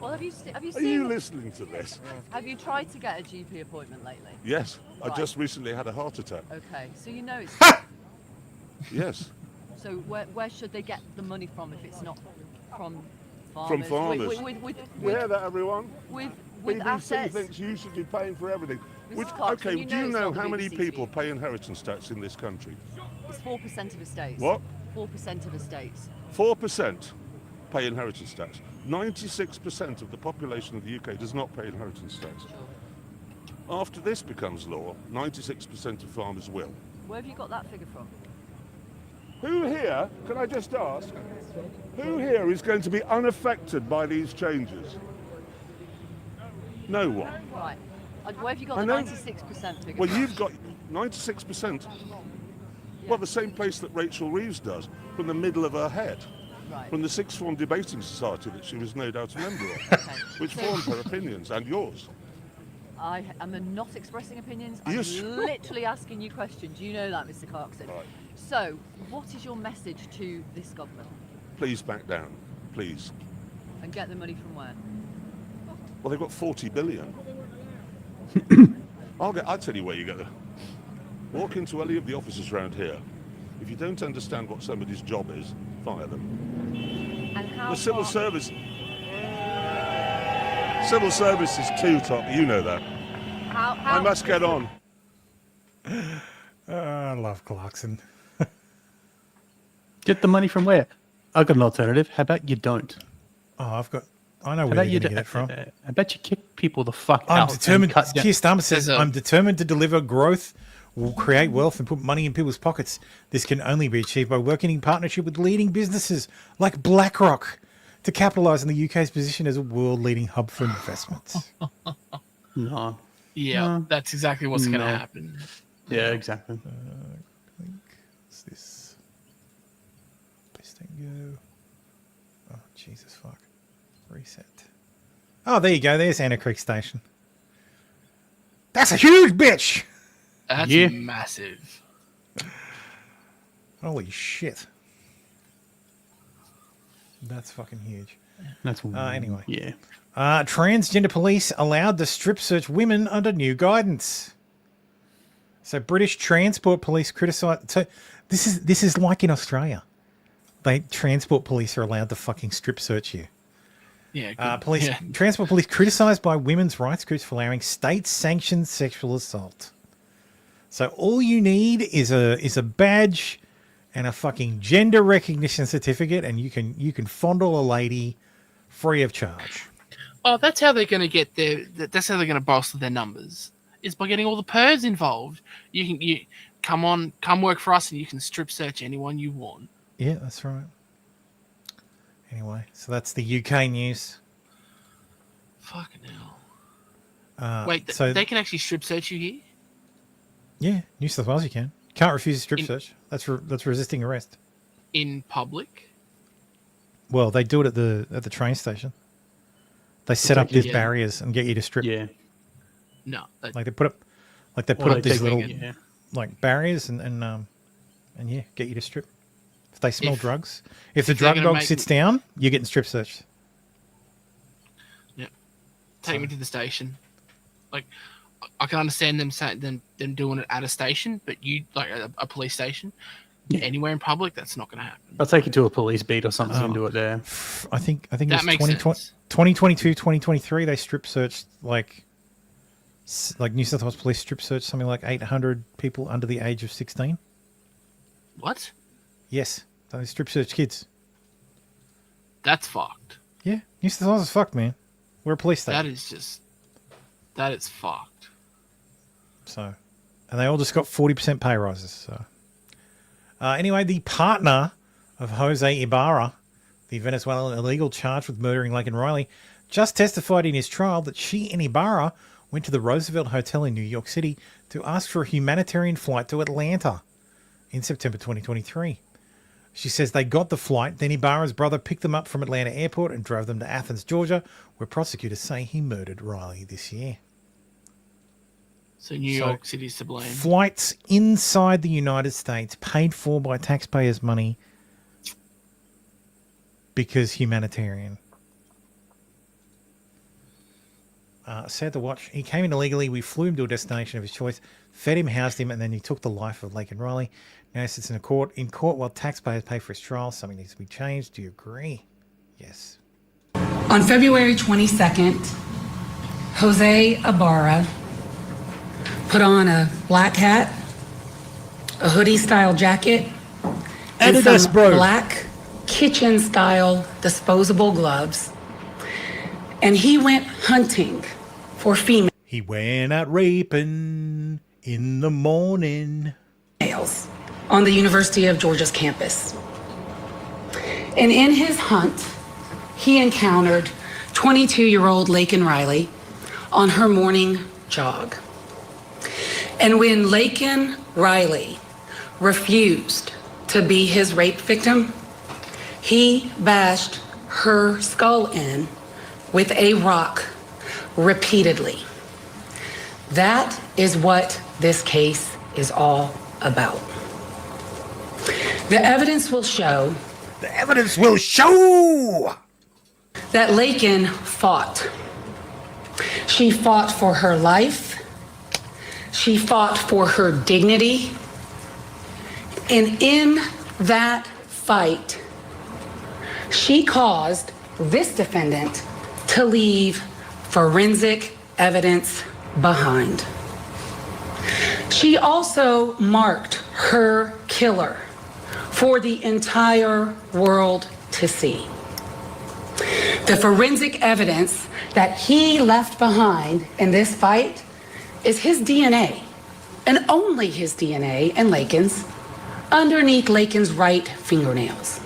Well, have you
Are
seen?
you listening to this?
Have you tried to get a GP appointment lately?
Yes, I
Right.
just recently had a heart attack.
Okay, so you know it's.
Yes.
So where should they get the money from if it's not from farmers?
From farmers.
With
You hear that, everyone?
with
BBC
assets.
thinks you should be paying for everything.
Mrs. Cox,
Okay,
you
do
know
you
it's
know
not the
how many
BBC
people pay inheritance tax in this country?
It's 4% of estates.
What?
4% of estates.
4% pay inheritance tax. 96% of the population of the UK does not pay inheritance tax. After this becomes law, 96% of farmers will.
Where have you got that figure from?
Who here, can I just ask, who here is going to be unaffected by these changes? No one.
Right. Where have you got
I
the
know.
96% figure
Well,
from?
you've got 96%. Well, the same place that Rachel Reeves does, from the middle of her head.
Right.
From the Sixth Form Debating Society that she was no doubt a member of, which formed her opinions and yours.
I am not expressing opinions. I'm
Yes.
literally asking you questions. You know that, Mr. Clarkson.
Right.
So, what is your message to this government?
Please back down, please.
And get the money from where?
Well, they've got 40 billion. I'll tell you where you get them. Walk into any of the offices around here. If you don't understand what somebody's job is, fire them.
And how
The civil
far-
service is too top. You know that.
How
I must get on.
I love Clarkson.
Get the money from where? I've got an alternative. How about you don't?
Oh, I know where you're going to get it from.
I bet you kick people the fuck
I'm
out.
determined.
and cut down-
Keir Starmer says, I'm determined to deliver growth, will create wealth and put money in people's pockets. This can only be achieved by working in partnership with leading businesses like BlackRock to capitalise on the UK's position as a world-leading hub for investments.
No.
Yeah, that's exactly what's going to
No.
happen.
Yeah, exactly.
What's this? Best thing go. Oh, Jesus fuck. Reset. Oh, there you go. There's Anna Creek Station. That's a huge bitch.
That's
Yeah.
massive.
Holy shit. That's fucking huge.
That's
anyway.
Yeah.
Transgender police allowed to strip search women under new guidance. So British Transport Police criticise. So this is like in Australia. Transport police are allowed to fucking strip search you.
Yeah.
Transport police criticised by women's rights groups for allowing state-sanctioned sexual assault. So all you need is a badge and a fucking gender recognition certificate, and you can fondle a lady free of charge.
Oh, that's how they're going to get that's how they're going to bolster their numbers, is by getting all the pervs involved. You come work for us, and you can strip search anyone you want.
Yeah, that's right. Anyway, so that's the UK news.
Fucking hell. Wait,
so
they can actually strip search you here?
Yeah, New South Wales you can. Can't refuse a strip search. That's resisting arrest.
In public?
Well, they do it at the train station. They set up these barriers and get you to strip.
Yeah.
No.
They put up these little like barriers and get you to strip. If they smell drugs, if the drug dog sits down, you're getting strip searched.
Yeah. Take me to the station. Like, I can understand them doing it at a station, but you like a police station, anywhere in public, that's not going to happen.
I'll take you to a police beat or something and do it there.
I think it
That
was
makes sense.
2022, 2023. They strip searched like New South Wales Police strip searched something like 800 people under the age of 16.
What?
Yes, they strip search kids.
That's fucked.
Yeah, New South Wales is fucked, man. We're a police station.
That is fucked.
So, and they all just got 40% pay rises. So, anyway, the partner of Jose Ibarra, the Venezuelan illegal charged with murdering Laken Riley, just testified in his trial that she and Ibarra went to the Roosevelt Hotel in New York City to ask for a humanitarian flight to Atlanta in September 2023. She says they got the flight, then Ibarra's brother picked them up from Atlanta Airport and drove them to Athens, Georgia, where prosecutors say he murdered Riley this year.
So New York City's to blame.
Flights inside the United States paid for by taxpayers' money because humanitarian. Sad to watch. He came in illegally. We flew him to a destination of his choice, fed him, housed him, and then he took the life of Laken Riley. Now he sits in court while taxpayers pay for his trial. Something needs to be changed. Do you agree? Yes.
On February 22nd, Jose Ibarra put on a black hat, a hoodie-style jacket, and some black kitchen-style disposable gloves. And he went hunting for females.
He went out raping in the morning.
On the University of Georgia's campus. And in his hunt, he encountered 22-year-old Laken Riley on her morning jog. And when Laken Riley refused to be his rape victim, he bashed her skull in with a rock repeatedly. That is what this case is all about. The evidence will show.
The evidence will show
that Laken fought. She fought for her life. She fought for her dignity. And in that fight, she caused this defendant to leave forensic evidence behind. She also marked her killer for the entire world to see. The forensic evidence that he left behind in this fight is his DNA, and only his DNA and Lakin's, underneath Lakin's right fingernails.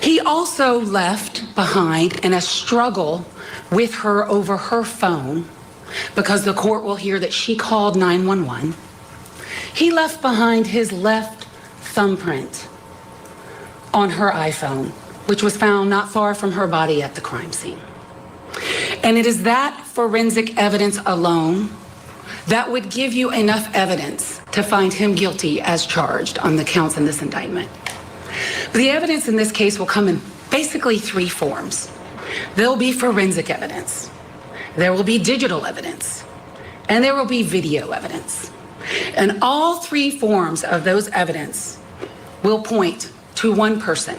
He also left behind in a struggle with her over her phone, because the court will hear that she called 911. He left behind his left thumbprint on her iPhone, which was found not far from her body at the crime scene. And it is that forensic evidence alone that would give you enough evidence to find him guilty as charged on the counts in this indictment. The evidence in this case will come in basically three forms. There'll be forensic evidence, there will be digital evidence, and there will be video evidence. And all three forms of those evidence will point to one person,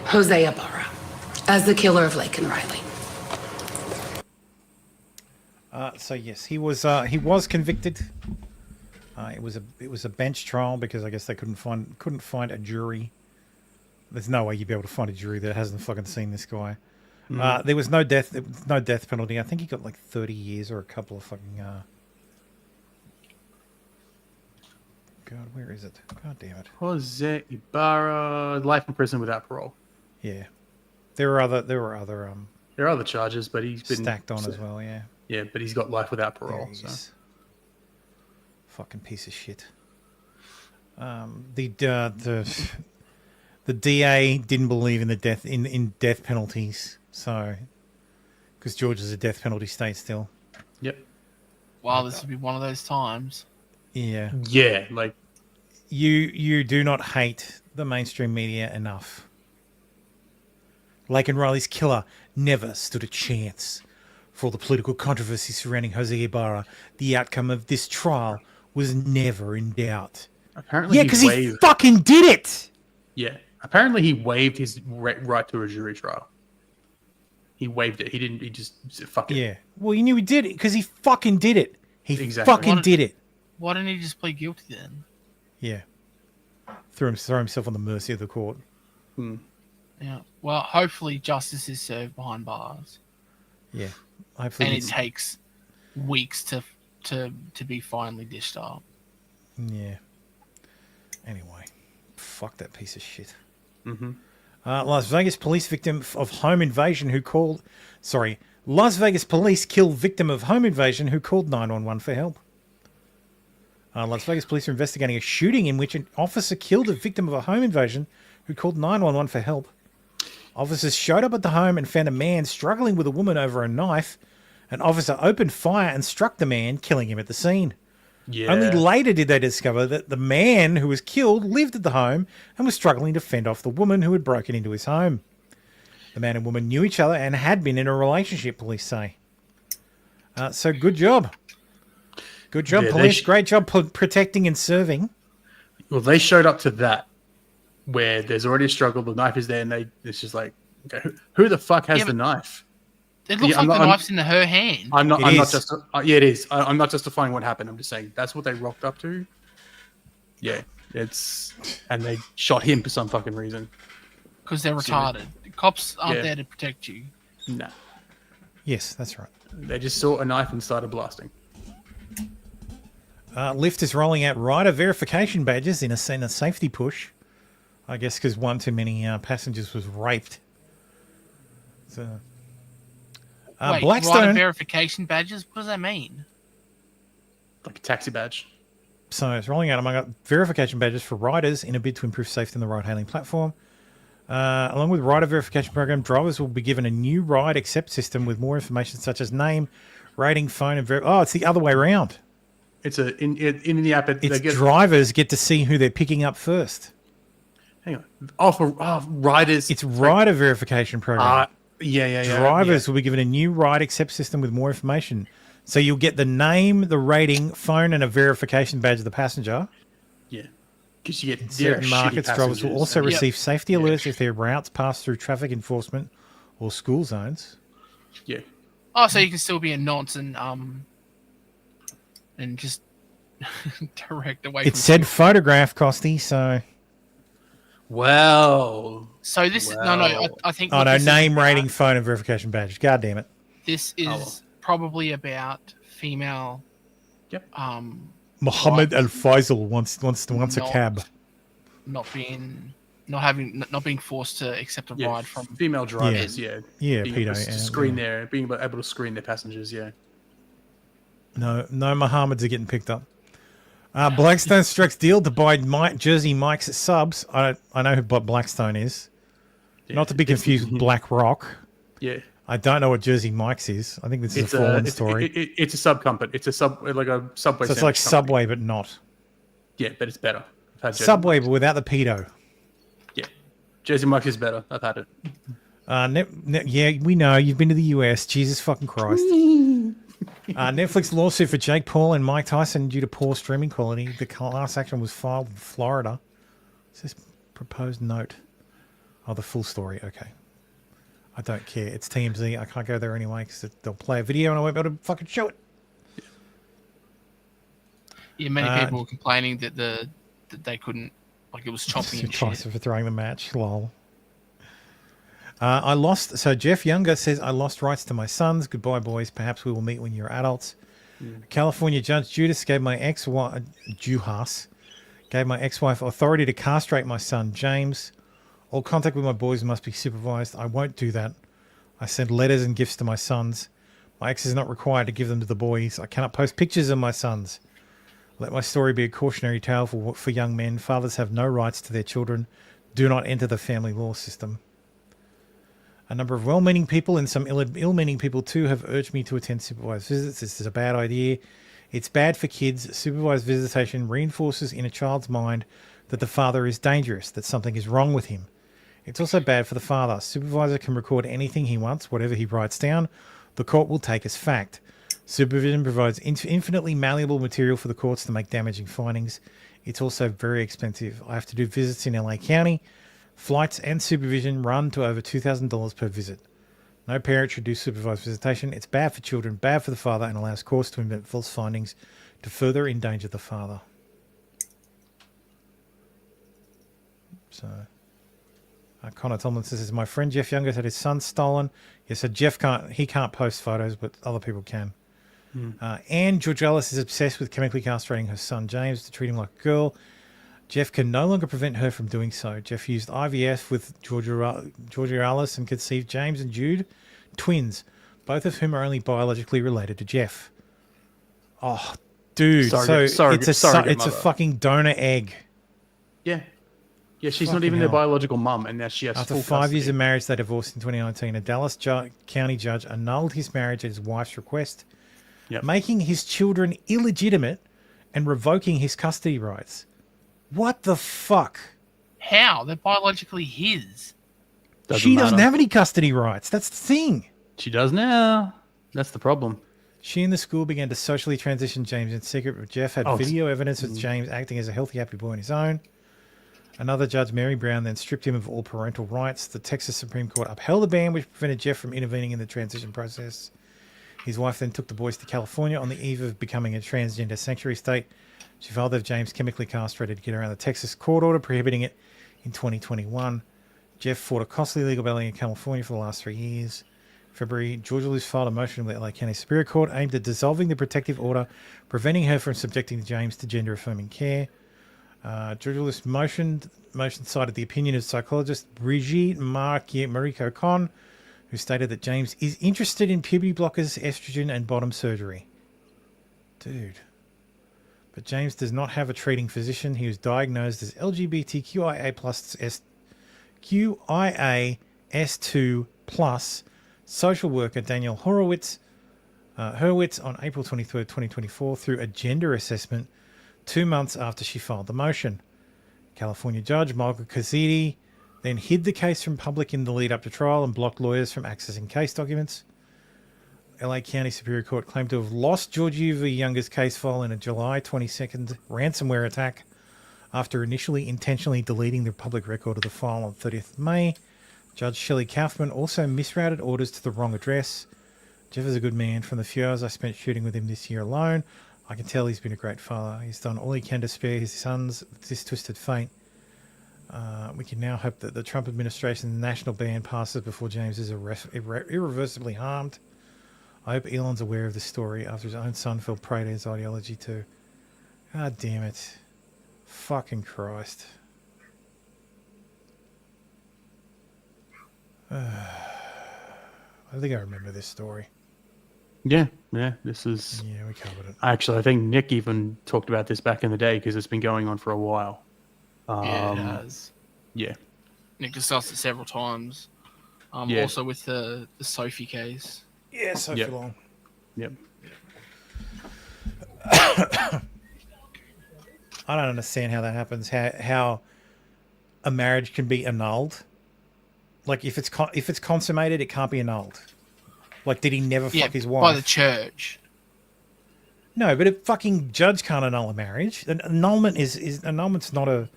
Jose Ibarra, as the killer of Laken Riley.
So yes, he was convicted. It was a bench trial because I guess they couldn't find a jury. There's no way you'd be able to find a jury that hasn't fucking seen this guy. There was no death penalty. I think he got like 30 years or a couple of fucking. God, where is it? God damn it.
Jose Ibarra, life in prison without parole.
Yeah, there were other
There are other charges, but he's been
stacked on as well. Yeah.
Yeah, but he's got life without parole.
There he
So.
is. Fucking piece of shit. The DA didn't believe in the death penalties, so because Georgia's a death penalty state still.
Yep.
Wow, this would be one of those times.
Yeah.
Yeah, like
you do not hate the mainstream media enough. Laken Riley's killer never stood a chance. For all the political controversy surrounding Jose Ibarra, the outcome of this trial was never in doubt.
Apparently,
yeah, because he fucking did it.
Yeah, apparently he waived his right to a jury trial. He waived it. He didn't. He just said, "Fuck it."
Yeah. Well, you knew he did it because he fucking did it. He
Exactly.
fucking did it.
Why didn't he just plead guilty then?
Yeah. Throw himself on the mercy of the court.
Yeah. Well, hopefully justice is served behind bars.
Yeah. Hopefully.
And it takes weeks to be finally dished up.
Yeah. Anyway, fuck that piece of shit.
Mm-hmm.
Las Vegas police victim of home invasion who called... Sorry. Las Vegas police kill victim of home invasion who called 911 for help. Las Vegas police are investigating a shooting in which an officer killed a victim of a home invasion who called 911 for help. Officers showed up at the home and found a man struggling with a woman over a knife. An officer opened fire and struck the man, killing him at the scene.
Yeah.
Only later did they discover that the man who was killed lived at the home and was struggling to fend off the woman who had broken into his home. The man and woman knew each other and had been in a relationship, police say. So good job. Good job,
Yeah,
police. Great job protecting and serving.
Well, they showed up to that where there's already a struggle. The knife is there, and it's just like, okay, who the fuck has the knife?
It looks like the knife's in her hand.
I'm not just. Yeah, it is. I'm not justifying what happened. I'm just saying that's what they rocked up to. Yeah, and they shot him for some fucking reason.
Because they're retarded. The cops aren't there to protect you.
No.
Yes, that's right.
They just saw a knife and started blasting.
Lyft is rolling out rider verification badges in a safety push. I guess because one too many passengers was raped. So,
Wait,
Blackstone
rider verification badges? What does that mean?
Like a taxi badge.
So it's rolling out among verification badges for riders in a bid to improve safety on the ride-hailing platform. Along with rider verification program, drivers will be given a new ride accept system with more information such as name, rating, phone, and it's the other way around.
It's in the app.
Drivers get to see who they're picking up first.
Hang on. For riders.
It's rider verification program.
Yeah.
Drivers will be given a new ride accept system with more information. So you'll get the name, the rating, phone, and a verification badge of the passenger.
Yeah. Because you get
in certain markets, drivers will also receive safety alerts if their routes pass through traffic enforcement or school zones.
Yeah.
Oh, so you can still be a nonce and just direct away.
It said photograph, Costy, so...
Well.
So this is no. I think.
Oh
what
no,
this is
name,
about-
rating, phone, and verification badge. God damn it.
This is probably about female.
Yep.
Mohammed Al Faisal wants a
Not-
cab.
Not being forced to accept a ride from
female drivers. Yeah.
Yeah,
being
pedo,
able to
yeah,
screen
yeah.
being able to screen their passengers. Yeah.
No Mohammeds are getting picked up. Blackstone strikes deal to buy Jersey Mike's subs. I know who Blackstone is. Not to be confused with Black Rock.
Yeah.
I don't know what Jersey Mike's is. I think this is a fallen story.
It's a sub company. It's a subway.
So it's like
sandwich
Subway, but not.
Yeah, but it's better. I've had Jersey
Subway,
Mike's.
but without the pedo.
Yeah, Jersey Mike's is better. I've had it.
Yeah, we know. You've been to the US. Jesus fucking Christ. Netflix lawsuit for Jake Paul and Mike Tyson due to poor streaming quality. The class action was filed in Florida. It says proposed note. Oh, the full story. Okay. I don't care. It's TMZ. I can't go there anyway because they'll play a video and I won't be able to fucking show it.
Yeah, many people were complaining that that they couldn't, like it was choppy and shit.
For throwing the match. Lol. So Jeff Younger says, I lost rights to my sons. Goodbye, boys. Perhaps we will meet when you're adults. California Judge Judas gave my ex-wife authority to castrate my son, James. All contact with my boys must be supervised. I won't do that. I send letters and gifts to my sons. My ex is not required to give them to the boys. I cannot post pictures of my sons. Let my story be a cautionary tale for young men. Fathers have no rights to their children. Do not enter the family law system. A number of well-meaning people and some ill-meaning people too have urged me to attend supervised visits. This is a bad idea. It's bad for kids. Supervised visitation reinforces in a child's mind that the father is dangerous, that something is wrong with him. It's also bad for the father. Supervisor can record anything he wants, whatever he writes down. The court will take as fact. Supervision provides infinitely malleable material for the courts to make damaging findings. It's also very expensive. I have to do visits in LA County. Flights and supervision run to over $2,000 per visit. No parent should do supervised visitation. It's bad for children, bad for the father, and allows courts to invent false findings to further endanger the father. So, Connor Tomlinson says, my friend Jeff Younger had his son stolen. Yeah, so Jeff can't post photos, but other people can. Anne Georgelis is obsessed with chemically castrating her son James to treat him like a girl. Jeff can no longer prevent her from doing so. Jeff used IVF with Georgelis and conceived James and Jude, twins, both of whom are only biologically related to Jeff. Oh, dude. It's a fucking donor egg.
Yeah. Yeah, she's not even their biological mum, and now she has
After
full
5
custody.
years of marriage, they divorced in 2019. A Dallas County judge annulled his marriage at his wife's request, making his children illegitimate and revoking his custody rights. What the fuck?
How? They're biologically his.
She doesn't have any custody rights. That's the thing.
She does now. That's the problem.
She and the school began to socially transition James in secret, but Jeff had video evidence of James acting as a healthy, happy boy on his own. Another judge, Mary Brown, then stripped him of all parental rights. The Texas Supreme Court upheld the ban, which prevented Jeff from intervening in the transition process. His wife then took the boys to California on the eve of becoming a transgender sanctuary state. She filed that James chemically castrated to get around the Texas court order prohibiting it in 2021. Jeff fought a costly legal battle in California for the last 3 years. In February, Georgia Lewis filed a motion with the LA County Superior Court aimed at dissolving the protective order, preventing her from subjecting James to gender-affirming care. Georgia Lewis motion cited the opinion of psychologist Brigitte Marico-Con, who stated that James is interested in puberty blockers, estrogen, and bottom surgery. Dude. But James does not have a treating physician. He was diagnosed as LGBTQIA+S2+ social worker Daniel Hurwitz on April 23rd, 2024 through a gender assessment 2 months after she filed the motion. California judge Michael Cassidy then hid the case from public in the lead up to trial and blocked lawyers from accessing case documents. LA County Superior Court claimed to have lost Georgia V. Younger's case file in a July 22nd ransomware attack after initially intentionally deleting the public record of the file on 30th May. Judge Shelley Kaufman also misrouted orders to the wrong address. Jeff is a good man. From the few hours I spent shooting with him this year alone, I can tell he's been a great father. He's done all he can to spare his sons this twisted fate. We can now hope that the Trump administration's national ban passes before James is irreversibly harmed. I hope Elon's aware of this story after his own son fell prey to his ideology too. God damn it. Fucking Christ. I think I remember this story.
Yeah, this is...
Yeah, we covered it.
Actually, I think Nick even talked about this back in the day because it's been going on for a while.
Yeah, it has.
Yeah.
Nick discussed it several times.
Yeah.
Also with the Sophie case.
Yeah, Sophie Long.
Yep.
I don't understand how that happens. How a marriage can be annulled. Like if it's consummated, it can't be annulled. Like, did he never fuck his wife?
By the church.
No, but a fucking judge can't annul a marriage. Annulment annulment's not a...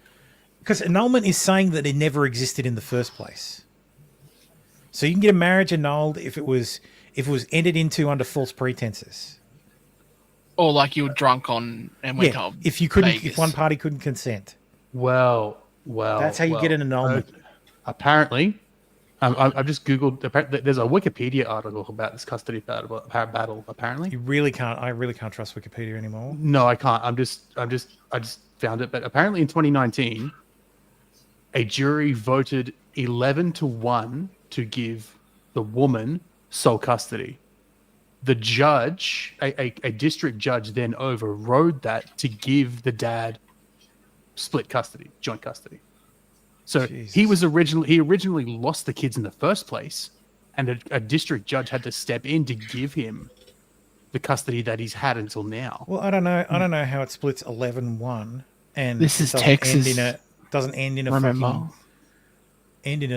Because annulment is saying that it never existed in the first place. So you can get a marriage annulled if it was entered into under false pretenses.
Or like you were drunk on and went up.
If one party couldn't consent.
Well.
That's how you get an annulment.
Apparently, I've just Googled. There's a Wikipedia article about this custody battle. Apparently,
I really can't trust Wikipedia anymore.
No, I can't. I just found it. But apparently, in 2019, a jury voted 11-1 to give the woman sole custody. The judge, a district judge, then overrode that to give the dad split custody, joint custody. So he originally lost the kids in the first place, and a district judge had to step in to give him the custody that he's had until now.
Well, I don't know how it splits 11-1, and
this is Texas.
Doesn't end in a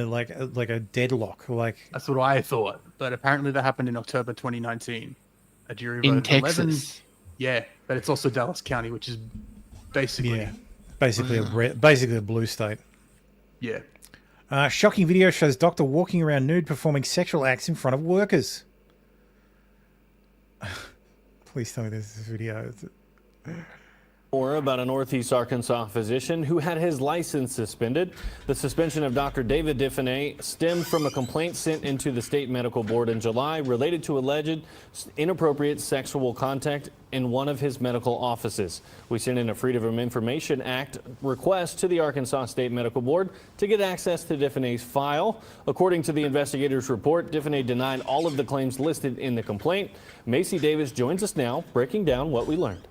like a deadlock. Like
that's what I thought, but apparently that happened in October 2019. A jury
in
voted
Texas.
11. Yeah, but it's also Dallas County, which is basically
a blue state.
Yeah.
Shocking video shows doctor walking around nude performing sexual acts in front of workers. Please tell me this is video.
More about a Northeast Arkansas physician who had his license suspended. The suspension of Dr. David Diffenay stemmed from a complaint sent into the state medical board in July related to alleged inappropriate sexual contact in one of his medical offices. We sent in a Freedom of Information Act request to the Arkansas State Medical Board to get access to Diffenay's file. According to the investigators' report, Diffenay denied all of the claims listed in the complaint. Macy Davis joins us now, breaking down what we learned.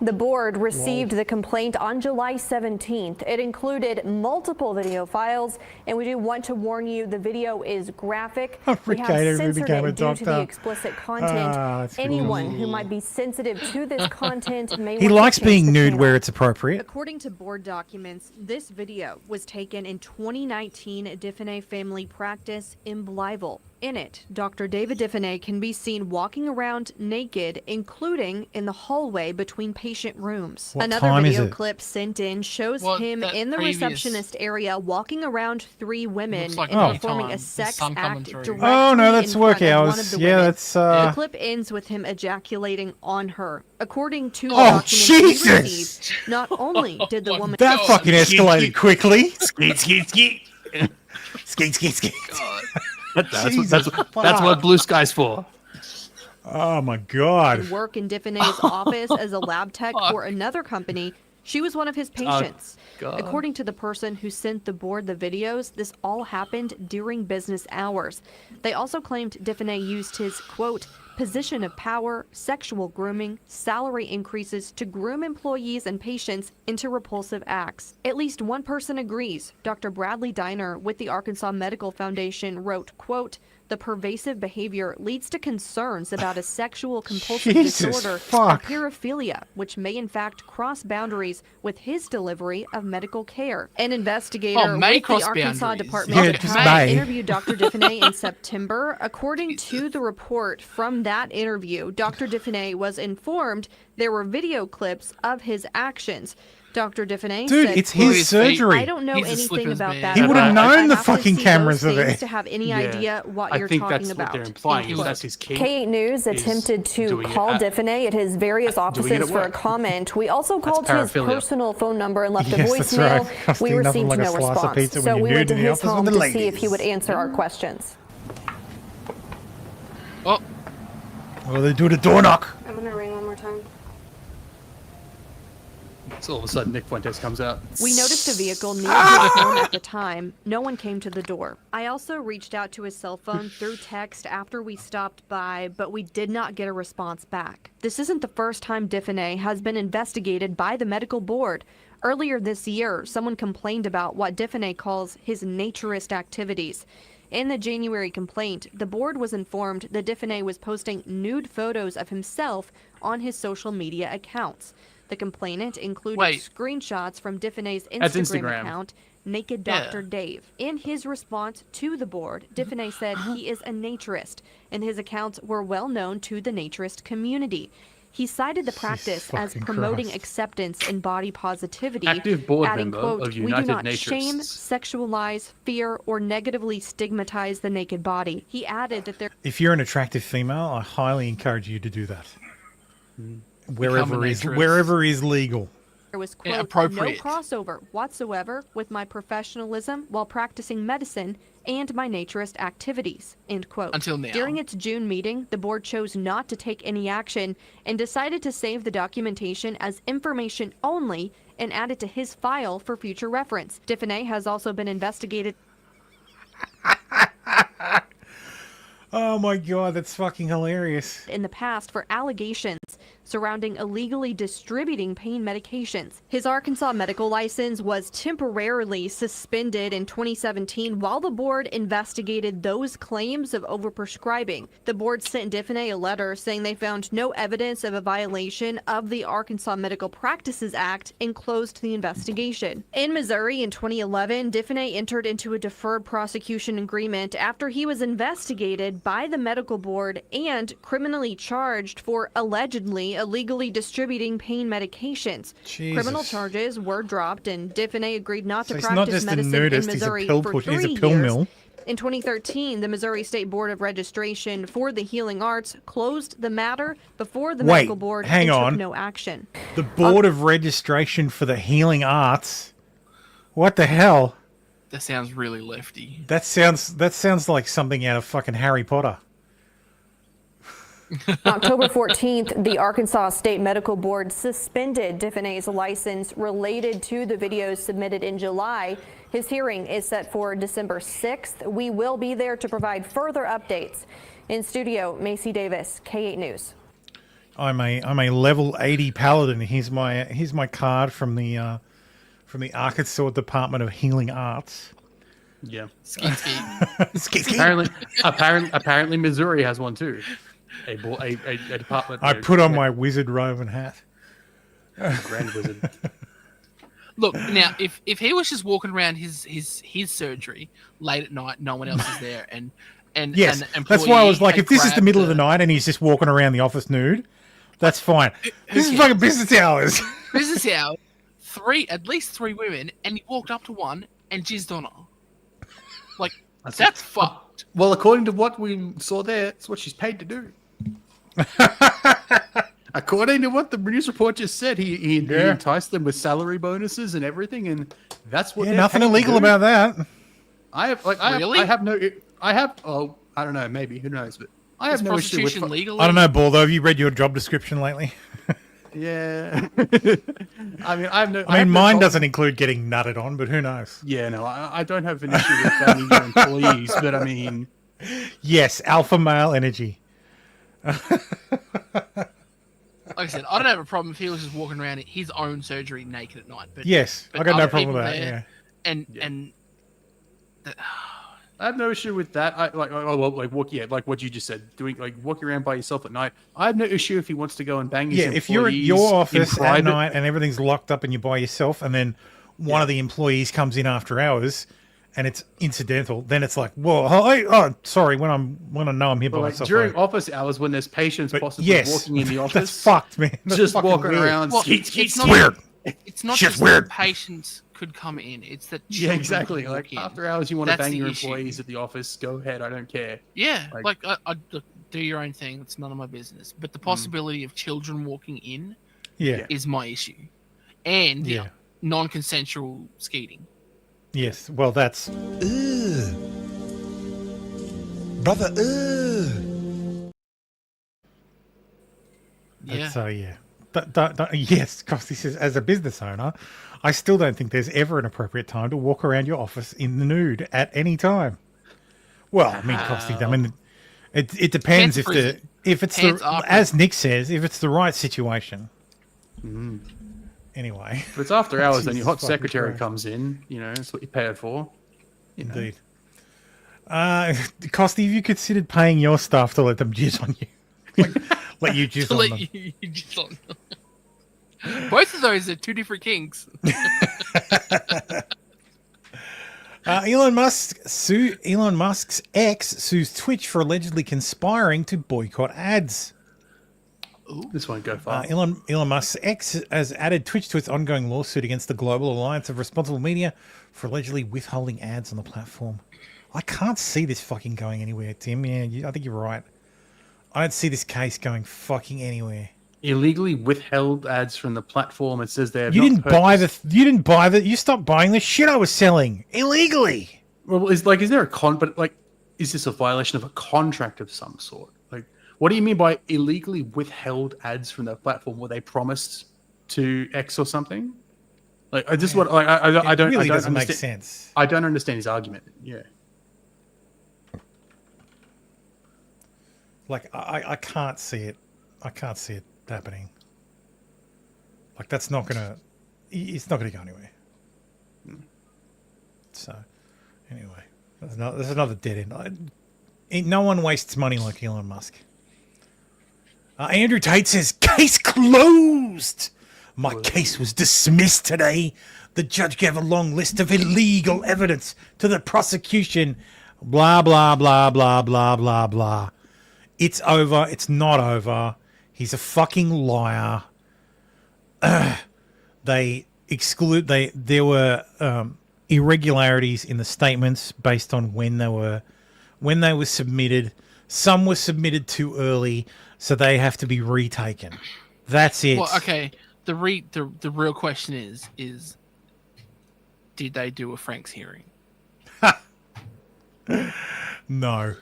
The board received the complaint on July 17th. It included multiple video files, and we do want to warn you the video is graphic. We have censored it due to the explicit content. Anyone who might be sensitive to this content may
He likes being nude where it's appropriate.
According to board documents, this video was taken in 2019 at Diffenay Family Practice in Blytheville. In it, Dr. David Diffenay can be seen walking around naked, including in the hallway between patient rooms. Another video clip sent in shows him in the receptionist area walking around three women and performing a sex act directly
that's
in
work
front of
hours.
one of the
Yeah,
women.
that's
The clip ends with him ejaculating on her. According to the
Oh,
documents we
Jesus!
received, not only did the woman
That fucking escalated quickly.
Skeet.
Skeet.
That's what blue sky's for.
Oh my God.
work in Diffenay's office as a lab tech for another company, she was one of his patients.
God.
According to the person who sent the board the videos, this all happened during business hours. They also claimed Diffenay used his, quote, position of power, sexual grooming, salary increases to groom employees and patients into repulsive acts. At least one person agrees. Dr. Bradley Diner with the Arkansas Medical Foundation wrote, quote, the pervasive behavior leads to concerns about a sexual compulsive disorder or paraphilia, which may in fact cross boundaries with his delivery of medical care. An investigator with the Arkansas Department of Health interviewed Dr. Diffenay in September. According to the report from that interview, Dr. Diffenay was informed there were video clips of his actions. Dr. Definay
Dude,
said,
it's his surgery.
I don't know anything about that.
He would have known
I'd
the
have to
fucking
see
cameras
those
are there.
things to have any idea what
I
you're
think
talking
that's
about.
what they're implying. Is that's his key.
K8 News attempted to call Definay at his various offices for a comment. We also called his personal phone number and left a voicemail.
Right.
We received
like
no response. So we went to his home to see if he would answer our questions.
Oh.
Well, they do the door knock.
I'm gonna ring one more time.
So all of a sudden, Nick Fuentes comes out.
We noticed a vehicle near his home at the time. No one came to the door. I also reached out to his cell phone through text after we stopped by, but we did not get a response back. This isn't the first time Definay has been investigated by the medical board. Earlier this year, someone complained about what Definay calls his naturist activities. In the January complaint, the board was informed that Definay was posting nude photos of himself on his social media accounts. The complainant included screenshots from Definay's Instagram account, Naked Dr. Dave. In his response to the board, Definay said he is a naturist, and his accounts were well known to the naturist community. He cited the practice as promoting acceptance and body positivity,
Active board
adding,
member
quote,
of
"We do
United
not
Naturists."
shame, sexualize, fear, or negatively stigmatize the naked body." He added that there
If you're an attractive female, I highly encourage you to do that. Wherever is legal.
There was, quote, "no crossover whatsoever with my professionalism while practicing medicine and my naturist activities," end quote.
Until now.
During its June meeting, the board chose not to take any action and decided to save the documentation as information only and add it to his file for future reference. Definay has also been investigated.
Oh my god, that's fucking hilarious.
In the past for allegations surrounding illegally distributing pain medications. His Arkansas medical license was temporarily suspended in 2017 while the board investigated those claims of overprescribing. The board sent Definay a letter saying they found no evidence of a violation of the Arkansas Medical Practices Act and closed the investigation. In Missouri in 2011, Definay entered into a deferred prosecution agreement after he was investigated by the medical board and criminally charged for allegedly illegally distributing pain medications.
Jesus.
Criminal charges were dropped and Definay agreed not to
So he's not
practice
just a
medicine
nudist,
in
he's a
Missouri
pill
for
push- he's a
3
pill
years.
mill.
In 2013, the Missouri State Board of Registration for the Healing Arts closed the matter before the medical board
hang
and
on.
took no action.
The Board of Registration for the Healing Arts. What the hell?
That sounds really lefty.
That sounds like something out of fucking Harry Potter.
October 14th, the Arkansas State Medical Board suspended Definay's license related to the videos submitted in July. His hearing is set for December 6th. We will be there to provide further updates. In studio, Macy Davis, K8 News.
I'm a level 80 paladin. Here's my card from the Arkansas Department of Healing Arts.
Yeah.
Skeet.
Apparently, Missouri has one too. A department.
I put on my wizard robe and hat.
Grand wizard.
Look, now, if he was just walking around his surgery late at night, no one else is there, and
Yes,
an
that's why I was
employee
like,
had
if this is the
grabbed
middle of the night and he's just walking around the office nude, that's fine. This is fucking business hours.
business hour, at least three women, and he walked up to one and jizzed on her. Like, that's fucked.
Well, according to what we saw there, it's what she's paid to do. According to what the news report just said, he enticed them with salary bonuses and everything, and that's what.
Yeah, nothing illegal about that.
I have I don't know, maybe, who knows, but I have no issue with
legal.
I don't know, Baldo. Have you read your job description lately?
Yeah. I mean,
mine doesn't include getting nutted on, but who knows?
Yeah, no, I don't have an issue with banning your employees, but I mean,
yes, alpha male energy.
Like I said, I don't have a problem if he was just walking around at his own surgery naked at night. But
yes,
but
I got no
other
problem with
people
that.
there,
Yeah.
and
I have no issue with that. Like what you just said, walking around by yourself at night. I have no issue if he wants to go and bang his employees.
If you're at your office
in
at
private.
night and everything's locked up and you're by yourself, and then one of the employees comes in after hours, and it's incidental, then it's like, well, sorry, when I know I'm here by myself.
During office hours, when there's patients possibly walking in the office,
that's fucked, man. That's
just
fucking
walking
weird.
around,
Well,
skeet,
it's not
weird.
It's not
Shit's
just
weird.
that patients could come in; it's that
Yeah,
children
exactly.
could
Like
walk in.
after hours, you want to
That's
bang
the
your
issue.
employees at the office. Go ahead. I don't care.
Yeah, like I do your own thing. It's none of my business. But
Mm.
the possibility of children walking in,
Yeah.
is my issue, and
Yeah.
non-consensual skeeting.
Yes. Well, that's.
Brother,
Yeah.
So yeah. Yes, because this is, as a business owner, I still don't think there's ever an appropriate time to walk around your office in the nude at any time. Well, I mean, Costy, I mean, it depends if it's as Nick says, if it's the right situation. Anyway,
If it's after hours, then your hot
Jesus fucking
secretary
Christ.
comes in. You know, that's what you pay it for. You know.
Indeed. Costy, have you considered paying your staff to let them jizz on you? Let you jizz
To
on
let
them.
you jizz on them. Both of those are two different kings.
Elon Musk's ex sues Twitch for allegedly conspiring to boycott ads.
This won't go far.
Elon Musk's ex has added Twitch to its ongoing lawsuit against the Global Alliance of Responsible Media for allegedly withholding ads on the platform. I can't see this fucking going anywhere, Tim. Yeah, I think you're right. I don't see this case going fucking anywhere.
Illegally withheld ads from the platform. It says they have
You
not
didn't buy the. You stopped buying the shit I was selling illegally.
Well, is there a is this a violation of a contract of some sort? Like, what do you mean by illegally withheld ads from the platform? Were they promised to X or something? Like, I just what I don't.
It really
I don't
doesn't make
understand-
sense.
I don't understand his argument. Yeah.
Like I can't see it. I can't see it happening. Like that's not gonna. It's not gonna go anywhere. So, anyway, there's another dead end. No one wastes money like Elon Musk. Andrew Tate says, case closed. My case was dismissed today. The judge gave a long list of illegal evidence to the prosecution. Blah, blah, blah, blah, blah, blah, blah. It's over. It's not over. He's a fucking liar. There were irregularities in the statements based on when they were submitted. Some were submitted too early, so they have to be retaken. That's it.
Well, okay. The real question is did they do a Frank's hearing?
No.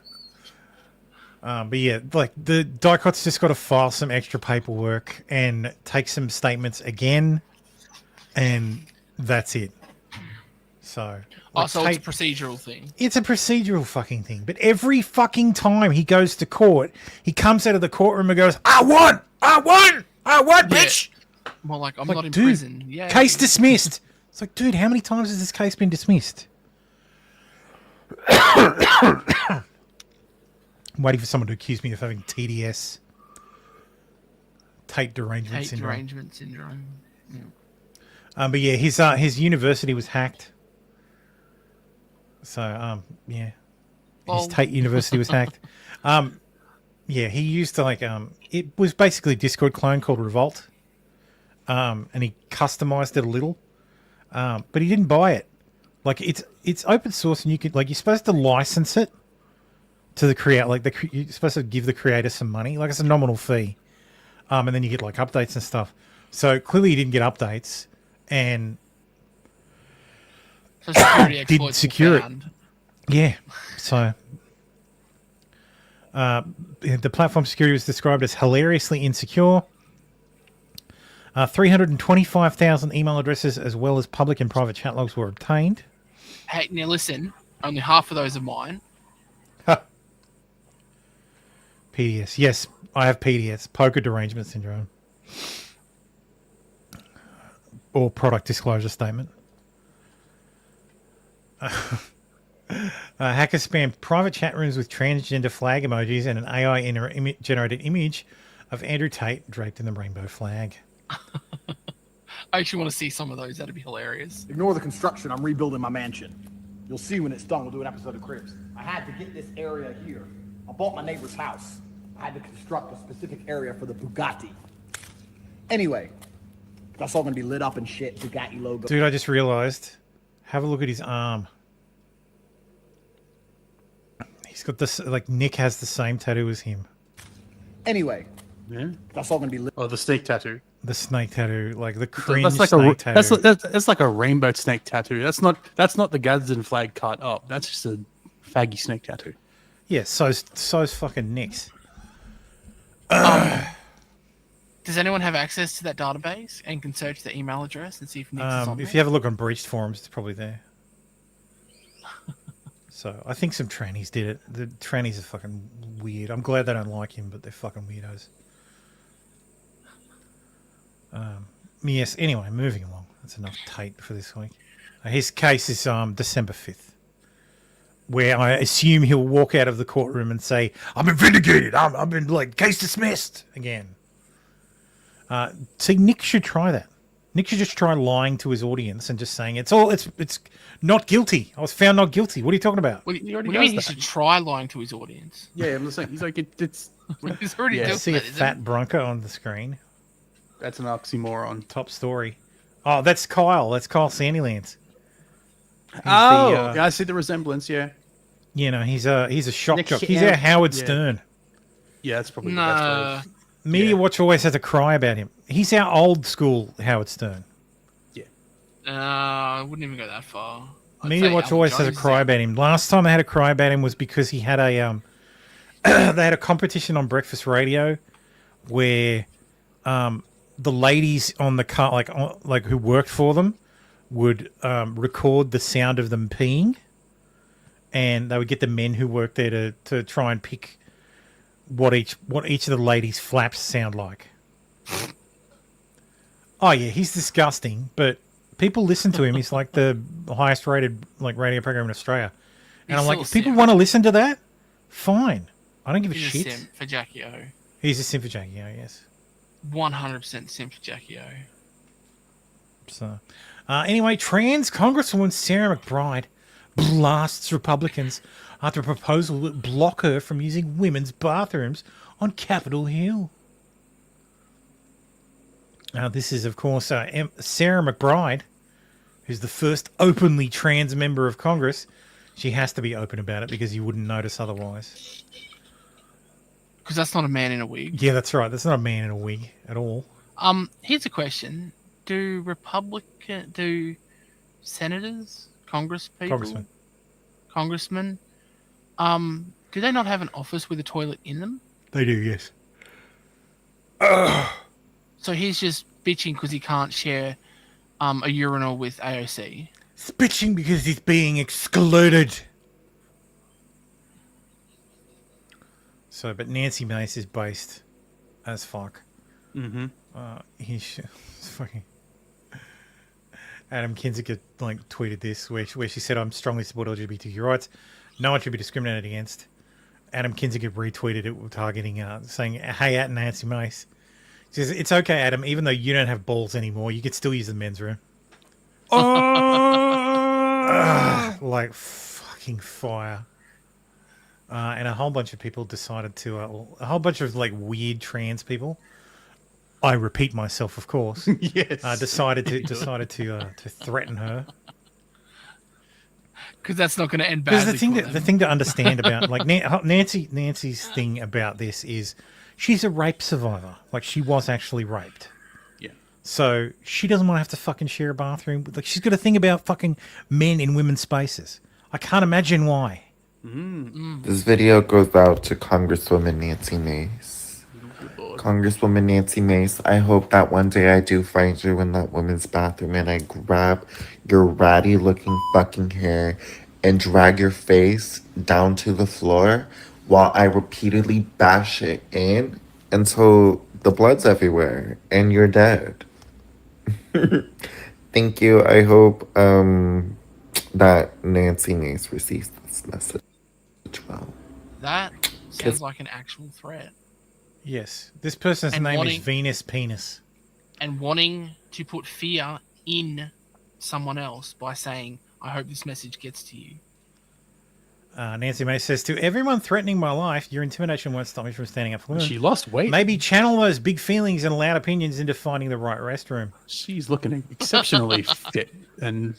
But yeah, like the Dicot's just got to file some extra paperwork and take some statements again, and that's it. So,
So it's a procedural thing.
It's a procedural fucking thing. But every fucking time he goes to court, he comes out of the courtroom and goes, I won, bitch.
Well, like, I'm
Like,
not in
dude,
prison. Yeah.
Case dismissed. It's like, dude, how many times has this case been dismissed? Waiting for someone to accuse me of having TDS. Tate derangement syndrome.
derangement syndrome. Yeah.
But yeah, his university was hacked. So yeah, his Tate University was hacked. Yeah, he used to it was basically a Discord clone called Revolt. And he customized it a little. But he didn't buy it. Like it's open source, and you could you're supposed to license it to the creator. You're supposed to give the creator some money, it's a nominal fee. And then you get updates and stuff. So clearly he didn't get updates, and
So security
didn't
exploits
secure
found.
it. Yeah. So the platform security was described as hilariously insecure. 325,000 email addresses as well as public and private chat logs were obtained.
Hey, now listen, only half of those are mine.
PDS. Yes, I have PDS, poker derangement syndrome. Or product disclosure statement. Hacker spammed private chat rooms with transgender flag emojis and an AI generated image of Andrew Tate draped in the rainbow flag.
I actually want to see some of those. That'd be hilarious.
Ignore the construction. I'm rebuilding my mansion. You'll see when it's done. We'll do an episode of Cribs. I had to get this area here. I bought my neighbor's house. I had to construct a specific area for the Bugatti. Anyway, That's all gonna be lit up and shit. Bugatti logo.
Dude, I just realized. Have a look at his arm. He's got this, like, Nick has the same tattoo as him.
Anyway,
Yeah.
that's all gonna be lit.
Oh, the snake tattoo.
The snake tattoo, like the cringe
That's like
snake
a
tattoo.
that's like a rainbow snake tattoo. That's not the Gadsden flag cut up. That's just a faggy snake tattoo.
Yeah, so's fucking Nick's.
Does anyone have access to that database and can search the email address and see if Nick's is on
If
there?
you have a look on breached forums, it's probably there. So I think some trannies did it. The trannies are fucking weird. I'm glad they don't like him, but they're fucking weirdos. Yes. Anyway, moving along. That's enough Tate for this week. His case is December 5th, where I assume he'll walk out of the courtroom and say, "I've been vindicated. I've been like case dismissed again." See, Nick should try that. Nick should just try lying to his audience and just saying it's not guilty. I was found not guilty. What are you talking about?
What do you mean he should try lying to his audience?
Yeah, I'm just saying. He's like it's.
He's already
Yeah,
doing
see
that,
a
isn't
fat Bronco on the screen.
That's an oxymoron.
Top story. Oh, that's Kyle. That's Kyle Sandylands.
Yeah, I see the resemblance. Yeah.
You know, he's a shock
Nick
jock.
Shit-
He's
yeah.
our Howard
Yeah.
Stern.
Yeah, that's probably the
Nah.
best way.
Media Watch always has a cry about him. He's our old school Howard Stern.
I wouldn't even go that far. I'd
Media
say
Watch
Alan
always has a
Jones
cry about him. Last time they had a cry about him was because he had a they had a competition on breakfast radio where the ladies on the car, like who worked for them, would record the sound of them peeing, and they would get the men who worked there to try and pick what each of the ladies' flaps sound like. Oh yeah, he's disgusting, but people listen to him. He's like the highest rated radio program in Australia. And I'm like, if people want to listen to that, fine. I don't give a
He's
shit.
a simp for Jackie O.
He's a simp for Jackie O, yes.
100% simp for Jackie O.
So, anyway, trans Congresswoman Sarah McBride blasts Republicans after a proposal would block her from using women's bathrooms on Capitol Hill. Now, this is, of course, Sarah McBride, who's the first openly trans member of Congress. She has to be open about it because you wouldn't notice otherwise.
Because that's not a man in a wig.
Yeah, that's right. That's not a man in a wig at all.
Here's a question: do senators, congressmen, do they not have an office with a toilet in them?
They do, yes.
So he's just bitching because he can't share a urinal with AOC.
He's bitching because he's being excluded. So, but Nancy Mace is based as fuck.
Mm-hmm.
It's fucking. Adam Kinzinger tweeted this where she said, "I'm strongly support LGBTQ rights. No one should be discriminated against." Adam Kinzinger retweeted it targeting, saying, "Hey, at Nancy Mace." She says, "It's okay, Adam. Even though you don't have balls anymore, you could still use the men's room." Like fucking fire. And a whole bunch of people decided to, a whole bunch of weird trans people. I repeat myself, of course.
Yes.
Decided to threaten her.
Because that's not going to end badly.
Because the thing to understand about Nancy's thing about this is she's a rape survivor. Like, she was actually raped.
Yeah.
So she doesn't want to have to fucking share a bathroom. Like, she's got a thing about fucking men in women's spaces. I can't imagine why.
This video goes out to Congresswoman Nancy Mace. Congresswoman Nancy Mace, I hope that one day I do find you in that woman's bathroom and I grab your ratty looking fucking hair and drag your face down to the floor while I repeatedly bash it in until the blood's everywhere and you're dead. Thank you. I hope that Nancy Mace receives this message well.
That sounds like an actual threat.
Yes. This person's name is Venus Penis.
And wanting to put fear in someone else by saying, I hope this message gets to you.
Nancy May says, to everyone threatening my life, your intimidation won't stop me from standing up for women.
She lost weight.
Maybe channel those big feelings and loud opinions into finding the right restroom.
She's looking exceptionally fit and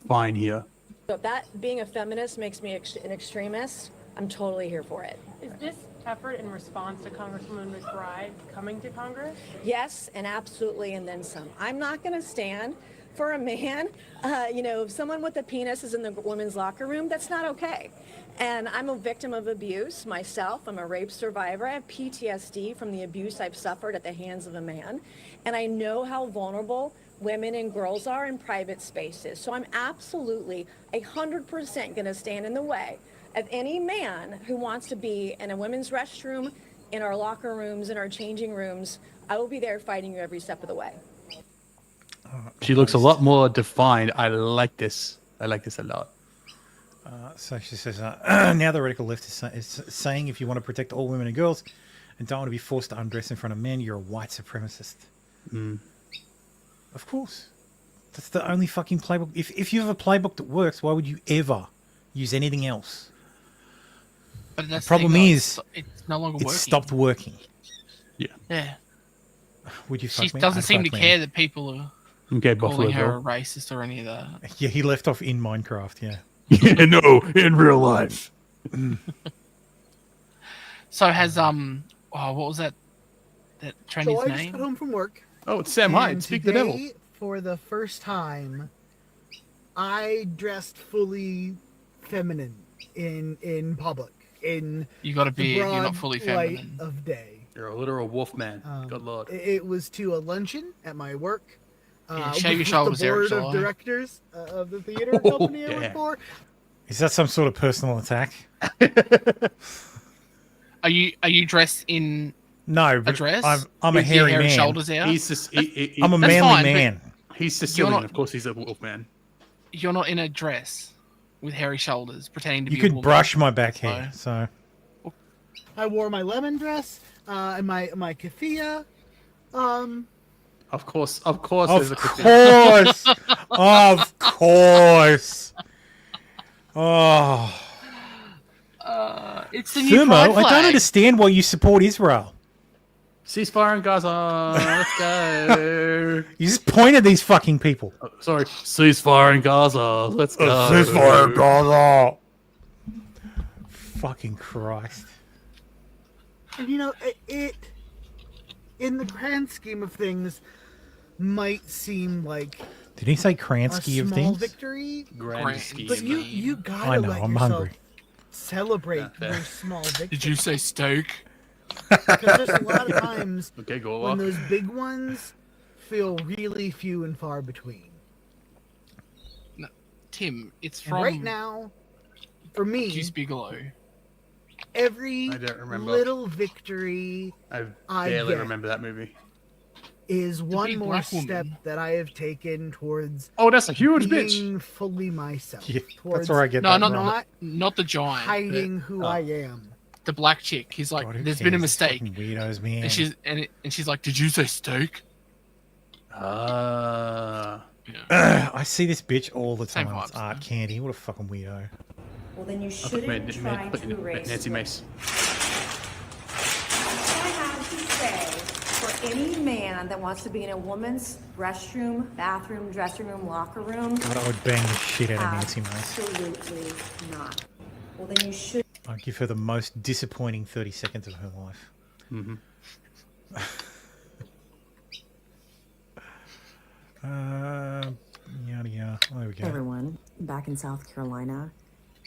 fine here.
So if that being a feminist makes me an extremist, I'm totally here for it.
Is this effort in response to Congresswoman McBride coming to Congress?
Yes, and absolutely, and then some. I'm not going to stand for a man. If someone with a penis is in the women's locker room, that's not okay. And I'm a victim of abuse myself. I'm a rape survivor. I have PTSD from the abuse I've suffered at the hands of a man. And I know how vulnerable women and girls are in private spaces. So I'm absolutely 100% going to stand in the way of any man who wants to be in a women's restroom, in our locker rooms, in our changing rooms. I will be there fighting you every step of the way.
She looks a lot more defined. I like this. I like this a lot.
So she says, now the radical left is saying if you want to protect all women and girls and don't want to be forced to undress in front of men, you're a white supremacist. Of course. That's the only fucking playbook. If you have a playbook that works, why would you ever use anything else?
But
The problem is,
it's no longer
it
working.
stopped working.
Yeah.
Would you
She
fuck me?
doesn't
I'd
seem to
fuck me.
care that people are
Okay,
calling her
Buffalo
a racist or any of that.
Yeah, he left off in Minecraft, yeah.
Yeah, no, in real life.
So has what was that trendy's
So I just
name?
got home from work.
Oh, it's Sam Hyde.
and
Speak the devil.
today, for the first time, I dressed fully feminine in public. In
You gotta
the
be- you're not
broad
fully
light
feminine.
of day.
You're a literal wolf man. Good lord.
It was to a luncheon at my work.
Yeah, shave your
with
shoulders,
the
Eric,
board
shall
of
I?
directors of the theater company I work for.
Is that some sort of personal attack?
Are you dressed in
No,
a
but
dress?
I'm a
With your
hairy
hair and
man.
shoulders out?
I'm a
That's
manly
fine, but
man.
He's
You're
Sicilian.
not-
Of course, he's a wolf man.
You're not in a dress with hairy shoulders, pretending to
You
be. a
could
woman.
brush my back hair, so...
I wore my lemon dress and my keffiyeh.
Of course. Of course.
Of
there's a
course! Of course! Oh...
It's the new
Fumo,
pride
I don't
flag.
understand why you support Israel.
Ceasefire in Gaza. Let's go.
You just point at these fucking people.
Sorry. Ceasefire in Gaza. Let's go.
Ceasefire in Gaza. Fucking Christ.
And it, in the grand scheme of things, might seem like
Did he say
a
Kransky of
small
things?
victory.
Grand scheme.
But you gotta
I know,
let
I'm
yourself
hungry.
celebrate your small victory.
Did you say steak?
Because there's a lot of times
Okay, go
when
off.
those big ones feel really few and far between.
No, Tim, it's
And
from
right now, for me,
Juice Bigelow.
every
I don't remember.
little victory
I
I
barely
get
remember that movie.
is one
big
more
black woman.
step that I have taken towards
Oh, that's a huge bitch.
being fully myself.
Yeah,
towards
that's where I get
No,
that
not
from.
not the giant.
hiding who
Oh.
I am.
The black chick. He's like,
God, who
there's been a
cares?
mistake,
Fucking weirdos, man.
and she's like, did you say steak?
I see this bitch all the
Same
time. It's
vibes,
art candy. What a fucking weirdo.
Well, then you
I thought
shouldn't try to erase
Nancy
what
Mace.
I have to say for any man that wants to be in a woman's restroom, bathroom, dressing room, locker room.
God, I would bang the shit out of Nancy Mace.
Absolutely not. Well, then you should.
I'd give her the most disappointing 30 seconds of her life.
Mm-hmm.
Yada yada. There we go.
Everyone back in South Carolina,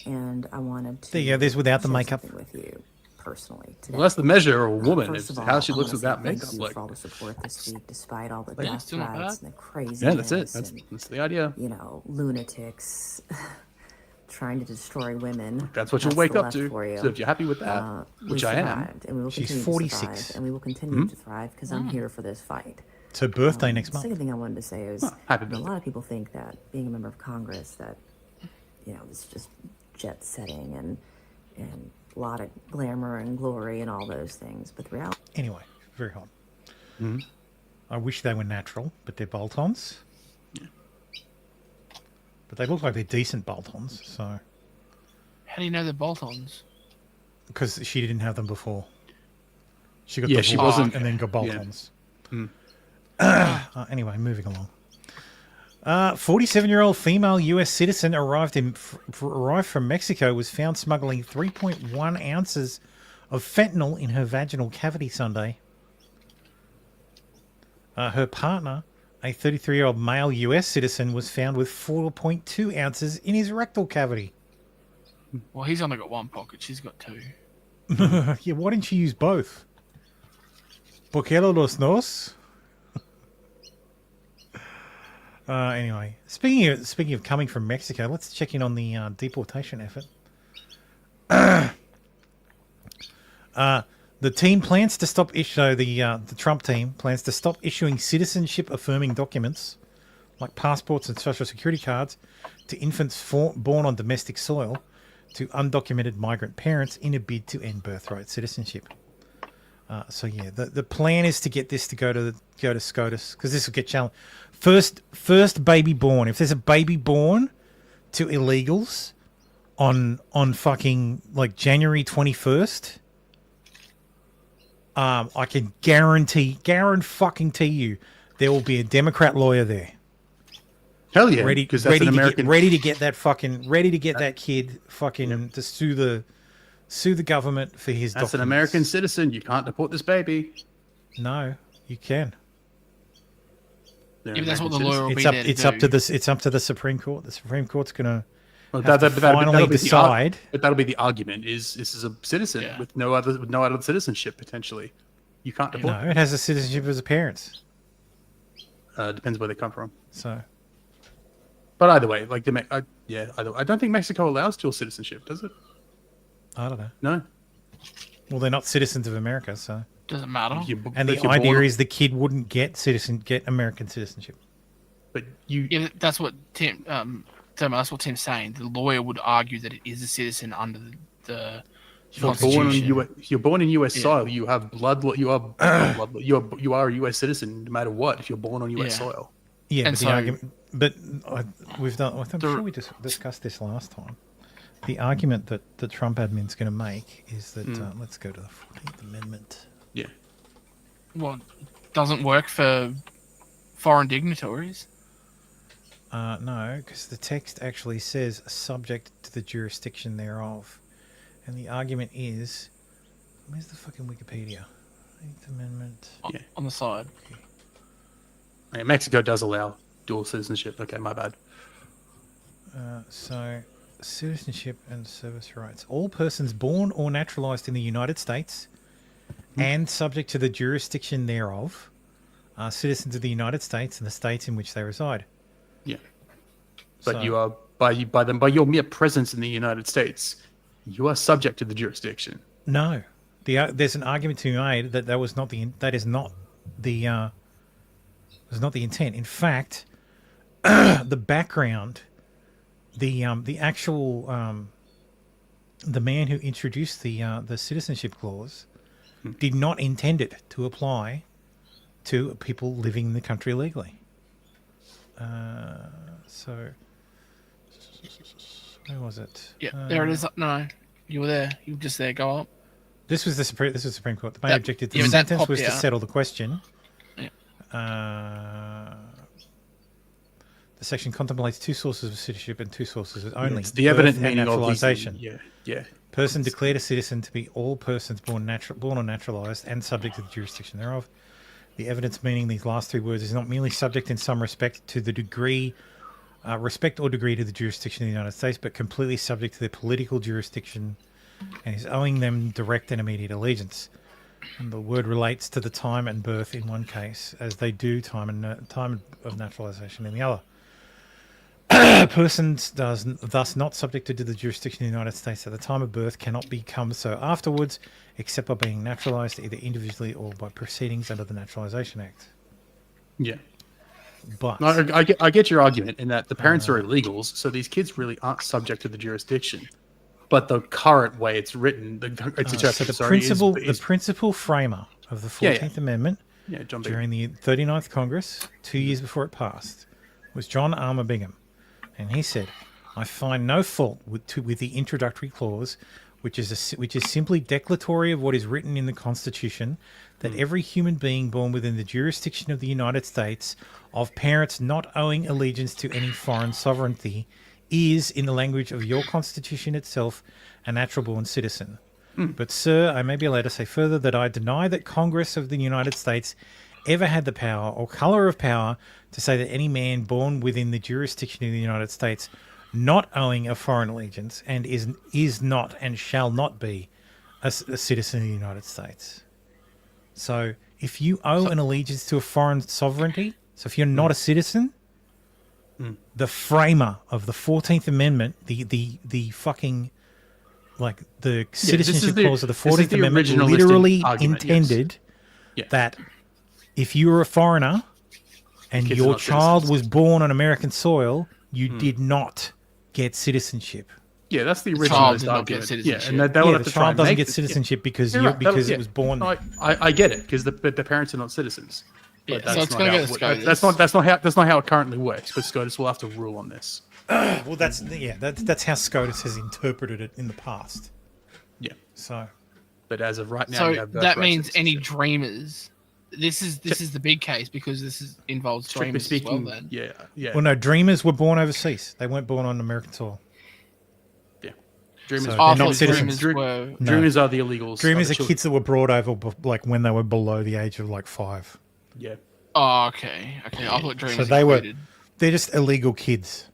and I wanted to.
There you go, there's without the
share
makeup.
something with you personally today.
Well, that's the measure of a woman.
First
Is
of
how
all,
she
I
looks
wanna say
without
thank
makeup.
you
Like,
for all the support this week, despite all the
Yeah,
death
still not
threats
bad.
and the craziness.
yeah, that's it.
and,
That's the idea.
lunatics trying to destroy women.
That's what you'll
the
wake up
left
to.
for you.
So if you're happy with that,
we
which I am.
survived, and we will
She's
continue
46.
to survive, and we will continue to thrive because I'm here for this fight.
It's her birthday next
The
month.
second thing I wanted to say is,
happy
a
birthday.
lot of people think that being a member of Congress, that it's just jet setting and a lot of glamour and glory and all those things. But the reality.
Anyway, very hot.
Mm-hmm.
I wish they were natural, but they're bolt-ons. But they look like they're decent bolt-ons, so...
How do you know they're bolt-ons?
Because she didn't have them before. She got
Yeah,
divorced
she wasn't-
and then got
yeah.
bolt-ons.
Hmm.
Anyway, moving along. 47-year-old female U.S. citizen arrived from Mexico was found smuggling 3.1 ounces of fentanyl in her vaginal cavity Sunday. Her partner, a 33-year-old male U.S. citizen, was found with 4.2 ounces in his rectal cavity.
Well, he's only got one pocket. She's got two.
Yeah, why didn't she use both? ¿Por qué los dos? Anyway, speaking of coming from Mexico, let's check in on the deportation effort. The team plans to stop the Trump team plans to stop issuing citizenship affirming documents like passports and social security cards to infants born on domestic soil to undocumented migrant parents in a bid to end birthright citizenship. So yeah, the plan is to get this to go to SCOTUS because this will get challenged. First baby born. If there's a baby born to illegals on fucking like January 21st, I can guarantee you there will be a Democrat lawyer there.
Hell yeah,
ready
because that's an American.
ready to get that kid fucking to sue the government for his.
That's
documents.
an American citizen. You can't deport this baby.
No, you can.
They're
Yeah, that's what the
American
lawyer will
citizens.
be there to
It's up
do.
to this. It's up to the Supreme Court. The Supreme Court's gonna
Well,
have to finally decide.
But that'll be the argument: is this is a citizen with no other citizenship potentially? You can't deport.
No, it has a citizenship as a parent.
Depends where they come from.
So,
but either way, like I don't think Mexico allows dual citizenship, does it?
I don't know.
No.
Well, they're not citizens of America, so
Doesn't matter.
and the idea is the kid wouldn't get American citizenship.
But you,
yeah, that's what Tim. That's what Tim's saying. The lawyer would argue that it is a citizen under the Constitution.
You're born in U.S.
Yeah.
soil. You have blood. You are a U.S. citizen no matter what. If you're born on U.S. soil.
Yeah,
And
but the
so-
argument. But I'm sure we just discussed this last time. The argument that the Trump admin's going to make is that let's go to the 14th Amendment.
Yeah.
Well, it doesn't work for foreign dignitaries.
No, because the text actually says subject to the jurisdiction thereof. And the argument is, where's the fucking Wikipedia? 8th Amendment.
On the side.
Yeah, Mexico does allow dual citizenship. Okay, my bad.
So, citizenship and service rights. All persons born or naturalized in the United States and subject to the jurisdiction thereof are citizens of the United States and the states in which they reside.
Yeah. But
So-
you are by your mere presence in the United States, you are subject to the jurisdiction.
No, there's an argument to be made that was not the intent. In fact, the background, the actual the man who introduced the citizenship clause did not intend it to apply to people living in the country legally. So where was it?
Yeah, there it is. No, you were there. You were just there. Go up.
This was the Supreme Court. The main
That-
objective to
yeah,
the
that
sentence
popped
was to
out.
settle the question.
Yeah.
The section contemplates two sources of citizenship and two sources only.
It's the evident
birth and
meaning of these.
naturalization.
Yeah.
Person declared a citizen to be all persons born or naturalized and subject to the jurisdiction thereof. The evidence meaning these last three words is not merely subject in some respect to the degree, respect or degree to the jurisdiction of the United States, but completely subject to their political jurisdiction and is owing them direct and immediate allegiance. And the word relates to the time and birth in one case, as they do time of naturalization in the other. Persons thus not subjected to the jurisdiction of the United States at the time of birth cannot become so afterwards, except by being naturalized either individually or by proceedings under the Naturalization Act.
Yeah.
But
No, I get your argument in that the parents are illegals, so these kids really aren't subject to the jurisdiction. But the current way it's written, it's
so the principal framer of the 14th Amendment
John
during the 39th Congress, 2 years before it passed, was John Armour Bingham. And he said, I find no fault with the introductory clause, which is simply declaratory of what is written in the Constitution, that every human being born within the jurisdiction of the United States of parents not owing allegiance to any foreign sovereignty is, in the language of your Constitution itself, a natural-born citizen. But, sir, I may be allowed to say further that I deny that Congress of the United States ever had the power or colour of power to say that any man born within the jurisdiction of the United States not owing a foreign allegiance and is not and shall not be a citizen of the United States. So if you owe an allegiance to a foreign sovereignty, so if you're not a citizen, the framer of the 14th Amendment, the fucking, like, the citizenship clause of the 14th Amendment literally intended that if you were a foreigner and your child was born on American soil, you did not get citizenship.
Yeah, that's the original
child did not
argument.
get citizenship.
Yeah, and they'll have
the
to try
child
and
doesn't
make
get
it-
citizenship because
You're right,
it was born there.
I get it because the parents are not citizens.
Yeah,
But
so
that's
it's
not
gonna
how
go
it
to
wo-
SCOTUS.
that's not how it currently works. But SCOTUS will have to rule on this.
Well, that's how SCOTUS has interpreted it in the past.
Yeah.
So,
but as of right now,
So
you have
that
birthright
means any
citizenship.
dreamers. This is the big case because involves
Strictly
dreamers
speaking,
as well. Then
yeah.
Well, no, dreamers were born overseas. They weren't born on American soil.
Dreamers,
So
I
they're
thought
not citizens.
dreamers were.
No.
Dreamers are the illegals.
Dreamers
the
are
children.
kids that were brought over like when they were below the age of like 5.
Yeah.
Oh, okay. I thought dreamers.
So
included.
they're just illegal kids.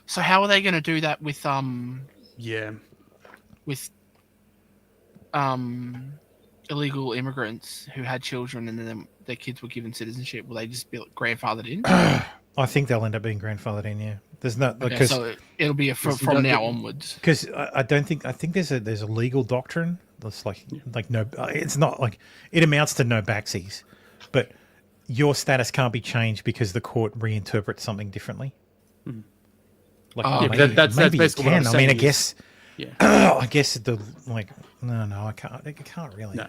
So how are they going to do that with illegal immigrants who had children and then their kids were given citizenship? Will they just be grandfathered in?
I think they'll end up being grandfathered in. Yeah, there's no
Okay,
because
so it'll be from now onwards.
because I think there's a legal doctrine that's like no, it's not like it amounts to no backsies, but your status can't be changed because the court reinterprets something differently. Like
that's
maybe
basically
you
what I'm
can. I
saying.
mean, I
is-
guess.
Yeah.
I guess no, I can't. I can't really.
No,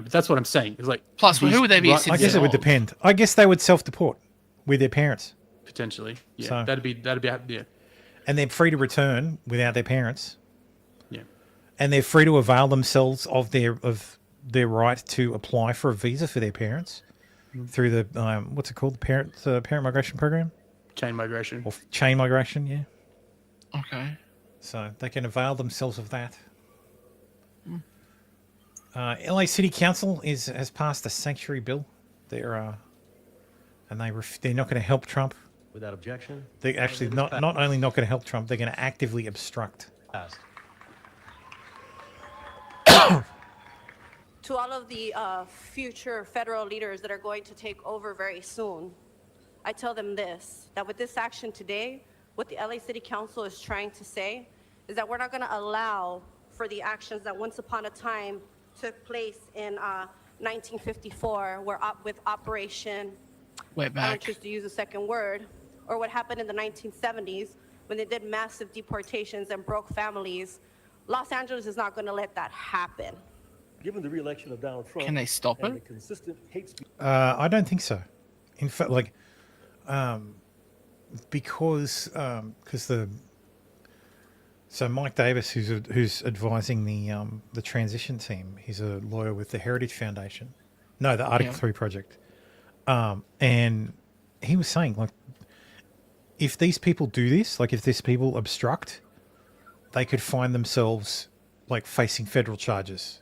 but that's what I'm saying. It's like
Plus, who would they be?
I guess it would depend. I guess they would self-deport with their parents,
potentially. Yeah,
So-
that'd be yeah.
and they're free to return without their parents.
Yeah.
And they're free to avail themselves of their right to apply for a visa for their parents through the what's it called, the parent migration program,
Chain migration.
or chain migration. Yeah.
Okay.
So they can avail themselves of that. LA City Council has passed a sanctuary bill. They're not going to help Trump.
Without objection.
They're actually not only not going to help Trump, they're going to actively obstruct.
Passed.
To all of the future federal leaders that are going to take over very soon, I tell them this, that with this action today, what the LA City Council is trying to say is that we're not going to allow for the actions that once upon a time took place in 1954, where with Operation, I don't choose to use the second word, or what happened in the 1970s when they did massive deportations and broke families. Los Angeles is not going to let that happen.
Given the re-election of Donald Trump,
Can they stop
and
it?
the consistent hate speech.
I don't think so. In fact, because Mike Davis, who's advising the transition team, he's a lawyer with the Heritage Foundation, the Article 3 project, and he was saying if these people do this, if these people obstruct, they could find themselves facing federal charges.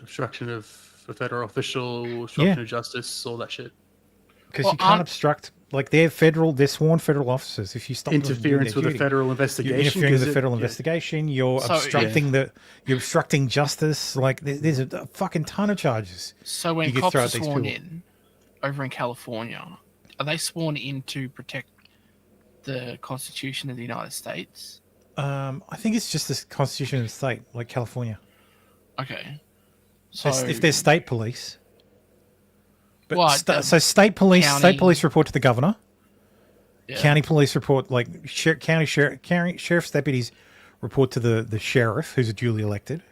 Obstruction of a federal official, obstruction of justice, all that shit.
Because you can't obstruct, they're sworn federal officers. If you stop them from doing
Interference
their
with a
duty,
federal investigation.
you're interfering with a
'cause
federal investigation. You're
So,
obstructing you're obstructing justice. There's a fucking ton of charges.
So when
you could
cops
throw
are
at these
sworn
people.
in over in California, are they sworn in to protect the Constitution of the United States?
I think it's just the Constitution of the state, like California.
Okay.
So
So
if they're state police, but
What,
so state police,
county-
report to the governor.
Yeah.
County police report, county sheriff's deputies report to the sheriff, who's a duly elected.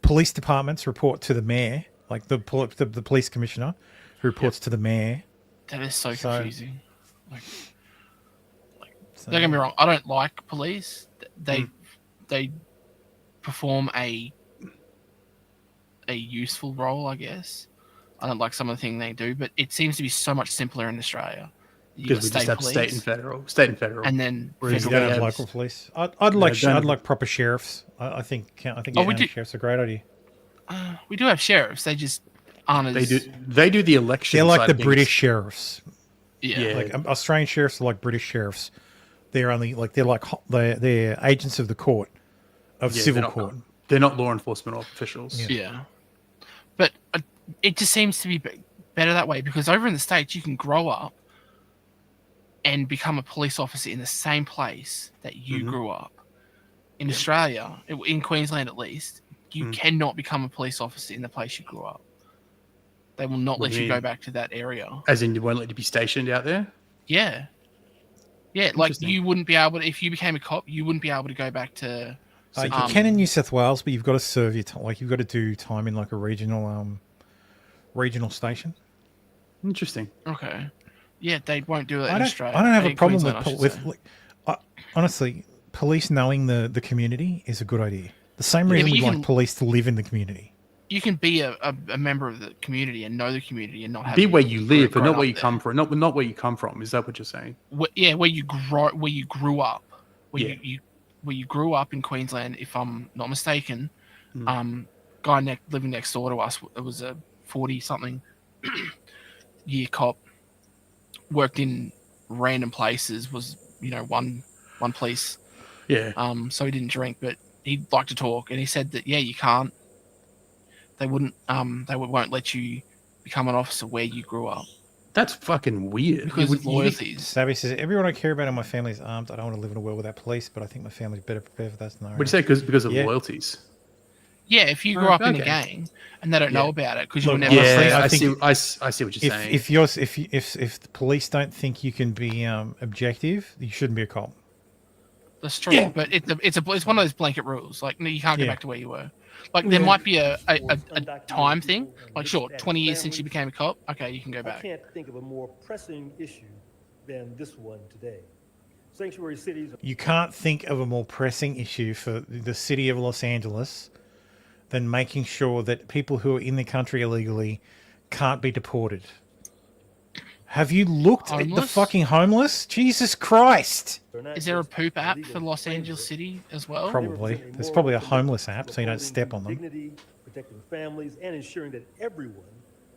Police departments report to the mayor, the police commissioner, who reports to the mayor.
That is so confusing. Don't get me wrong. I don't like police. They perform a useful role, I guess. I don't like some of the things they do, but it seems to be so much simpler in Australia.
Because we just have state and federal,
and then
whereas
You don't have local police. I'd like proper sheriffs. I think county sheriffs are a great idea.
We do have sheriffs. They just aren't as...
They do the election.
They're like
side
the
of things.
British sheriffs.
Yeah.
Like Australian sheriffs are like British sheriffs. They're only like they're agents of the court, of civil court.
They're not law enforcement officials.
Yeah. But it just seems to be better that way, because over in the States you can grow up and become a police officer in the same place that you grew up. In Australia, in Queensland at least, you cannot become a police officer in the place you grew up. They will not let you go back to that area.
As in, you won't let you be stationed out there?
Yeah. Yeah, like you wouldn't be able to, if you became a cop, you wouldn't be able to go back to...
You can in New South Wales, but you've got to serve your time. Like you've got to do time in like a regional station.
Interesting.
Okay. Yeah, they won't do it in Australia.
I don't have a problem honestly, police knowing the community is a good idea. The same reason we like police to live in the community.
You can be a member of the community and know the community and not have
Be where you live, but not where you come from. Not where you come from. Is that what you're saying?
Where you grew up. Where you grew up in Queensland, if I'm not mistaken. Guy living next door to us, it was a 40-something year cop, worked in random places, was one police.
Yeah.
So he didn't drink, but he'd like to talk, and he said that you can't. They wouldn't. They won't let you become an officer where you grew up.
That's fucking weird.
Because of loyalties.
Savvy says, everyone I care about in my family is armed. I don't want to live in a world without police, but I think my family's better prepared for that scenario.
Would you say because of loyalties?
Yeah, if you grew up in a gang and they don't know about it because you were never...
I see what you're saying.
If the police don't think you can be objective, you shouldn't be a cop.
That's true, but it's one of those blanket rules. Like, no, you can't go back to where you were. Like, there might be a time thing. Like, sure, 20 years since you became a cop. Okay, you can go back.
I can't think of a more pressing issue than this one today. Sanctuary cities...
You can't think of a more pressing issue for the city of Los Angeles than making sure that people who are in the country illegally can't be deported. Have you looked at the fucking homeless? Jesus Christ!
Is there a poop app for Los Angeles City as well?
Probably. There's probably a homeless app so you don't step on them.
Dignity, protecting families, and ensuring that everyone,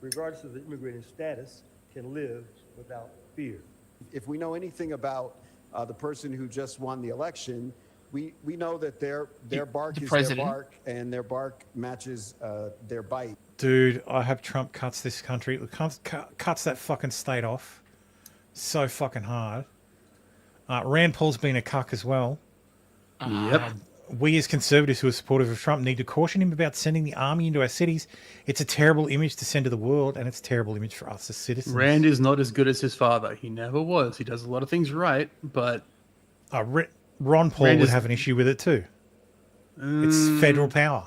regardless of the immigrating status, can live without fear.
If we know anything about the person who just won the election, we know that their bark is their bark, and their bark matches their bite.
Dude, I hope Trump cuts this country, cuts that fucking state off so fucking hard. Rand Paul's been a cuck as well.
Yep.
We as conservatives who are supportive of Trump need to caution him about sending the army into our cities. It's a terrible image to send to the world, and it's a terrible image for us as citizens.
Rand is not as good as his father. He never was. He does a lot of things right, but...
Ron Paul would have an issue with it too. It's federal power.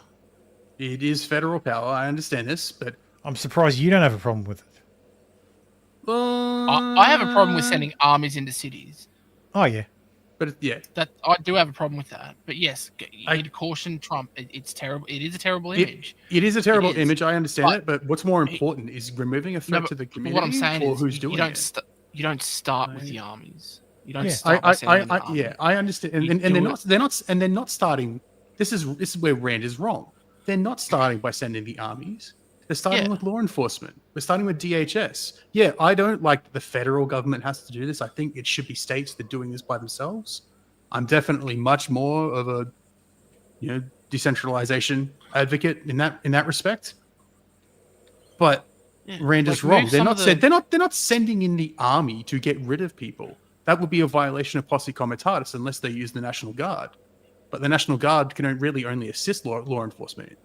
It is federal power. I understand this, but...
I'm surprised you don't have a problem with it.
I have a problem with sending armies into cities.
Oh, yeah.
But, yeah.
That I do have a problem with that. But, yes, you need to caution Trump. It's terrible. It is a terrible image.
It is a terrible image. I understand it. But what's more important is removing a threat to the community.
What I'm saying is
who's doing
you don't start with the armies. You don't start by sending the army.
Yeah, I understand. And they're not starting... This is where Rand is wrong. They're not starting by sending the armies. They're starting with law enforcement. We're starting with DHS. Yeah, I don't like that the federal government has to do this. I think it should be states that are doing this by themselves. I'm definitely much more of a, decentralization advocate in that respect. But Rand is wrong. They're not sending in the army to get rid of people. That would be a violation of posse comitatus unless they use the National Guard. But the National Guard can really only assist law enforcement.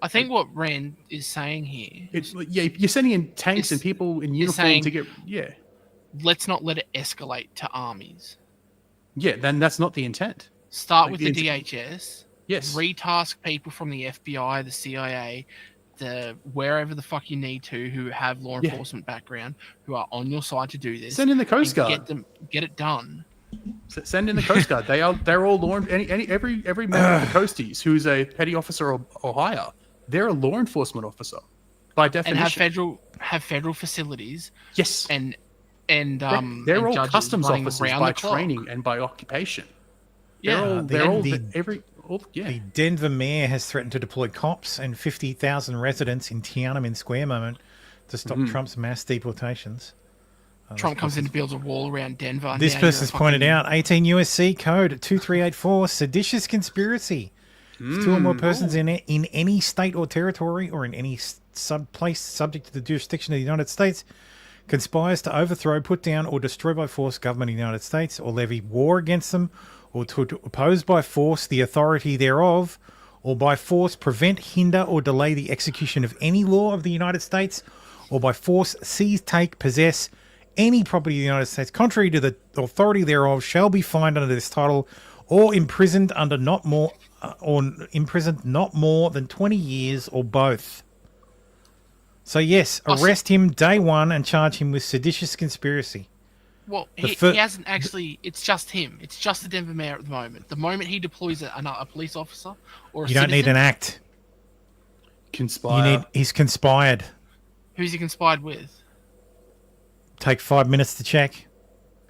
I think what Rand is saying here...
you're sending in tanks and people in uniform to get... Yeah.
Let's not let it escalate to armies.
Yeah, then that's not the intent.
Start with the DHS.
Yes.
Retask people from the FBI, the CIA, wherever the fuck you need to, who have law enforcement background, who are on your side to do this.
Send in the Coast Guard.
Get it done.
Send in the Coast Guard. They're all law. Every member of the Coasties who's a petty officer or higher, they're a law enforcement officer by definition.
And have federal facilities.
Yes.
And
they're all
judges
customs
running
officers
around
by
the clock.
training and by occupation.
Yeah.
The Denver mayor has threatened to deploy cops and 50,000 residents in Tiananmen Square moment to stop Trump's mass deportations.
Trump comes in and builds a wall around Denver.
This person's pointed out 18 USC code 2384 seditious conspiracy. If two or more persons in any state or territory or in any place subject to the jurisdiction of the United States conspires to overthrow, put down, or destroy by force government of the United States, or levy war against them, or to oppose by force the authority thereof, or by force prevent, hinder, or delay the execution of any law of the United States, or by force seize, take, possess any property of the United States contrary to the authority thereof, shall be fined under this title, or imprisoned under not more than 20 years, or both. So yes, arrest him day one and charge him with seditious conspiracy.
Well, he hasn't actually. It's just him. It's just the Denver mayor at the moment. The moment he deploys a police officer or a
you don't need an act.
Conspire.
He's conspired.
Who's he conspired with?
Take 5 minutes to check.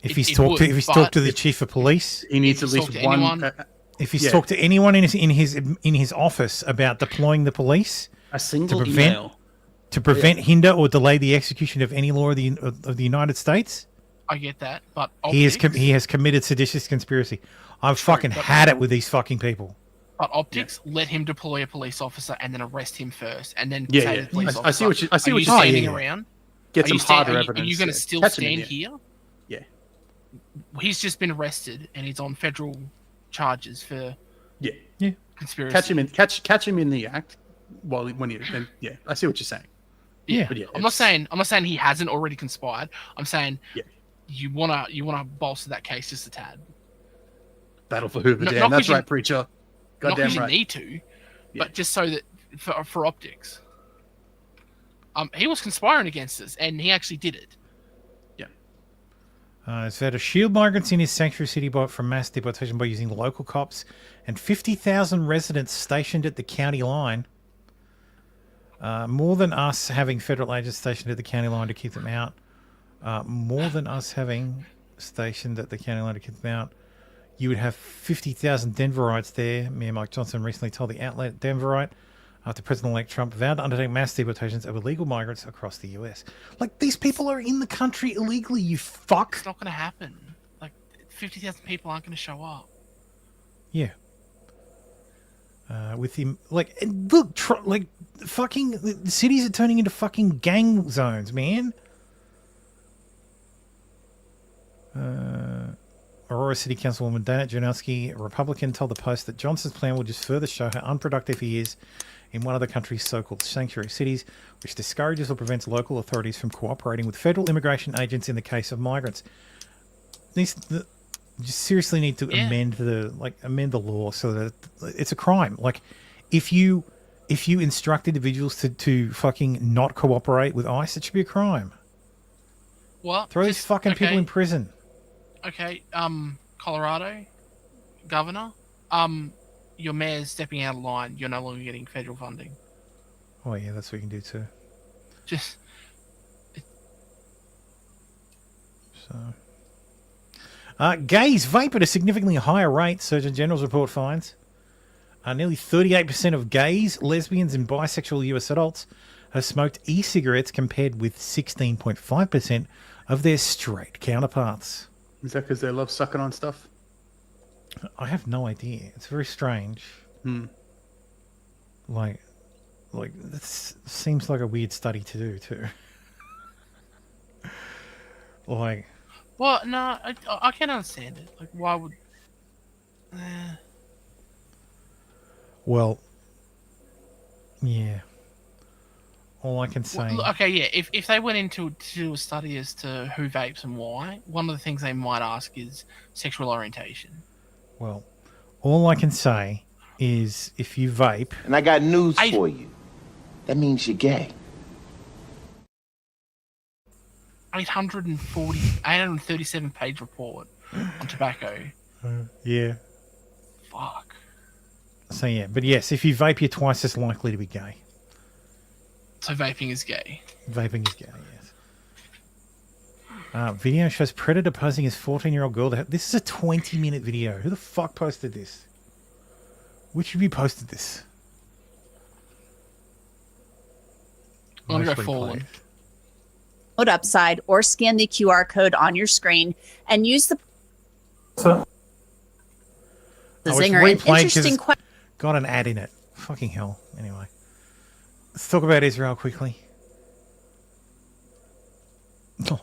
If he's talked to the chief of police,
he needs at least one.
If he's talked to anyone in his office about deploying the police,
a single email
to prevent, hinder, or delay the execution of any law of the United States.
I get that, but
he has committed seditious conspiracy. I've fucking had it with these fucking people.
But optics, let him deploy a police officer and then arrest him first, and then say to the police officer,
I see what you're
standing around.
Get some harder evidence.
Are you going to still stand here?
Yeah.
He's just been arrested and he's on federal charges for conspiracy.
Catch him in the act. I see what you're saying.
Yeah.
But
I'm not saying he hasn't already conspired. I'm saying you wanna bolster that case just a tad.
Battle for Hoover Dam. That's right, preacher.
Not
Goddamn
because
right.
you need to, but just so that for optics. He was conspiring against us, and he actually did it.
It's there to shield migrants in his sanctuary city from mass deportation by using local cops and 50,000 residents stationed at the county line. More than us having federal agents stationed at the county line to keep them out. More than us having stationed at the county line to keep them out. You would have 50,000 Denverites there. Mayor Mike Johnson recently told the outlet Denverite after President-elect Trump vowed to undertake mass deportations of illegal migrants across the US. Like, these people are in the country illegally, you fuck.
It's not going to happen. Like, 50,000 people aren't going to show up.
Yeah. With him, like, look, fucking, the cities are turning into fucking gang zones, man. Aurora City Councilwoman Dana Janowski, a Republican, told the Post that Johnson's plan will just further show how unproductive he is in one of the country's so-called sanctuary cities, which discourages or prevents local authorities from cooperating with federal immigration agents in the case of migrants. You seriously need to amend the law so that it's a crime. Like, if you instruct individuals to fucking not cooperate with ICE, it should be a crime.
What?
Throw these fucking people in prison.
Okay, Colorado governor, your mayor's stepping out of line. You're no longer getting federal funding.
Oh yeah, that's what you can do too.
Just
gays vape at a significantly higher rate. Surgeon General's report finds nearly 38% of gays, lesbians, and bisexual US adults have smoked e-cigarettes, compared with 16.5% of their straight counterparts.
Is that because they love sucking on stuff?
I have no idea. It's very strange. Like this seems like a weird study to do too. Like,
well, no, I can understand it. Like, why would?
Well, yeah. All I can say.
Well, okay, yeah. If they went into to do a study as to who vapes and why, one of the things they might ask is sexual orientation.
Well, all I can say is if you vape,
and I got news for you, that means you're gay.
837 page report on tobacco.
Yeah.
Fuck.
So yeah, but yes, if you vape, you're twice as likely to be gay.
So vaping is gay.
Vaping is gay, yes. Video shows predator posing as 14-year-old girl. This is a 20-minute video. Who the fuck posted this? Which of you posted this?
I'm gonna go
Mostly
forward.
Load upside or scan the QR code on your screen and use the zinger. An interesting question.
Got an ad in it. Fucking hell. Anyway, let's talk about Israel quickly.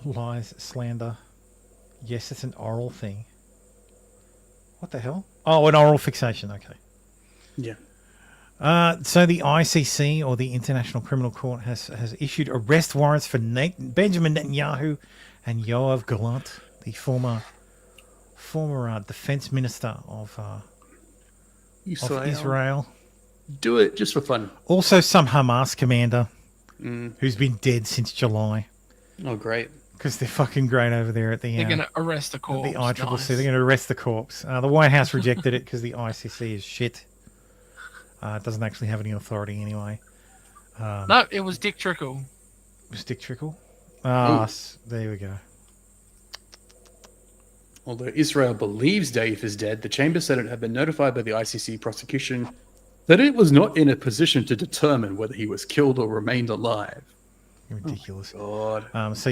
Lies, slander. Yes, it's an oral thing. What the hell? Oh, an oral fixation. Okay.
Yeah.
So the ICC, or the International Criminal Court, has issued arrest warrants for Benjamin Netanyahu and Yoav Gallant, the former defense minister of Israel.
Do it just for fun.
Also, some Hamas commander who's been dead since July.
Oh, great.
Because they're fucking great over there at the...
They're going to arrest the corpse.
The ICCC.
Nice.
They're going to arrest the corpse. The White House rejected it because the ICC is shit. It doesn't actually have any authority anyway.
No, it was Dick Trickle.
It was Dick Trickle? There we go.
Although Israel believes Dave is dead, the Chamber said it had been notified by the ICC prosecution that it was not in a position to determine whether he was killed or remained alive.
Ridiculous.
Oh, God.
So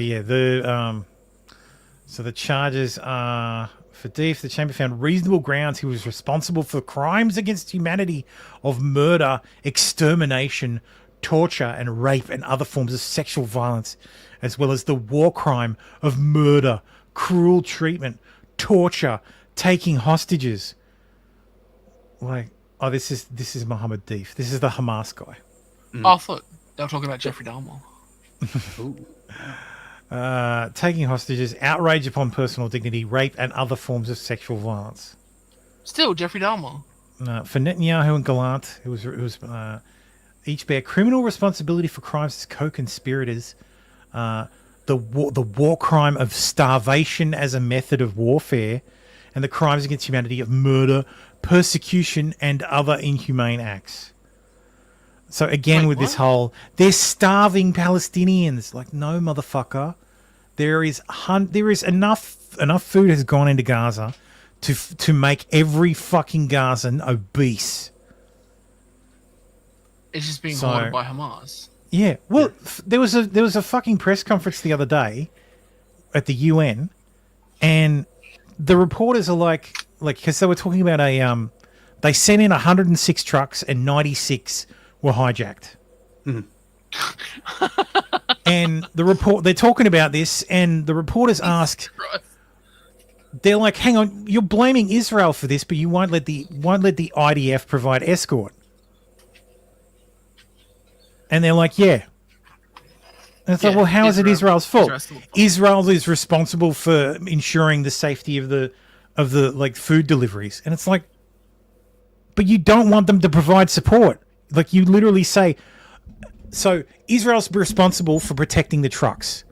the charges are for Deef. The Chamber found reasonable grounds he was responsible for crimes against humanity of murder, extermination, torture, and rape, and other forms of sexual violence, as well as the war crime of murder, cruel treatment, torture, taking hostages. This is Mohammed Deef. This is the Hamas guy.
I thought they were talking about Jeffrey Dahmer.
Taking hostages, outrage upon personal dignity, rape, and other forms of sexual violence.
Still, Jeffrey Dahmer.
For Netanyahu and Gallant, who was each bear criminal responsibility for crimes as co-conspirators. The war crime of starvation as a method of warfare, and the crimes against humanity of murder, persecution, and other inhumane acts. So again, with this whole, they're starving Palestinians. Like, no, motherfucker. There is enough food has gone into Gaza to make every fucking Gazan obese.
It's just being hoarded by Hamas.
Yeah. Well, there was a fucking press conference the other day at the UN, and the reporters are like because they were talking about they sent in 106 trucks and 96 were hijacked. And they're talking about this, and the reporters ask, they're like, hang on, you're blaming Israel for this, but you won't let the IDF provide escort. And they're like, yeah. And it's like, well, how is it Israel's fault? Israel is responsible for ensuring the safety of the like food deliveries. And it's like, but you don't want them to provide support. Like, you literally say, so Israel's responsible for protecting the trucks,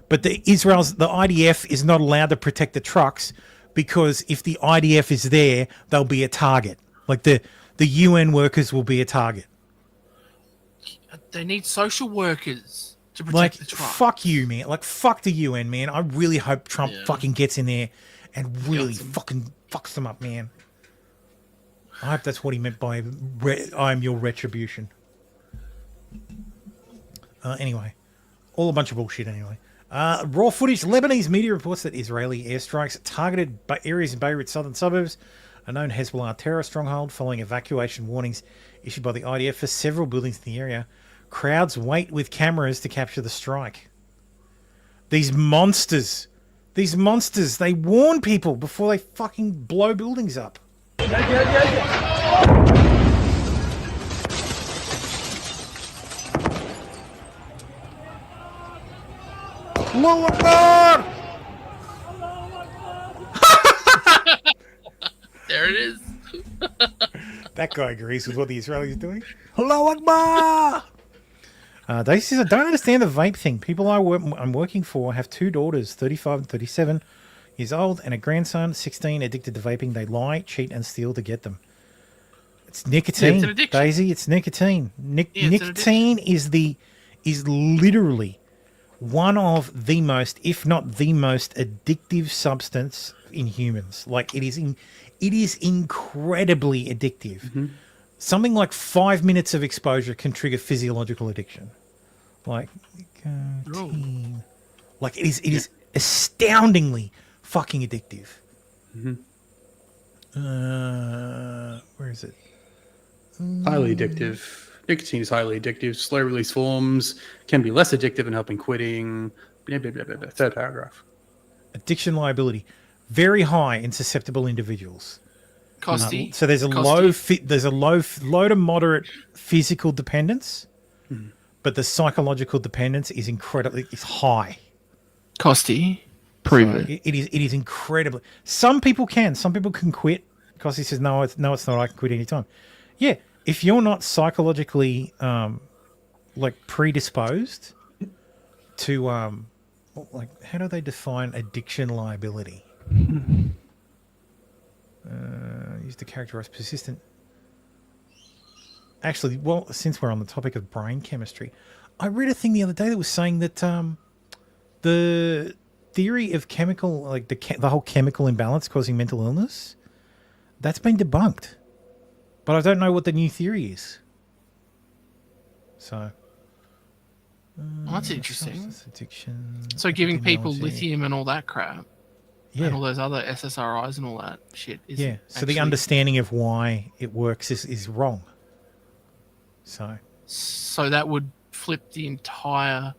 but the IDF is not allowed to protect the trucks because if the IDF is there, they'll be a target. Like the UN workers will be a target.
They need social workers to protect the trucks.
Fuck you, man. Like, fuck the UN, man. I really hope Trump fucking gets in there and really fucking fucks them up, man. I hope that's what he meant by I am your retribution. Anyway, all a bunch of bullshit anyway. Raw footage. Lebanese media reports that Israeli airstrikes targeted areas in Beirut's southern suburbs, a known Hezbollah terror stronghold, following evacuation warnings issued by the IDF for several buildings in the area. Crowds wait with cameras to capture the strike. These monsters, they warn people before they fucking blow buildings up. Allahu Akbar!
There it is.
That guy agrees with what the Israelis are doing. Allahu Akbar! Daisy says, I don't understand the vape thing. People I'm working for have 2 daughters, 35 and 37 years old, and a grandson, 16, addicted to vaping. They lie, cheat, and steal to get them. It's nicotine,
it's an addiction.
Daisy. It's nicotine. Nicotine is literally one of the most, if not the most, addictive substance in humans. Like it is incredibly addictive.
Mm-hmm.
Something like 5 minutes of exposure can trigger physiological addiction. Like nicotine. Like it is astoundingly fucking addictive.
Mm-hmm.
Where is it?
Highly addictive. Nicotine is highly addictive. Slow release forms can be less addictive in helping quitting. Blah, blah, blah, blah, blah. Third paragraph.
Addiction liability. Very high in susceptible individuals.
Costy.
So there's a low to moderate physical dependence, but the psychological dependence is it's high.
Costy. Prove it.
It is incredibly. Some people can quit. Costy says no, it's not. I can quit anytime. Yeah, if you're not psychologically predisposed to how do they define addiction liability? Used to characterize persistent. Actually, well, since we're on the topic of brain chemistry, I read a thing the other day that was saying that the theory of chemical, the whole chemical imbalance causing mental illness, that's been debunked. But I don't know what the new theory is. So.
Well, that's interesting.
Addiction,
so giving people
epidemiology.
lithium and all that crap,
Yeah.
and all those other SSRIs and all that shit. Is
Yeah. So
actually,
the understanding of why it works is wrong.
So that would flip the entire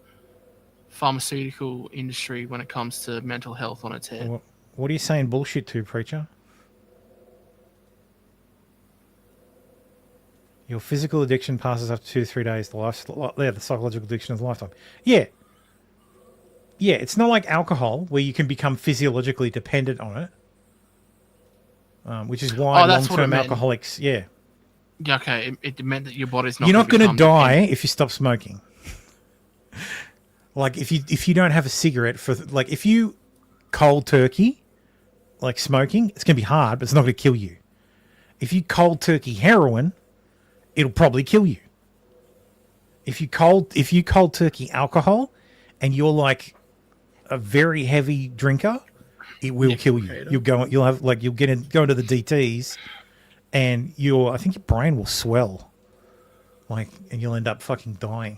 pharmaceutical industry when it comes to mental health on its head.
What are you saying bullshit to, preacher? Your physical addiction passes after 2 to 3 days. The psychological addiction is a lifetime. Yeah. Yeah, it's not like alcohol where you can become physiologically dependent on it, which is why long-term alcoholics. Yeah.
Yeah, okay. It meant that your body's not.
You're not going to die
dependent.
if you stop smoking. Like if you don't have a cigarette for if you cold turkey, smoking, it's going to be hard, but it's not going to kill you. If you cold turkey heroin, it'll probably kill you. If you cold turkey alcohol, and you're a very heavy drinker, it will kill you. You'll go into the DTs, and I think your brain will swell, and you'll end up fucking dying.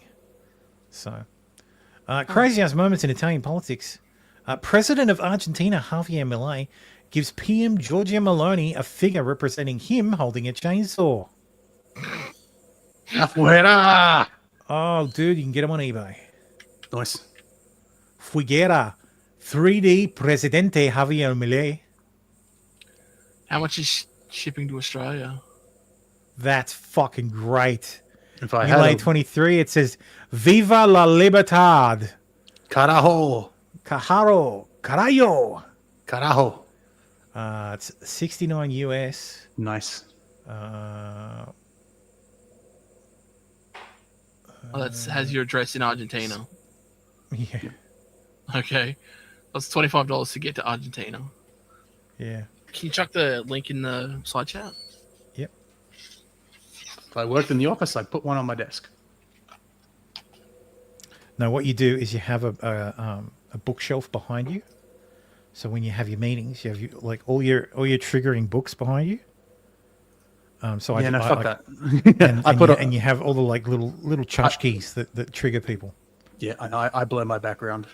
So, crazy ass moments in Italian politics. President of Argentina Javier Milei gives PM Giorgia Meloni a figure representing him holding a chainsaw.
Afuera!
Oh, dude, you can get them on eBay.
Nice.
Figuera, 3D Presidente Javier Milei.
How much is shipping to Australia?
That's fucking great.
If I
Milei 23, it says, Viva la Libertad.
Carajo.
Cajaro. Carayo.
Carajo.
It's 69 US.
Nice.
That has your address in Argentina.
Yeah.
Okay. That's $25 to get to Argentina.
Yeah.
Can you chuck the link in the side chat?
Yep.
If I worked in the office, I'd put one on my desk.
No, what you do is you have a bookshelf behind you. So when you have your meetings, you have all your triggering books behind you. So
fuck that.
And you have all the little tchotchkes that trigger people.
Yeah, I blur my background.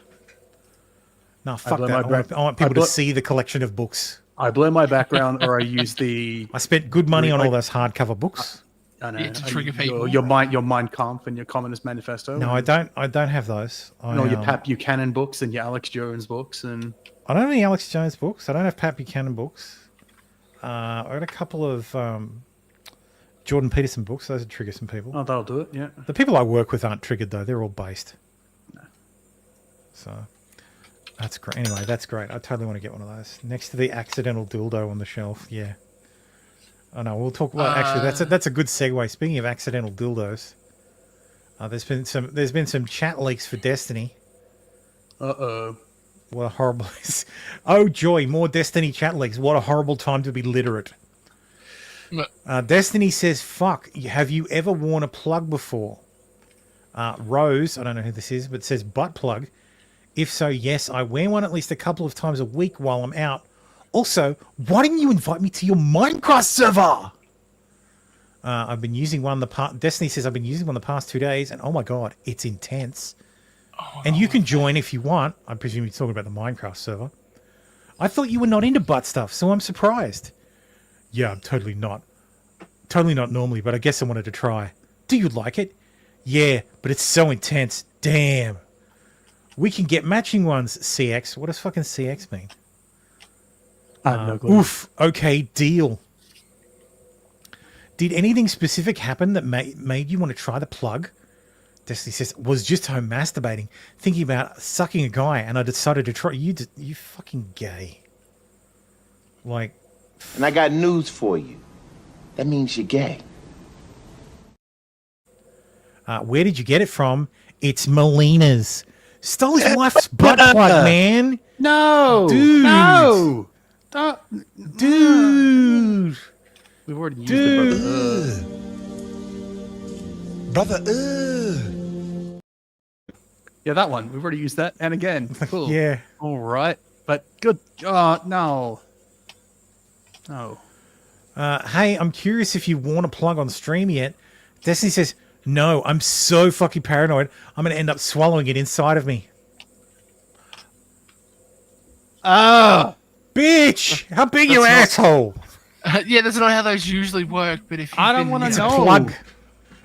No, fuck that. I want people to see the collection of books.
I blur my background, or I use the.
I spent good money on all those hardcover books.
I know.
To trigger people.
Your Mein Kampf and your Communist Manifesto.
No, I don't have those.
Your Pat Buchanan books and your Alex Jones books and.
I don't have any Alex Jones books. I don't have Pat Buchanan books. I got a couple of Jordan Peterson books. Those would trigger some people.
Oh, that'll do it. Yeah.
The people I work with aren't triggered though. They're all based.
No.
So that's great. Anyway, that's great. I totally want to get one of those next to the accidental dildo on the shelf. Yeah. Oh no, we'll talk about. Actually, that's a good segue. Speaking of accidental dildos, There's been some chat leaks for Destiny.
Uh-oh.
What a horrible... Oh, joy, more Destiny chat leaks. What a horrible time to be literate. Destiny says, fuck, have you ever worn a plug before? Rose, I don't know who this is, but says butt plug. If so, yes, I wear one at least a couple of times a week while I'm out. Also, why didn't you invite me to your Minecraft server? I've been using one Destiny says I've been using one the past 2 days, and oh my god, it's intense. And you can join if you want. I presume you're talking about the Minecraft server. I thought you were not into butt stuff, so I'm surprised. Yeah, I'm totally not. Totally not normally, but I guess I wanted to try. Do you like it? Yeah, but it's so intense. Damn. We can get matching ones, CX. What does fucking CX mean?
I have no clue.
Oof. Okay, deal. Did anything specific happen that made you want to try the plug? Destiny says, was just home masturbating, thinking about sucking a guy, and I decided to try. You fucking gay. Like.
And I got news for you. That means you're gay.
Where did you get it from? It's Melina's. Stole his wife's butt plug, man.
No.
Dude.
No.
Dude.
We've already used the brother. Yeah, that one. We've already used that. And again. Cool.
Yeah.
All right. But good. Oh, no. No.
Hey, I'm curious if you want to plug on stream yet. Destiny says, no, I'm so fucking paranoid. I'm going to end up swallowing it inside of me.
Ah,
bitch! How big your asshole?
Yeah, that's not how those usually work. But if
I don't want to know.
Plug.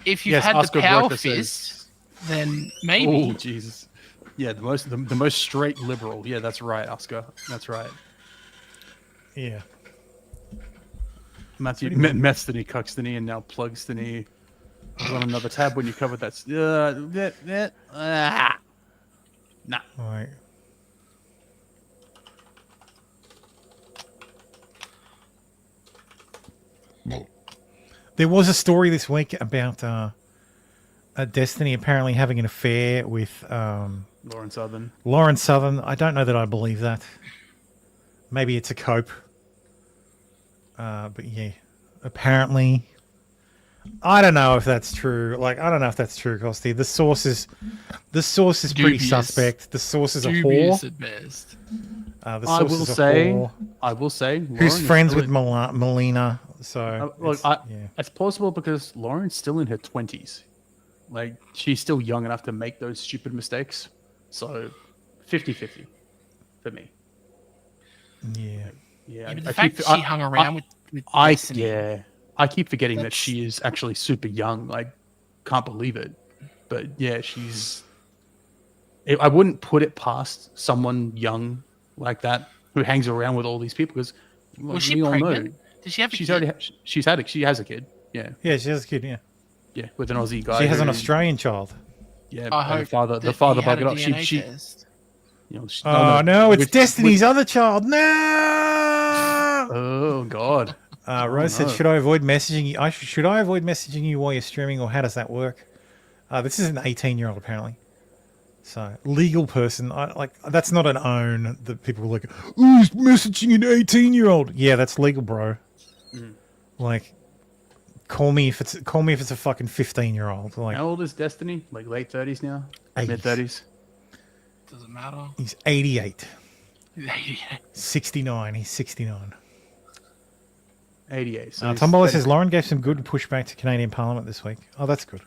If you've had the power fist, then maybe.
Oh, Jesus. Yeah, the most straight liberal. Yeah, that's right, Oscar. That's right.
Yeah.
Matthew, Methstony, Cuxtony, and now Plugstony. I was on another tab when you covered that. Nah.
All right. There was a story this week about Destiny apparently having an affair with
Lauren Southern.
Lauren Southern. I don't know that I believe that. Maybe it's a cope. But yeah, apparently, I don't know if that's true. Like, I don't know if that's true, Costy. The source is pretty suspect. The source is a whore.
At best.
I will say,
who's friends with Melina. So
look, it's plausible because Lauren's still in her 20s. Like, she's still young enough to make those stupid mistakes. So, 50-50 for me.
Yeah.
Yeah.
But the fact that she hung around with Destiny.
I keep forgetting that she is actually super young. Like, can't believe it. But yeah, I wouldn't put it past someone young like that who hangs around with all these people because
was she pregnant? Did she have a kid?
She has a kid. Yeah.
Yeah, she has a kid. Yeah.
Yeah, with an Aussie guy.
She has an Australian child.
Yeah,
the
father bugged it up.
No, it's Destiny's other child. No.
Oh God.
Rose said, "Should I avoid messaging you? Should I avoid messaging you while you're streaming, or how does that work?" This is an 18-year-old apparently. So legal person, that's not an own that people are like, "Oh, he's messaging an 18-year-old." Yeah, that's legal, bro. Like, call me if it's a fucking 15-year-old. Like,
how old is Destiny? Like late 30s now,
80s.
mid 30s.
Doesn't matter.
He's 88.
He's 88.
69. He's 69.
88. So
Tombola says Lauren gave some good pushback to Canadian Parliament this week. Oh, that's good.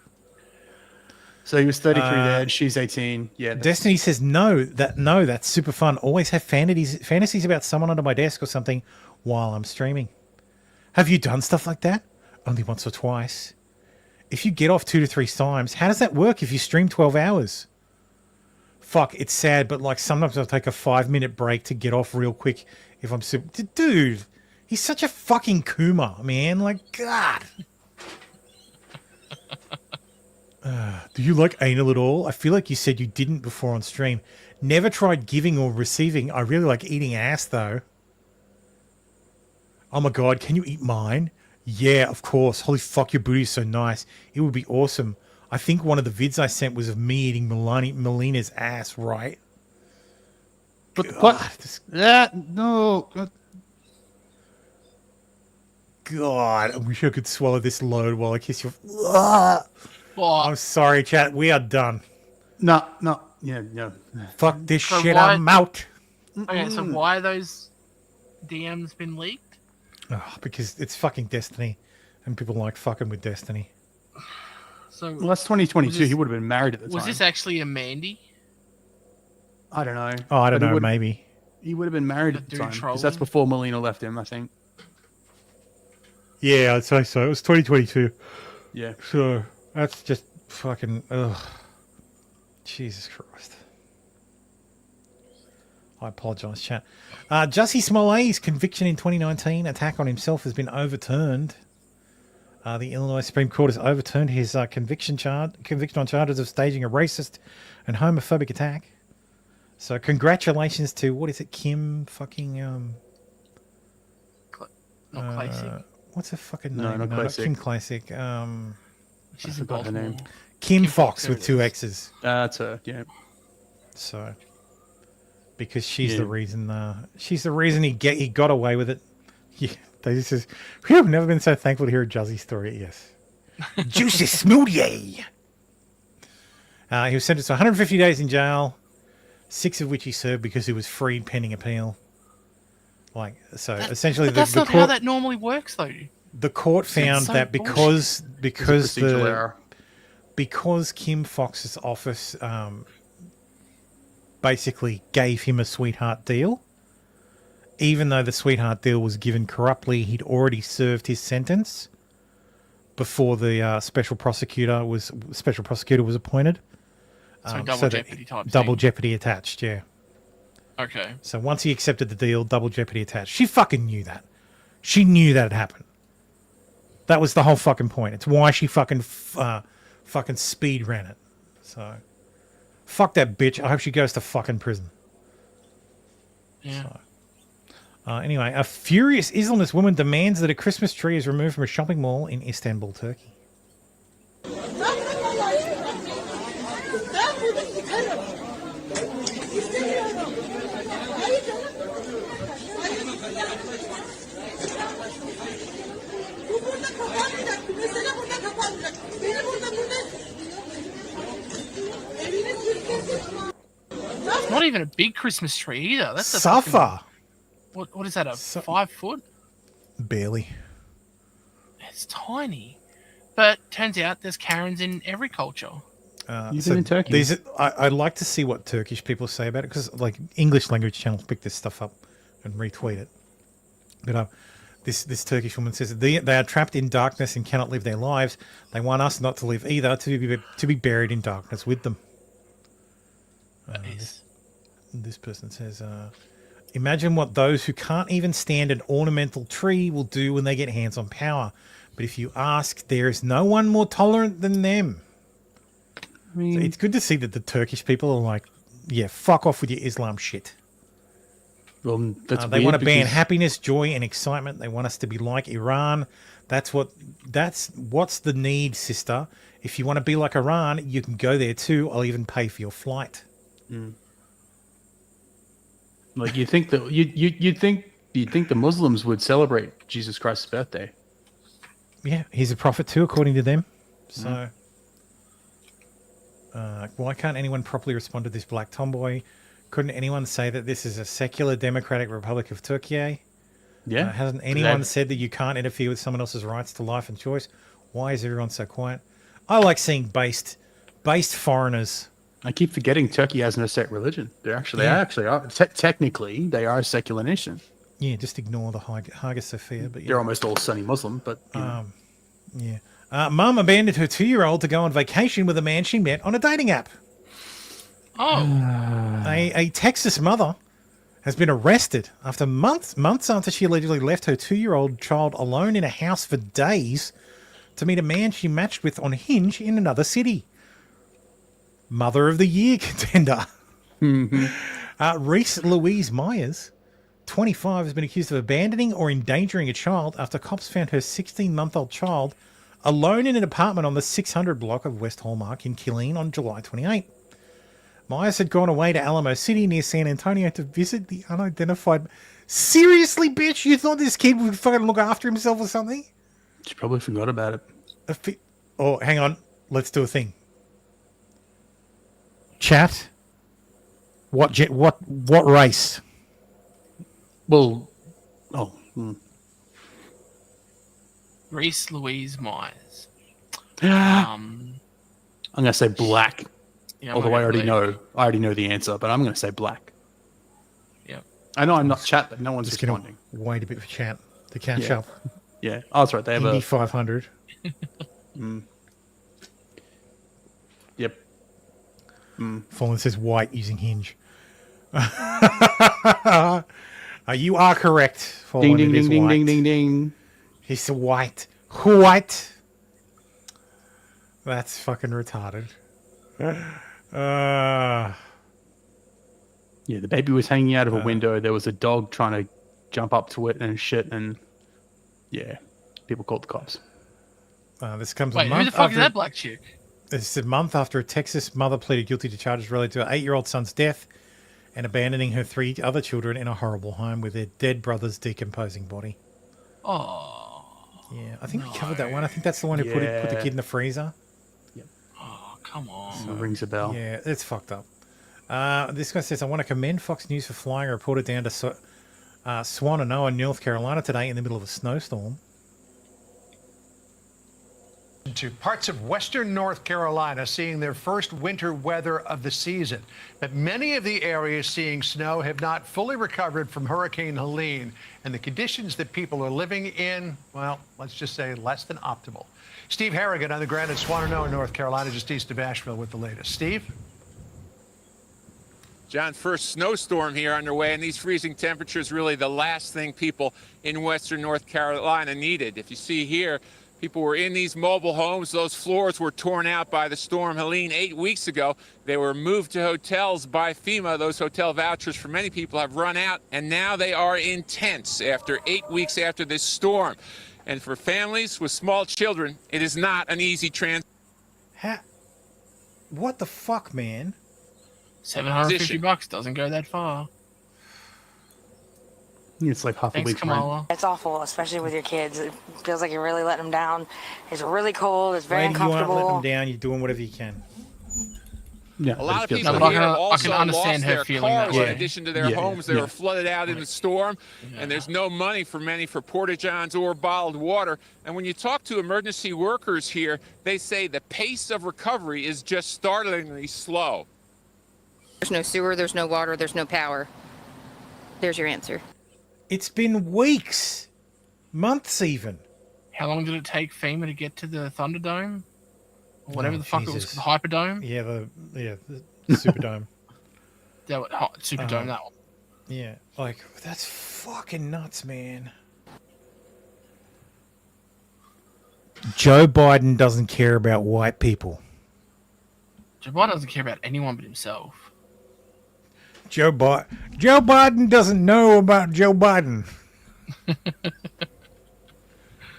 So he was 33 there, and she's 18. Yeah.
Destiny says that's super fun. Always have fantasies about someone under my desk or something while I'm streaming. Have you done stuff like that? Only once or twice. If you get off 2 to 3 times, how does that work if you stream 12 hours? Fuck, it's sad, but like sometimes I'll take a 5-minute break to get off real quick if I'm super... Dude, he's such a fucking Kuma, man. Like, God. Do you like anal at all? I feel like you said you didn't before on stream. Never tried giving or receiving. I really like eating ass, though. Oh my God, can you eat mine? Yeah, of course. Holy fuck, your booty is so nice. It would be awesome. I think one of the vids I sent was of me eating Melina's ass, right?
But what? No.
God, I wish I could swallow this load while I kiss your... Oh, I'm sorry, chat. We are done.
No. Yeah, no.
Fuck this
So
shit.
why-
I'm out.
Okay, so why are those DMs been leaked?
Oh, because it's fucking Destiny. And people like fucking with Destiny.
So
Well, that's 2022.
was this-
He would have been married at the time.
Was this actually a Mandy?
I don't know.
Oh, I don't
But he
know,
would-
maybe.
He would have been married at the
dude
time. Because
trolling?
that's before Melina left him, I think.
Yeah, I'd say so. It was 2022.
Yeah.
So, that's just fucking... Ugh. Jesus Christ. I apologise, chat. Jussie Smollett's conviction in 2019, attack on himself, has been overturned. The Illinois Supreme Court has overturned his conviction on charges of staging a racist and homophobic attack. So congratulations to, what is it, Kim fucking...
Not Classic.
What's her fucking
No,
name?
not Classic.
Kim Classic.
She's
I
in
forgot her name.
Baltimore.
Kim Fox
there
with
it
two
is.
X's.
That's her, yeah.
So, because she's
Yeah.
the reason he got away with it. Yeah, they just says, "Phew, never been so thankful to hear a Juzzy story." Yes, juicy smoothie. He was sentenced to 150 days in jail, 6 of which he served because he was freed pending appeal. Like, so essentially,
But that's not how that normally works, though.
the court found
so
that because
procedural error.
because Kim Fox's office basically gave him a sweetheart deal, even though the sweetheart deal was given corruptly, he'd already served his sentence before the special prosecutor was appointed.
So double
that
jeopardy type
double
thing.
jeopardy attached, yeah.
Okay.
So once he accepted the deal, double jeopardy attached. She fucking knew that. She knew that had happened. That was the whole fucking point. It's why she fucking speed ran it. So, fuck that bitch. I hope she goes to fucking prison.
Yeah.
So, anyway, a furious Islamist woman demands that a Christmas tree is removed from a shopping mall in Istanbul, Turkey.
It's not even a big Christmas tree either. That's a
Suffer.
fucking- what is that? A 5 foot?
Barely.
It's tiny. But turns out there's Karens in every culture.
Even in Turkey.
I'd like to see what Turkish people say about it, because like English language channels pick this stuff up and retweet it. But this Turkish woman says they are trapped in darkness and cannot live their lives. They want us not to live either, to be buried in darkness with them. This person says, imagine what those who can't even stand an ornamental tree will do when they get hands on power. But if you ask, there is no one more tolerant than them.
I mean,
So it's good to see that the Turkish people are like, yeah, fuck off with your Islam shit.
Well, that's
they
weird
want to ban
because-
happiness, joy, and excitement. They want us to be like Iran. That's what's the need, sister. If you want to be like Iran, you can go there too. I'll even pay for your flight.
Like you think that you'd think the Muslims would celebrate Jesus Christ's birthday.
Yeah, he's a prophet too, according to them. So, why can't anyone properly respond to this black tomboy? Couldn't anyone say that this is a secular democratic republic of Turkey?
Yeah.
Hasn't anyone said that you can't interfere with someone else's rights to life and choice? Why is everyone so quiet? I like seeing based foreigners.
I keep forgetting Turkey has no set religion. They actually are. Technically, they are a secular nation.
Yeah, just ignore the Hagia Sophia. But yeah.
They're almost all Sunni Muslim, but you know.
Yeah. Mum abandoned her 2-year-old to go on vacation with a man she met on a dating app.
Oh.
A Texas mother has been arrested after months after she allegedly left her 2-year-old child alone in a house for days to meet a man she matched with on Hinge in another city. Mother of the Year contender. Reese Louise Myers, 25, has been accused of abandoning or endangering a child after cops found her 16-month-old child alone in an apartment on the 600 block of West Hallmark in Killeen on July 28. Myers had gone away to Alamo City near San Antonio to visit the unidentified... Seriously, bitch? You thought this kid would fucking look after himself or something?
She probably forgot about it.
Oh, hang on. Let's do a thing. Chat. What race?
Well,
Reese Louise Myers.
I'm gonna say black.
Yeah,
although I already know the answer, but I'm gonna say black.
Yeah.
I know I'm not chat, but no one's responding.
Wait a bit for chat to catch up.
Yeah. Oh, that's right. They have
Indy 500.
Yep.
Fallen says white using Hinge. You are correct. Fallen,
Ding, ding,
it is
ding,
white.
ding, ding, ding.
He's white. White. That's fucking retarded.
Yeah, the baby was hanging out of a window. There was a dog trying to jump up to it and shit, and yeah, people called the cops.
This comes
Wait,
a month
who the fuck
after,
is that black chick?
This is a month after a Texas mother pleaded guilty to charges related to her 8-year-old son's death and abandoning her 3 other children in a horrible home with their dead brother's decomposing body.
Oh.
Yeah, I think we covered that one. I think that's the one who put the kid in the freezer.
Oh, come on.
So, rings a bell.
Yeah, it's fucked up. This guy says, I want to commend Fox News for flying a reporter down to Swannanoa, North Carolina today in the middle of a snowstorm.
To parts of western North Carolina seeing their first winter weather of the season. But many of the areas seeing snow have not fully recovered from Hurricane Helene, and the conditions that people are living in, well, let's just say less than optimal. Steve Harrigan on the ground in Swannanoa, North Carolina, just east of Asheville with the latest. Steve?
John, first snowstorm here underway, and these freezing temperatures really the last thing people in western North Carolina needed. If you see here, people were in these mobile homes. Those floors were torn out by the storm Helene 8 weeks ago. They were moved to hotels by FEMA. Those hotel vouchers for many people have run out, and now they are in tents after 8 weeks after this storm. And for families with small children, it is not an easy transition.
What the fuck, man?
$750 doesn't go that far.
It's like half a week's rent.
It's awful, especially with your kids. It feels like you're really letting them down. It's really cold. It's very
When you aren't
uncomfortable.
letting them down, you're doing whatever you can.
Yeah,
A lot of
feels
people
like-
here have
I
also
can understand
lost
her
their
feeling that
cars
way.
in addition to their homes. They were flooded out in the storm, and there's no money for many for porta-johns or bottled water. And when you talk to emergency workers here, they say the pace of recovery is just startlingly slow.
There's no sewer, there's no water, there's no power. There's your answer.
It's been weeks. Months even.
How long did it take FEMA to get to the Thunderdome? Or whatever
Oh,
the fuck it
Jesus.
was, the Hyperdome?
Yeah, the Superdome.
Superdome, that one.
Yeah, like, that's fucking nuts, man. Joe Biden doesn't care about white people.
Joe Biden doesn't care about anyone but himself.
Joe Biden doesn't know about Joe Biden.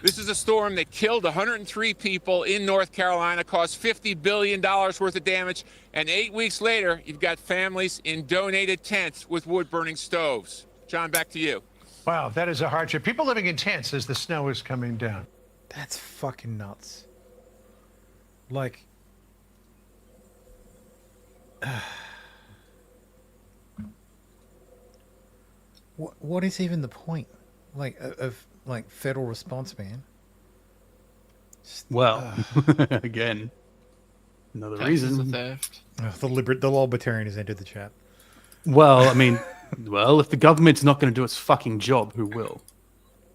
This is a storm that killed 103 people in North Carolina, caused $50 billion worth of damage, and 8 weeks later, you've got families in donated tents with wood-burning stoves. John, back to you.
Wow, that is a hardship. People living in tents as the snow is coming down.
That's fucking nuts. Like, what is even the point, like, of like federal response, man?
Well, again, another
Taxes
reason.
are theft.
The libertarian has entered the chat.
Well, I mean, if the government's not going to do its fucking job, who will?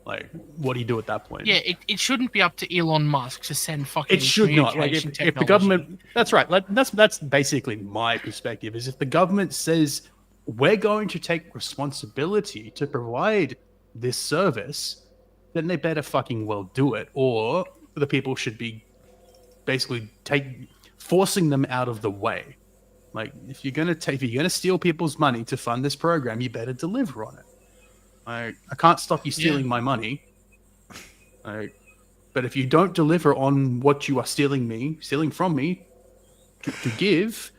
Like, what do you do at that point?
Yeah, it shouldn't be up to Elon Musk to send fucking
It should not. Like,
communication
if the
technology.
government, that's right. Like, that's basically my perspective. Is if the government says we're going to take responsibility to provide this service, then they better fucking well do it, or the people should be basically forcing them out of the way. Like, if you're gonna steal people's money to fund this program, you better deliver on it. I can't stop you stealing my money. But if you don't deliver on what you are stealing from me to give,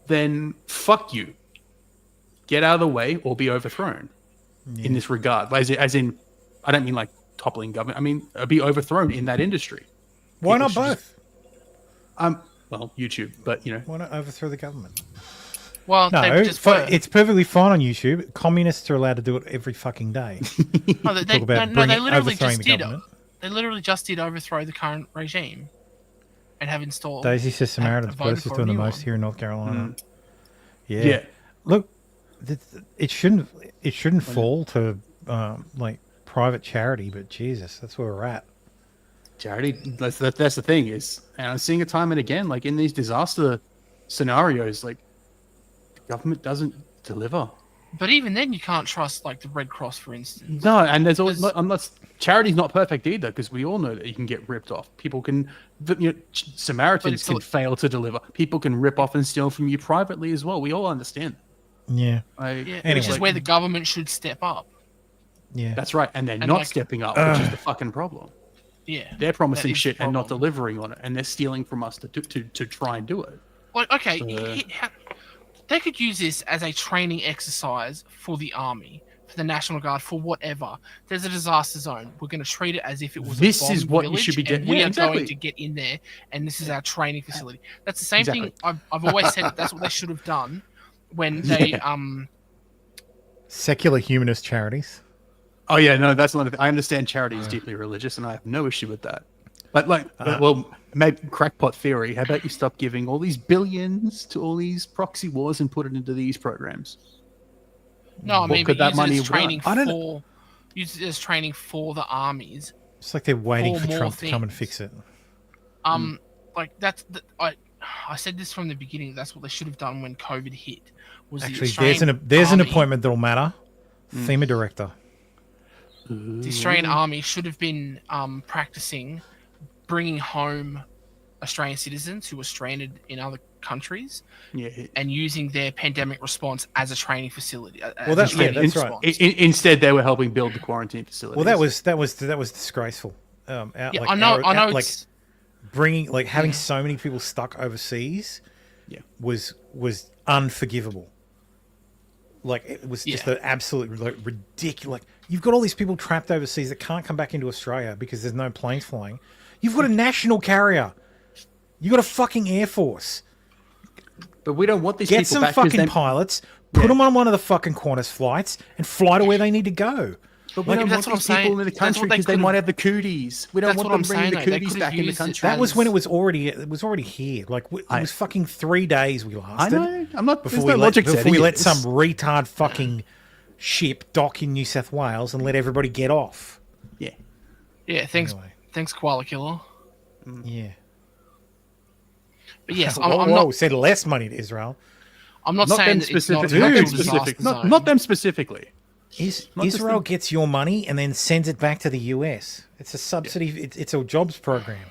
then fuck you. Get out of the way or be overthrown in this regard. As in, I don't mean like toppling government. I mean, be overthrown in that industry.
Why not both?
Well, YouTube, but
why not overthrow the government?
Well,
no, it's perfectly fine on YouTube. Communists are allowed to do it every fucking day.
No, they literally just did. They literally just did overthrow the current regime, and have installed.
Daisy says Samaritan's Purse is doing the most here in North Carolina. Yeah. Look, it shouldn't fall to like private charity, but Jesus, that's where we're at.
Charity. That's the thing is, and I'm seeing it time and again, like in these disaster scenarios, like the government doesn't deliver.
But even then, you can't trust like the Red Cross, for instance.
No, and there's always unless charity's not perfect either, because we all know that you can get ripped off. People can, Samaritans can fail to deliver. People can rip off and steal from you privately as well. We all understand.
Yeah.
Which is where the government should step up.
Yeah,
that's right, and they're not stepping up, which is the fucking problem.
Yeah,
they're promising shit and not delivering on it, and they're stealing from us to try and do it.
Well, okay, they could use this as a training exercise for the army, for the National Guard, for whatever. There's a disaster zone. We're going to treat it as if it was
this
a bombed
is what
village,
you should be doing.
We are going to get in there, and this is our training facility. That's the same thing. I've always said that's what they should have done when they
secular humanist charities.
Oh yeah, no, that's not. I understand charity is deeply religious, and I have no issue with that. But well, maybe crackpot theory. How about you stop giving all these billions to all these proxy wars and put it into these programs?
No, I mean, but use it as training for the armies.
It's like they're waiting for Trump to come and fix it.
Like I said this from the beginning. That's what they should have done when COVID hit.
Actually, there's an appointment that'll matter. FEMA director.
The Australian Army should have been practicing bringing home Australian citizens who were stranded in other countries, and using their pandemic response as a training facility.
Well, that's right.
Instead, they were helping build the quarantine facility.
Well, that was disgraceful.
I know.
Like bringing, like having so many people stuck overseas, was unforgivable. Like it was just an absolute ridiculous. Like, you've got all these people trapped overseas that can't come back into Australia because there's no planes flying. You've got a national carrier. You've got a fucking air force.
But we don't want these
people
back.
Get some fucking pilots, put them on one of the fucking Qantas flights, and fly to where they need to go.
But we don't want these people in the country because they might have the cooties. We don't want them bringing the cooties back in the country.
That was when it was already here. Like it was fucking 3 days we lasted.
I know. I'm not.
Before we let some retard fucking ship dock in New South Wales and let everybody get off.
Yeah.
Yeah. Thanks, Koala Killer.
Yeah.
But yes,
I'm not send less money to Israel.
I'm not saying
them specifically. Not them specifically.
Israel gets your money and then sends it back to the US. It's a subsidy. It's a jobs program,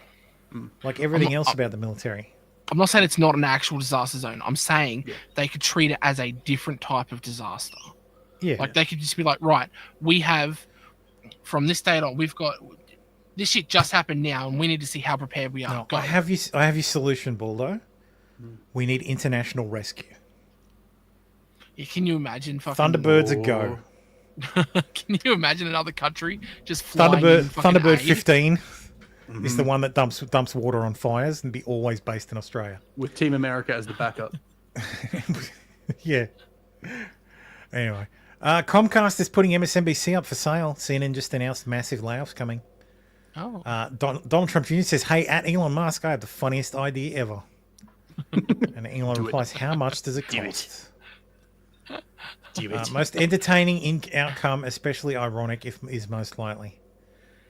like everything else about the military.
I'm not saying it's not an actual disaster zone. I'm saying they could treat it as a different type of disaster.
Yeah,
like they could just be like, right, we have from this date on, we've got this shit just happened now, and we need to see how prepared we are.
No, I have your solution, Baldo. We need international rescue.
Yeah, can you imagine fucking
Thunderbirds a go?
Can you imagine another country just flying
Thunderbird 15 is the one that dumps water on fires and be always based in Australia
with Team America as the backup.
Yeah. Anyway, Comcast is putting MSNBC up for sale. CNN just announced massive layoffs coming.
Oh.
Donald Trump Jr. says, "Hey, at Elon Musk, I have the funniest idea ever." And Elon replies, "How much does it cost?" Most entertaining outcome, especially ironic, is most likely.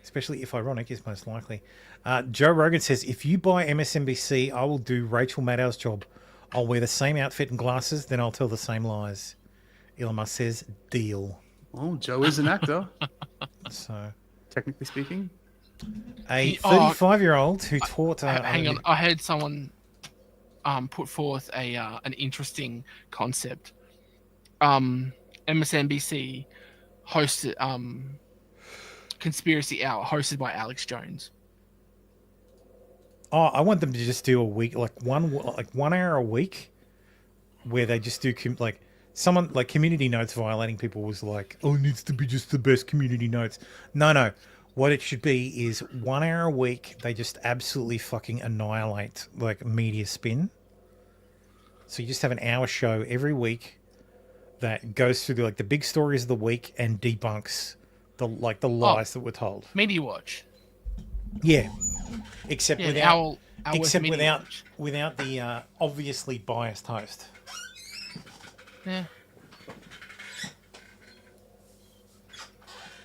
Especially if ironic is most likely. Joe Rogan says, "If you buy MSNBC, I will do Rachel Maddow's job. I'll wear the same outfit and glasses, then I'll tell the same lies." Elon Musk says, "Deal."
Well, Joe is an actor.
So,
technically speaking,
a 35-year-old who taught.
Hang on, I heard someone put forth an interesting concept. MSNBC hosted Conspiracy Hour, hosted by Alex Jones.
Oh, I want them to just do a week, like 1 hour a week, where they just do like someone like community notes violating people was like, oh, it needs to be just the best community notes. No. What it should be is 1 hour a week. They just absolutely fucking annihilate like media spin. So you just have an hour show every week that goes through the big stories of the week and debunks the lies that were told.
Media Watch.
Yeah, except
Yeah,
without
Owl
except
Media
without
Watch.
without the obviously biased host.
Yeah.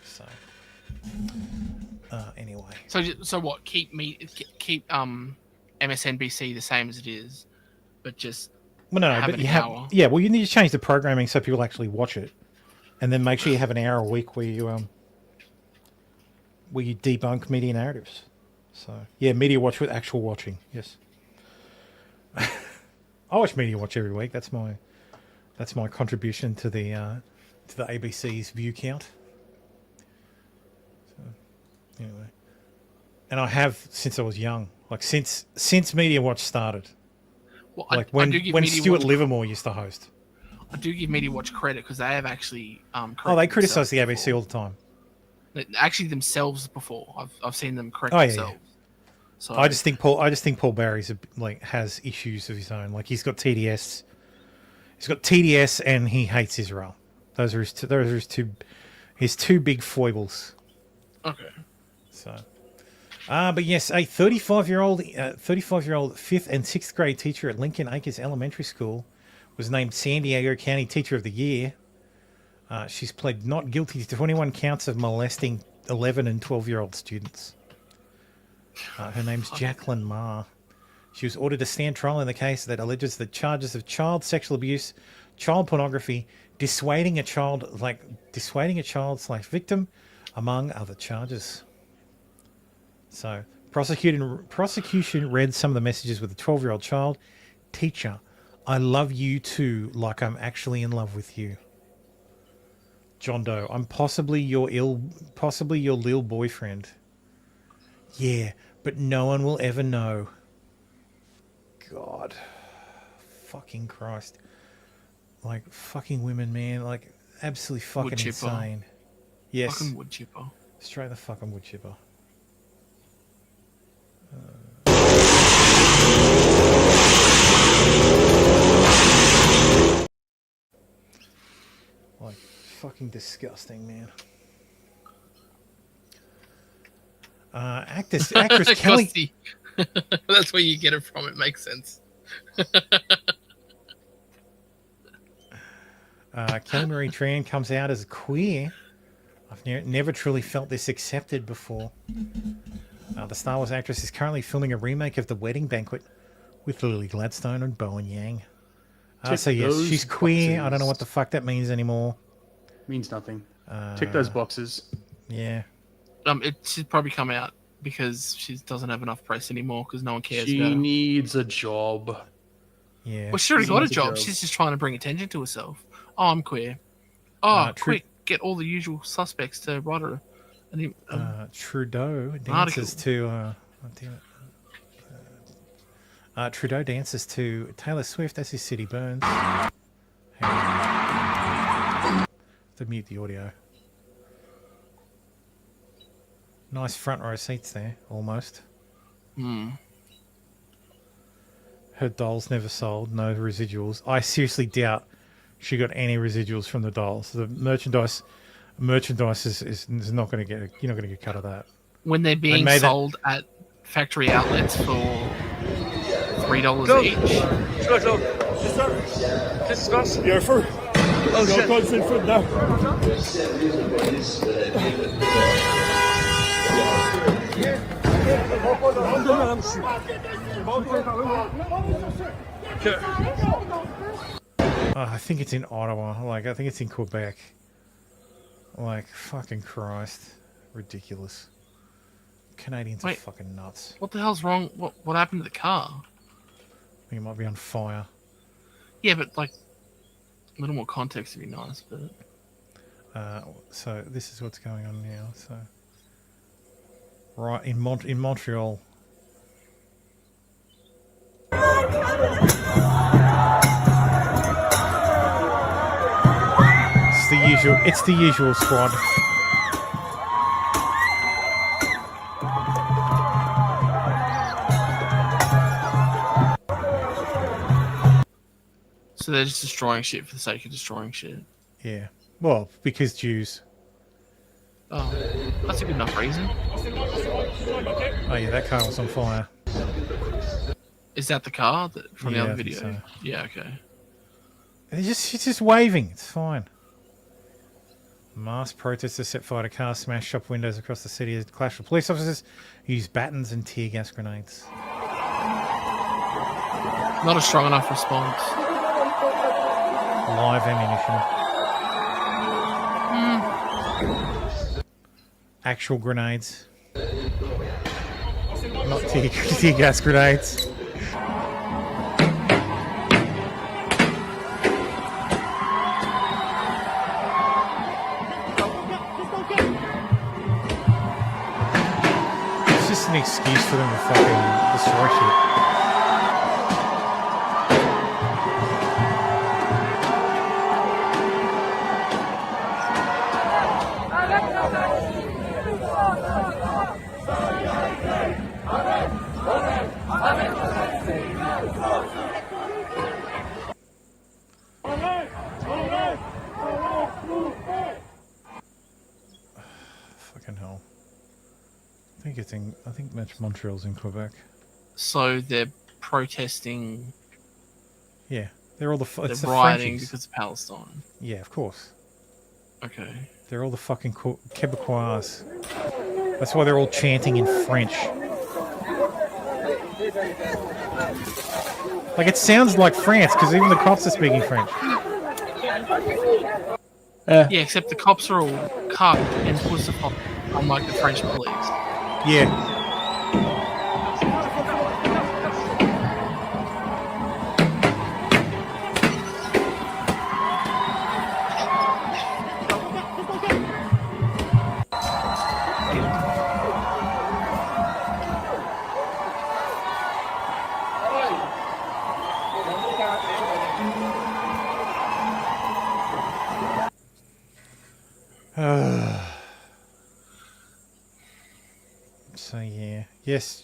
So anyway,
So what? Keep MSNBC the same as it is, but just
well, no,
have
but
an
you have
hour.
well, you need to change the programming so people actually watch it, and then make sure you have an hour a week where you debunk media narratives. So yeah, Media Watch with actual watching. Yes, I watch Media Watch every week. That's my contribution to the ABC's view count. So anyway, and I have since I was young, like since Media Watch started.
Well,
Like
I do give
when
Media
Stuart
Watch-
Livermore used to host.
I do give Media Watch credit because they have actually
Oh, they criticise the ABC all the time.
actually themselves before. I've seen them correct
Oh yeah,
themselves.
yeah.
So
I just think Paul Barry's has issues of his own. Like he's got TDS. He's got TDS and he hates Israel. Those are his two big foibles.
Okay.
So, but yes, a 35-year-old 5th and 6th grade teacher at Lincoln Acres Elementary School was named San Diego County Teacher of the Year. She's pled not guilty to 21 counts of molesting 11 and 12-year-old students. Her name's Jacqueline Ma. She was ordered to stand trial in the case that alleges the charges of child sexual abuse, child pornography, dissuading a child/victim, among other charges. So, prosecution read some of the messages with the 12-year-old child. Teacher, I love you too, like I'm actually in love with you. John Doe, I'm possibly your little boyfriend. Yeah, but no one will ever know. God. Fucking Christ. Like, fucking women, man. Like, absolutely fucking
Wood chipper.
insane. Yes.
Fucking wood chipper.
Straight the fucking wood chipper. Like, fucking disgusting, man. Actress Kelly.
Costy. That's where you get it from. It makes sense.
Kelly Marie Tran comes out as queer. I've never truly felt this accepted before. The Star Wars actress is currently filming a remake of The Wedding Banquet with Lily Gladstone and Bowen Yang. So yes,
those
she's queer.
boxes.
I don't know what the fuck that means anymore.
Means nothing. Tick those boxes.
Yeah.
It should probably come out because she doesn't have enough press anymore because no one cares
She
about her.
needs a job.
Yeah.
Well, she already
She
got a
needs a
job.
job.
She's just trying to bring attention to herself. Oh, I'm queer. Oh, quick, get all the usual suspects to write her.
Trudeau dances to Trudeau dances to Taylor Swift as his city burns. Hang on. To mute the audio. Nice front row seats there, almost. Her dolls never sold, no residuals. I seriously doubt she got any residuals from the dolls. The merchandise is not going to get. You're not going to get cut of that.
When they're being sold at factory outlets for $3 each.
Go. Discuss. You're for. Oh, shit.
I think it's in Ottawa. Like, I think it's in Quebec. Like, fucking Christ. Ridiculous. Canadians are fucking nuts.
What the hell's wrong? What happened to the car?
I think it might be on fire.
Yeah, but like a little more context would be nice. But
so this is what's going on now. So right in Montreal, usual. It's the usual squad.
So they're just destroying shit for the sake of destroying shit.
Yeah. Well, because Jews.
Oh, that's a good enough reason.
Oh yeah, that car was on fire.
Is that the car that, from the
Yeah,
other
I think
video?
so.
Yeah, okay.
It's just waving. It's fine. Mass protesters set fire to cars, smashed shop windows across the city as clash with police officers, used batons and tear gas grenades.
Not a strong enough response.
Live ammunition. Actual grenades. Not tear gas grenades. It's just an excuse for them to fucking destroy shit. Fucking hell. I think Montreal's in Quebec.
So they're protesting.
Yeah, they're all
They're
it's the
rioting
Frenchies.
because of Palestine.
Yeah, of course.
Okay.
They're all the fucking Quebecois. That's why they're all chanting in French. Like, it sounds like France, because even the cops are speaking French.
Yeah, except the cops are all cucked and pussified, unlike the French police.
Yeah.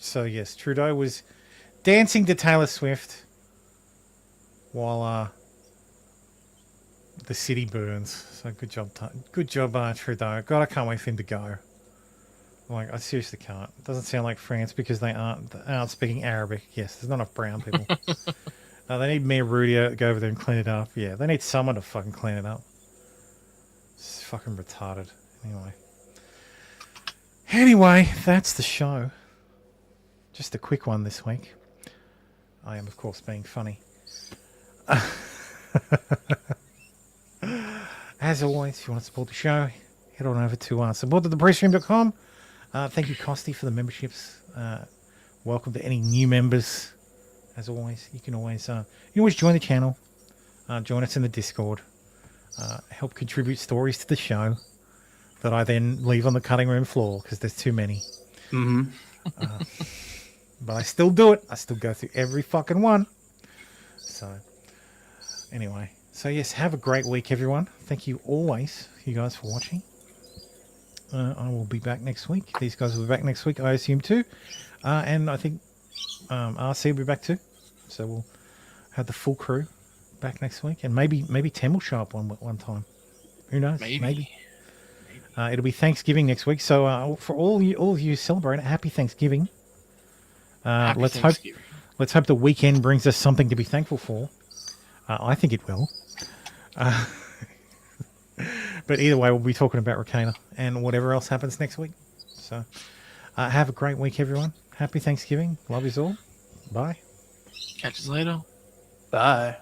So yes, Trudeau was dancing to Taylor Swift while the city burns. So good job, Trudeau. God, I can't wait for him to go. Like, I seriously can't. It doesn't sound like France because they aren't speaking Arabic. Yes, there's not enough brown people. They need Mayor Rudy to go over there and clean it up. Yeah, they need someone to fucking clean it up. It's fucking retarded. Anyway, that's the show. Just a quick one this week. I am, of course, being funny. As always, if you want to support the show, head on over to support@theprestream.com. Thank you, Costy, for the memberships. Welcome to any new members. As always, you can always join the channel. Join us in the Discord. Help contribute stories to the show that I then leave on the cutting room floor because there's too many.
Mm-hmm.
But I still do it. I still go through every fucking one. So, anyway. So, yes, have a great week, everyone. Thank you always, you guys, for watching. I will be back next week. These guys will be back next week, I assume, too. And I think RC will be back, too. So, we'll have the full crew back next week. And maybe Tim will show up one time. Who knows? Maybe. It'll be Thanksgiving next week. So, for all of you celebrating, happy Thanksgiving. Let's hope the weekend brings us something to be thankful for. I think it will. But either way, we'll be talking about Rakana and whatever else happens next week. So have a great week, everyone. Happy Thanksgiving. Love yous all. Bye.
Catch us later.
Bye.